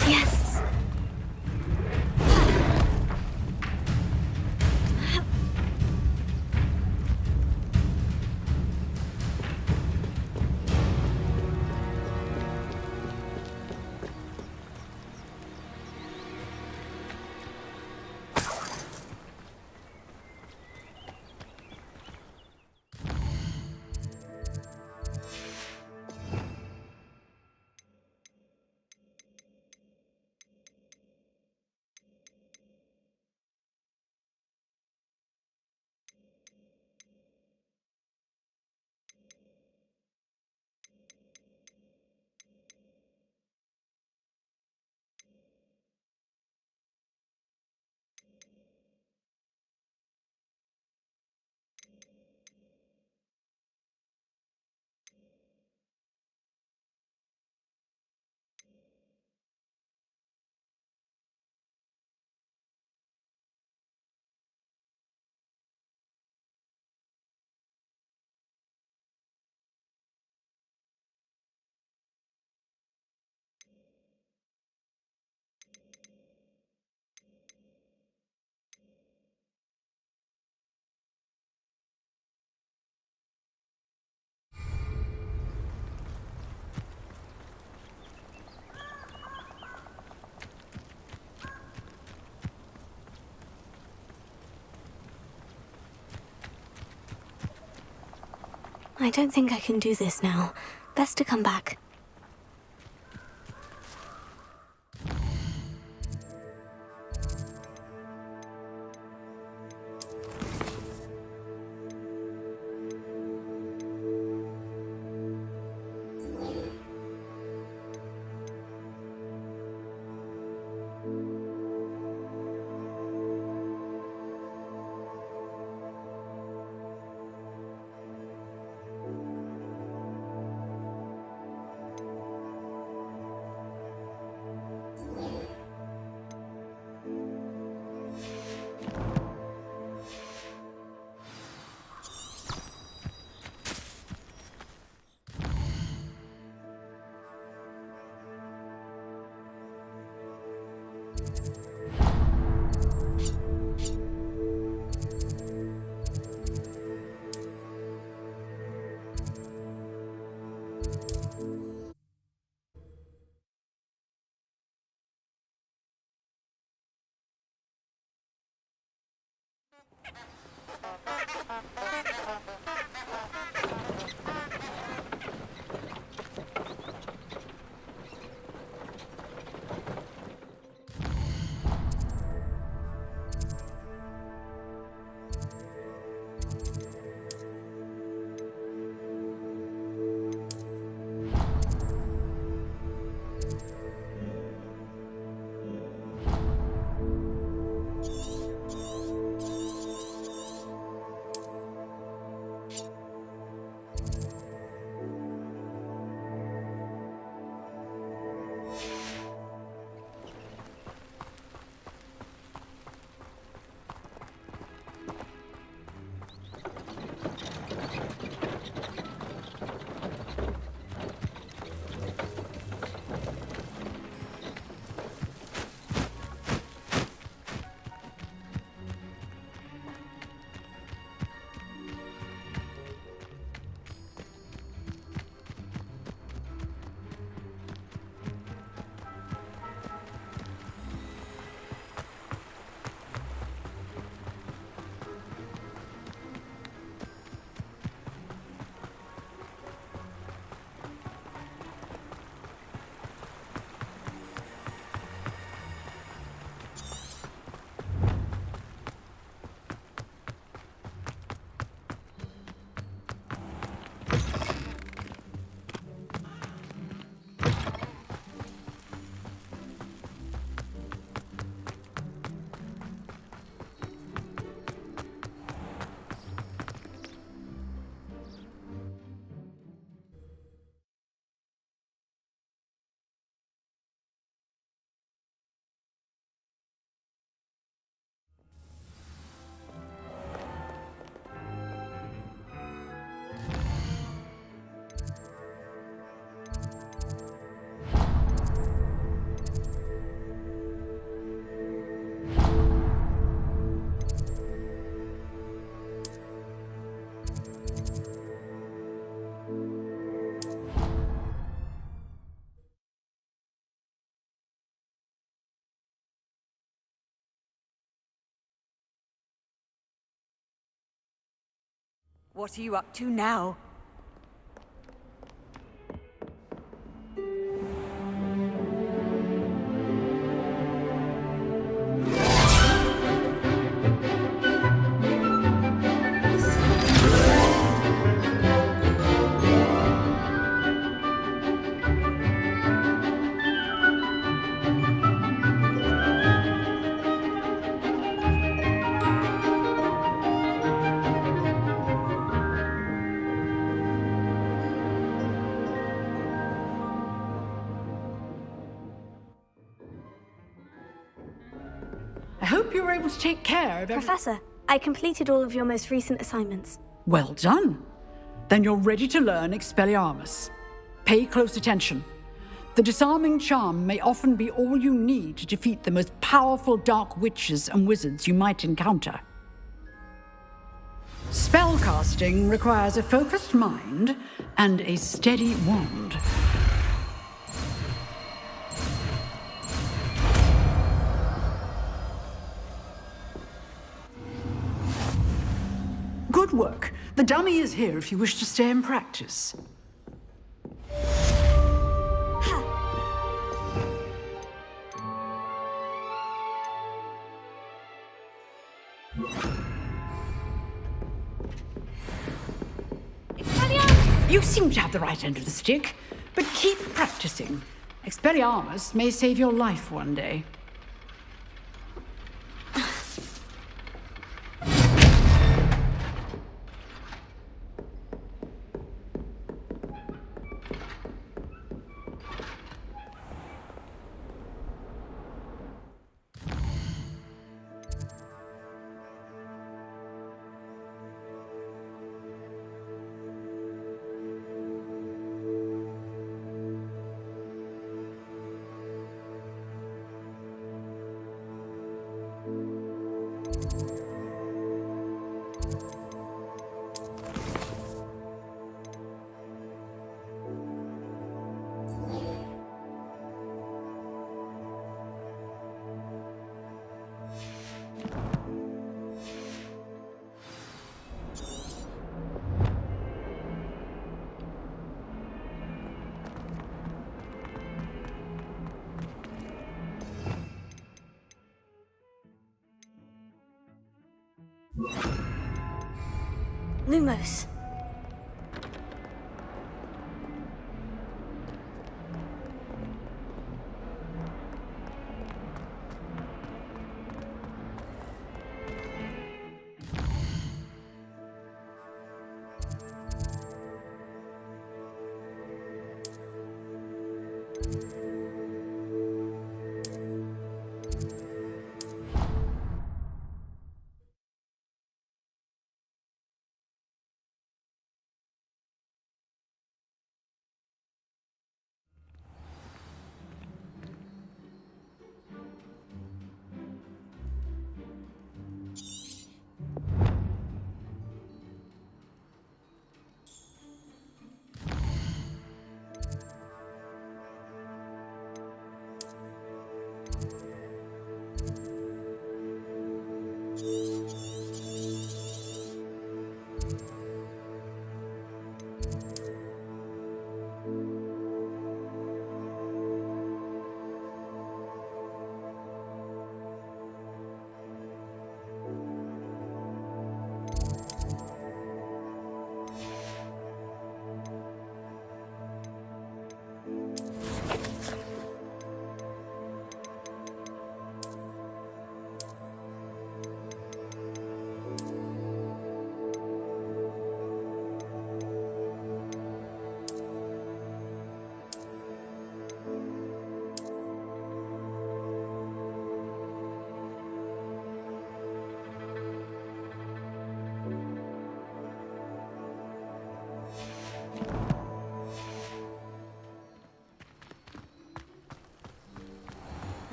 Speaker 2: Yes. I don't think I can do this now. Best to come back.
Speaker 12: What are you up to now?
Speaker 5: I hope you were able to take care of
Speaker 2: Professor, I completed all of your most recent assignments.
Speaker 5: Well done. Then you're ready to learn Expelliarmus. Pay close attention. The disarming charm may often be all you need to defeat the most powerful dark witches and wizards you might encounter. Spellcasting requires a focused mind and a steady wand. Good work. The dummy is here if you wish to stay and practice. You seem to have the right end of the stick, but keep practicing. Expelliarmus may save your life one day.
Speaker 2: Lumos.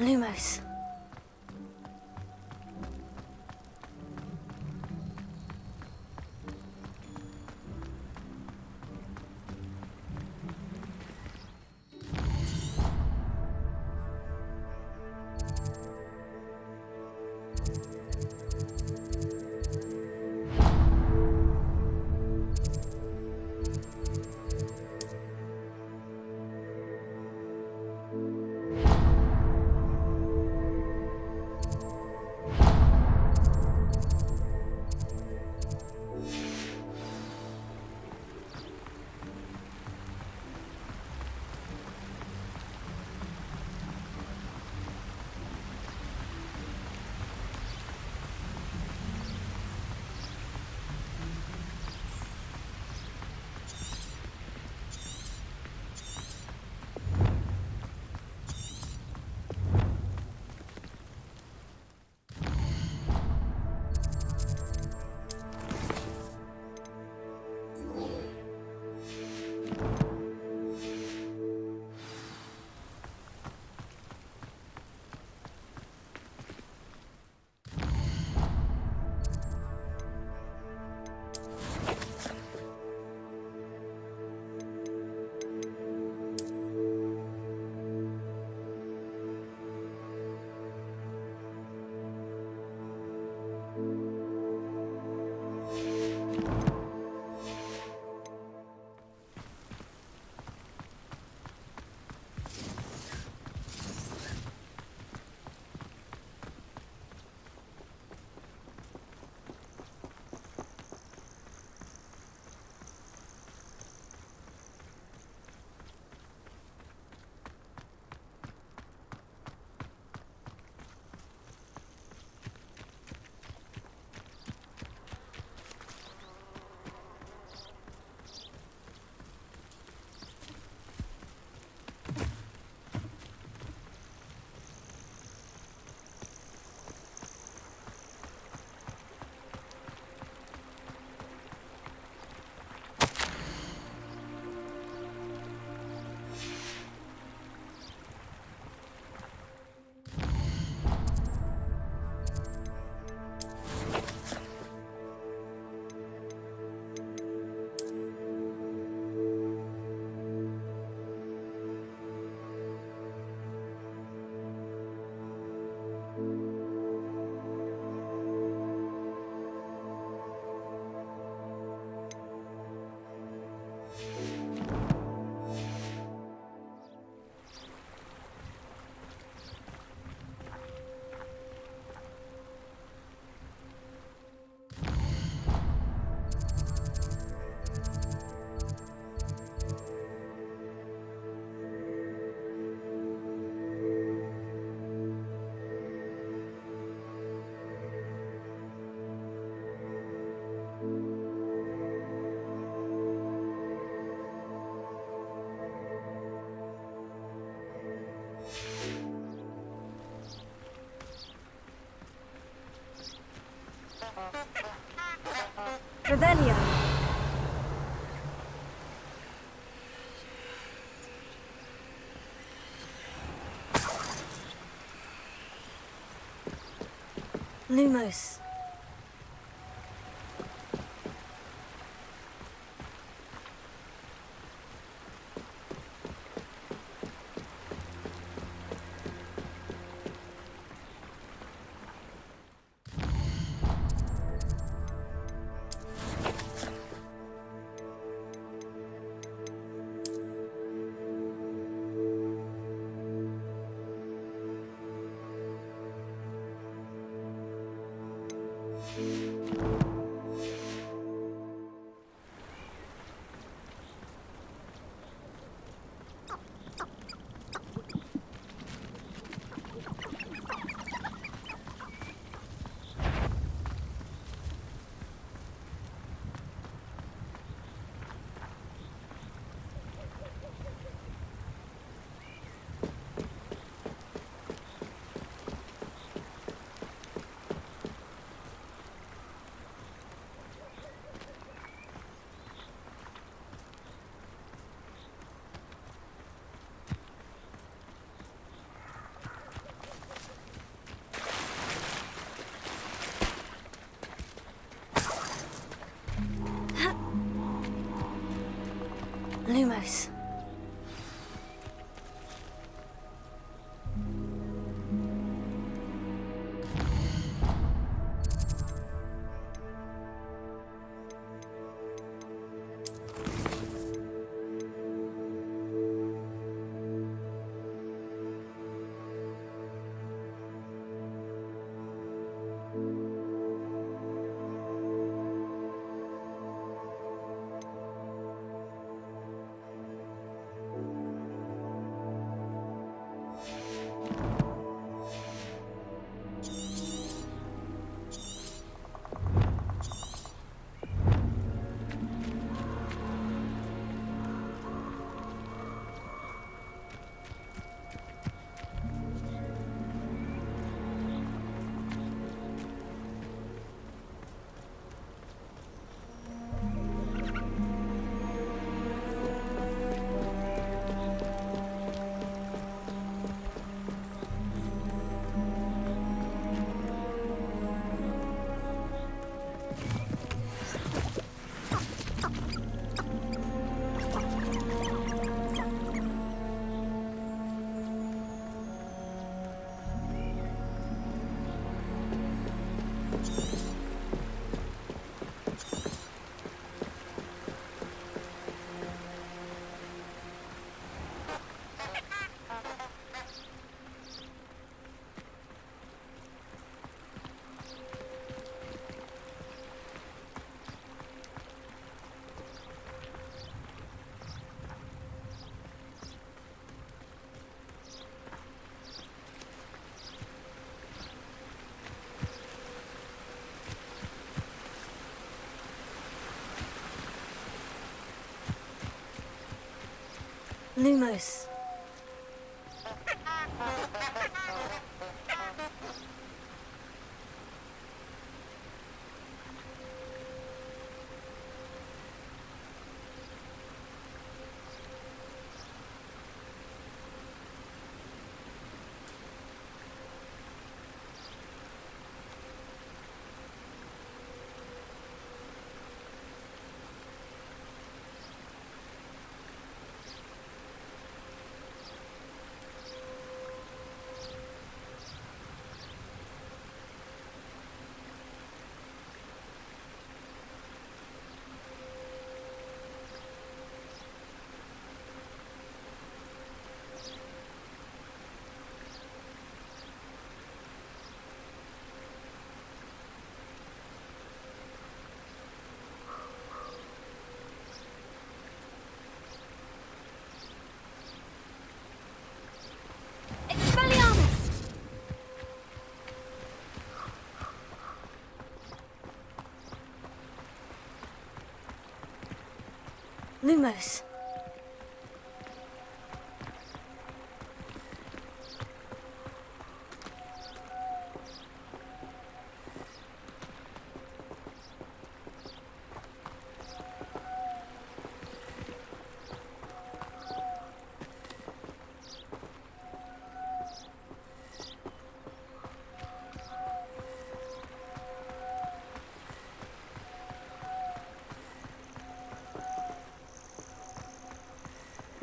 Speaker 2: Lumos. Revelio. Lumos. Lumos. Lumos. Lumos.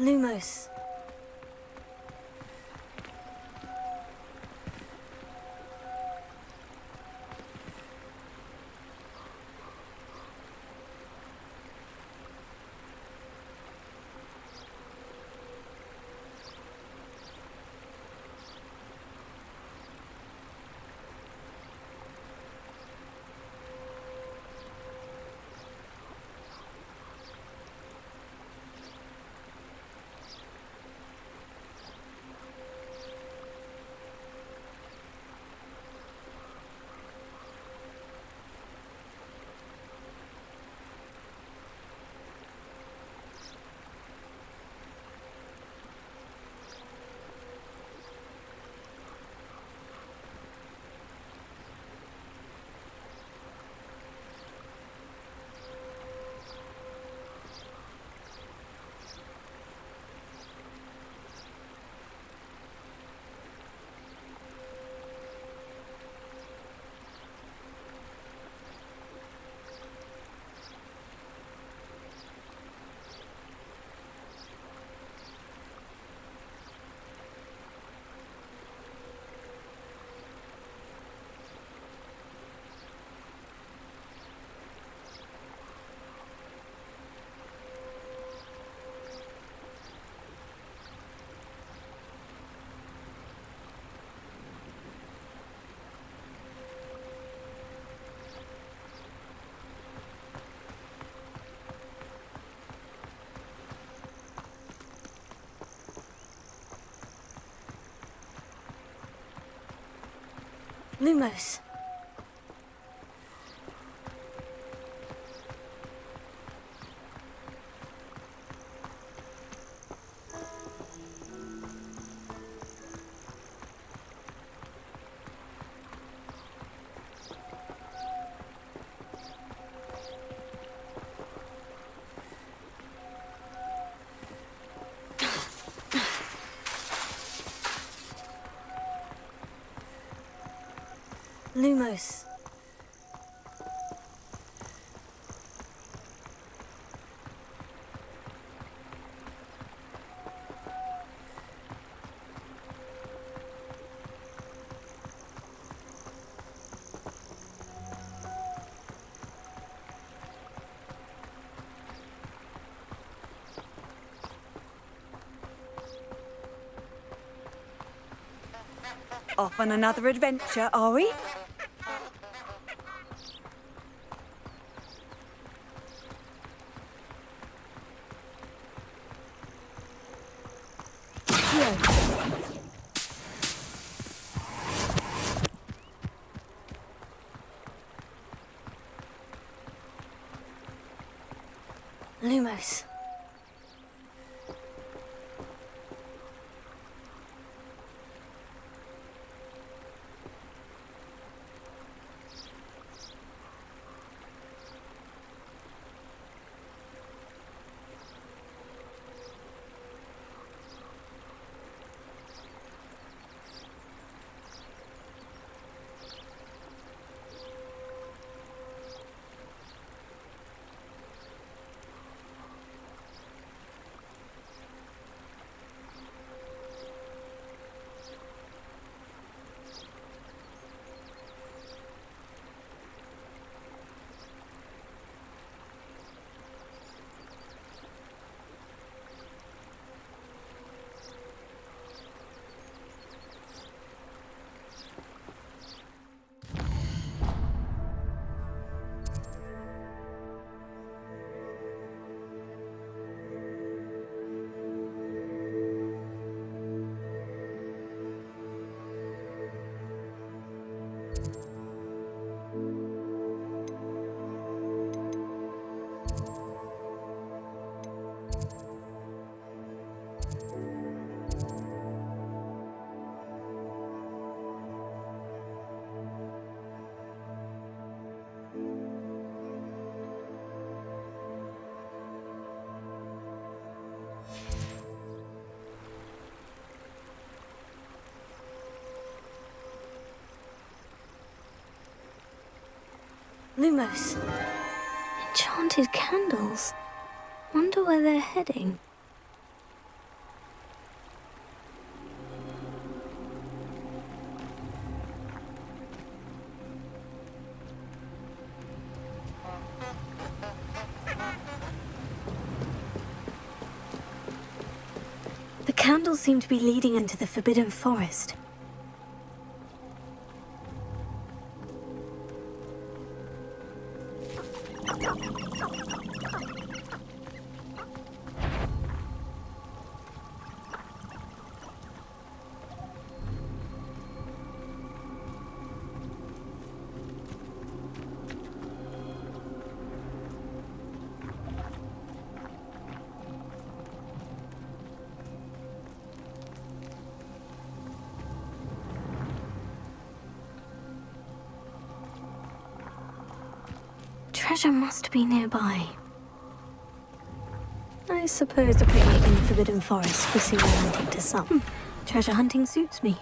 Speaker 2: Lumos. Lumos. Lumos.
Speaker 12: Off on another adventure, are we?
Speaker 2: Lumos. Lumos. Enchanted candles. Wonder where they're heading. candles seem to be leading into the Forbidden Forest. Treasure must be nearby. I suppose a picnic in the Forbidden Forest will seem romantic to some. Treasure hunting suits me.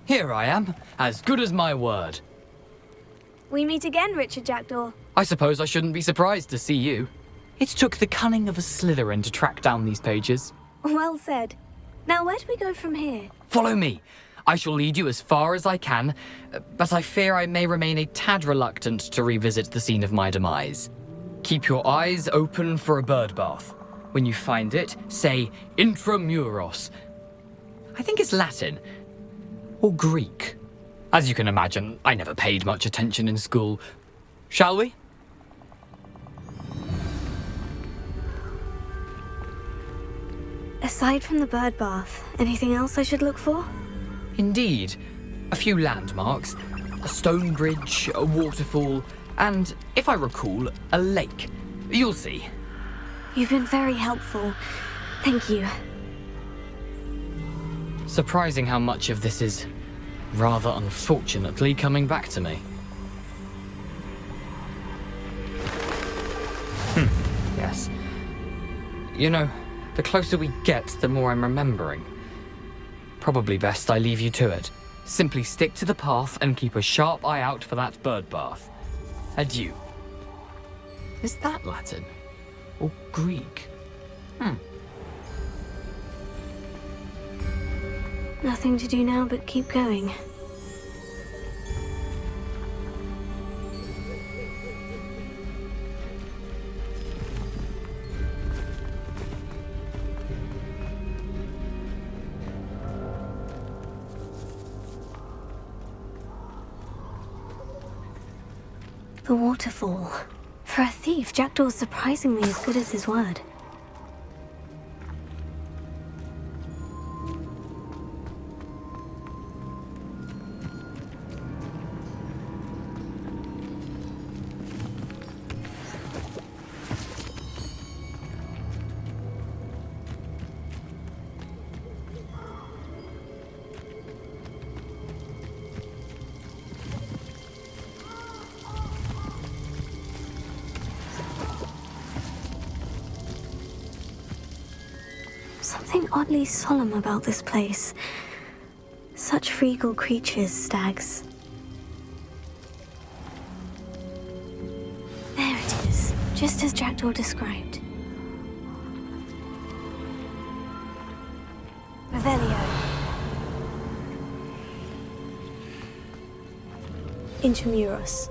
Speaker 10: Here I am, as good as my word.
Speaker 2: We meet again, Richard Jackdaw.
Speaker 10: I suppose I shouldn't be surprised to see you. It took the cunning of a Slytherin to track down these pages.
Speaker 2: Well said. Now, where do we go from here?
Speaker 10: Follow me. I shall lead you as far as I can, but I fear I may remain a tad reluctant to revisit the scene of my demise. Keep your eyes open for a bird bath. When you find it, say intramuros. I think it's Latin. Or Greek. As you can imagine, I never paid much attention in school. Shall we?
Speaker 2: Aside from the bird bath, anything else I should look for?
Speaker 10: Indeed. A few landmarks, a stone bridge, a waterfall, and, if I recall, a lake. You'll see.
Speaker 2: You've been very helpful. Thank you.
Speaker 10: Surprising how much of this is, rather unfortunately, coming back to me. Yes. You know, the closer we get, the more I'm remembering. Probably best I leave you to it. Simply stick to the path and keep a sharp eye out for that bird bath. Adieu. Is that Latin? Or Greek?
Speaker 2: Nothing to do now but keep going. The waterfall. For a thief, Jackdaw's surprisingly as good as his word. Something oddly solemn about this place. Such regal creatures, stags. There it is, just as Jackdaw described. Revelio. Intramuros.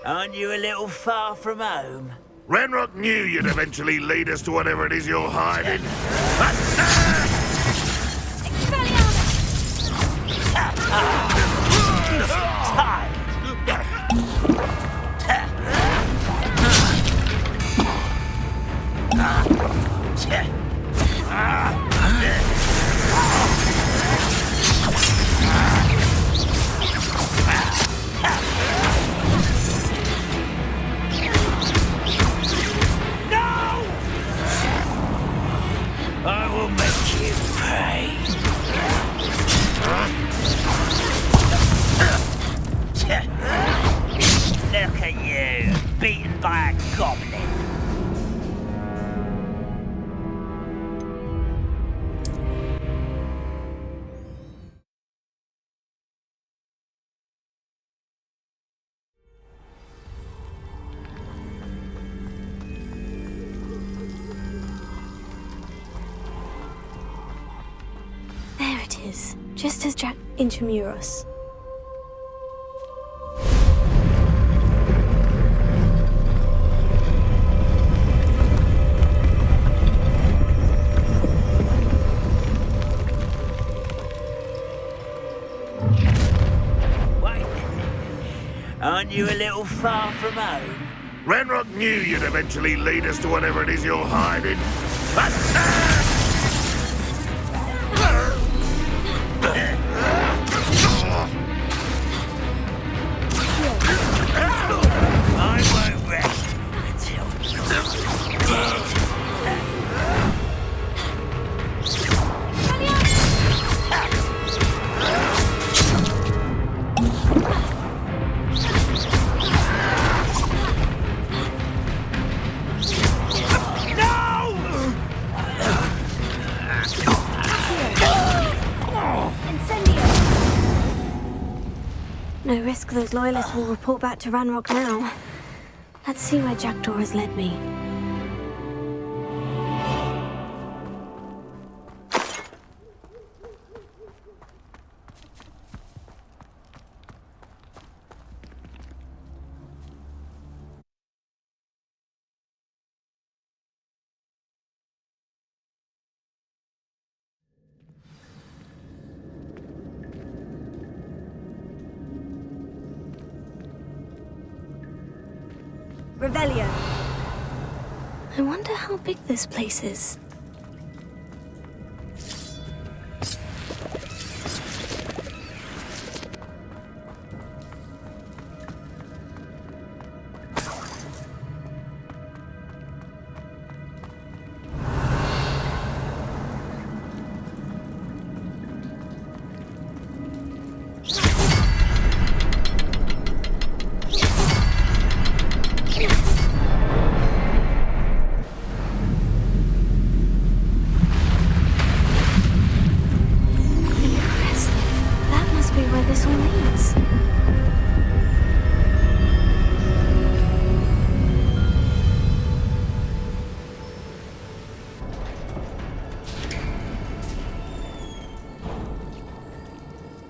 Speaker 20: Aren't you a little far from home?
Speaker 14: Renrock knew you'd eventually lead us to whatever it is you're hiding.
Speaker 20: I will make you pay. Look at you, beaten by a goblin.
Speaker 2: There it is, just as Jack Intramuros.
Speaker 20: Aren't you a little far from home?
Speaker 6: Ranrock knew you'd eventually lead us to whatever it is you're hiding.
Speaker 20: I won't rest until you're dead.
Speaker 2: No risk those loyalists will report back to Ranrock now. Let's see where Jackdaw has led me. Revelio. I wonder how big this place is.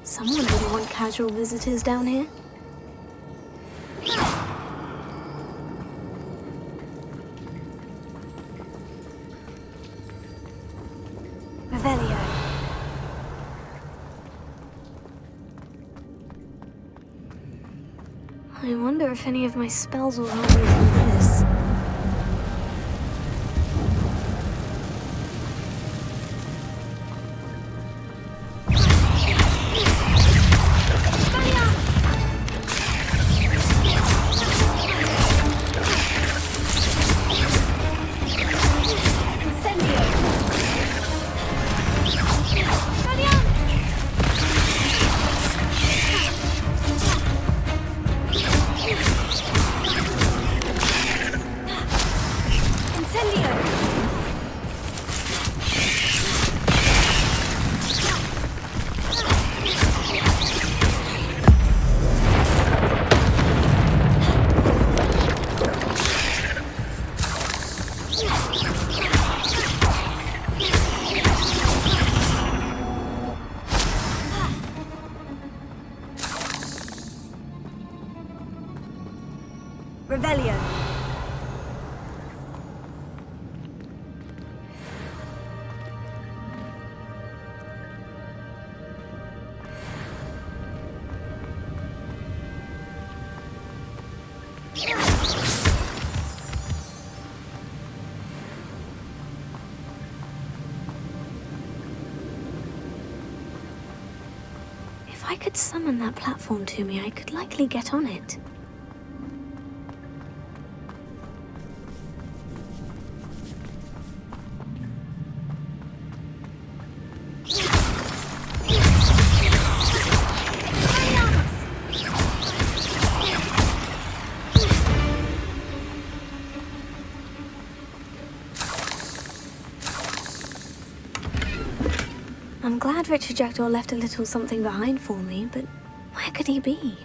Speaker 2: Someone wouldn't want casual visitors down here. Revelio. I wonder if any of my spells will help me through this. Revelio. If I could summon that platform to me, I could likely get on it. I'm glad Richard Jackdaw left a little something behind for me, but where could he be?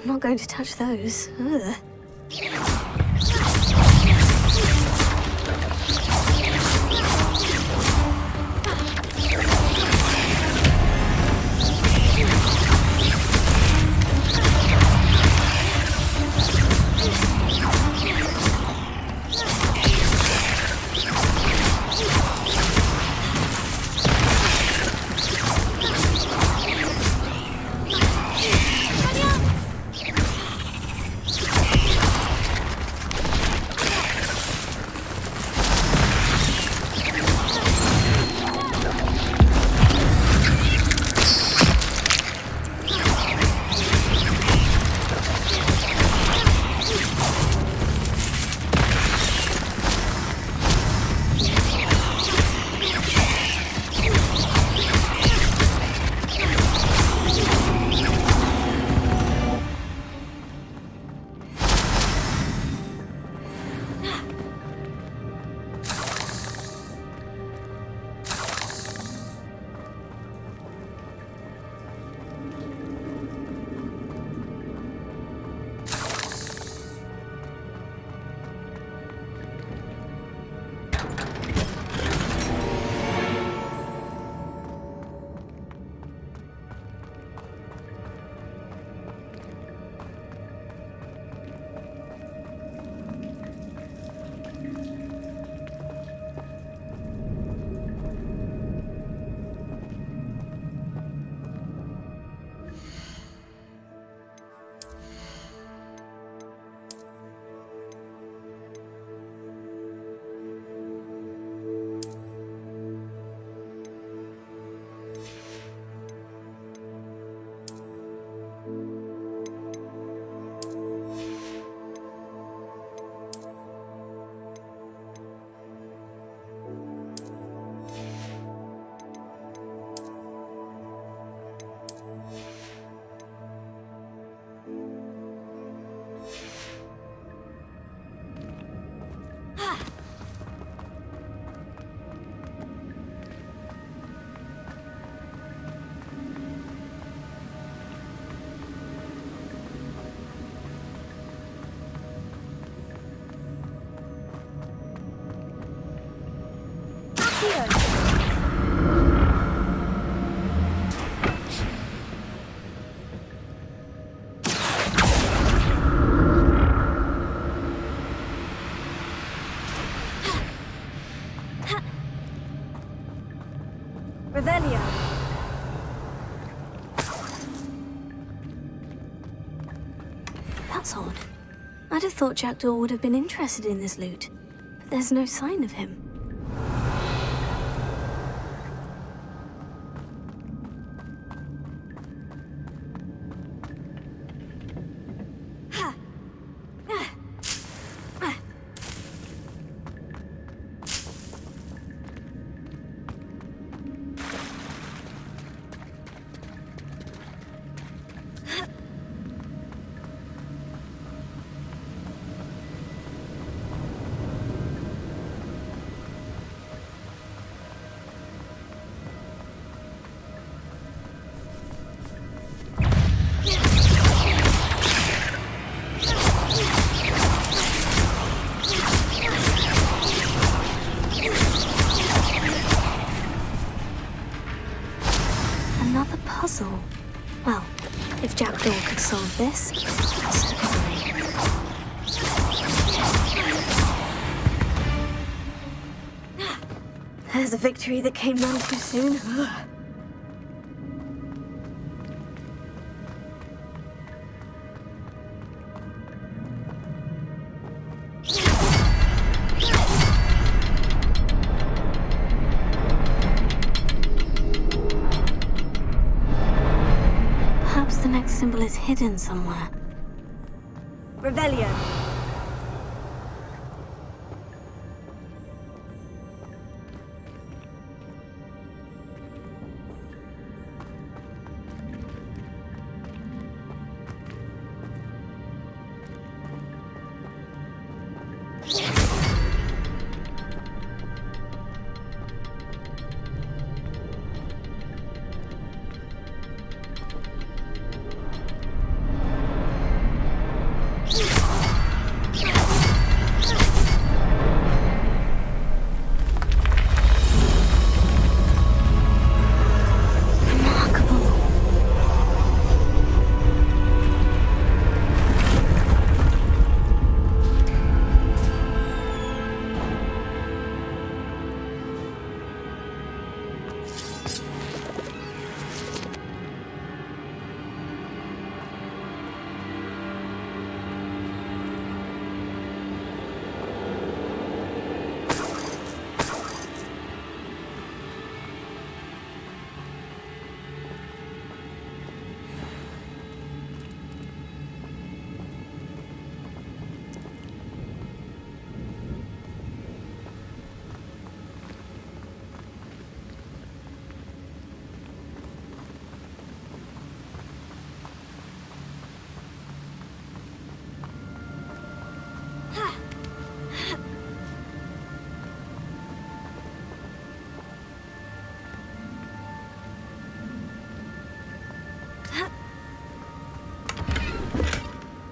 Speaker 2: I'm not going to touch those. Ugh. Revelio. That's odd. I'd have thought Jackdaw would have been interested in this loot, but there's no sign of him. Another puzzle. Well, if Jackdaw could solve this, so could I. There's a victory that came none too soon. is hidden somewhere. Revelio.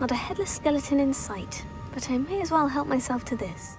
Speaker 2: Not a headless skeleton in sight, but I may as well help myself to this.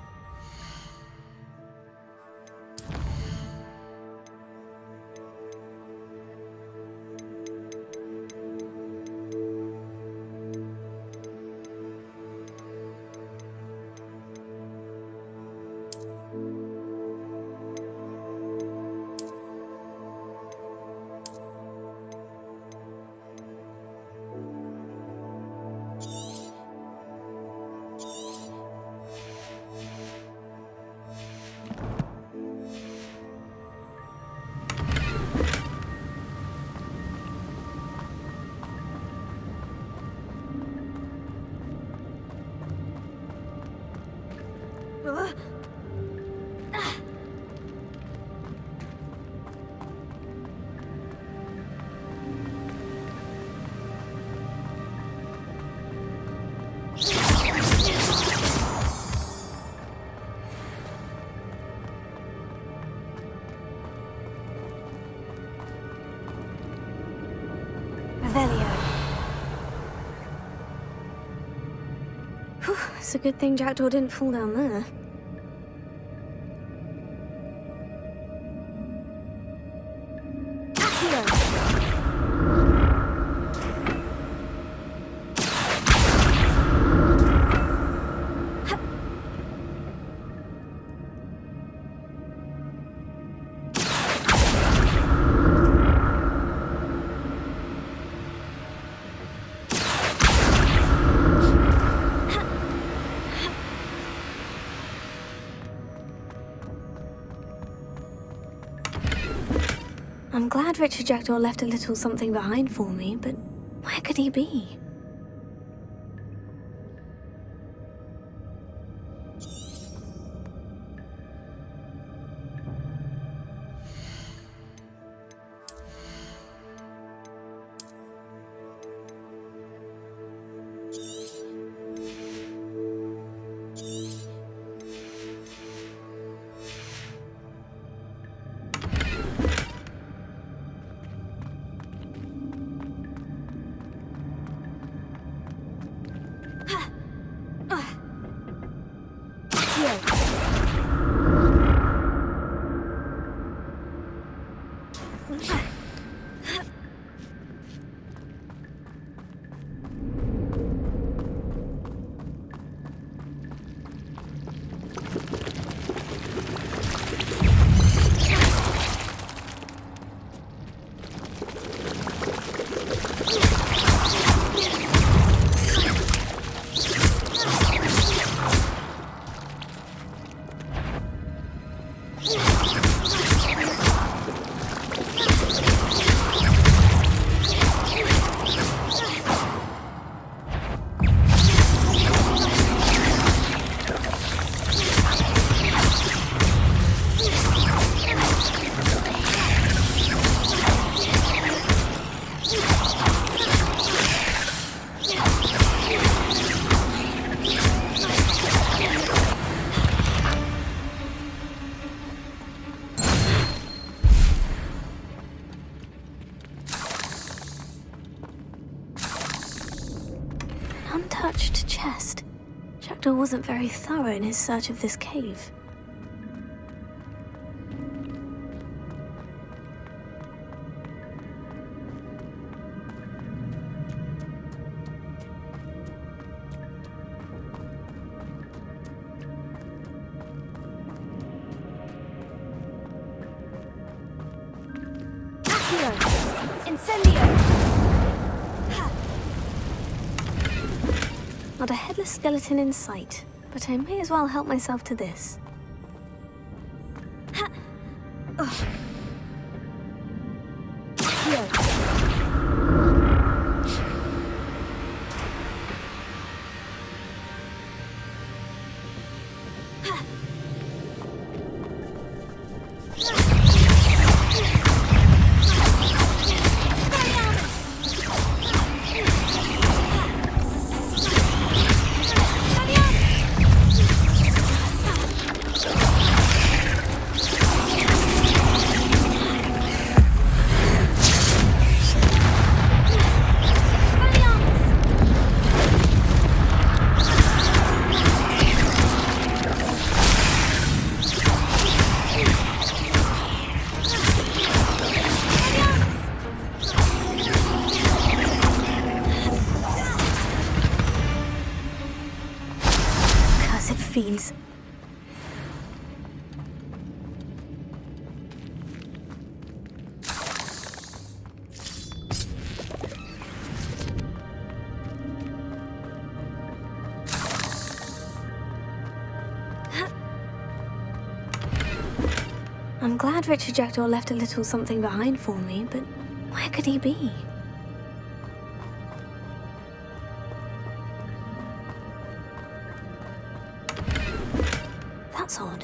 Speaker 2: Whew, it's a good thing Jackdaw didn't fall down there. I'm glad Richard Jackdaw left a little something behind for me, but where could he be? untouched chest. Jackdaw wasn't very thorough in his search of this cave. Not a headless skeleton in sight, but I may as well help myself to this. Fiends. I'm glad Richard Jackdaw left a little something behind for me, but where could he be? That's odd.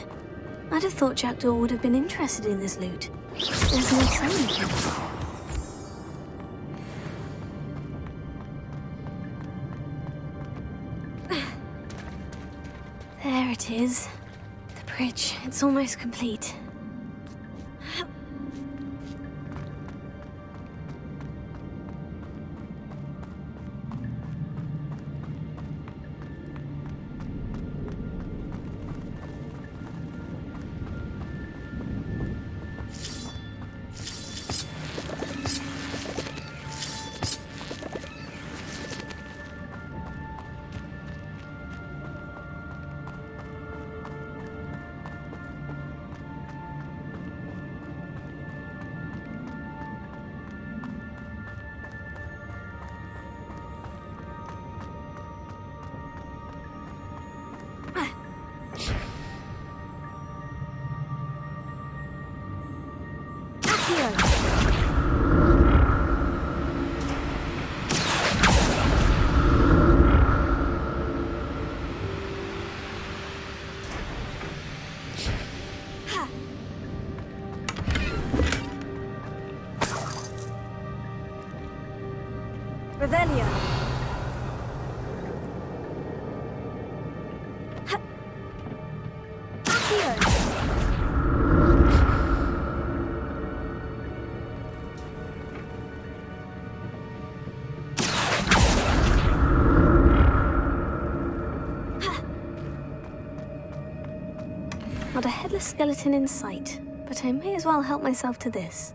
Speaker 2: I'd have thought Jackdaw would have been interested in this loot. There's no sign of him. There it is. The bridge. It's almost complete. Revelio. Not a headless skeleton in sight, but I may as well help myself to this.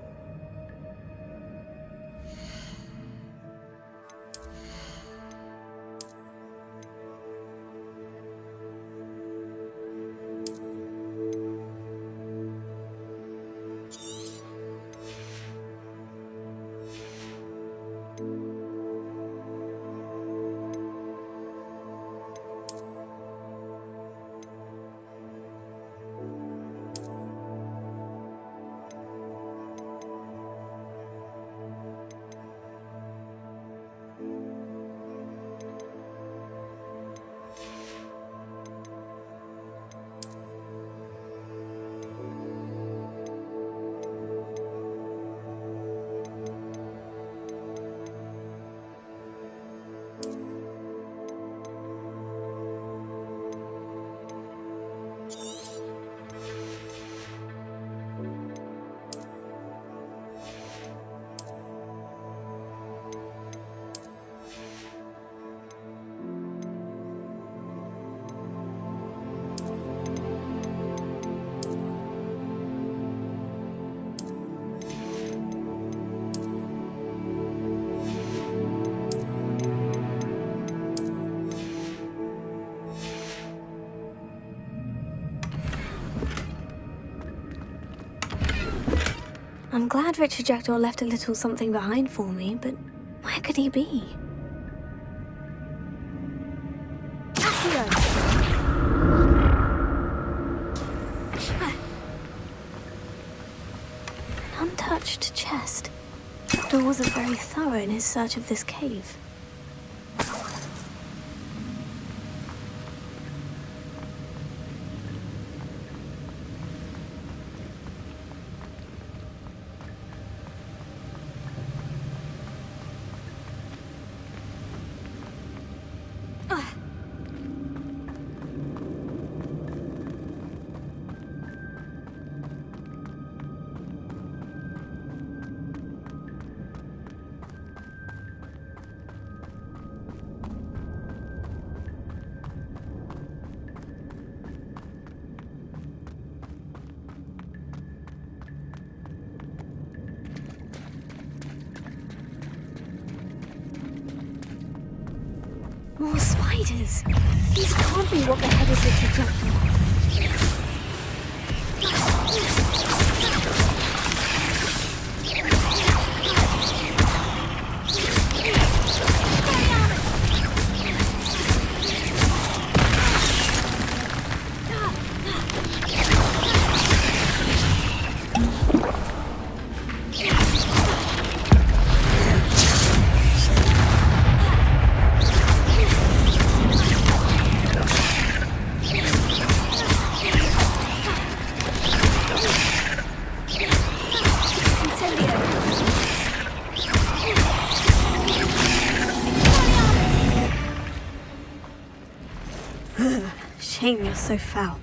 Speaker 2: I'm glad Richard Jackdaw left a little something behind for me, but where could he be? An untouched chest. Jackdaw wasn't very thorough in his search of this cave. More spiders! These can't be what beheaded Richard Jackdaw. Shame you're so foul.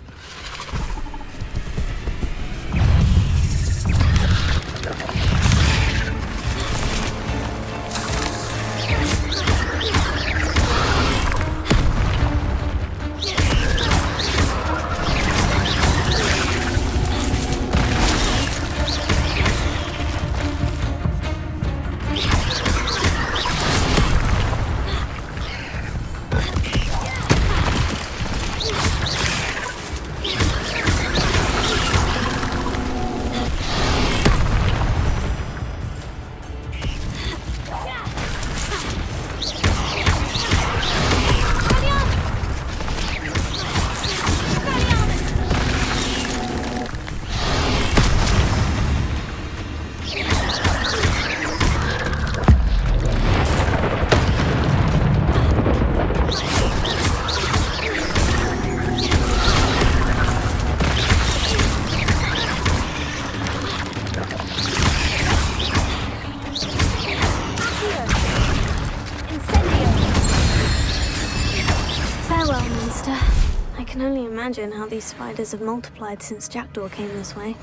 Speaker 2: I can only imagine how these spiders have multiplied since Jackdaw came this way.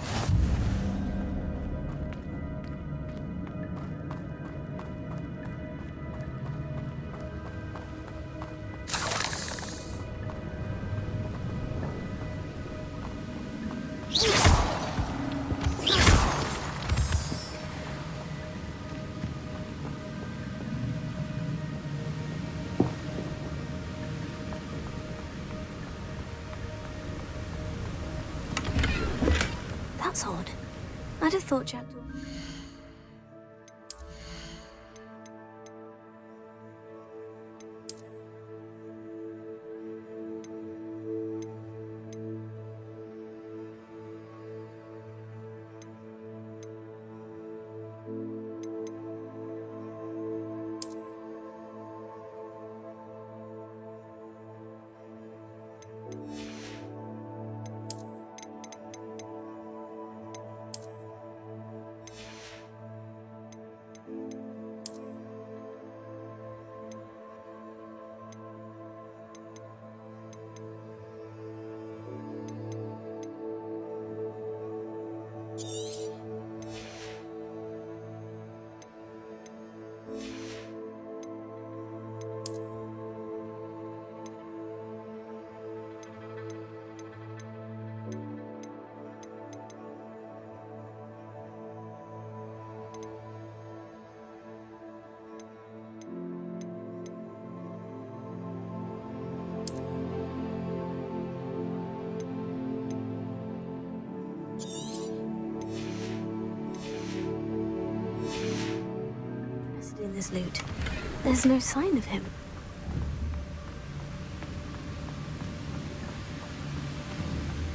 Speaker 2: That's odd. I'd have thought Jackdaw... this loot. There's no sign of him.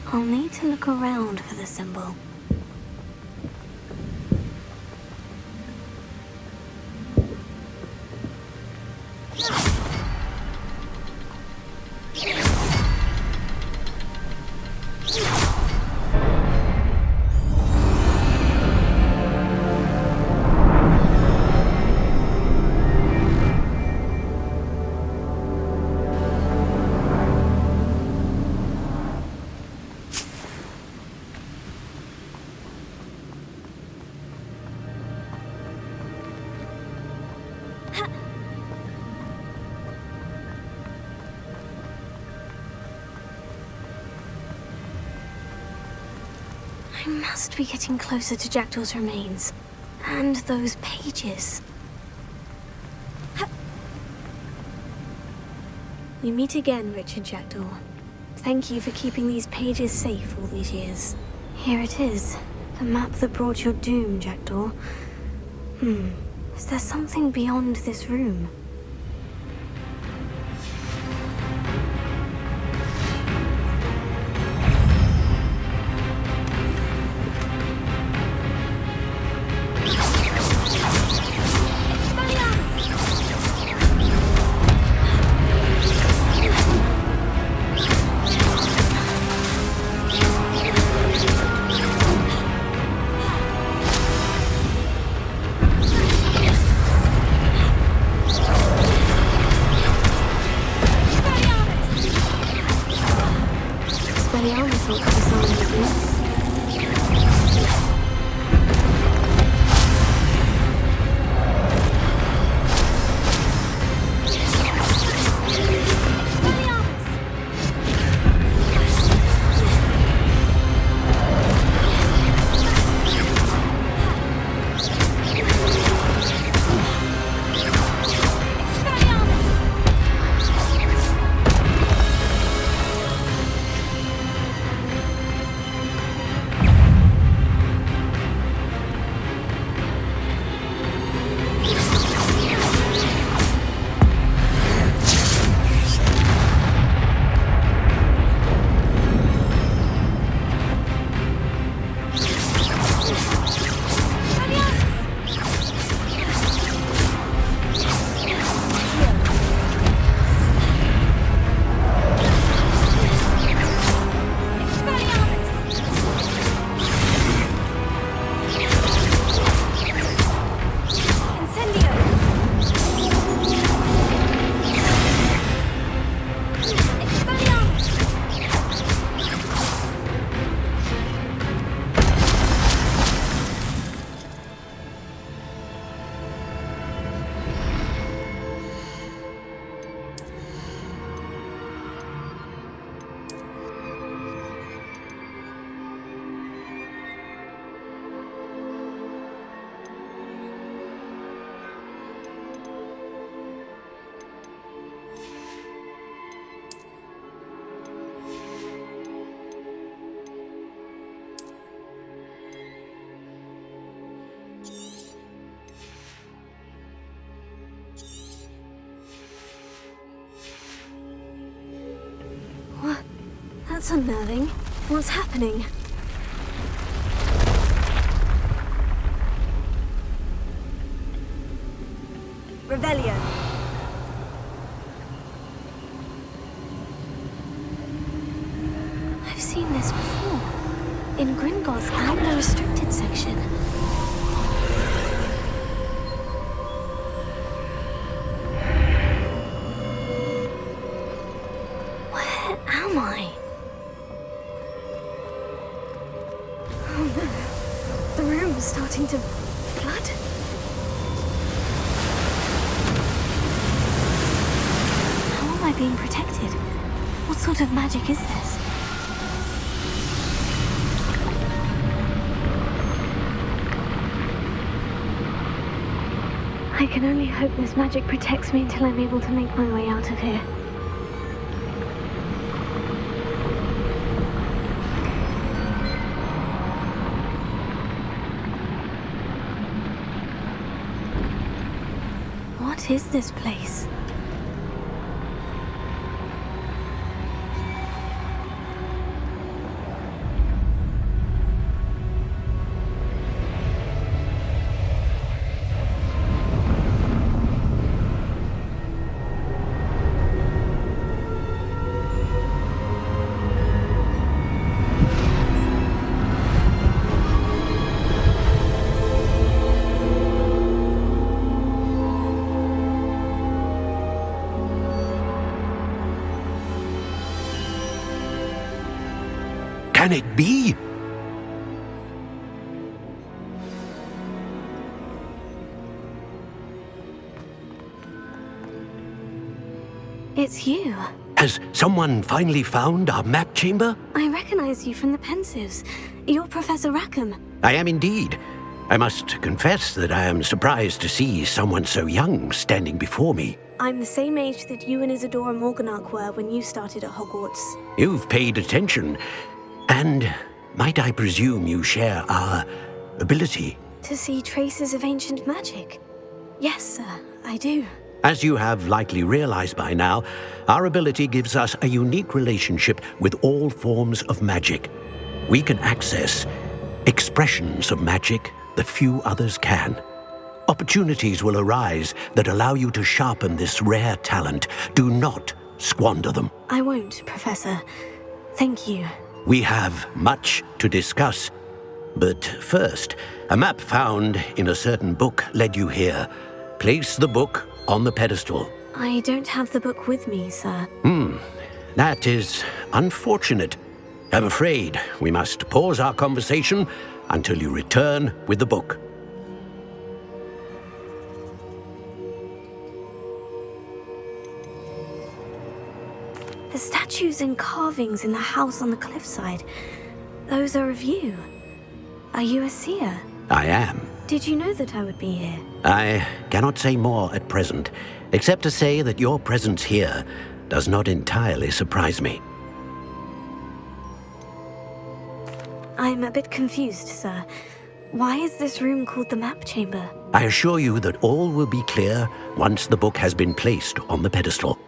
Speaker 2: I'll need to look around for the symbol. I must be getting closer to Jackdaw's remains. And those pages. We meet again, Richard Jackdaw. Thank you for keeping these pages safe all these years. Here it is. The map that brought your doom, Jackdaw. Is there something beyond this room? That's unnerving. What's happening? Revelio. I've seen this before. In Gringotts and the restricted section. Where am I? Oh no. The room is starting to flood. How am I being protected? What sort of magic is this? I can only hope this magic protects me until I'm able to make my way out of here. What is this place?
Speaker 20: Can it be?
Speaker 2: It's you.
Speaker 20: Has someone finally found our map chamber?
Speaker 2: I recognize you from the Pensives. You're Professor Rackham.
Speaker 20: I am indeed. I must confess that I am surprised to see someone so young standing before me.
Speaker 2: I'm the same age that you and Isadora Morganach were when you started at Hogwarts.
Speaker 20: You've paid attention. And might I presume you share our ability?
Speaker 2: To see traces of ancient magic? Yes, sir, I do.
Speaker 20: As you have likely realized by now, our ability gives us a unique relationship with all forms of magic. We can access expressions of magic that few others can. Opportunities will arise that allow you to sharpen this rare talent. Do not squander them.
Speaker 2: I won't, Professor. Thank you.
Speaker 20: We have much to discuss. But first, a map found in a certain book led you here. Place the book on the pedestal.
Speaker 2: I don't have the book with me, sir.
Speaker 20: That is unfortunate. I'm afraid we must pause our conversation until you return with the book.
Speaker 2: The statues and carvings in the house on the cliffside, those are of you. Are you a seer?
Speaker 20: I am.
Speaker 2: Did you know that I would be here?
Speaker 20: I cannot say more at present, except to say that your presence here does not entirely surprise me.
Speaker 2: I'm a bit confused, sir. Why is this room called the map chamber?
Speaker 20: I assure you that all will be clear once the book has been placed on the pedestal.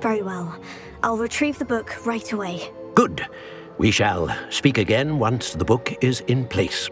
Speaker 2: Very well. I'll retrieve the book right away.
Speaker 20: Good. We shall speak again once the book is in place.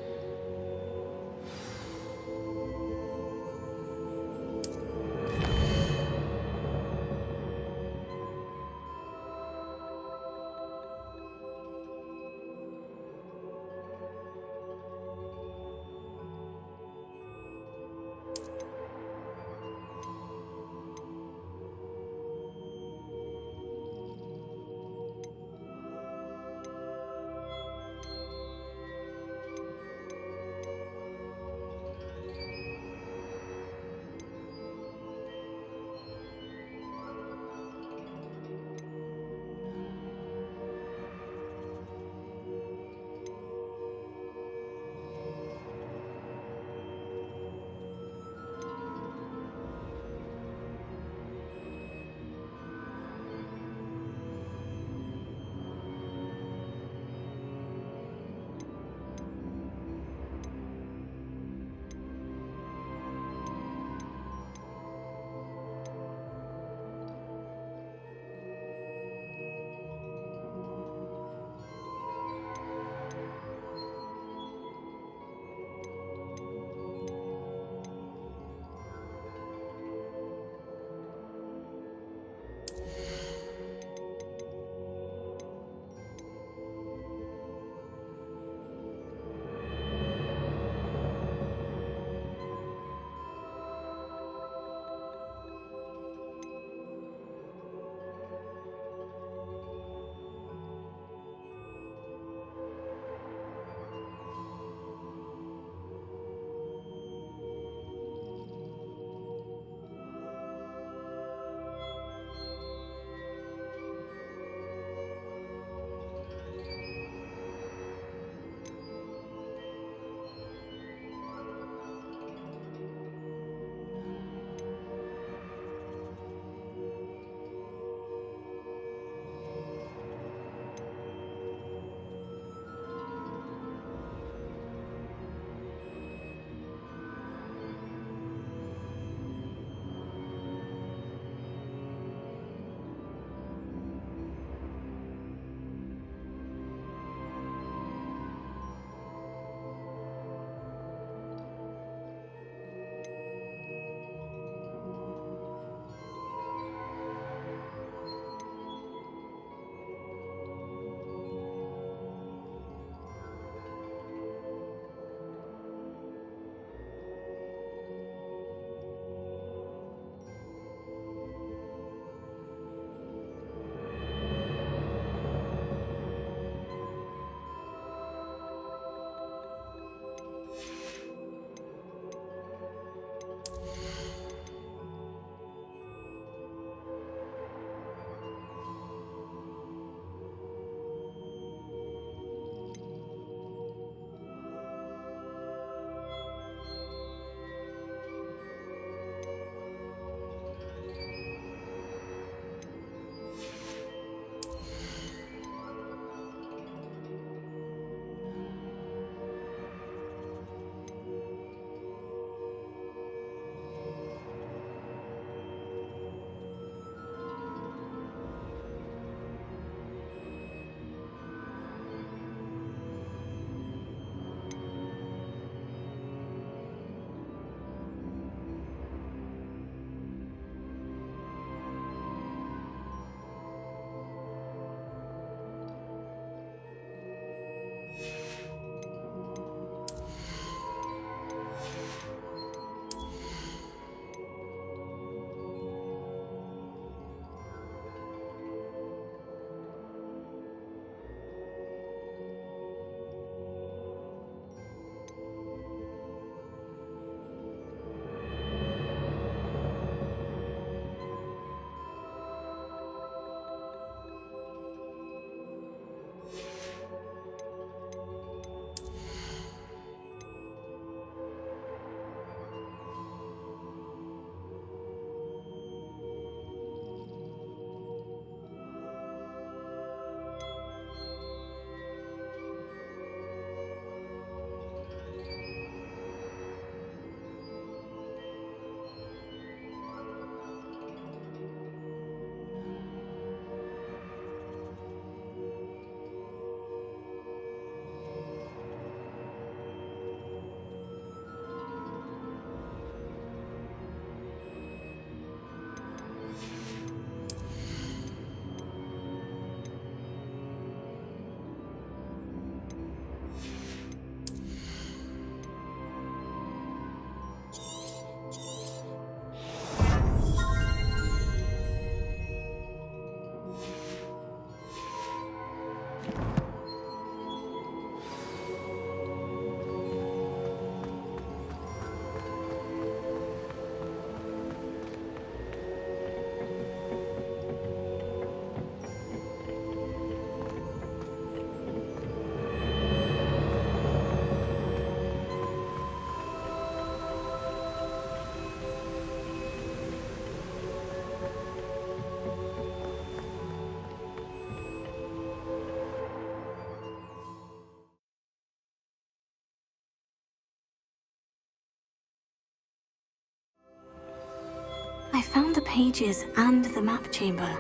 Speaker 2: I found the pages and the map chamber.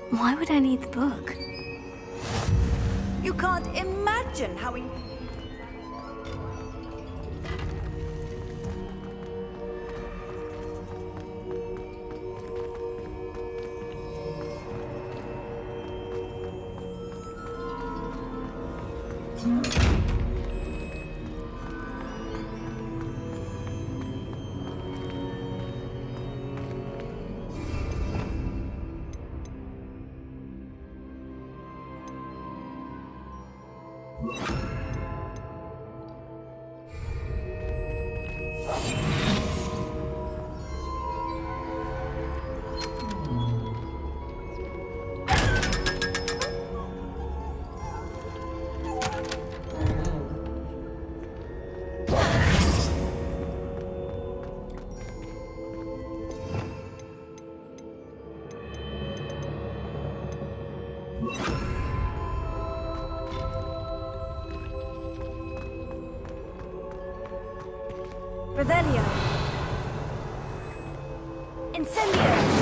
Speaker 2: Why would I need the book?
Speaker 12: You can't imagine how we... Revelio. Incendio.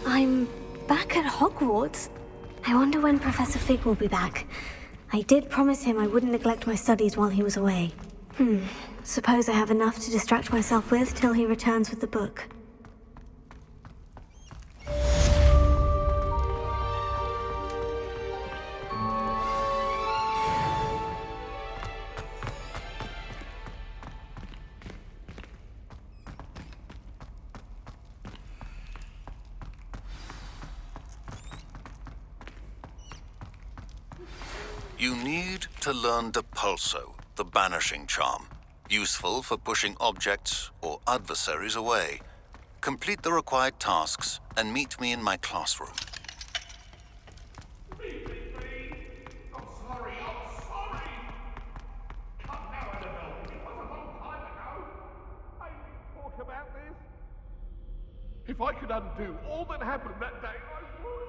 Speaker 2: I'm back at Hogwarts. I wonder when Professor Fig will be back. I did promise him I wouldn't neglect my studies while he was away. Suppose I have enough to distract myself with till he returns with the book.
Speaker 23: You need to learn Depulso, the banishing charm, useful for pushing objects or adversaries away. Complete the required tasks and meet me in my classroom.
Speaker 6: I'm sorry. Come now, Annabelle. It was a long time ago. I talk about this. If I could undo all that happened that day, I would.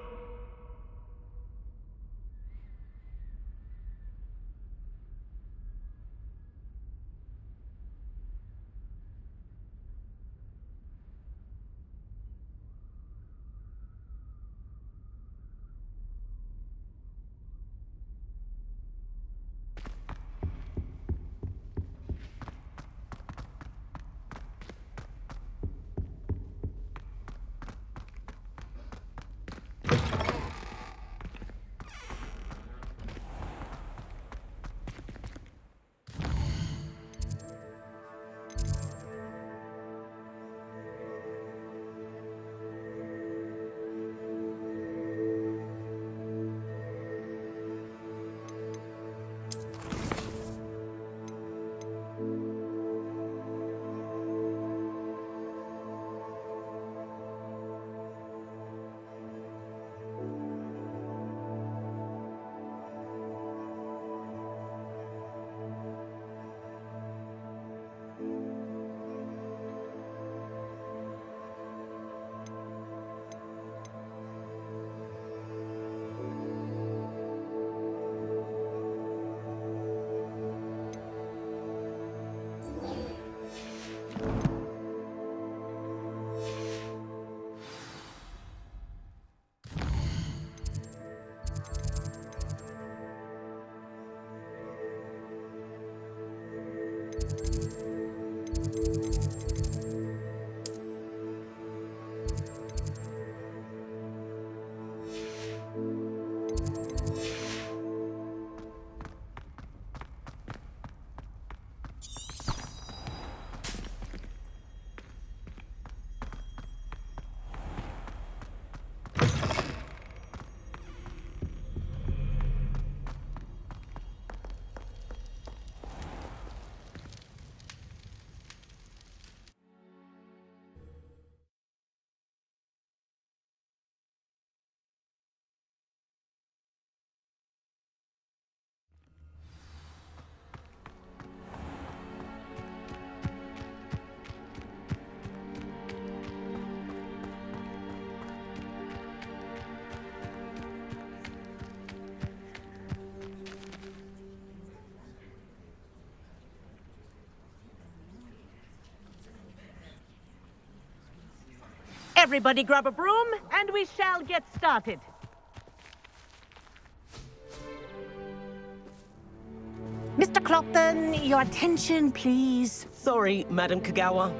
Speaker 1: Everybody grab a broom, and we shall get started. Mr. Clopton, your attention, please.
Speaker 13: Sorry, Madam Kagawa.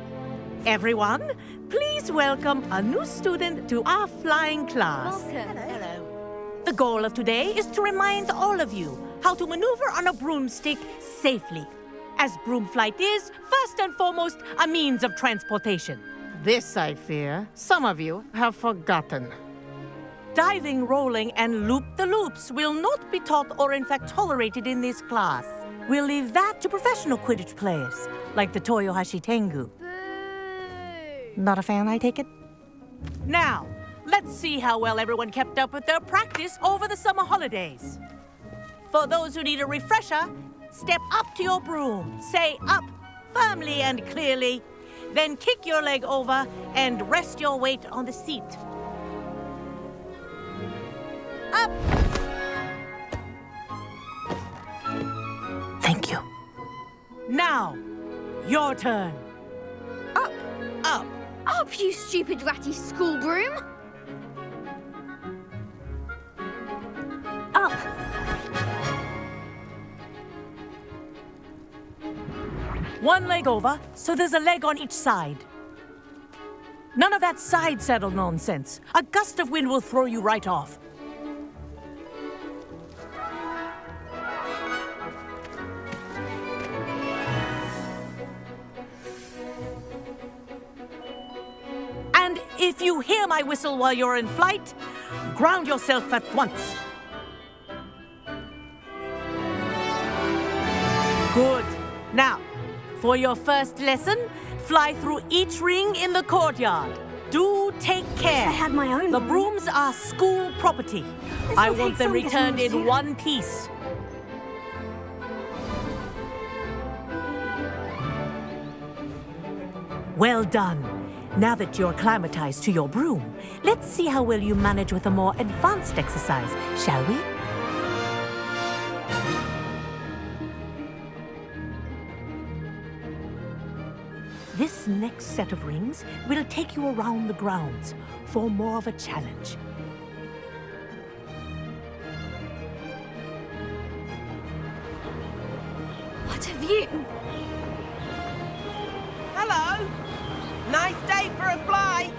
Speaker 1: Everyone, please welcome a new student to our flying class.
Speaker 7: Hello.
Speaker 1: The goal of today is to remind all of you how to maneuver on a broomstick safely, as broom flight is, first and foremost, a means of transportation. This, I fear, some of you have forgotten. Diving, rolling, and loop-the-loops will not be taught or in fact tolerated in this class. We'll leave that to professional Quidditch players, like the Toyohashi Tengu. Not a fan, I take it? Now, let's see how well everyone kept up with their practice over the summer holidays. For those who need a refresher, step up to your broom, say up firmly and clearly, then kick your leg over and rest your weight on the seat. Up! Thank you. Now, your turn.
Speaker 9: Up!
Speaker 1: Up!
Speaker 9: Up, you stupid ratty school broom!
Speaker 2: Up!
Speaker 1: One leg over, so there's a leg on each side. None of that side saddle nonsense. A gust of wind will throw you right off. And if you hear my whistle while you're in flight, ground yourself at once. Good. Now, for your first lesson, fly through each ring in the courtyard. Do take care.
Speaker 2: I had my own.
Speaker 1: The brooms are school property. I want them returned in one piece. Well done. Now that you're acclimatized to your broom, let's see how well you manage with a more advanced exercise, shall we? This next set of rings will take you around the grounds for more of a challenge.
Speaker 2: What have you?
Speaker 13: Hello! Nice day for a flight!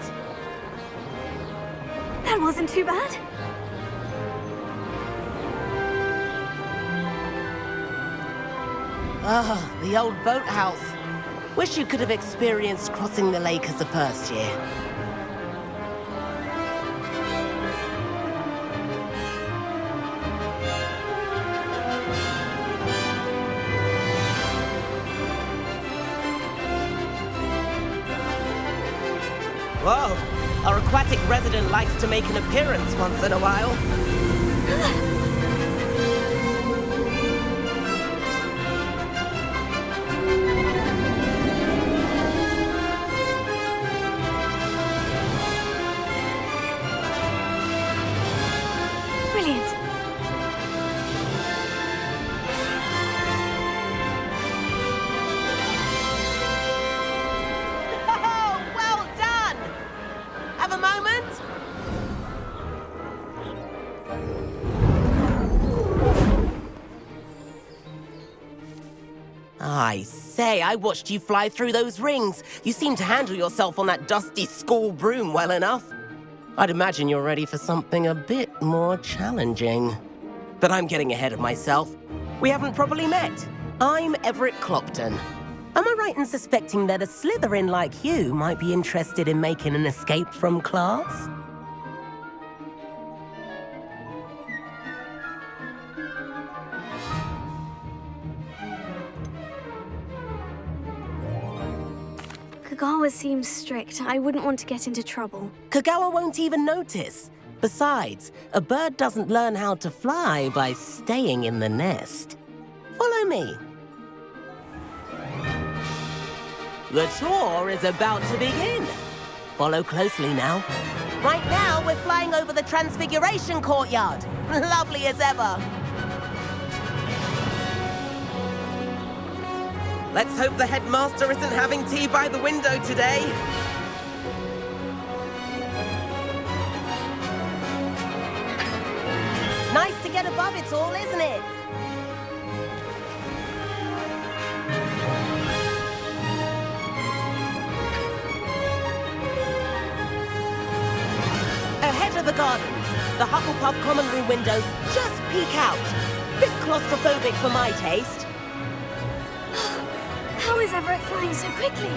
Speaker 2: That wasn't too bad.
Speaker 13: Ah, the old boathouse. Wish you could have experienced crossing the lake as a first year. Whoa, our aquatic resident likes to make an appearance once in a while.
Speaker 2: Brilliant.
Speaker 13: Oh, well done! Have a moment? I say, I watched you fly through those rings. You seem to handle yourself on that dusty school broom well enough. I'd imagine you're ready for something a bit more challenging. But I'm getting ahead of myself. We haven't properly met. I'm Everett Clopton. Am I right in suspecting that a Slytherin like you might be interested in making an escape from class?
Speaker 2: Kagawa seems strict. I wouldn't want to get into trouble.
Speaker 13: Kagawa won't even notice. Besides, a bird doesn't learn how to fly by staying in the nest. Follow me. The tour is about to begin. Follow closely now. Right now, we're flying over the Transfiguration Courtyard. Lovely as ever. Let's hope the headmaster isn't having tea by the window today. Nice to get above it all, isn't it? Ahead of the gardens, the Hufflepuff common room windows just peek out. Bit claustrophobic for my taste.
Speaker 2: How is Everett flying so quickly?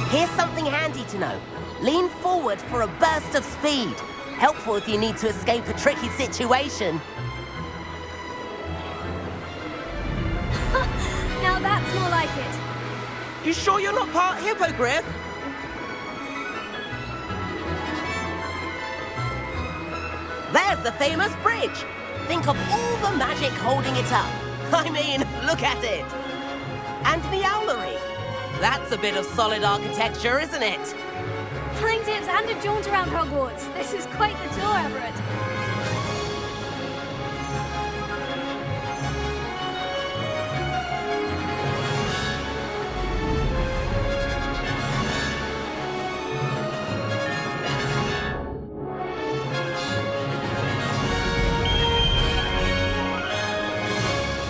Speaker 13: Here's something handy to know. Lean forward for a burst of speed. Helpful if you need to escape a tricky situation.
Speaker 2: Now that's more like it.
Speaker 13: You sure you're not part hippogriff? There's the famous bridge. Think of all the magic holding it up. I mean, look at it. And the owlery. That's a bit of solid architecture, isn't it?
Speaker 2: Flying tips and a jaunt around Hogwarts. This is quite the tour, Everett.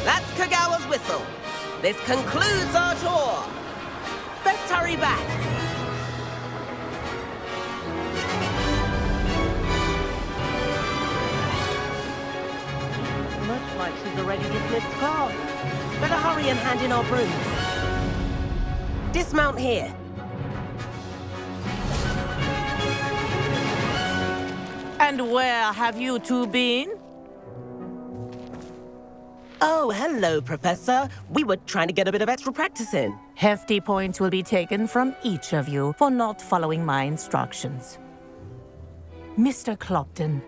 Speaker 13: That's Kagawa's whistle. This concludes our tour. Best hurry back. Looks like she's already dismissed class. Better hurry and hand in our brooms. Dismount here.
Speaker 1: And where have you two been?
Speaker 13: Oh, hello, Professor. We were trying to get a bit of extra practice in.
Speaker 1: Hefty points will be taken from each of you for not following my instructions. Mr. Clopton,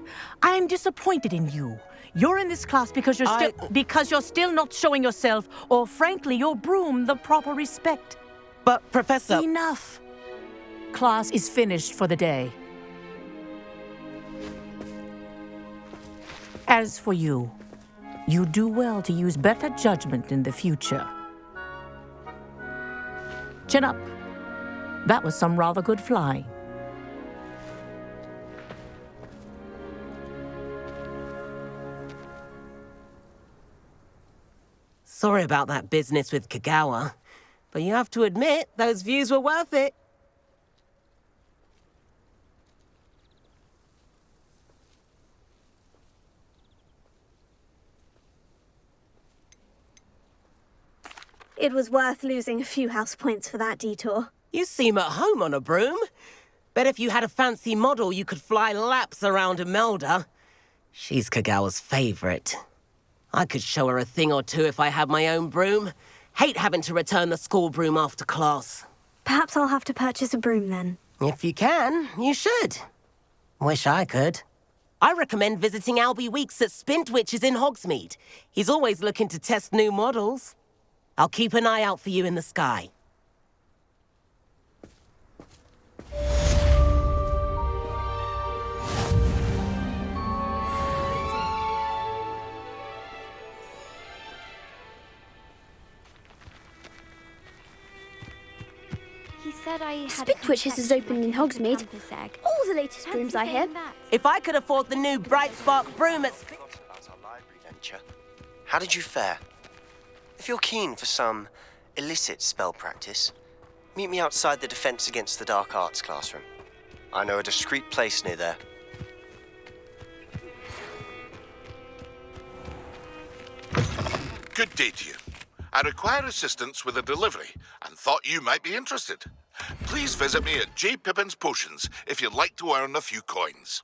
Speaker 1: I'm disappointed in you. You're in this class because you're still not showing yourself, or frankly, your broom, the proper respect.
Speaker 13: But, Professor...
Speaker 1: Enough. Class is finished for the day. As for you, you do well to use better judgment in the future. Chin up. That was some rather good flying.
Speaker 13: Sorry about that business with Kagawa, but you have to admit, those views were worth it.
Speaker 2: It was worth losing a few house points for that detour.
Speaker 13: You seem at home on a broom. Bet if you had a fancy model, you could fly laps around Imelda. She's Kagawa's favorite. I could show her a thing or two if I had my own broom. Hate having to return the school broom after class.
Speaker 2: Perhaps I'll have to purchase a broom then.
Speaker 13: If you can, you should. Wish I could. I recommend visiting Albie Weeks at Spintwitches in Hogsmeade. He's always looking to test new models. I'll keep an eye out for you in the sky.
Speaker 9: He said I had Spintwitches is opened in Hogsmeade. All the latest brooms, I hear.
Speaker 13: If I could afford the new Bright Spark broom at
Speaker 16: How did you fare? If you're keen for some illicit spell practice, meet me outside the Defense Against the Dark Arts classroom. I know a discreet place near there.
Speaker 14: Good day to you. I require assistance with a delivery and thought you might be interested. Please visit me at J. Pippin's Potions if you'd like to earn a few coins.